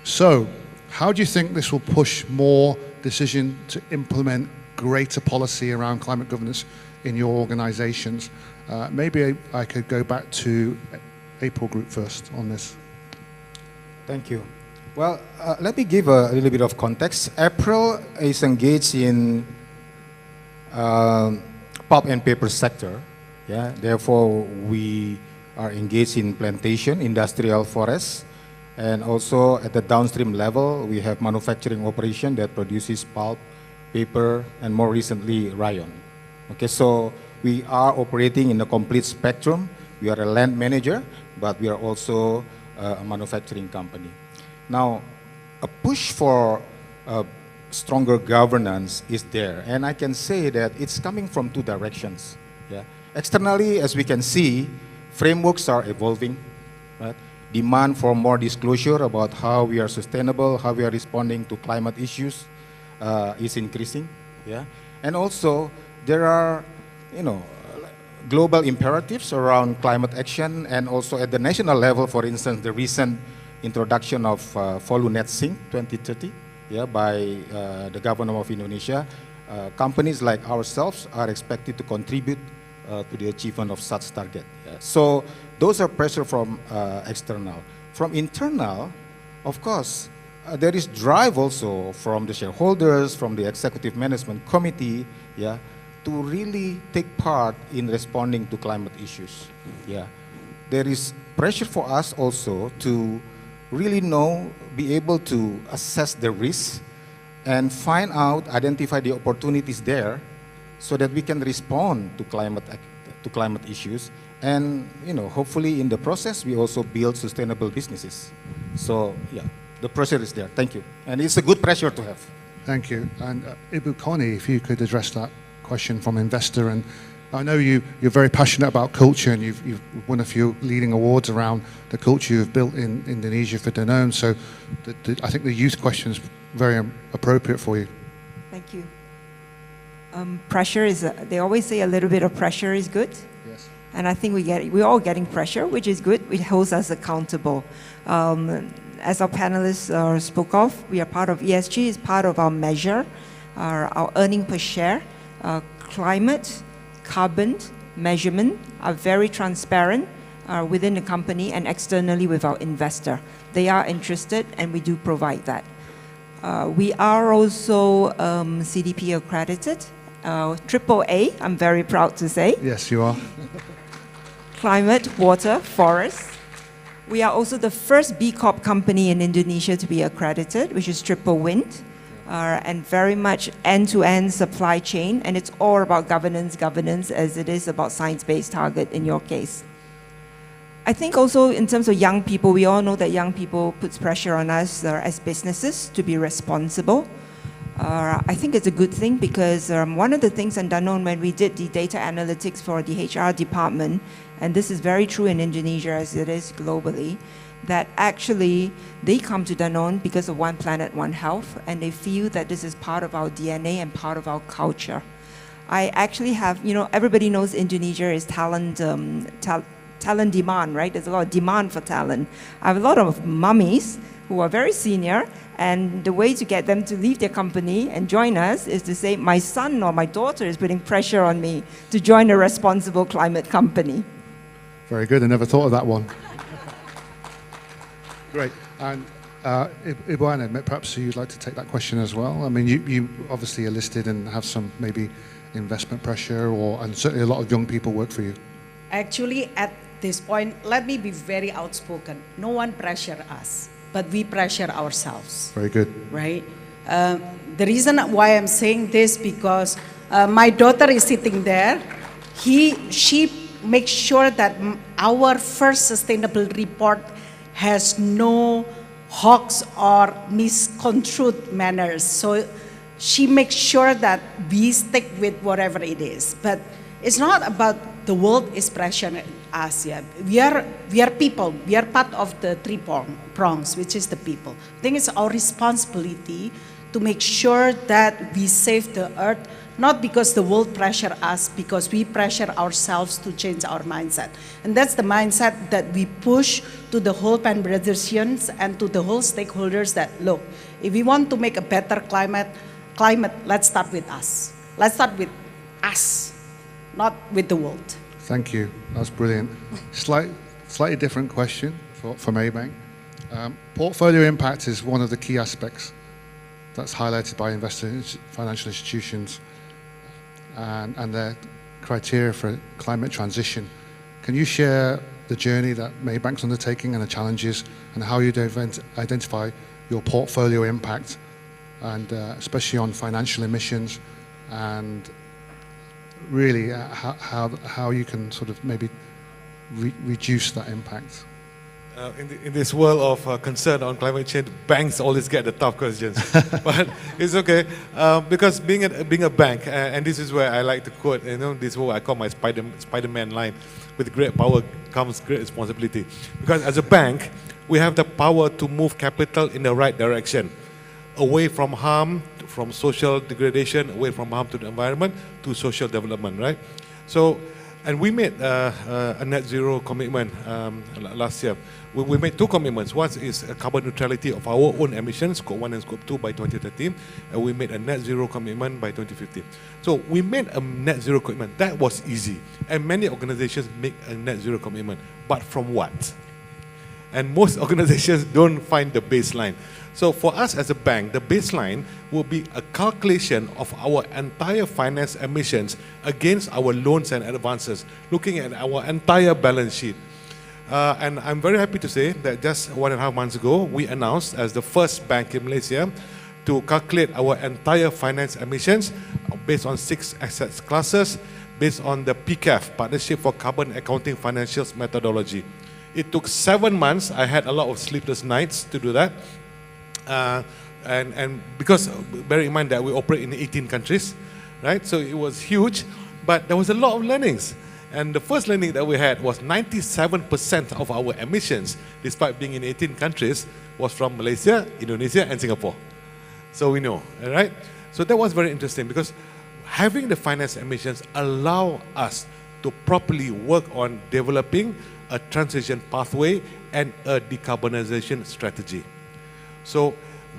So, how do you think this will push more decision to implement greater policy around climate governance in your organizations? Maybe I could go back to April Group first on this. Thank you. Well, let me give a little bit of context. April is engaged in pulp and paper sector. Yeah, therefore we are engaged in plantation, industrial forests, and also at the downstream level, we have manufacturing operation that produces pulp, paper, and more recently, rayon. Okay, so we are operating in a complete spectrum. We are a land manager, but we are also a manufacturing company. Now, a push for stronger governance is there, and I can say that it's coming from two directions. Yeah. Externally, as we can see, frameworks are evolving. Right? Demand for more disclosure about how we are sustainable, how we are responding to climate issues is increasing. Yeah. And also, there are, global imperatives around climate action, and also at the national level, for instance, the recent introduction of Follow Net Sink 2030 by the government of Indonesia. Companies like ourselves are expected to contribute to the achievement of such target. So those are pressure from external. From internal, of course, there is drive also from the shareholders, from the executive management committee, to really take part in responding to climate issues. There is pressure for us also to really be able to assess the risks and find out, identify the opportunities there so that we can respond to climate issues. And hopefully in the process, we also build sustainable businesses. So the pressure is there. Thank you. And it's a good pressure to have. Thank you. And Ibu Koni, if you could address that question from investor. And I know you're very passionate about culture, and you've won a few leading awards around the culture you've built in Indonesia for Danone. So I think the youth question is very appropriate for you. Thank you. Pressure is, they always say a little bit of pressure is good. Yes. And I think we're all getting pressure, which is good. It holds us accountable. As our panelists spoke of, we are part of ESG, is part of our measure, our earning per share, climate, carbon measurement are very transparent within the company and externally with our investor. They are interested, and we do provide that. We are also CDP accredited, AAA, I'm very proud to say. Yes, you are. Climate, water, forest. We are also the first B Corp company in Indonesia to be accredited, which is Triple Wind, and very much end-to-end supply chain, and it's all about governance as it is about science-based target in your case. I think also in terms of young people, we all know that young people puts pressure on us as businesses to be responsible. I think it's a good thing because one of the things in Danone when we did the data analytics for the HR department, and this is very true in Indonesia as it is globally, that actually they come to Danone because of One Planet, One Health, and they feel that this is part of our DNA and part of our culture. I actually have, everybody knows Indonesia is talent demand, right? There's a lot of demand for talent. I have a lot of mummies who are very senior, and the way to get them to leave their company and join us is to say, my son or my daughter is putting pressure on me to join a responsible climate company. Very good. I never thought of that one. Great. And Ibu Ana, perhaps you'd like to take that question as well. I mean, you obviously are listed and have some maybe investment pressure, and certainly a lot of young people work for you. Actually, at this point, let me be very outspoken. No one pressure us, but we pressure ourselves. Very good. Right? The reason why I'm saying this because my daughter is sitting there. She makes sure that our first sustainable report has no hoax or misconstrued manners. So she makes sure that we stick with whatever it is. But it's not about the world is pressuring us. Yeah. We are people. We are part of the three prongs, which is the people. I think it's our responsibility to make sure that we save the earth, not because the world pressure us, because we pressure ourselves to change our mindset. And that's the mindset that we push to the whole pan-Brazilians and to the whole stakeholders that, look, if we want to make a better climate, let's start with us. Let's start with us, not with the world. Thank you. That's brilliant. Slightly different question for Maybank. Portfolio impact is one of the key aspects that's highlighted by financial institutions and their criteria for climate transition. Can you share the journey that Maybank's undertaking and the challenges and how you identify your portfolio impact, and especially on financial emissions, and really how you can sort of maybe reduce that impact? In this world of concern on climate change, banks always get the tough questions. But it's okay, because being a bank, and this is where I like to quote, this is what I call my Spider-Man line, with great power comes great responsibility. Because as a bank, we have the power to move capital in the right direction, away from harm, from social degradation, away from harm to the environment, to social development, right? So, and we made a net zero commitment last year. We made two commitments. One is a carbon neutrality of our own emissions, Scope 1 and Scope 2 by 2030, and we made a net zero commitment by 2050. So we made a net zero commitment. That was easy. And many organizations make a net zero commitment. But from what? And most organizations don't find the baseline. So for us as a bank, the baseline will be a calculation of our entire finance emissions against our loans and advances, looking at our entire balance sheet. And I'm very happy to say that just 1.5 months ago, we announced as the first bank in Malaysia to calculate our entire finance emissions based on 6 asset classes, based on the PCAF, Partnership for Carbon Accounting Financials methodology. It took 7 months. I had a lot of sleepless nights to do that. And because, bear in mind that we operate in 18 countries, right? So it was huge, but there was a lot of learnings. And the first learning that we had was 97% of our emissions, despite being in 18 countries, was from Malaysia, Indonesia, and Singapore. So we know, all right? So that was very interesting because having the finance emissions allow us to properly work on developing a transition pathway and a decarbonization strategy. So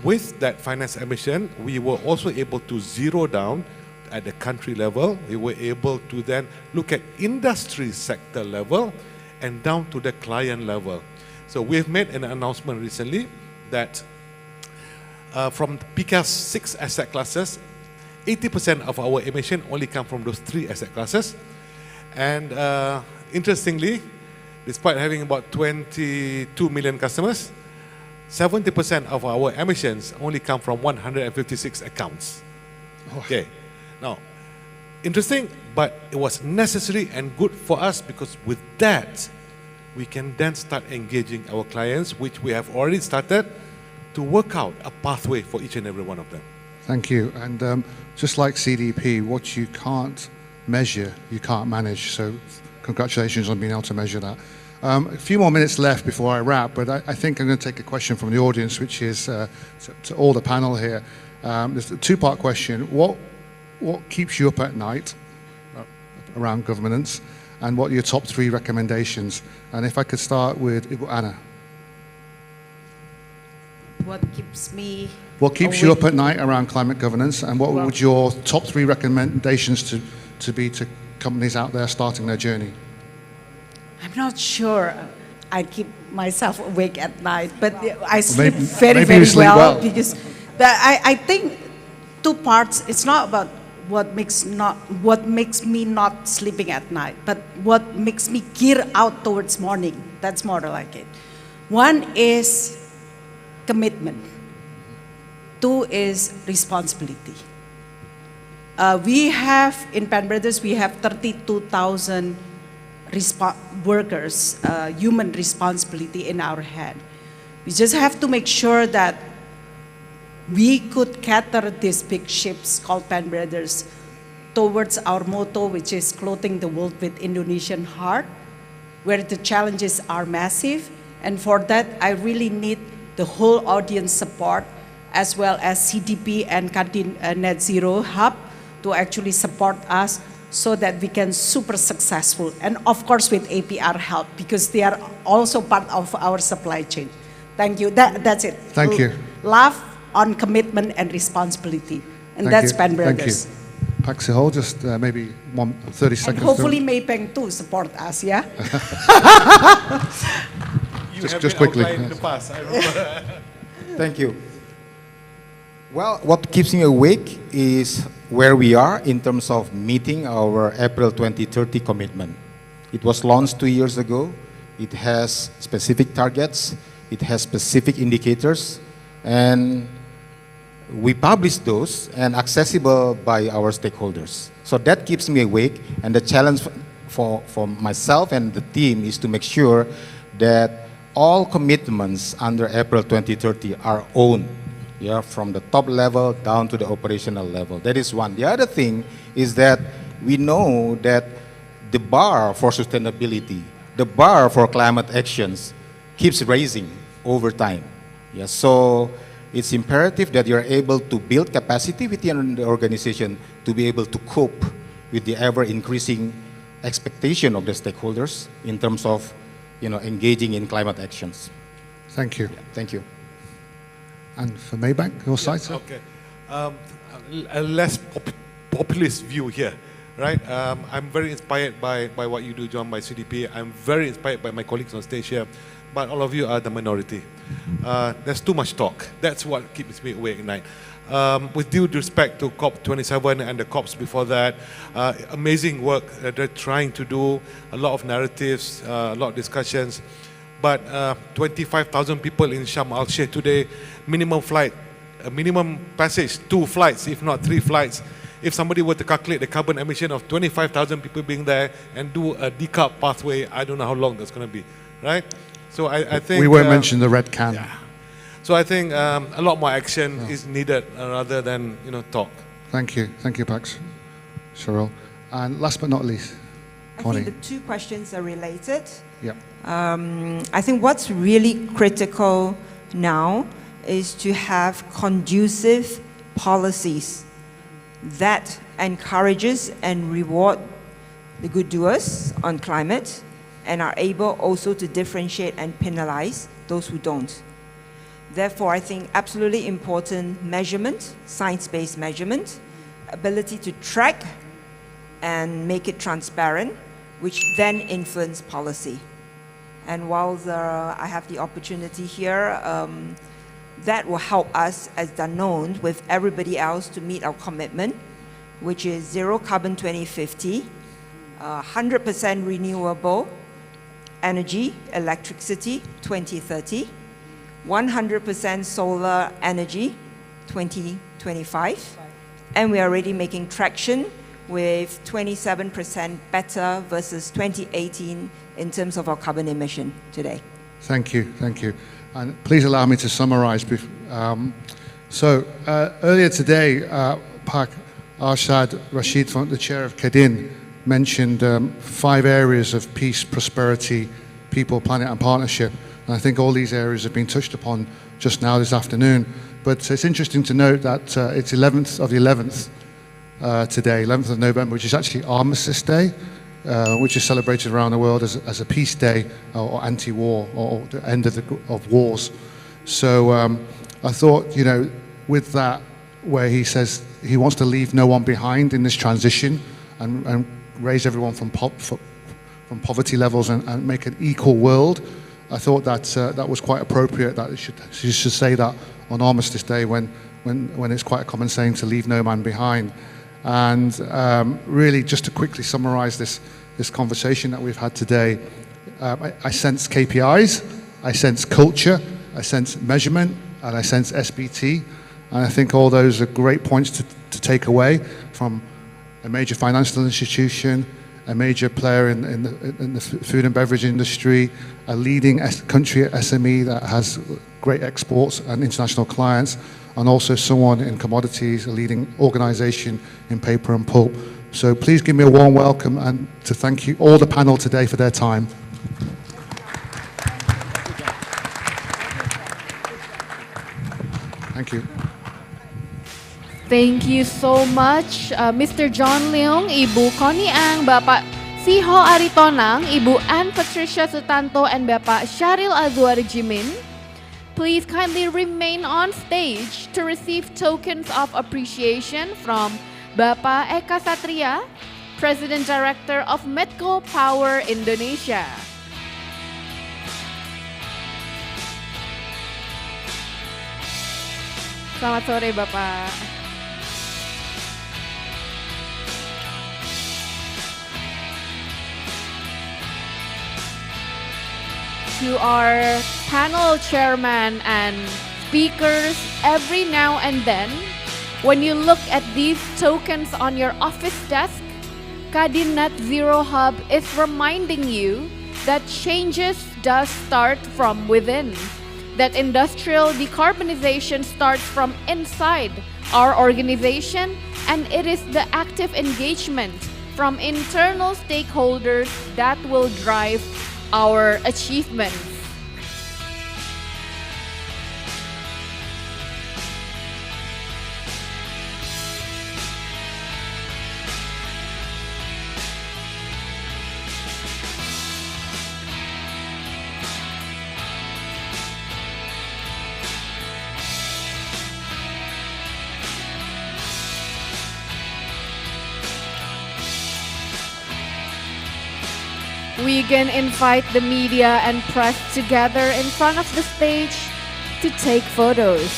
with that finance emission, we were also able to zero down at the country level. We were able to then look at industry sector level and down to the client level. So we've made an announcement recently that from PCAF's 6 asset classes, 80% of our emission only come from those 3 asset classes. And interestingly, despite having about 22 million customers, 70% of our emissions only come from 156 accounts. Okay. Now, interesting, but it was necessary and good for us because with that, we can then start engaging our clients, which we have already started, to work out a pathway for each and every one of them. Thank you. And just like CDP, what you can't measure, you can't manage. So congratulations on being able to measure that. A few more minutes left before I wrap, but I think I'm going to take a question from the audience, which is to all the panel here. There's a 2-part question. What keeps you up at night around governance, and what are your top 3 recommendations? And if I could start with Anna. What keeps me What keeps you up at night around climate governance, and what would your top 3 recommendations to be to companies out there starting their journey? I'm not sure I keep myself awake at night, but I sleep very well because I think 2 parts. It's not about what makes me not sleeping at night, but what makes me gear out towards morning. That's more like it. 1 is commitment. 2 is responsibility. We have, in Pan Brothers, we have 32,000 workers, human responsibility in our hand. We just have to make sure that we could cater these big ships called Pan Brothers towards our motto, which is clothing the world with Indonesian heart, where the challenges are massive. And for that, I really need the whole audience support, as well as CDP and KADIN Net Zero Hub to actually support us so that we can super successful. And of course with APR help, because they are also part of our supply chain. Thank you. That's it. Thank you. Love on commitment and responsibility. And that's Pan Brothers. Thank you. Pak Sehol, just maybe 30 seconds. And hopefully Maypeng too support us, yeah? just quickly. In the past, I remember. Thank you. Well, what keeps me awake is where we are in terms of meeting our April 2030 commitment. It was launched 2 years ago. It has specific targets. It has specific indicators. And we publish those and accessible by our stakeholders. So that keeps me awake. And the challenge for myself and the team is to make sure that all commitments under April 2030 are owned, yeah, from the top level down to the operational level. That is one. The other thing is that we know that the bar for sustainability, the bar for climate actions keeps raising over time. Yeah, so it's imperative that you're able to build capacity within the organization to be able to cope with the ever-increasing expectation of the stakeholders in terms of, engaging in climate actions. Thank you. Yeah, thank you. And for Maybank, your side, sir? Okay. A less populist view here, right? I'm very inspired by what you do, John, by CDP. I'm very inspired by my colleagues on stage here, but all of you are the minority. There's too much talk. That's what keeps me awake at night. With due respect to COP27 and the COPs before that, amazing work that they're trying to do, a lot of narratives, a lot of discussions, but 25,000 people in Sharm el-Sheikh today, minimum flight, minimum passage, 2 flights, if not 3 flights. If somebody were to calculate the carbon emission of 25,000 people being there and do a decarb pathway, I don't know how long that's going to be, right? So I think... We won't mention the red can. Yeah. So I think a lot more action is needed rather than talk. Thank you. Thank you, Pax. Cheryl. And last but not least, Connie. I think the two questions are related. Yep. I think what's really critical now is to have conducive policies that encourages and reward the good doers on climate and are able also to differentiate and penalize those who don't. Therefore, I think absolutely important measurement, science-based measurement, ability to track and make it transparent, which then influence policy. And while I have the opportunity here, that will help us as Danone with everybody else to meet our commitment, which is zero carbon 2050, 100% renewable energy, electricity 2030, 100% solar energy 2025, and we are already making traction with 27% better versus 2018 in terms of our carbon emission today. Thank you, thank you. And please allow me to summarize. Earlier today, Pak Arshad Rashid, the chair of KADIN, mentioned 5 areas of peace, prosperity, people, planet and partnership. And I think all these areas have been touched upon just now this afternoon. But it's interesting to note that it's 11th of the 11th today, 11th of November, which is actually Armistice Day, which is celebrated around the world as a peace day or anti-war or the end of wars. So I thought, with that, where he says he wants to leave no one behind in this transition and raise everyone from poverty levels and make an equal world, I thought that that was quite appropriate that you should say that on Armistice Day when it's quite a common saying to leave no man behind. And really, just to quickly summarize this conversation that we've had today, I sense KPIs, I sense culture, I sense measurement, and I sense SBT. And I think all those are great points to take away from a major financial institution, a major player in the food and beverage industry, a leading country SME that has great exports and international clients, and also someone in commodities, a leading organization in paper and pulp. So please give me a warm welcome and to thank you all the panel today for their time. Thank you. Thank you so much, Mr. John Leong, Ibu Connie Ang, Bapak Siho Aritonang, Ibu Anne Patricia Sutanto, and Bapak Syahril Azwar Jimin. Please kindly remain on stage to receive tokens of appreciation from Bapak Eka Satria, President Director of Medco Power Indonesia. Selamat sore, Bapak. To our panel chairman and speakers, every now and then, when you look at these tokens on your office desk, KADIN Net Zero Hub is reminding you that changes does start from within, that industrial decarbonization starts from inside our organization, and it is the active engagement from internal stakeholders that will drive our achievements. We again invite the media and press together in front of the stage to take photos.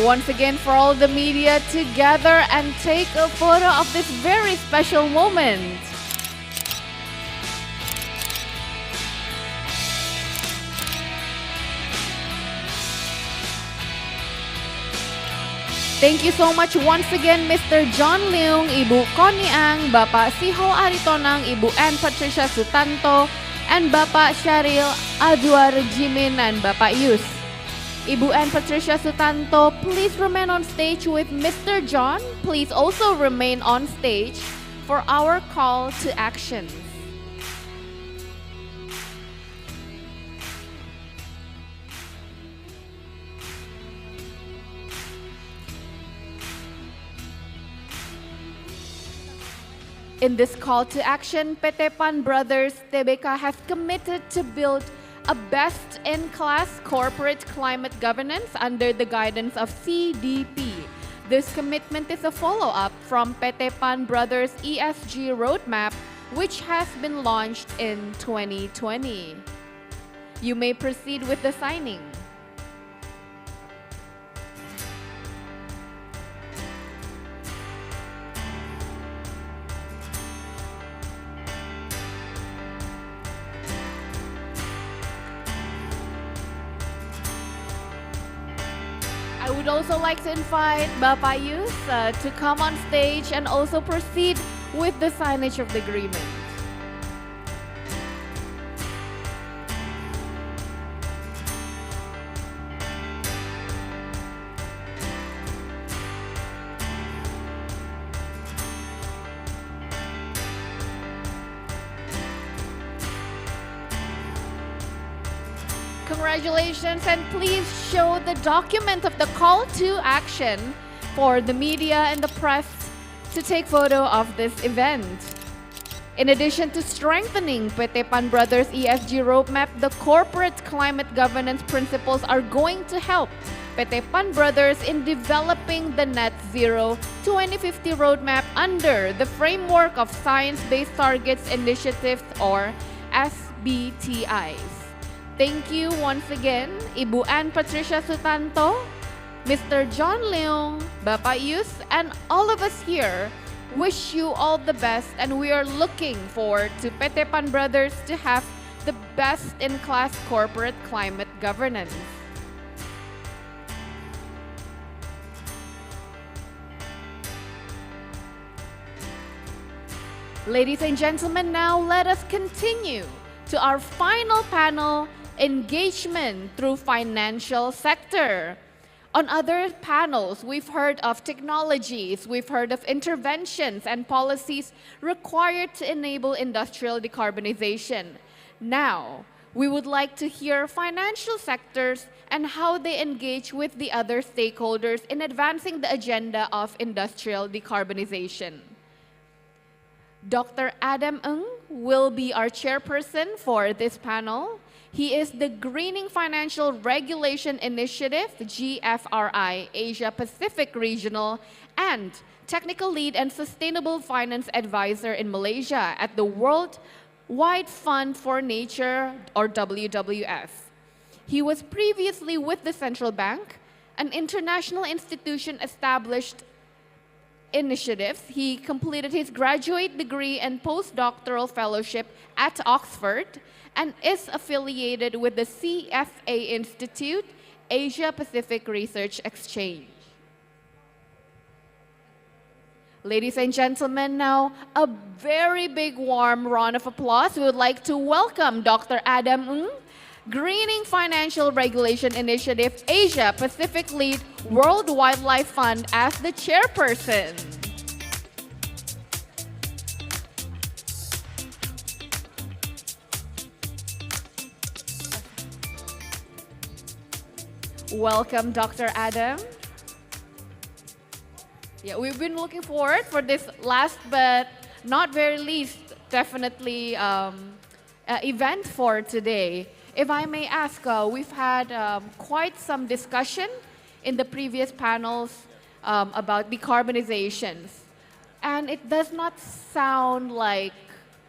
Once again, for all the media to gather and take a photo of this very special moment. Thank you so much once again, Mr. John Leung, Ibu Connie Ang, Bapak Siho Aritonang, Ibu Ann Patricia Sutanto, and Bapak Syaril Azwar Jimin and Bapak Yus. Ibu Ann Patricia Sutanto, please remain on stage with Mr. John. Please also remain on stage for our call to action. In this call to action, PT PAN Brothers Tbk has committed to build a best-in-class corporate climate governance under the guidance of CDP. This commitment is a follow-up from PT PAN Brothers ESG Roadmap, which has been launched in 2020. You may proceed with the signing. I would also like to invite Bapak Yus to come on stage and also proceed with the signage of the agreement. Congratulations, and please show the document of the call to action for the media and the press to take photo of this event. In addition to strengthening PT PAN Brothers ESG Roadmap, the corporate climate governance principles are going to help PT PAN Brothers in developing the Net Zero 2050 Roadmap under the framework of Science-Based Targets Initiative, or SBTIs. Thank you once again, Ibu Ann Patricia Sutanto, Mr. John Leung, Bapak Yus, and all of us here wish you all the best, and we are looking forward to PT PAN Brothers to have the best-in-class corporate climate governance. Ladies and gentlemen, now let us continue to our final panel, engagement through financial sector. On other panels, we've heard of technologies, we've heard of interventions and policies required to enable industrial decarbonization. Now, we would like to hear financial sectors and how they engage with the other stakeholders in advancing the agenda of industrial decarbonization. Dr. Adam Ng will be our chairperson for this panel. He is the Greening Financial Regulation Initiative, GFRI, Asia Pacific Regional, and Technical Lead and Sustainable Finance Advisor in Malaysia at the Worldwide Fund for Nature, or WWF. He was previously with the Central Bank, an international institution established initiatives. He completed his graduate degree and postdoctoral fellowship at Oxford and is affiliated with the CFA Institute, Asia Pacific Research Exchange. Ladies and gentlemen, now a very big warm round of applause. We would like to welcome Dr. Adam Ng, Greening Financial Regulation Initiative, Asia Pacific Lead, World Wildlife Fund as the chairperson. Welcome, Dr. Adam. Yeah, we've been looking forward for this last but not very least, definitely event for today. If I may ask, we've had quite some discussion in the previous panels about decarbonizations. And it does not sound like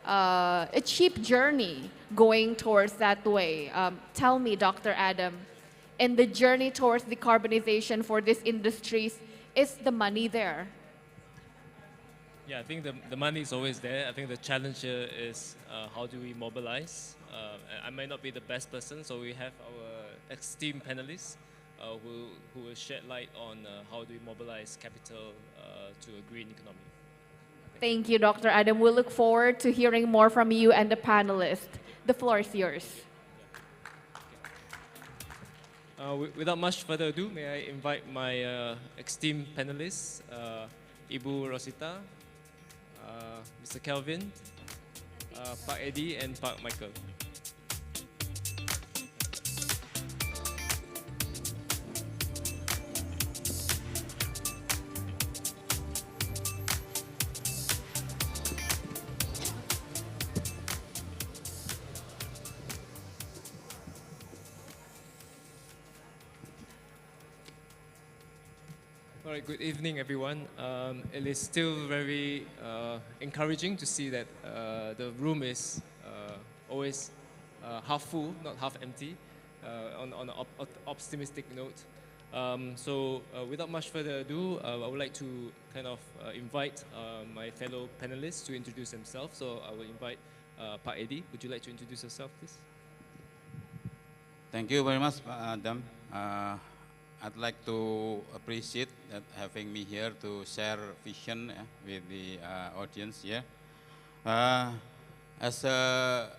a cheap journey going towards that way. Tell me, Dr. Adam, in the journey towards decarbonization for these industries, is the money there? Yeah, I think the money is always there. I think the challenge here is how do we mobilize? I might not be the best person, so we have our esteemed panelists who will shed light on how do we mobilize capital to a green economy. Thank you, Dr. Adam. We look forward to hearing more from you and the panelists. The floor is yours. Without much further ado, may I invite my esteemed panelists, Ibu Rosita, Mr. Kelvin, Pak Eddie, and Pak Michael. All right, good evening, everyone. It is still very encouraging to see that the room is always half full, not half empty, on an optimistic note. So without much further ado, I would like to kind of invite my fellow panelists to introduce themselves. So I will invite Pak Eddie. Would you like to introduce yourself, please? Thank you very much, Adam. I'd like to appreciate that having me here to share vision with the audience here. As a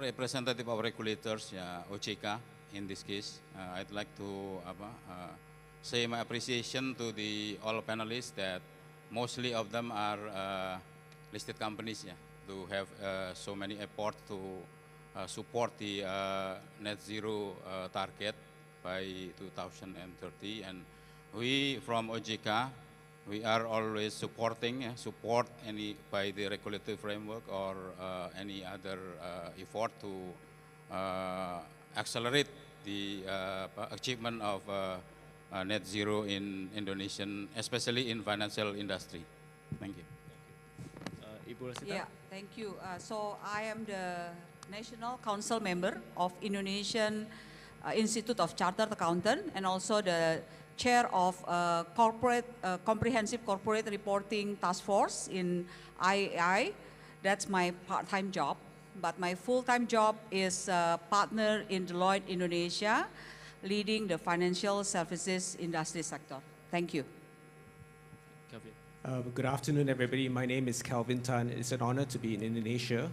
representative of regulators, OJK in this case, I'd like to say my appreciation to all panelists that mostly of them are listed companies to have so many efforts to support the net zero target by 2030, and we from OJK, we are always support by the regulatory framework or any other effort to accelerate the achievement of net zero in Indonesian, especially in financial industry. Thank you. Ibu Rosita? Yeah, thank you. So I am the National Council member of Indonesian Institute of Chartered Accountant, and also the chair of Comprehensive Corporate Reporting Task Force in IAI. That's my part-time job. But my full-time job is partner in Deloitte Indonesia, leading the financial services industry sector. Thank you. Kelvin. Good afternoon, everybody. My name is Kelvin Tan. It's an honor to be in Indonesia,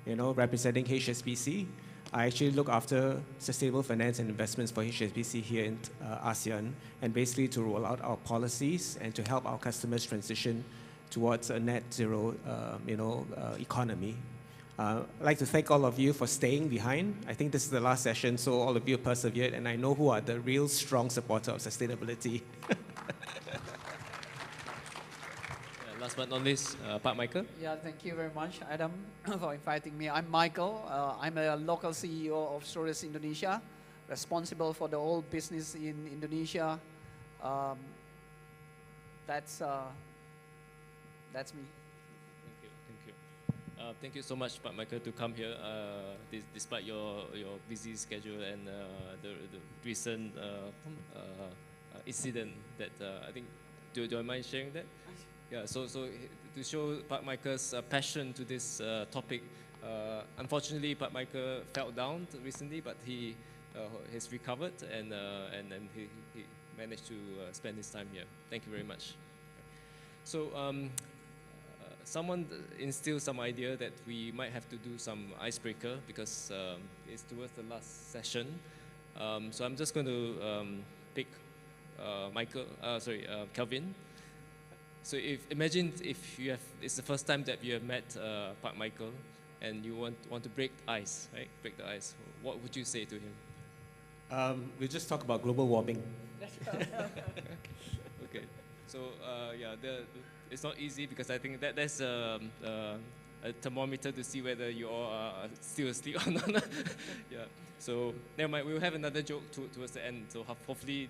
representing HSBC. I actually look after sustainable finance and investments for HSBC here in ASEAN, and basically to roll out our policies and to help our customers transition towards a net zero, economy. I'd like to thank all of you for staying behind. I think this is the last session, so all of you persevered, and I know who are the real strong supporters of sustainability. last but not least, Pak Michael. Yeah, thank you very much, Adam, for inviting me. I'm Michael. I'm a local CEO of Stories Indonesia, responsible for the whole business in Indonesia. That's me. Thank you so much, Pak Michael, to come here despite your busy schedule and the recent incident that I think. Do you mind sharing that? Yeah. So to show Pak Michael's passion to this topic, unfortunately, Pak Michael fell down recently, but he has recovered and he managed to spend his time here. Thank you very much. So. Someone instilled some idea that we might have to do some icebreaker because it's towards the last session. So I'm just going to pick Kelvin. So imagine if you have, it's the first time that you have met Pak Michael and you want to break ice, right? Break the ice. What would you say to him? We'll just talk about global warming. Okay. So it's not easy because I think that's a thermometer to see whether you are still asleep or not. Yeah. So never mind. We'll have another joke towards the end. So hopefully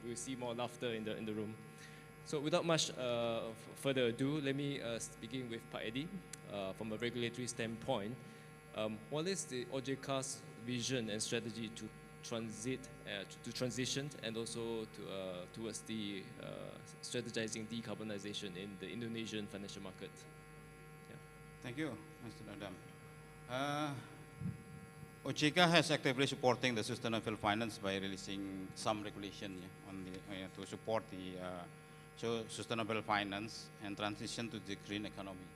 we'll see more laughter in the room. So without much further ado, let me begin with Pak Eddie. From a regulatory standpoint, what is the OJK's vision and strategy to transition and also towards the strategizing decarbonization in the Indonesian financial market? Yeah. Thank you, Mr. Adam. OJK has actively supporting the sustainable finance by releasing some regulation on the, to support the sustainable finance and transition to the green economy.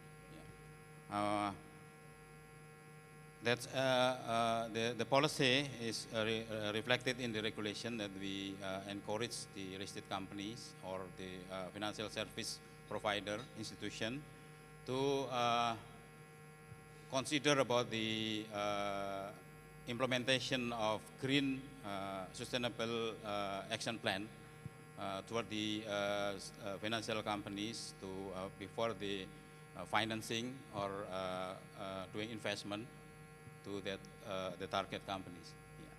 Yeah. That's the policy is reflected in the regulation that we encourage the listed companies or the financial service provider institution to consider about the implementation of green sustainable action plan toward the financial companies to before the financing or doing investment to that the target companies. Yeah.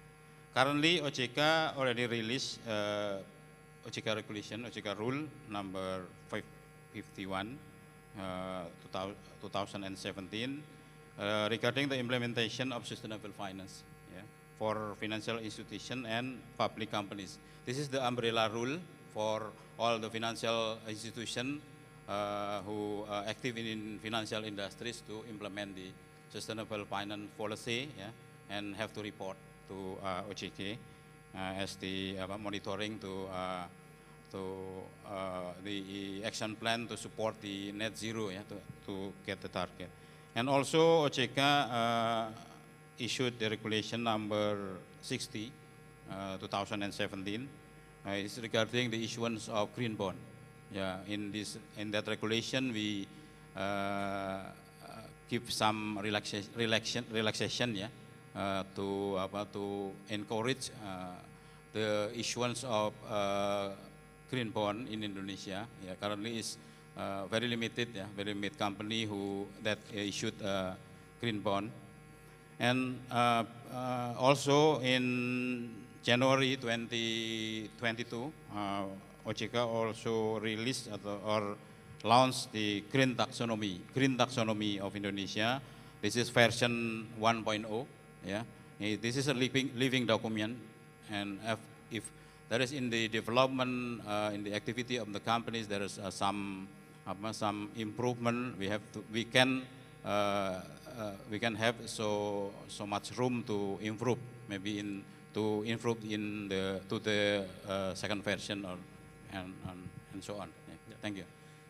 Currently, OJK already released OJK regulation, OJK rule number 551, 2017, regarding the implementation of sustainable finance for financial institutions and public companies. This is the umbrella rule for all the financial institutions who are active in financial industries to implement the sustainable finance policy, and have to report to OJK as the monitoring to the action plan to support the net zero, to get the target. And also OJK issued the regulation number 60, 2017. It's regarding the issuance of green bond. Yeah, in that regulation we give some relaxation, to encourage the issuance of green bond in Indonesia. Yeah, currently is very limited, very limited company that issued green bond. And also in January 2022, OJK also released or launched the green taxonomy of Indonesia. This is version 1.0. Yeah, this is a living document, and if there is in the development in the activity of the companies, there is some improvement. We can have so much room to improve, maybe to improve to the second version and so on. Yeah. Thank you.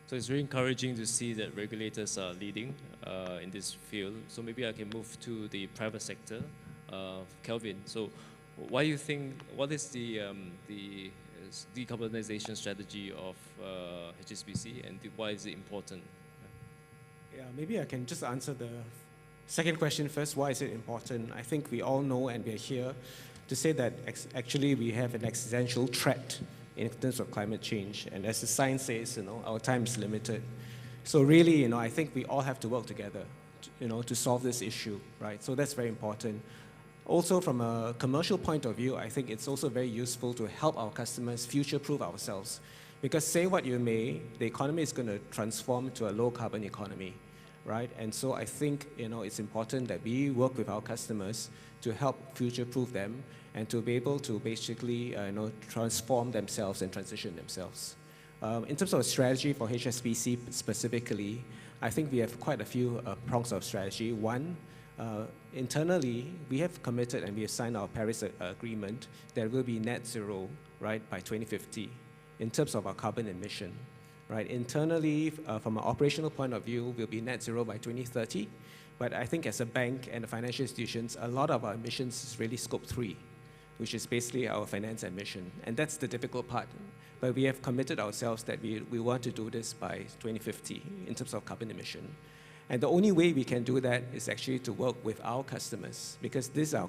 So it's very encouraging to see that regulators are leading in this field. So maybe I can move to the private sector. Kelvin, so what is the decarbonization strategy of HSBC, and why is it important? Yeah, maybe I can just answer the second question first. Why is it important? I think we all know, and we are here to say that actually we have an existential threat in terms of climate change. And as the science says, our time is limited. So really, I think we all have to work together, to solve this issue, right? So that's very important. Also, from a commercial point of view, I think it's also very useful to help our customers future-proof ourselves. Because say what you may, the economy is going to transform to a low-carbon economy, right? And so I think, it's important that we work with our customers to help future-proof them and to be able to basically, transform themselves and transition themselves. In terms of a strategy for HSBC specifically, I think we have quite a few prongs of strategy. One, internally, we have committed and we have signed our Paris Agreement that will be net zero, right, by 2050 in terms of our carbon emission, right? Internally, from an operational point of view, we'll be net zero by 2030. But I think as a bank and the financial institutions, a lot of our emissions is really scope 3, which is basically our finance emission. And that's the difficult part. But we have committed ourselves that we want to do this by 2050 in terms of carbon emission. And the only way we can do that is actually to work with our customers, because these are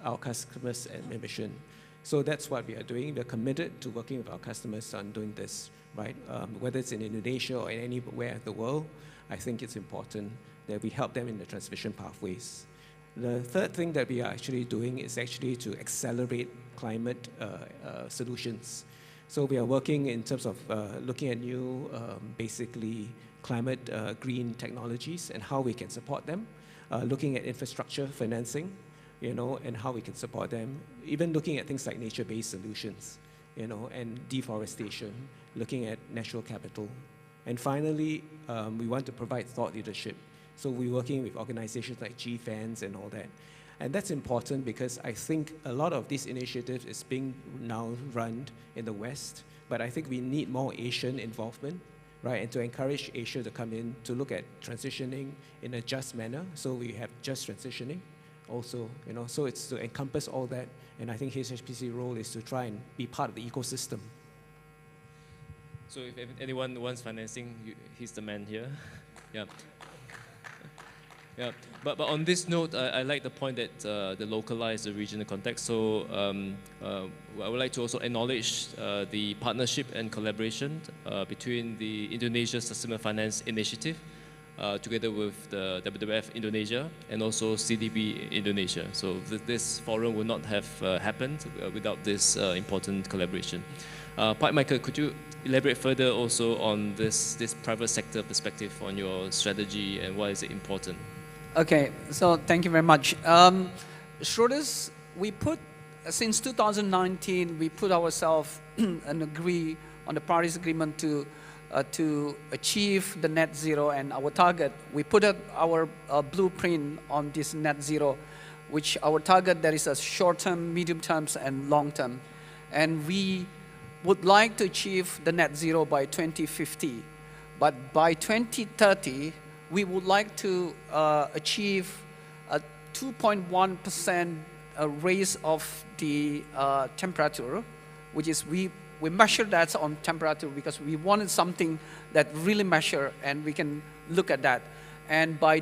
our customers' emission. So that's what we are doing. We're committed to working with our customers on doing this, right? Whether it's in Indonesia or anywhere in the world, I think it's important that we help them in the transition pathways. The third thing that we are actually doing is actually to accelerate climate solutions. So we are working in terms of looking at new, basically, climate green technologies and how we can support them, looking at infrastructure financing, and how we can support them, even looking at things like nature-based solutions, and deforestation, looking at natural capital. And finally, we want to provide thought leadership. So we're working with organizations like GFANS and all that. And that's important because I think a lot of these initiatives is being now run in the West, but I think we need more Asian involvement, right? And to encourage Asia to come in to look at transitioning in a just manner. So we have just transitioning also, so it's to encompass all that. And I think HSBC's role is to try and be part of the ecosystem. So if anyone wants financing, he's the man here. Yeah. Yeah, but on this note, I like the point that the localized, the regional context. So I would like to also acknowledge the partnership and collaboration between the Indonesia Sustainable Finance Initiative, together with the WWF Indonesia and also CDB Indonesia. So this forum would not have happened without this important collaboration. Pak Michael, could you elaborate further also on this private sector perspective on your strategy and why is it important? Okay, so thank you very much. Schroders, since 2019, we put ourselves and agree on the Paris Agreement to achieve the net zero and our target. We put up our blueprint on this net zero, which our target, there is a short-term, medium-term, and long-term. And we would like to achieve the net zero by 2050. But by 2030, we would like to achieve a 2.1% raise of the temperature, which is we measure that on temperature because we wanted something that really measure and we can look at that. And by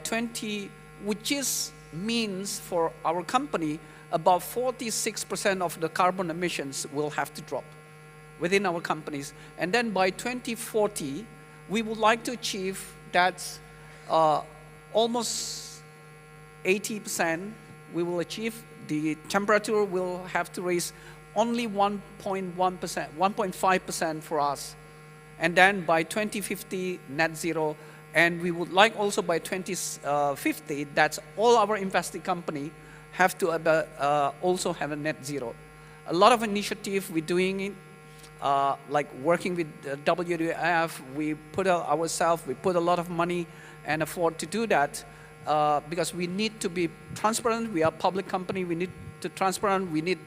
which means for our company, about 46% of the carbon emissions will have to drop within our companies. And then by 2040, we would like to achieve that almost 80%, we will achieve. The temperature will have to raise only 1.1%, 1.5% for us. And then by 2050, net zero. And we would like also by 2050, that's all our invested company have to also have a net zero. A lot of initiative we're doing it, like working with WWF, we put ourselves, we put a lot of money and effort to do that because we need to be transparent. We are a public company. We need to transparent. We need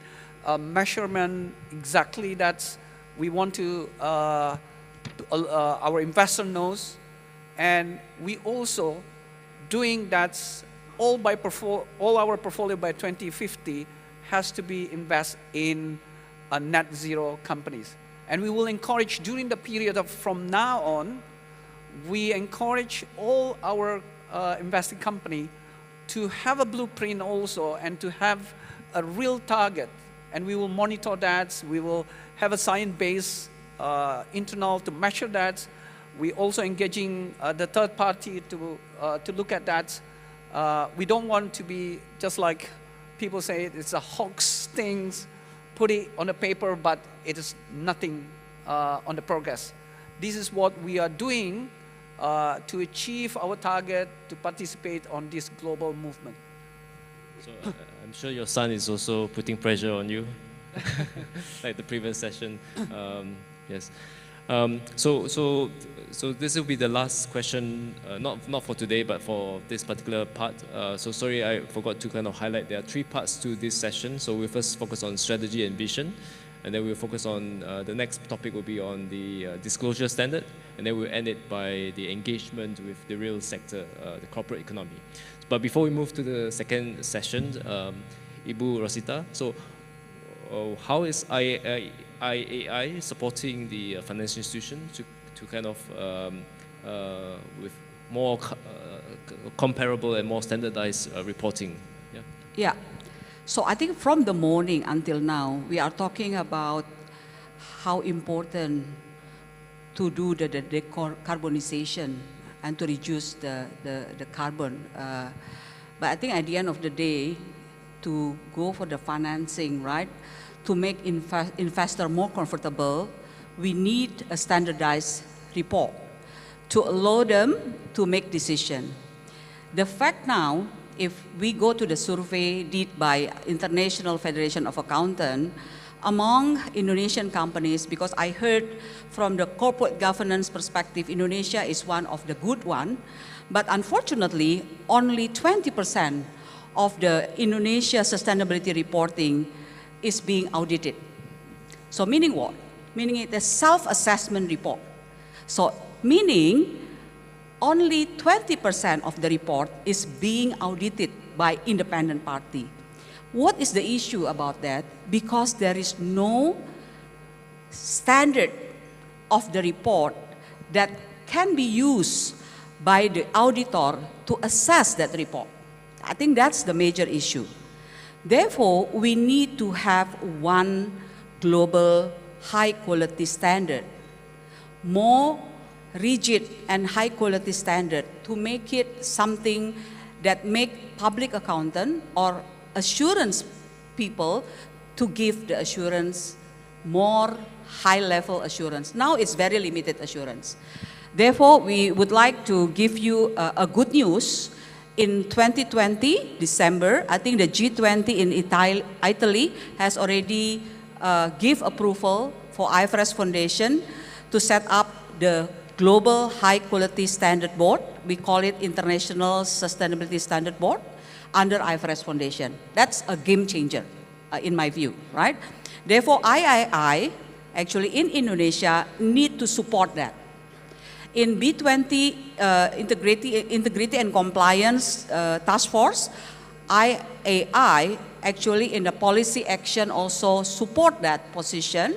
measurement exactly that we want to our investor knows, and we also doing that all our portfolio by 2050 has to be invest in net zero companies, and we will encourage during the period of from now on. We encourage all our investing company to have a blueprint also and to have a real target. And we will monitor that. We will have a science-based internal to measure that. we also engaging the third party to look at that. We don't want to be just like people say it's a hoax things, put it on the paper, but it is nothing on the progress. This is what we are doing to achieve our target to participate on this global movement. So I'm sure your son is also putting pressure on you, like the previous session. Yes. So this will be the last question, not for today, but for this particular part. So sorry, I forgot to kind of highlight there are 3 parts to this session. So we'll first focus on strategy and vision, and then we'll focus on the next topic will be on the disclosure standard, and then we'll end it by the engagement with the real sector, the corporate economy. But before we move to the second session, Ibu Rosita, so how is IAI supporting the financial institution to kind of with more comparable and more standardized reporting? Yeah. Yeah. So I think from the morning until now, we are talking about how important to do the decarbonization and to reduce the carbon. But I think at the end of the day, to go for the financing, right, to make investor more comfortable, we need a standardized report to allow them to make decision. The fact now, if we go to the survey did by International Federation of Accountants, among Indonesian companies, because I heard from the corporate governance perspective, Indonesia is one of the good one, but unfortunately, only 20% of the Indonesia sustainability reporting is being audited. So meaning what? Meaning it's a self-assessment report. So meaning only 20% of the report is being audited by independent party. What is the issue about that? Because there is no standard of the report that can be used by the auditor to assess that report. I think that's the major issue. Therefore, we need to have one global high quality standard, more rigid and high quality standard to make it something that make public accountant or assurance people to give the assurance more high level assurance. Now it's very limited assurance. Therefore, we would like to give you a good news. In 2020, December, I think the G-20 in Italy has already give approval for IFRS Foundation to set up the Global High Quality Standard Board. We call it International Sustainability Standard Board under IFRS Foundation. That's a game changer in my view, right? Therefore, III actually in Indonesia need to support that. In B-20 Integrity and Compliance Task Force, IAI actually in the policy action also support that position.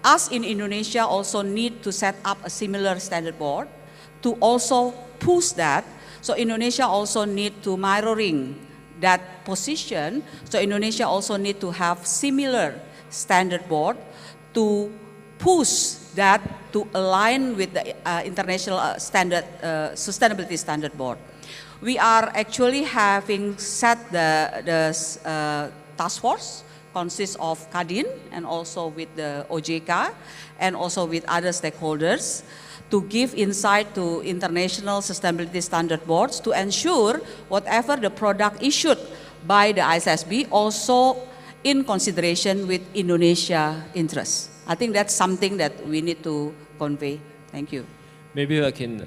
Us in Indonesia also need to set up a similar standard board to also push that. So Indonesia also need to mirroring that position. So Indonesia also need to have similar standard board to push that to align with the international standard sustainability standard board. We are actually having set the task force consists of KADIN and also with the OJK and also with other stakeholders to give insight to international sustainability standard boards to ensure whatever the product issued by the ISSB also in consideration with Indonesia interests. I think that's something that we need to convey. Thank you. Maybe I can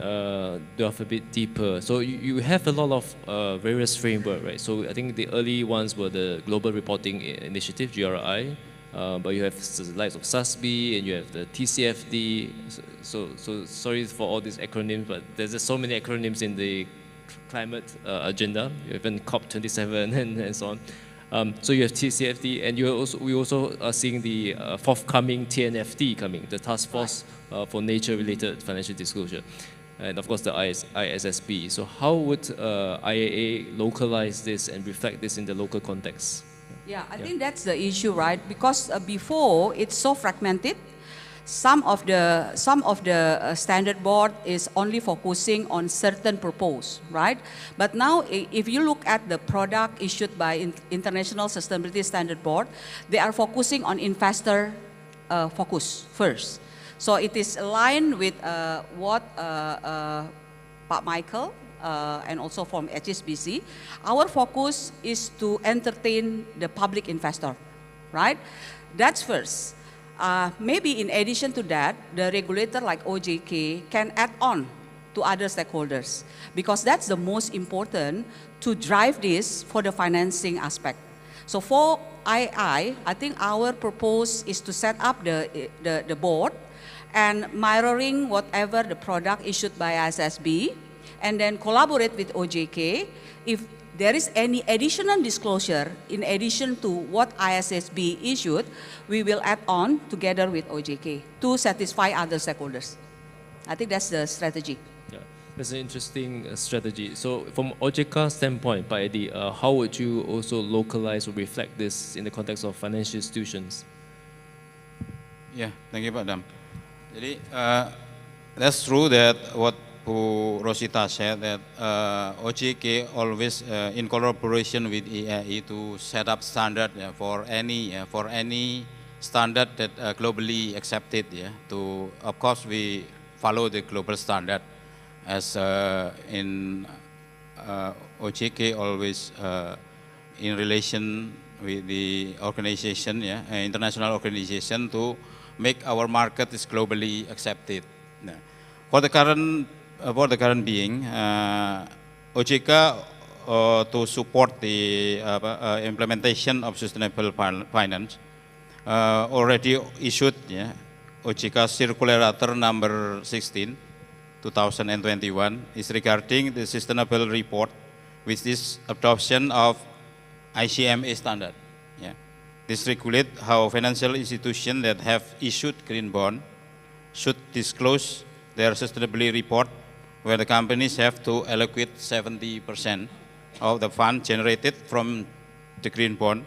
delve a bit deeper. So you have a lot of various framework, right? So I think the early ones were the Global Reporting Initiative, GRI, but you have the likes of SASB and you have the TCFD. So sorry for all these acronyms, but there's just so many acronyms in the climate agenda, even COP27 and so on. So you have TCFD, and we also are seeing the forthcoming TNFD coming, the Task Force for Nature-Related Financial Disclosure, and of course the ISSB. So how would IAA localize this and reflect this in the local context? Yeah, I think that's the issue, right? Because before it's so fragmented Some of the standard board is only focusing on certain purpose, right? But now, if you look at the product issued by International Sustainability Standard Board, they are focusing on investor focus first. So it is aligned with what Pak Michael and also from HSBC. Our focus is to entertain the public investor, right? That's first. Maybe in addition to that, the regulator like OJK can add on to other stakeholders, because that's the most important to drive this for the financing aspect. So for I think our purpose is to set up the board and mirroring whatever the product issued by ISSB, and then collaborate with OJK. If there is any additional disclosure in addition to what ISSB issued, we will add on together with OJK to satisfy other stakeholders. I think that's the strategy. Yeah, that's an interesting strategy. So from OJK standpoint, Pak Edi, how would you also localize or reflect this in the context of financial institutions? Yeah, thank you, Pak Dam. Jadi, that's true that what Bu Rosita said, that OJK always in collaboration with EAE to set up standard for any standard that globally accepted. To, of course, we follow the global standard as in OJK always in relation with the organization, international organization, to make our market is globally accepted. For the current being, OJK to support the implementation of sustainable finance already issued OJK Circular Letter number 16, 2021 is regarding the sustainable report, which is adoption of ICMA standard. This regulates how financial institutions that have issued green bond should disclose their sustainability report, where the companies have to allocate 70% of the fund generated from the green bond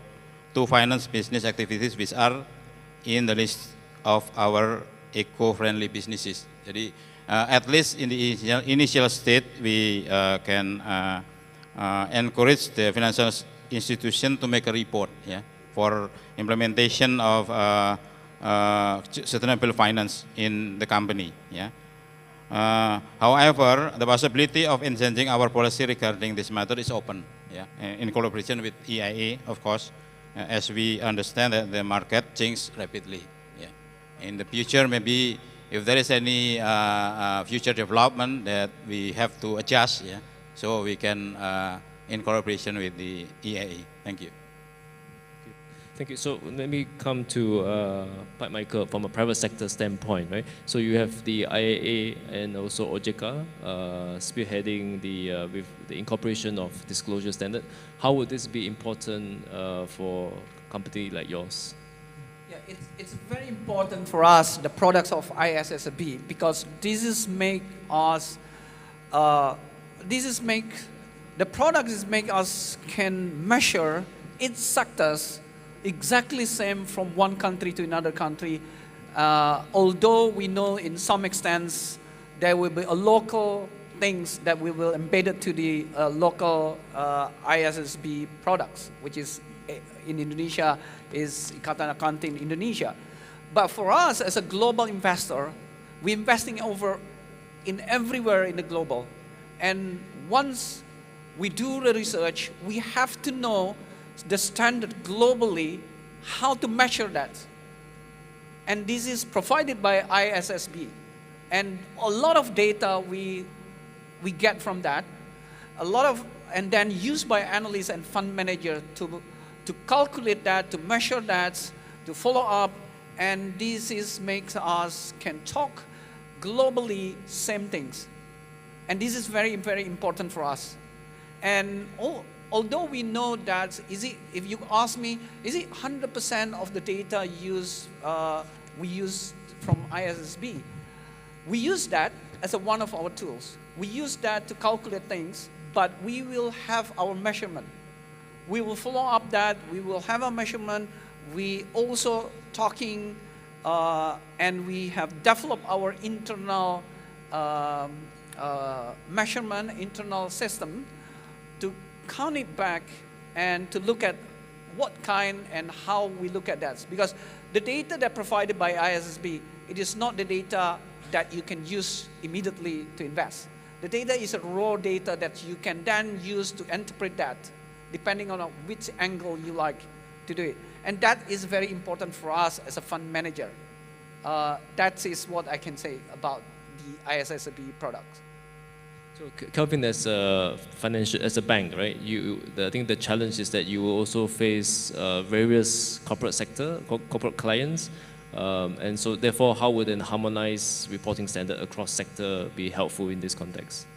to finance business activities which are in the list of our eco-friendly businesses. Jadi, at least in the initial state, we can encourage the financial institution to make a report for implementation of sustainable finance in the company. However, the possibility of changing our policy regarding this matter is open, in collaboration with EIA, of course, as we understand that the market changes rapidly. In the future, maybe if there is any future development that we have to adjust, so we can in collaboration with the EIA. Thank you. Thank you. So let me come to Pak Michael from a private sector standpoint, right? So you have the IAA and also OJK spearheading with the incorporation of disclosure standard. How would this be important for a company like yours? Yeah, it's very important for us, the products of ISSB, because the products make us can measure its sectors exactly same from one country to another country, although we know in some extents there will be a local things that we will embed it to the local ISSB products, which is in Indonesia is Ikatan Accounting Indonesia. But for us as a global investor, we're investing in everywhere in the global, and once we do the research, we have to know the standard globally, how to measure that. And this is provided by ISSB. And a lot of data we get from that, and then used by analysts and fund managers to calculate that, to measure that, to follow up, and this makes us can talk globally same things. And this is very, very important for us. And although we know that, if you ask me, is it 100% of the data we use from ISSB? We use that as one of our tools. We use that to calculate things, but we will have our measurement. We will follow up that, we will have a measurement. We also talking and we have developed our internal measurement, internal system to count it back and to look at what kind and how we look at that. Because the data that provided by ISSB, it is not the data that you can use immediately to invest. The data is a raw data that you can then use to interpret that, depending on which angle you like to do it. And that is very important for us as a fund manager. That is what I can say about the ISSB products. So Kelvin, as a bank, right? I think the challenge is that you will also face various corporate clients, and so therefore, how would a harmonized reporting standard across sector be helpful in this context?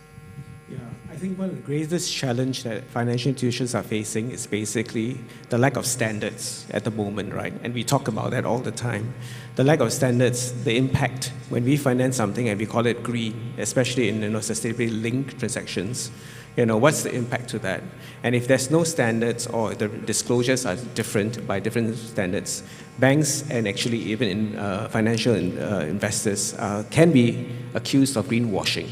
Yeah, I think one of the greatest challenge that financial institutions are facing is basically the lack of standards at the moment, right? And we talk about that all the time. The lack of standards, the impact when we finance something and we call it green, especially in sustainability linked transactions, what's the impact to that? And if there's no standards or the disclosures are different by different standards, banks and actually even financial investors can be accused of greenwashing.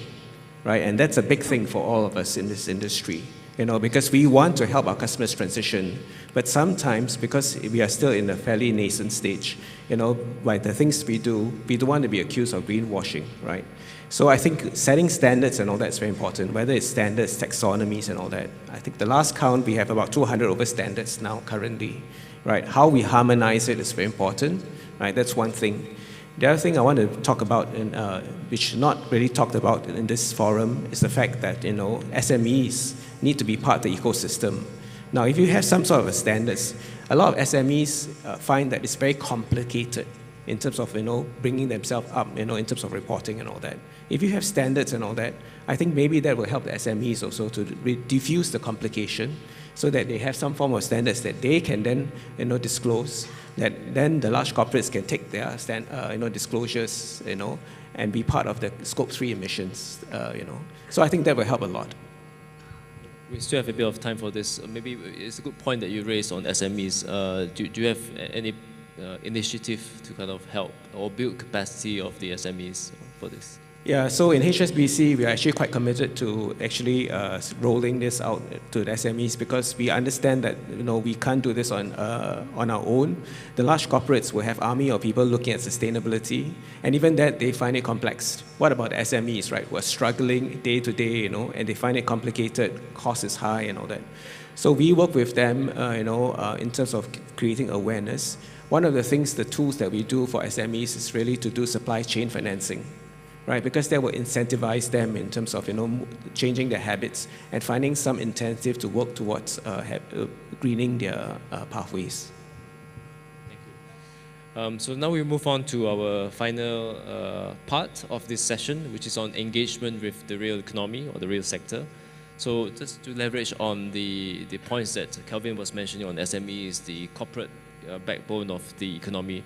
Right? And that's a big thing for all of us in this industry, because we want to help our customers transition, but sometimes because we are still in a fairly nascent stage, by the things we don't want to be accused of greenwashing, right? So I think setting standards and all that is very important, whether it's standards, taxonomies and all that. I think the last count, we have about 200 over standards now currently, right? How we harmonize it is very important, right? That's one thing. The other thing I want to talk about, which is not really talked about in this forum, is the fact that SMEs need to be part of the ecosystem. Now, if you have some sort of a standards, a lot of SMEs find that it's very complicated in terms of bringing themselves up, in terms of reporting and all that. If you have standards and all that, I think maybe that will help the SMEs also to diffuse the complication, so that they have some form of standards that they can then disclose. That then the large corporates can take their disclosures, and be part of the Scope 3 emissions, So I think that will help a lot. We still have a bit of time for this. Maybe it's a good point that you raised on SMEs. Do you have any initiative to kind of help or build capacity of the SMEs for this? Yeah, so in HSBC, we are actually quite committed to actually rolling this out to the SMEs, because we understand that we can't do this on our own. The large corporates will have army of people looking at sustainability, and even that they find it complex. What about SMEs, right? Who are struggling day to day, and they find it complicated, cost is high, and all that. So we work with them, in terms of creating awareness. One of the things, the tools that we do for SMEs is really to do supply chain financing. Right, because that will incentivize them in terms of changing their habits and finding some incentive to work towards greening their pathways. Thank you. So now we move on to our final part of this session, which is on engagement with the real economy or the real sector. So just to leverage on the points that Kelvin was mentioning on SMEs, the corporate backbone of the economy.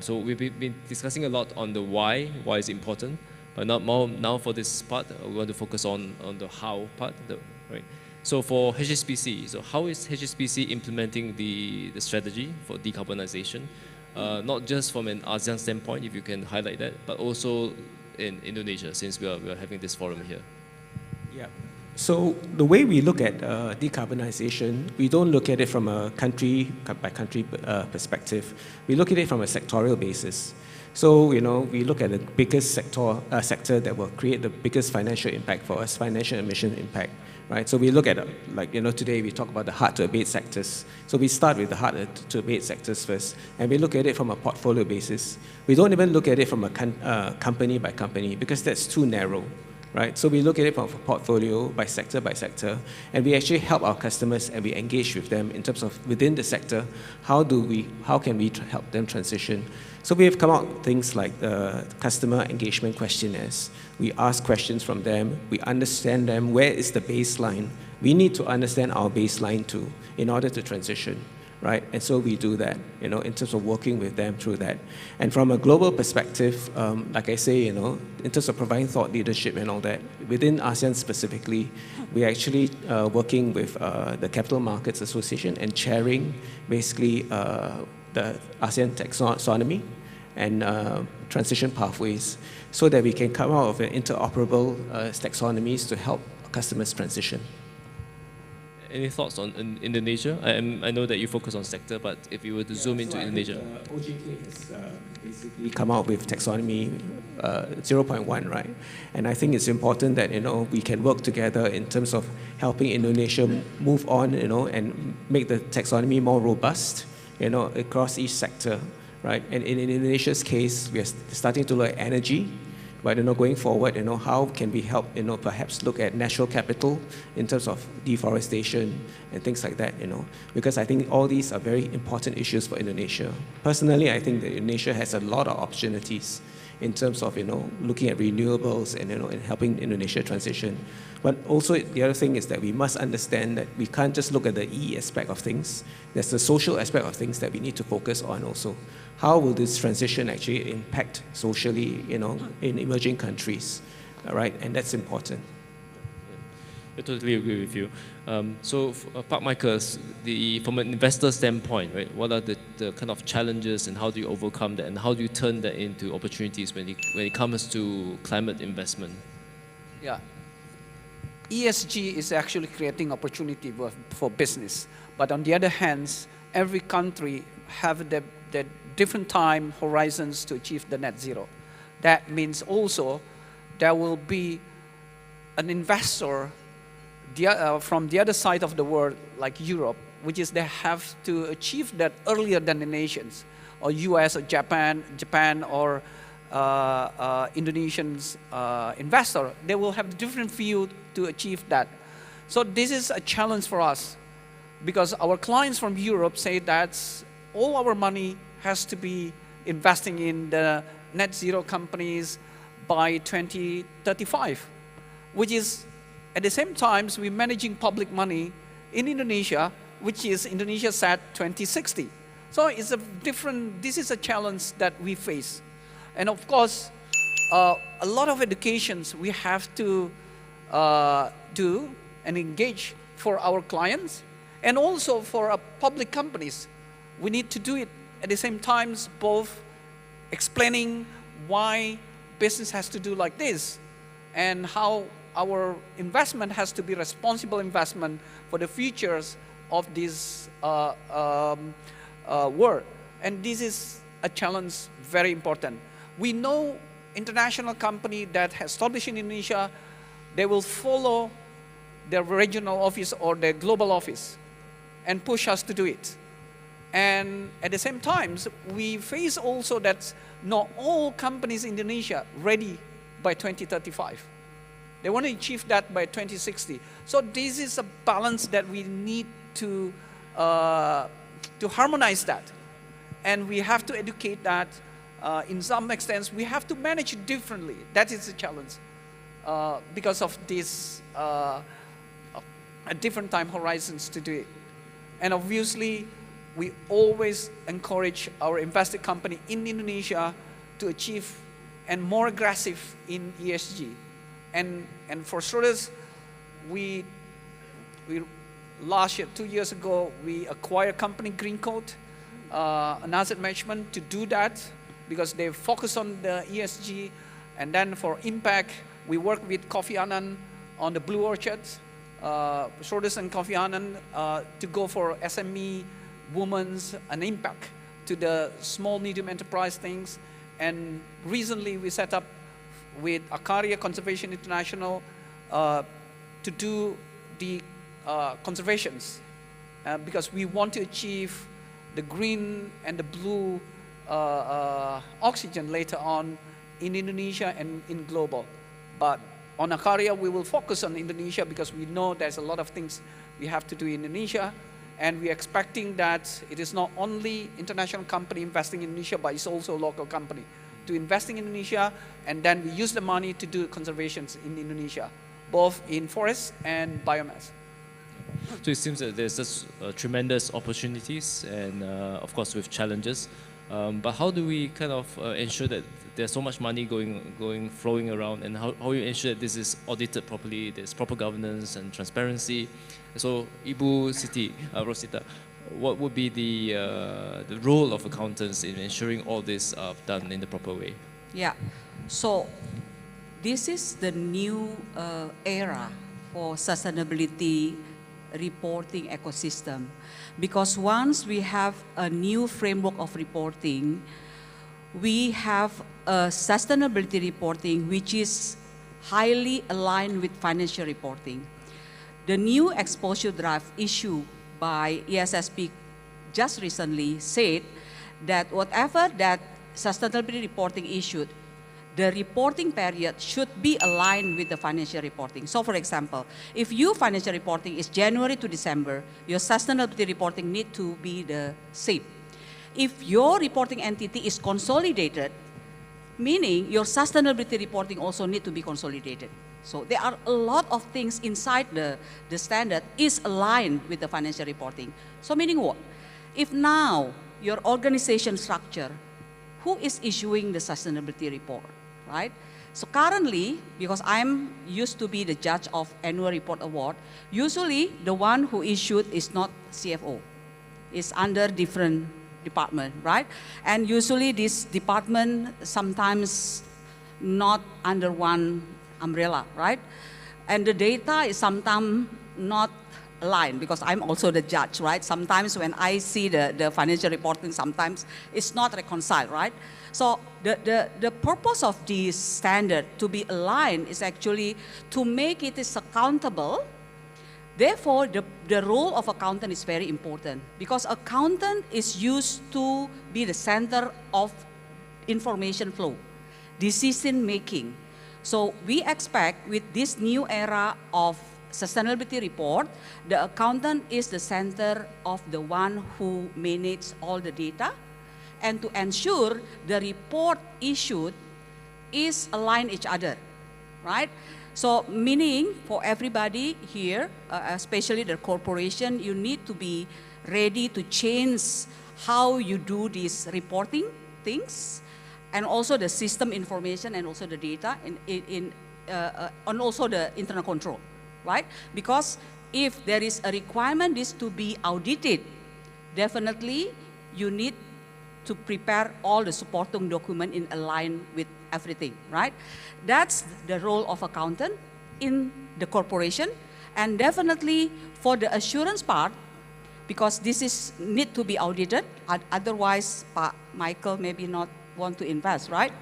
So we've been discussing a lot on the why is important, but now for this part, we want to focus on the how part, right? So for HSBC, so how is HSBC implementing the strategy for decarbonization? Not just from an ASEAN standpoint, if you can highlight that, but also in Indonesia, since we are having this forum here. Yeah. So the way we look at decarbonization, we don't look at it from a country by country perspective. We look at it from a sectorial basis. So we look at the biggest sector that will create the biggest financial impact for us, financial emission impact, right? So we look at today we talk about the hard to abate sectors. So we start with the hard to abate sectors first, and we look at it from a portfolio basis. We don't even look at it from a company by company, because that's too narrow. Right? So we look at it from a portfolio by sector, and we actually help our customers and we engage with them in terms of within the sector, how can we help them transition? So we have come out with things like the customer engagement questionnaires. We ask questions from them, we understand them, where is the baseline? We need to understand our baseline too in order to transition. Right? And so we do that, in terms of working with them through that. And from a global perspective, like I say, in terms of providing thought leadership and all that, within ASEAN specifically, we're actually working with the Capital Markets Association and chairing basically the ASEAN taxonomy, and transition pathways so that we can come out with interoperable taxonomies to help customers transition. Any thoughts on Indonesia? I know that you focus on sector, but if you were to zoom into Indonesia. OJK has basically come out with taxonomy 0.1, right? And I think it's important that, we can work together in terms of helping Indonesia move on, and make the taxonomy more robust, across each sector, right? And in Indonesia's case, we are starting to look at energy. But going forward, how can we help, perhaps look at natural capital in terms of deforestation and things like that, because I think all these are very important issues for Indonesia. Personally, I think that Indonesia has a lot of opportunities in terms of, looking at renewables and, and helping Indonesia transition. But also the other thing is that we must understand that we can't just look at the E aspect of things. There's the social aspect of things that we need to focus on also. How will this transition actually impact socially, in emerging countries, right? And that's important. I totally agree with you. So, Pak Michaels, from an investor standpoint, right, what are the kind of challenges and how do you overcome that and how do you turn that into opportunities when it comes to climate investment? Yeah. ESG is actually creating opportunity for business. But on the other hand, every country have the different time horizons to achieve the net zero. That means also there will be an investor from the other side of the world, like Europe, which is they have to achieve that earlier than the nations, or US or Japan or Indonesian investor. They will have different view to achieve that. So this is a challenge for us because our clients from Europe say that all our money has to be investing in the net zero companies by 2035, which is at the same time we're managing public money in Indonesia, which is Indonesia set 2060. So it's this is a challenge that we face. And of course, a lot of educations we have to do and engage for our clients and also for public companies. We need to do it at the same time, both explaining why business has to do like this and how our investment has to be responsible investment for the futures of this world. And this is a challenge very important. We know international company that has established in Indonesia, they will follow their regional office or their global office and push us to do it. And at the same time, we face also that not all companies in Indonesia ready by 2035. They want to achieve that by 2060. So this is a balance that we need to harmonize that. And we have to educate that. In some extent, we have to manage it differently. That is the challenge because of this different time horizons to do it. And obviously, we always encourage our invested company in Indonesia to achieve and more aggressive in ESG. And for Schroders, we last year, 2 years ago, we acquired a company, Green Code, an asset management to do that because they focus on the ESG. And then for impact, we work with Kofi Annan on the Blue Orchards, Schroders and Kofi Annan to go for SME, women's, and impact to the small, medium enterprise things. And recently we set up with Akaria Conservation International to do the conservations because we want to achieve the green and the blue oxygen later on in Indonesia and in global. But on Akaria, we will focus on Indonesia because we know there's a lot of things we have to do in Indonesia. And we're expecting that it is not only international company investing in Indonesia, but it's also local company to investing in Indonesia. And then we use the money to do conservations in Indonesia, both in forests and biomass. So it seems that there's just tremendous opportunities and of course with challenges. But how do we kind of ensure that there's so much money flowing around, and how you ensure that this is audited properly, there's proper governance and transparency? So Ibu Siti, Rosita, what would be the role of accountants in ensuring all this are done in the proper way? Yeah, so this is the new era for sustainability reporting ecosystem, because once we have a new framework of reporting, we have a sustainability reporting which is highly aligned with financial reporting. The new exposure draft issued by ESSP just recently said that whatever that sustainability reporting issued, the reporting period should be aligned with the financial reporting. So for example, if your financial reporting is January to December, your sustainability reporting need to be the same. If your reporting entity is consolidated, meaning your sustainability reporting also need to be consolidated. So there are a lot of things inside the standard is aligned with the financial reporting. So meaning what? If now your organization structure, who is issuing the sustainability report, right? So currently, because I'm used to be the judge of annual report award, usually the one who issued is not CFO. It's under different department, right? And usually this department sometimes not under one umbrella, right? And the data is sometimes not aligned, because I'm also the judge, right? Sometimes when I see the financial reporting, sometimes it's not reconciled, right? So the purpose of this standard to be aligned is actually to make it is accountable. Therefore, the role of accountant is very important, because accountant is used to be the center of information flow, decision making. So we expect with this new era of sustainability report, the accountant is the center of the one who manages all the data, and to ensure the report issued is aligned each other, right? So meaning for everybody here, especially the corporation, you need to be ready to change how you do these reporting things, and also the system information, and also the data, and also the internal control, right? Because if there is a requirement this to be audited, definitely you need to prepare all the supporting document in align with everything, right? That's the role of accountant in the corporation. And definitely for the assurance part, because this is need to be audited, otherwise Michael maybe not want to invest, right?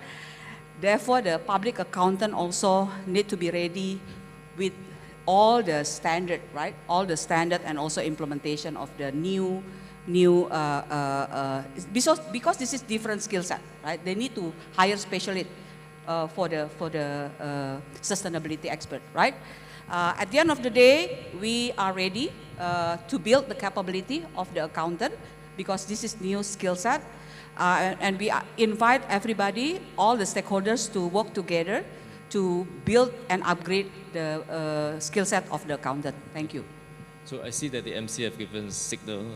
Therefore, the public accountant also need to be ready with all the standard, right? All the standard and also implementation of the new because this is different skill set, right? They need to hire specialists for the sustainability expert, right? At the end of the day, we are ready to build the capability of the accountant, because this is new skill set. And we invite everybody, all the stakeholders, to work together to build and upgrade the skill set of the accountant. Thank you. So I see that the MC have given signal,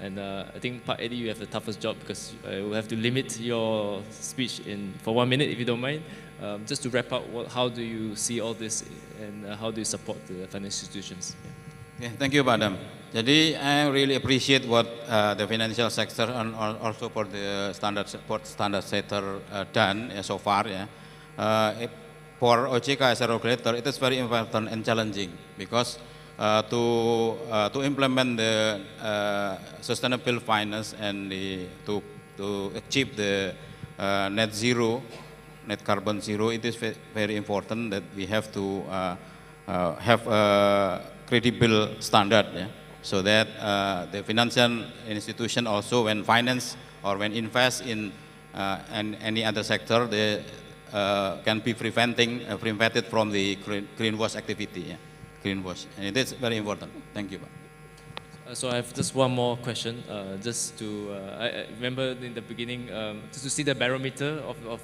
and I think Pak Eddie, you have the toughest job, because I will have to limit your speech for 1 minute, if you don't mind. Just to wrap up, how do you see all this, and how do you support the financial institutions? Yeah. Okay, thank you, Madam. Jadi, I really appreciate what the financial sector and also for the standard setter done so far. Yeah. For OJK as a regulator, it is very important and challenging, because to implement the sustainable finance and to achieve the net carbon zero, it is very important that we have to have a credible standard, yeah? So that the financial institution also, when finance or when invest in any other sector, they can be prevented from the greenwash activity. Yeah? Greenwash, and it is very important. Thank you. So I have just one more question, just to, I remember in the beginning, just to see the barometer of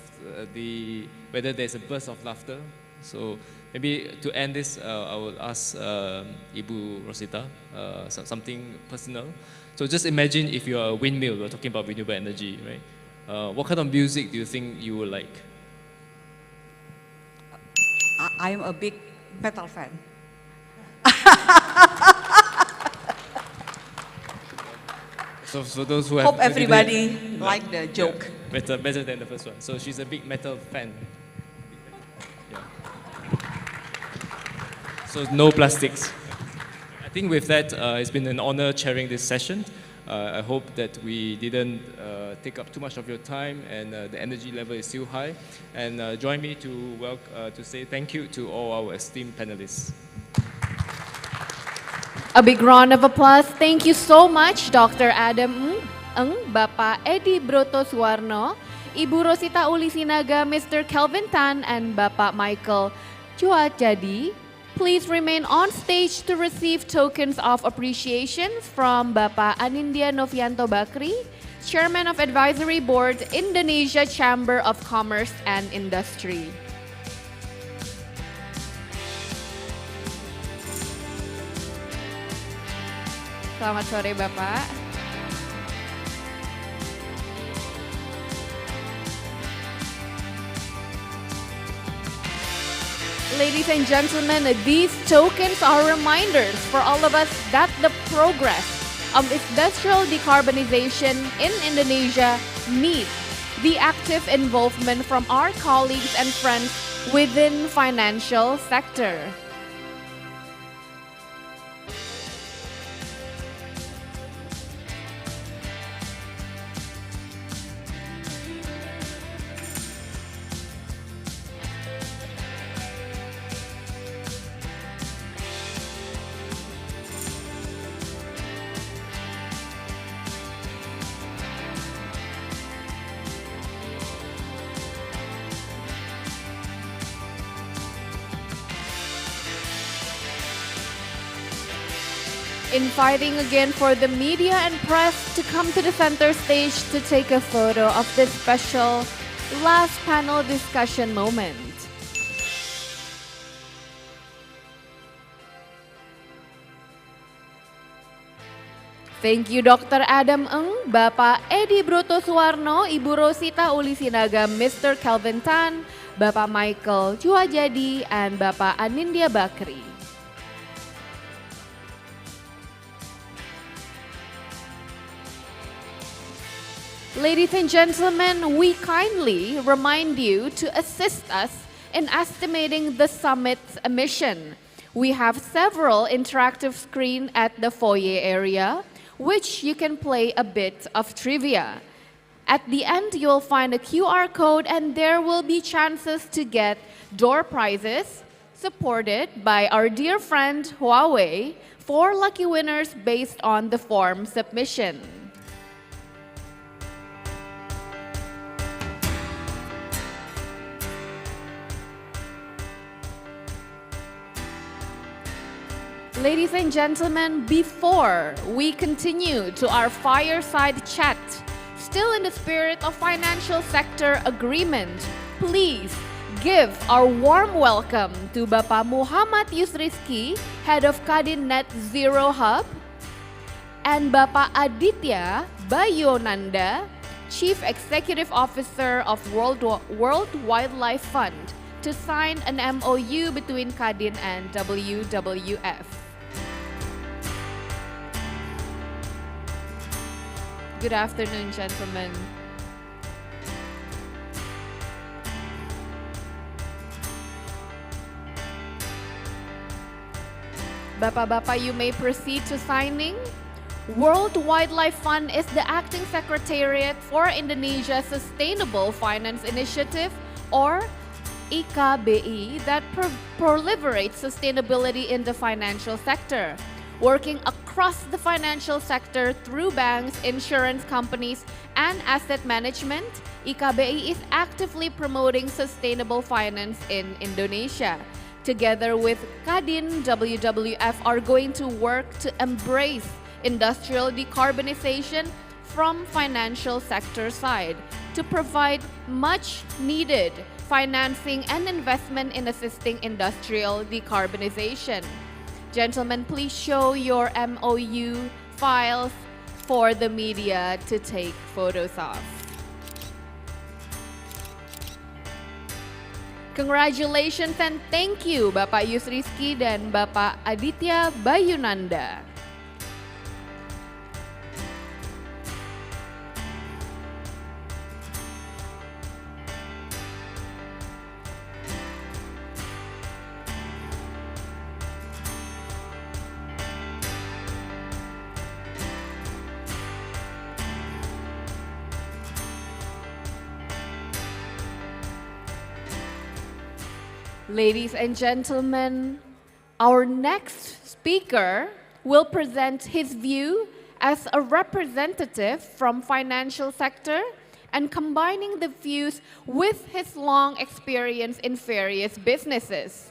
whether there's a burst of laughter. So maybe to end this, I will ask Ibu Rosita something personal. So just imagine if you're a windmill, we're talking about renewable energy, right? What kind of music do you think you would like? I'm a big metal fan. So for those who have Hope everybody liked the joke. Better than the first one. So she's a big metal fan. Yeah. So no plastics. I think with that, it's been an honor chairing this session. I hope that we didn't take up too much of your time, and the energy level is still high. And join me to say thank you to all our esteemed panelists. A big round of applause. Thank you so much, Dr. Adam Ng, Bapak Edi Broto Suwarno, Ibu Rosita Ulisinaga, Mr. Kelvin Tan, and Bapak Michael Chua Jadi. Please remain on stage to receive tokens of appreciation from Bapak Anindya Novianto Bakri, Chairman of Advisory Board, Indonesia Chamber of Commerce and Industry. Selamat sore Bapak. Ladies and gentlemen, these tokens are reminders for all of us that the progress of industrial decarbonization in Indonesia needs the active involvement from our colleagues and friends within financial sector. Inviting again for the media and press to come to the center stage to take a photo of this special last panel discussion moment. Thank you Dr. Adam Ng, Bapak Edi Broto Suwarno, Ibu Rosita Ulisinaga, Mr. Kelvin Tan, Bapak Michael Chua Jadi, and Bapak Anindya Bakri. Ladies and gentlemen, we kindly remind you to assist us in estimating the summit's emission. We have several interactive screens at the foyer area, which you can play a bit of trivia. At the end, you'll find a QR code and there will be chances to get door prizes supported by our dear friend Huawei, 4 lucky winners based on the form submission. Ladies and gentlemen, before we continue to our fireside chat, still in the spirit of financial sector agreement, please give our warm welcome to Bapak Muhammad Yusrizki, Head of KADIN Net Zero Hub, and Bapak Aditya Bayonanda, Chief Executive Officer of World Wildlife Fund, to sign an MOU between KADIN and WWF. Good afternoon, gentlemen. Bapak-bapak, you may proceed to signing. World Wildlife Fund is the acting secretariat for Indonesia's Sustainable Finance Initiative, or IKBI, that proliferates sustainability in the financial sector. Working across the financial sector through banks, insurance companies, and asset management, IKBI is actively promoting sustainable finance in Indonesia. Together with KADIN, WWF are going to work to embrace industrial decarbonization from financial sector side to provide much needed financing and investment in assisting industrial decarbonization. Gentlemen, please show your MOU files for the media to take photos of. Congratulations and thank you Bapak Yusrizki dan Bapak Aditya Bayunanda. Ladies and gentlemen, our next speaker will present his view as a representative from financial sector and combining the views with his long experience in various businesses.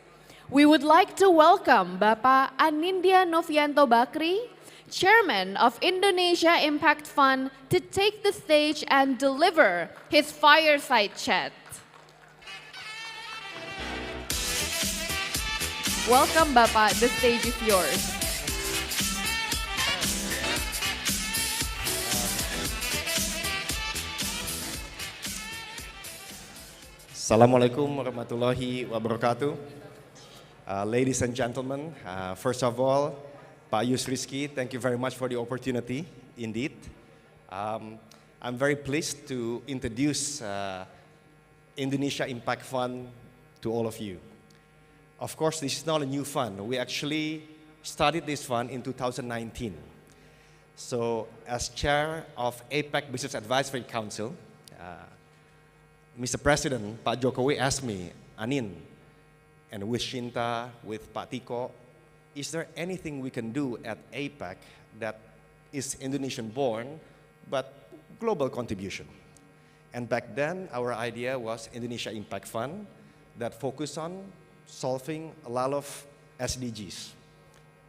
We would like to welcome Bapak Anindya Novianto Bakri, Chairman of Indonesia Impact Fund, to take the stage and deliver his fireside chat. Welcome, Bapak. The stage is yours. Assalamualaikum warahmatullahi wabarakatuh. Ladies and gentlemen, first of all, Pak Yusriski, thank you very much for the opportunity, indeed. I'm very pleased to introduce Indonesia Impact Fund to all of you. Of course, this is not a new fund. We actually started this fund in 2019. So, as chair of APEC Business Advisory Council, Mr. President, Pak Jokowi asked me, Anin, and with Shinta, with Pak Tiko, is there anything we can do at APEC that is Indonesian born, but global contribution? And back then, our idea was Indonesia Impact Fund that focused on solving a lot of SDGs,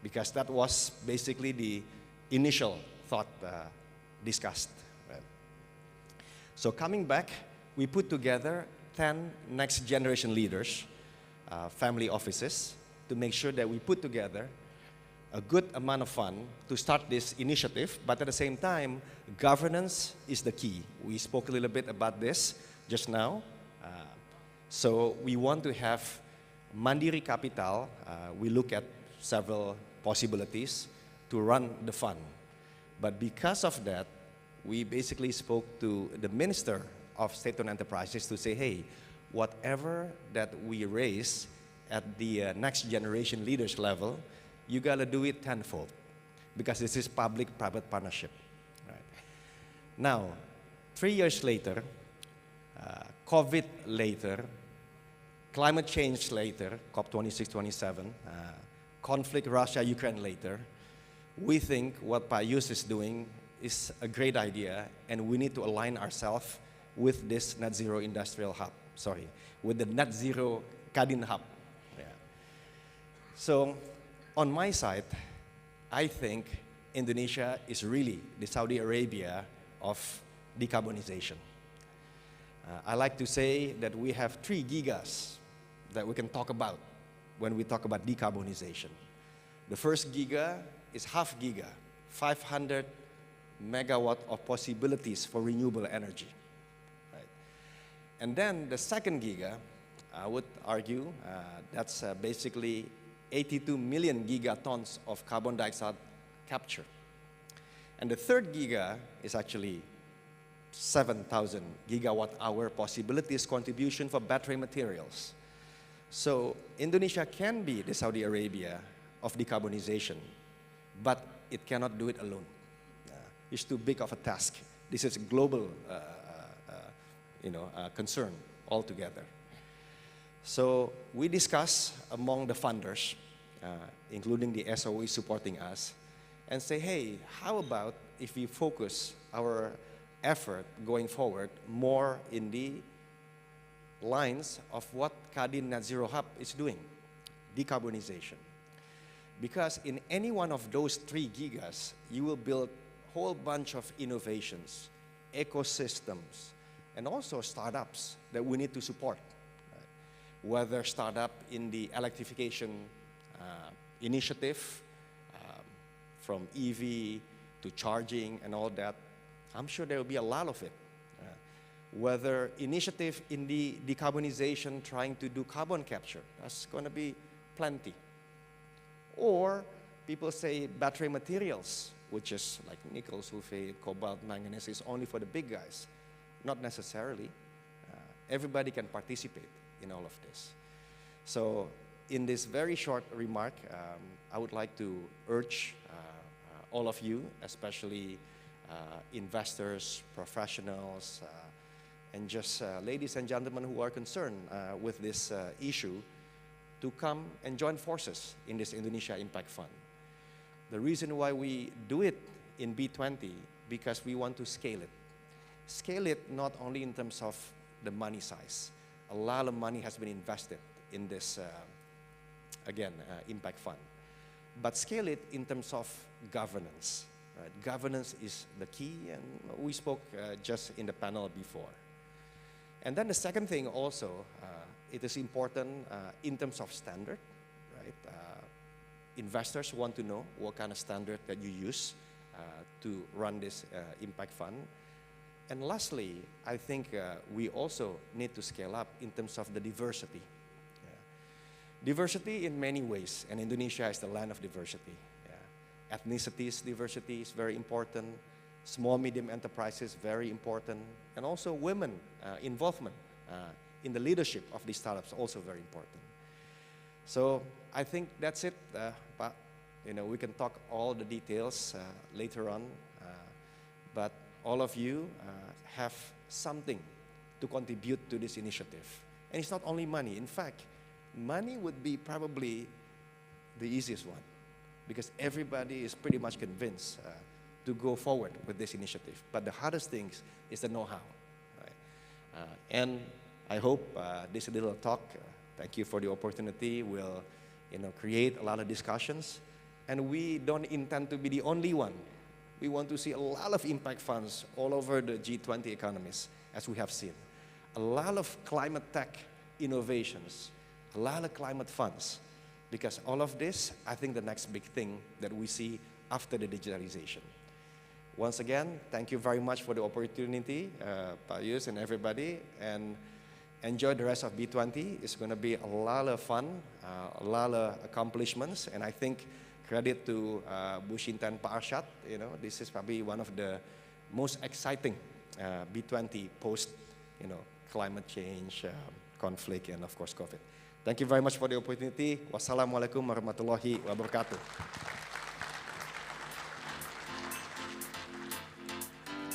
because that was basically the initial thought discussed. Right? So coming back, we put together 10 next generation leaders, family offices, to make sure that we put together a good amount of fund to start this initiative, but at the same time, governance is the key. We spoke a little bit about this just now. So we want to have Mandiri Capital. We look at several possibilities to run the fund. But because of that, we basically spoke to the Minister of State-owned Enterprises to say, hey, whatever that we raise at the next generation leaders level, you gotta do it tenfold, because this is public-private partnership. Right. Now, 3 years later, COVID later, climate change later, COP26, 27, conflict Russia-Ukraine later, we think what Pak Yus is doing is a great idea, and we need to align ourselves with this net zero industrial hub, with the net zero KADIN hub. Yeah. So on my side, I think Indonesia is really the Saudi Arabia of decarbonization. I like to say that we have 3 gigas that we can talk about when we talk about decarbonization. The first giga is half giga, 500 megawatt of possibilities for renewable energy. Right? And then the second giga, I would argue, that's basically 82 million gigatons of carbon dioxide capture. And the third giga is actually 7,000 gigawatt hour possibilities contribution for battery materials. So Indonesia can be the Saudi Arabia of decarbonization, but it cannot do it alone. It's too big of a task. This is a global concern altogether. So we discuss among the funders, including the SOE supporting us, and say, hey, how about if we focus our effort going forward more in the lines of what KADIN Net Zero Hub is doing, decarbonization. Because in any one of those 3 gigas, you will build a whole bunch of innovations, ecosystems, and also startups that we need to support. Right? Whether startup in the electrification initiative, from EV to charging and all that, I'm sure there will be a lot of it. Whether initiative in the decarbonization trying to do carbon capture, that's going to be plenty. Or people say battery materials, which is like nickel, sulfate, cobalt, manganese, is only for the big guys. Not necessarily. Everybody can participate in all of this. So in this very short remark, I would like to urge all of you, especially investors, professionals, and just ladies and gentlemen who are concerned with this issue, to come and join forces in this Indonesia Impact Fund. The reason why we do it in B-20, because we want to scale it. Scale it not only in terms of the money size. A lot of money has been invested in this, impact fund. But scale it in terms of governance. Right? Governance is the key, and we spoke just in the panel before. And then the second thing also, it is important in terms of standard, right? Investors want to know what kind of standard that you use to run this impact fund. And lastly, I think we also need to scale up in terms of the diversity. Diversity in many ways, and Indonesia is the land of diversity. Ethnicities diversity is very important. Small, medium enterprises, very important. And also women involvement in the leadership of these startups, also very important. So I think that's it, but we can talk all the details later on. But all of you have something to contribute to this initiative. And it's not only money. In fact, money would be probably the easiest one, because everybody is pretty much convinced to go forward with this initiative. But the hardest thing is the know-how. Right? And I hope this little talk, thank you for the opportunity, will create a lot of discussions. And we don't intend to be the only one. We want to see a lot of impact funds all over the G20 economies, as we have seen. A lot of climate tech innovations, a lot of climate funds. Because all of this, I think the next big thing that we see after the digitalization. Once again, thank you very much for the opportunity, Pak Yus and everybody, and enjoy the rest of B20. It's going to be a lot of fun, a lot of accomplishments, and I think credit to Bu Shintan, Pak Arshad. This is probably one of the most exciting B20 post, climate change, conflict, and of course COVID. Thank you very much for the opportunity. Wassalamualaikum warahmatullahi wabarakatuh.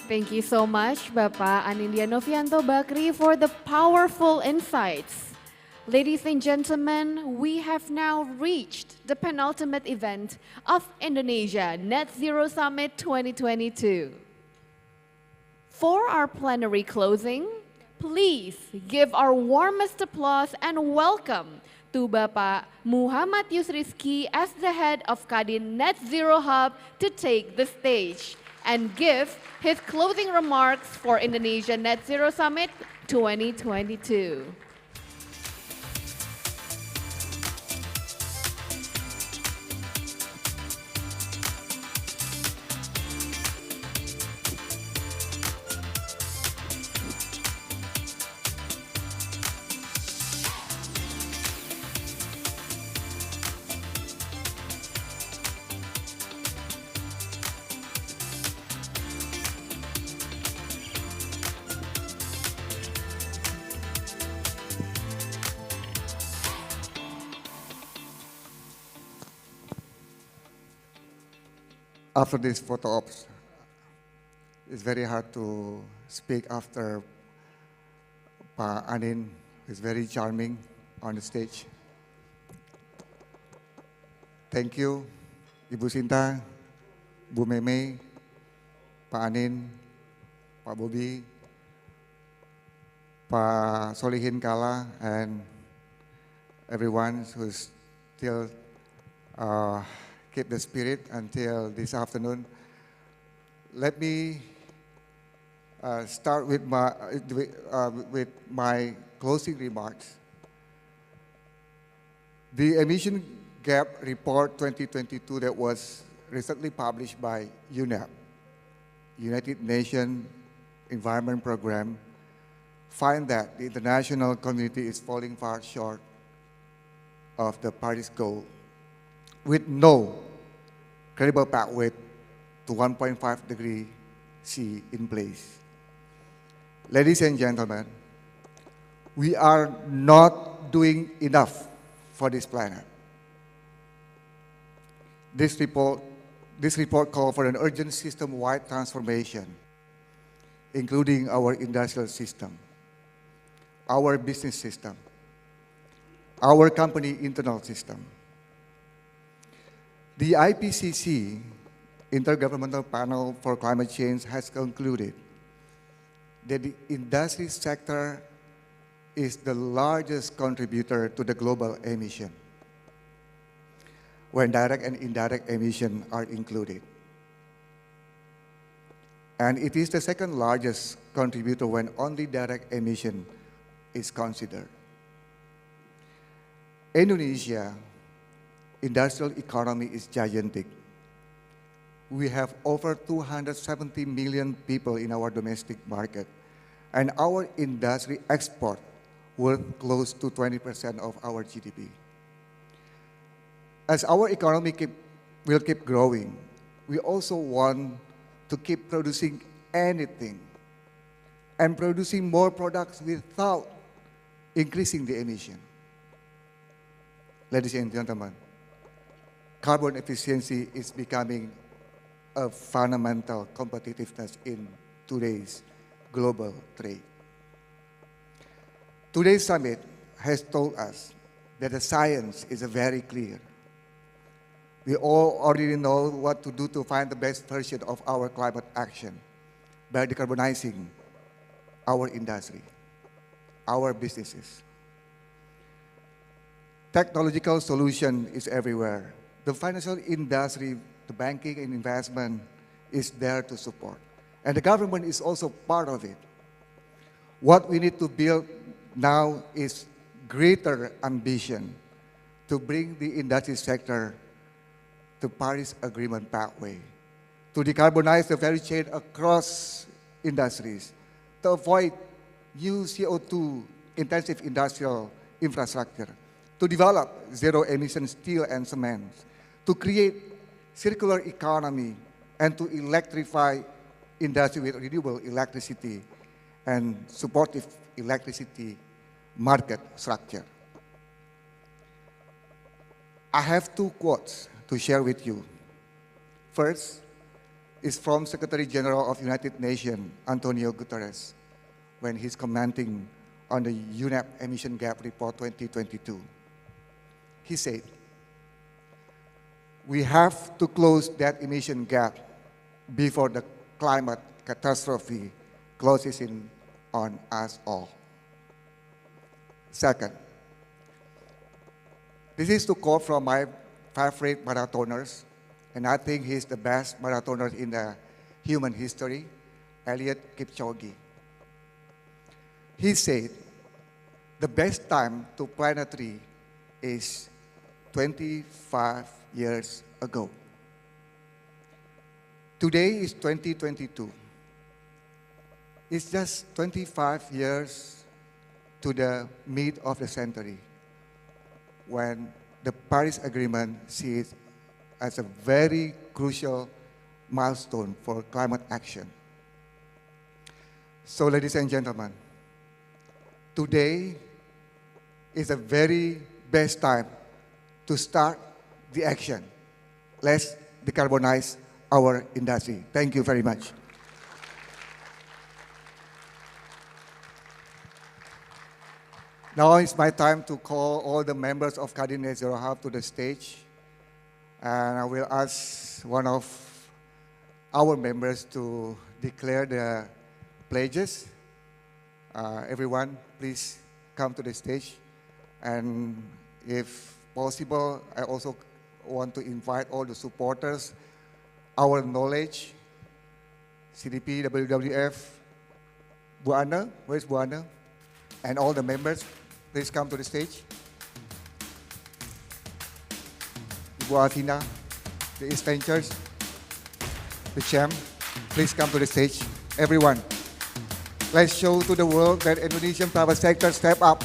Thank you so much, Bapak Anindya Novianto Bakri, for the powerful insights. Ladies and gentlemen, we have now reached the penultimate event of Indonesia Net Zero Summit 2022. For our plenary closing, please give our warmest applause and welcome to Bapak Muhammad Yusrizki as the head of KADIN Net Zero Hub to take the stage and give his closing remarks for Indonesia Net Zero Summit 2022. After these photo ops, it's very hard to speak after Pak Anin, who is very charming on the stage. Thank you, Ibu Sinta, Bu Meme, Pak Anin, Pak Bobi, Pak Solihin Kala, and everyone who's still keep the spirit until this afternoon. Let me start with my closing remarks. The Emission Gap Report 2022 that was recently published by UNEP, United Nations Environment Programme, find that the international community is falling far short of the Paris goal, with no credible pathway to 1.5 degree C in place. Ladies and gentlemen, we are not doing enough for this planet. This report calls for an urgent system-wide transformation, including our industrial system, our business system, our company internal system. The IPCC, Intergovernmental Panel for Climate Change, has concluded that the industry sector is the largest contributor to the global emission, when direct and indirect emissions are included. And it is the second largest contributor when only direct emission is considered. Indonesia industrial economy is gigantic. We have over 270 million people in our domestic market, and our industry export worth close to 20% of our GDP. As our economy will keep growing, we also want to keep producing anything and producing more products without increasing the emission. Ladies and gentlemen, carbon efficiency is becoming a fundamental competitiveness in today's global trade. Today's summit has told us that the science is very clear. We all already know what to do to find the best version of our climate action by decarbonizing our industry, our businesses. Technological solution is everywhere. The financial industry, the banking and investment is there to support. And the government is also part of it. What we need to build now is greater ambition to bring the industry sector to Paris Agreement pathway, to decarbonize the value chain across industries, to avoid new CO2 intensive industrial infrastructure, to develop zero emission steel and cement, to create circular economy, and to electrify industry with renewable electricity and supportive electricity market structure. I have two quotes to share with you. First is from Secretary General of United Nations, Antonio Guterres, when he's commenting on the UNEP Emission Gap Report 2022. He said, we have to close that emission gap before the climate catastrophe closes in on us all. Second, this is to quote from my favorite marathoners, and I think he's the best marathoner in the human history, Eliud Kipchoge. He said, the best time to plant a tree is 25 years ago. Today is 2022. It's just 25 years to the mid of the century when the Paris Agreement sees it as a very crucial milestone for climate action. So, ladies and gentlemen, today is the very best time to start the action. Let's decarbonize our industry. Thank you very much. Now it's my time to call all the members of KADIN Net Zero Hub to the stage. And I will ask one of our members to declare the pledges. Everyone, please come to the stage. And if possible, I also want to invite all the supporters, our knowledge, CDP, WWF, Bu Anna, where's Bu Anna? And all the members, please come to the stage. Ibu Athena, the East Ventures, the Champ, please come to the stage. Everyone, let's show to the world that Indonesian private sector step up.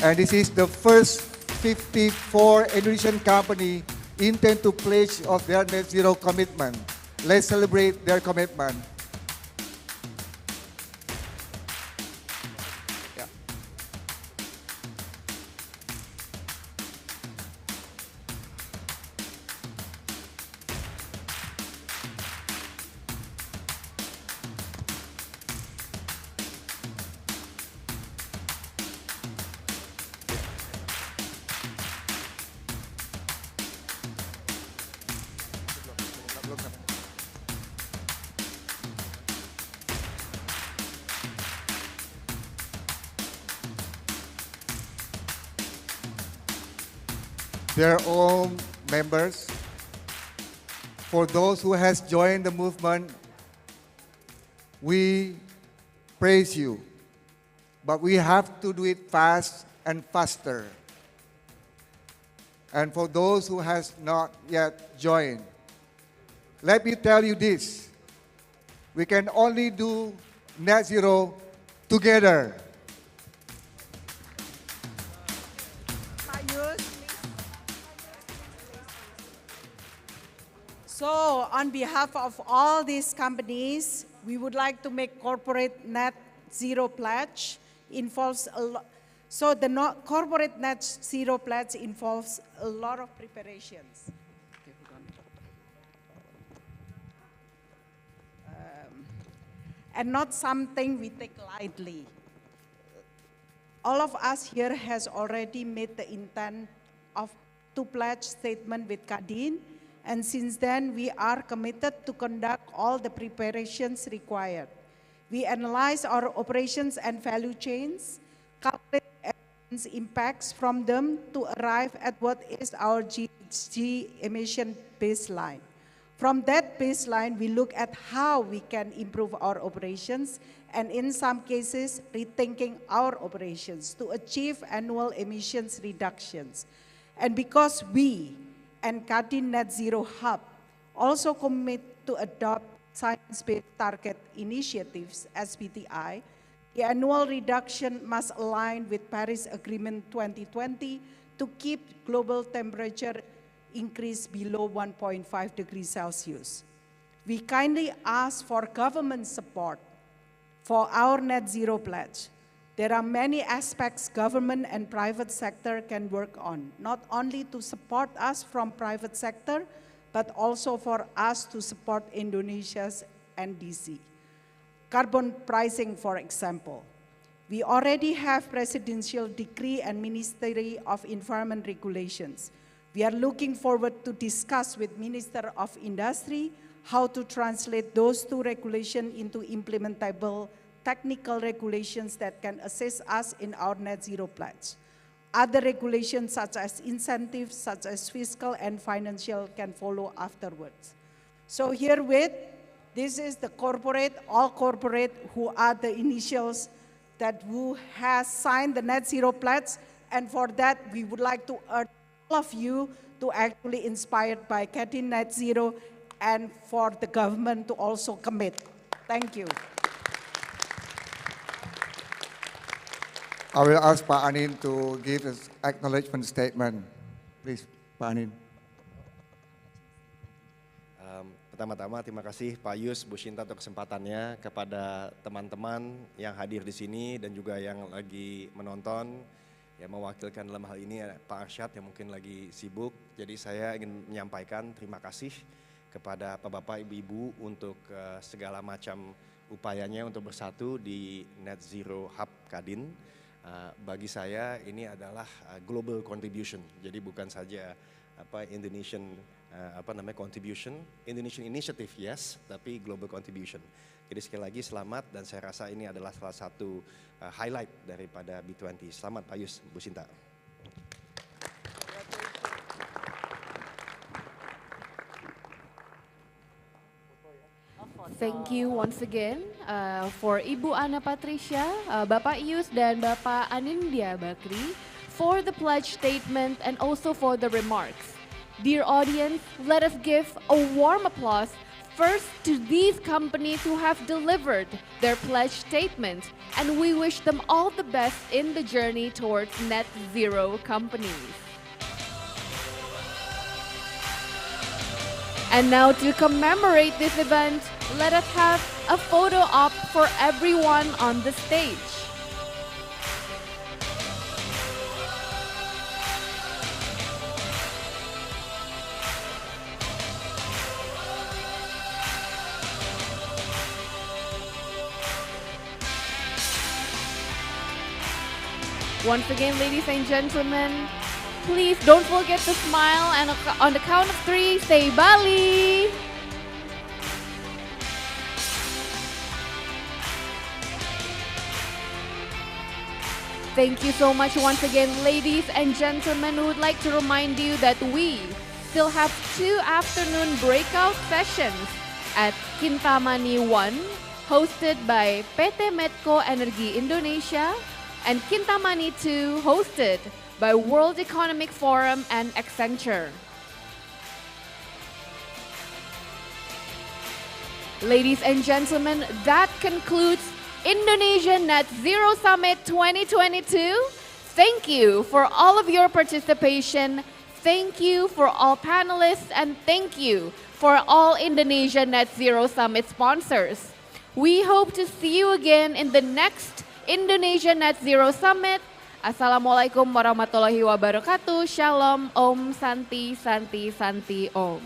And this is the first 54 Indonesian company intend to pledge of their net zero commitment. Let's celebrate their commitment. their own members. For those who has joined the movement, we praise you, but we have to do it fast and faster. And for those who has not yet joined, let me tell you this, we can only do net zero together. So on behalf of all these companies, we would like to make corporate net zero pledge involves a lot. So the corporate net zero pledge involves a lot of preparations. And not something we take lightly. All of us here has already made the intent of to pledge statement with KADIN, and since then we are committed to conduct all the preparations required. We analyze our operations and value chains, calculate impacts from them to arrive at what is our GHG emission baseline. From that baseline, we look at how we can improve our operations and in some cases, rethinking our operations to achieve annual emissions reductions. And because we and KADIN Net Zero Hub also commit to adopt science-based target initiatives, SBTI, the annual reduction must align with Paris Agreement 2020 to keep global temperature increase below 1.5 degrees Celsius. We kindly ask for government support for our net zero pledge. There are many aspects government and private sector can work on, not only to support us from private sector, but also for us to support Indonesia's NDC. Carbon pricing, for example. We already have presidential decree and Ministry of Environment regulations. We are looking forward to discuss with Minister of Industry how to translate those two regulations into implementable technical regulations that can assist us in our net zero pledge. Other regulations such as incentives, such as fiscal and financial can follow afterwards. So herewith, this is the corporate, all corporate who are the initials that who has signed the net zero pledge, and for that we would like to urge all of you to actually inspired by KADIN Net Zero and for the government to also commit. Thank you. I will ask Pak Anin to give an acknowledgement statement. Please, Pak Anin. Pertama-tama terima kasih Pak Yus, Bu Shinta untuk kesempatannya, kepada teman-teman yang hadir di sini dan juga yang lagi menonton, yang mewakilkan dalam hal ini Pak Arsyad yang mungkin lagi sibuk. Jadi saya ingin menyampaikan terima kasih kepada Bapak Ibu untuk segala macam upayanya untuk bersatu di Net Zero Hub KADIN. Bagi saya ini adalah global contribution, jadi bukan saja Indonesian contribution, Indonesian initiative yes, tapi global contribution. Jadi sekali lagi selamat, dan saya rasa ini adalah salah satu highlight daripada B-20. Selamat Pak Yus, Bu Sinta. Thank you once again for Ibu Ana Patricia, Bapak Yus dan Bapak Anindya Bakri for the pledge statement and also for the remarks. Dear audience, let us give a warm applause first to these companies who have delivered their pledge statement, and we wish them all the best in the journey towards net zero companies. And now to commemorate this event, let us have a photo op for everyone on the stage. Once again, ladies and gentlemen, please don't forget to smile, and on the count of 3, say Bali. Thank you so much once again, ladies and gentlemen. We would like to remind you that we still have 2 afternoon breakout sessions at Kintamani 1, hosted by PT Medco Energi Indonesia, and Kintamani 2, hosted by World Economic Forum and Accenture. Ladies and gentlemen, that concludes Indonesian Net Zero Summit 2022. Thank you for all of your participation. Thank you for all panelists, and thank you for all Indonesian Net Zero Summit sponsors. We hope to see you again in the next Indonesian Net Zero Summit. Assalamualaikum warahmatullahi wabarakatuh. Shalom, Om, Santi, Santi, Santi, Om.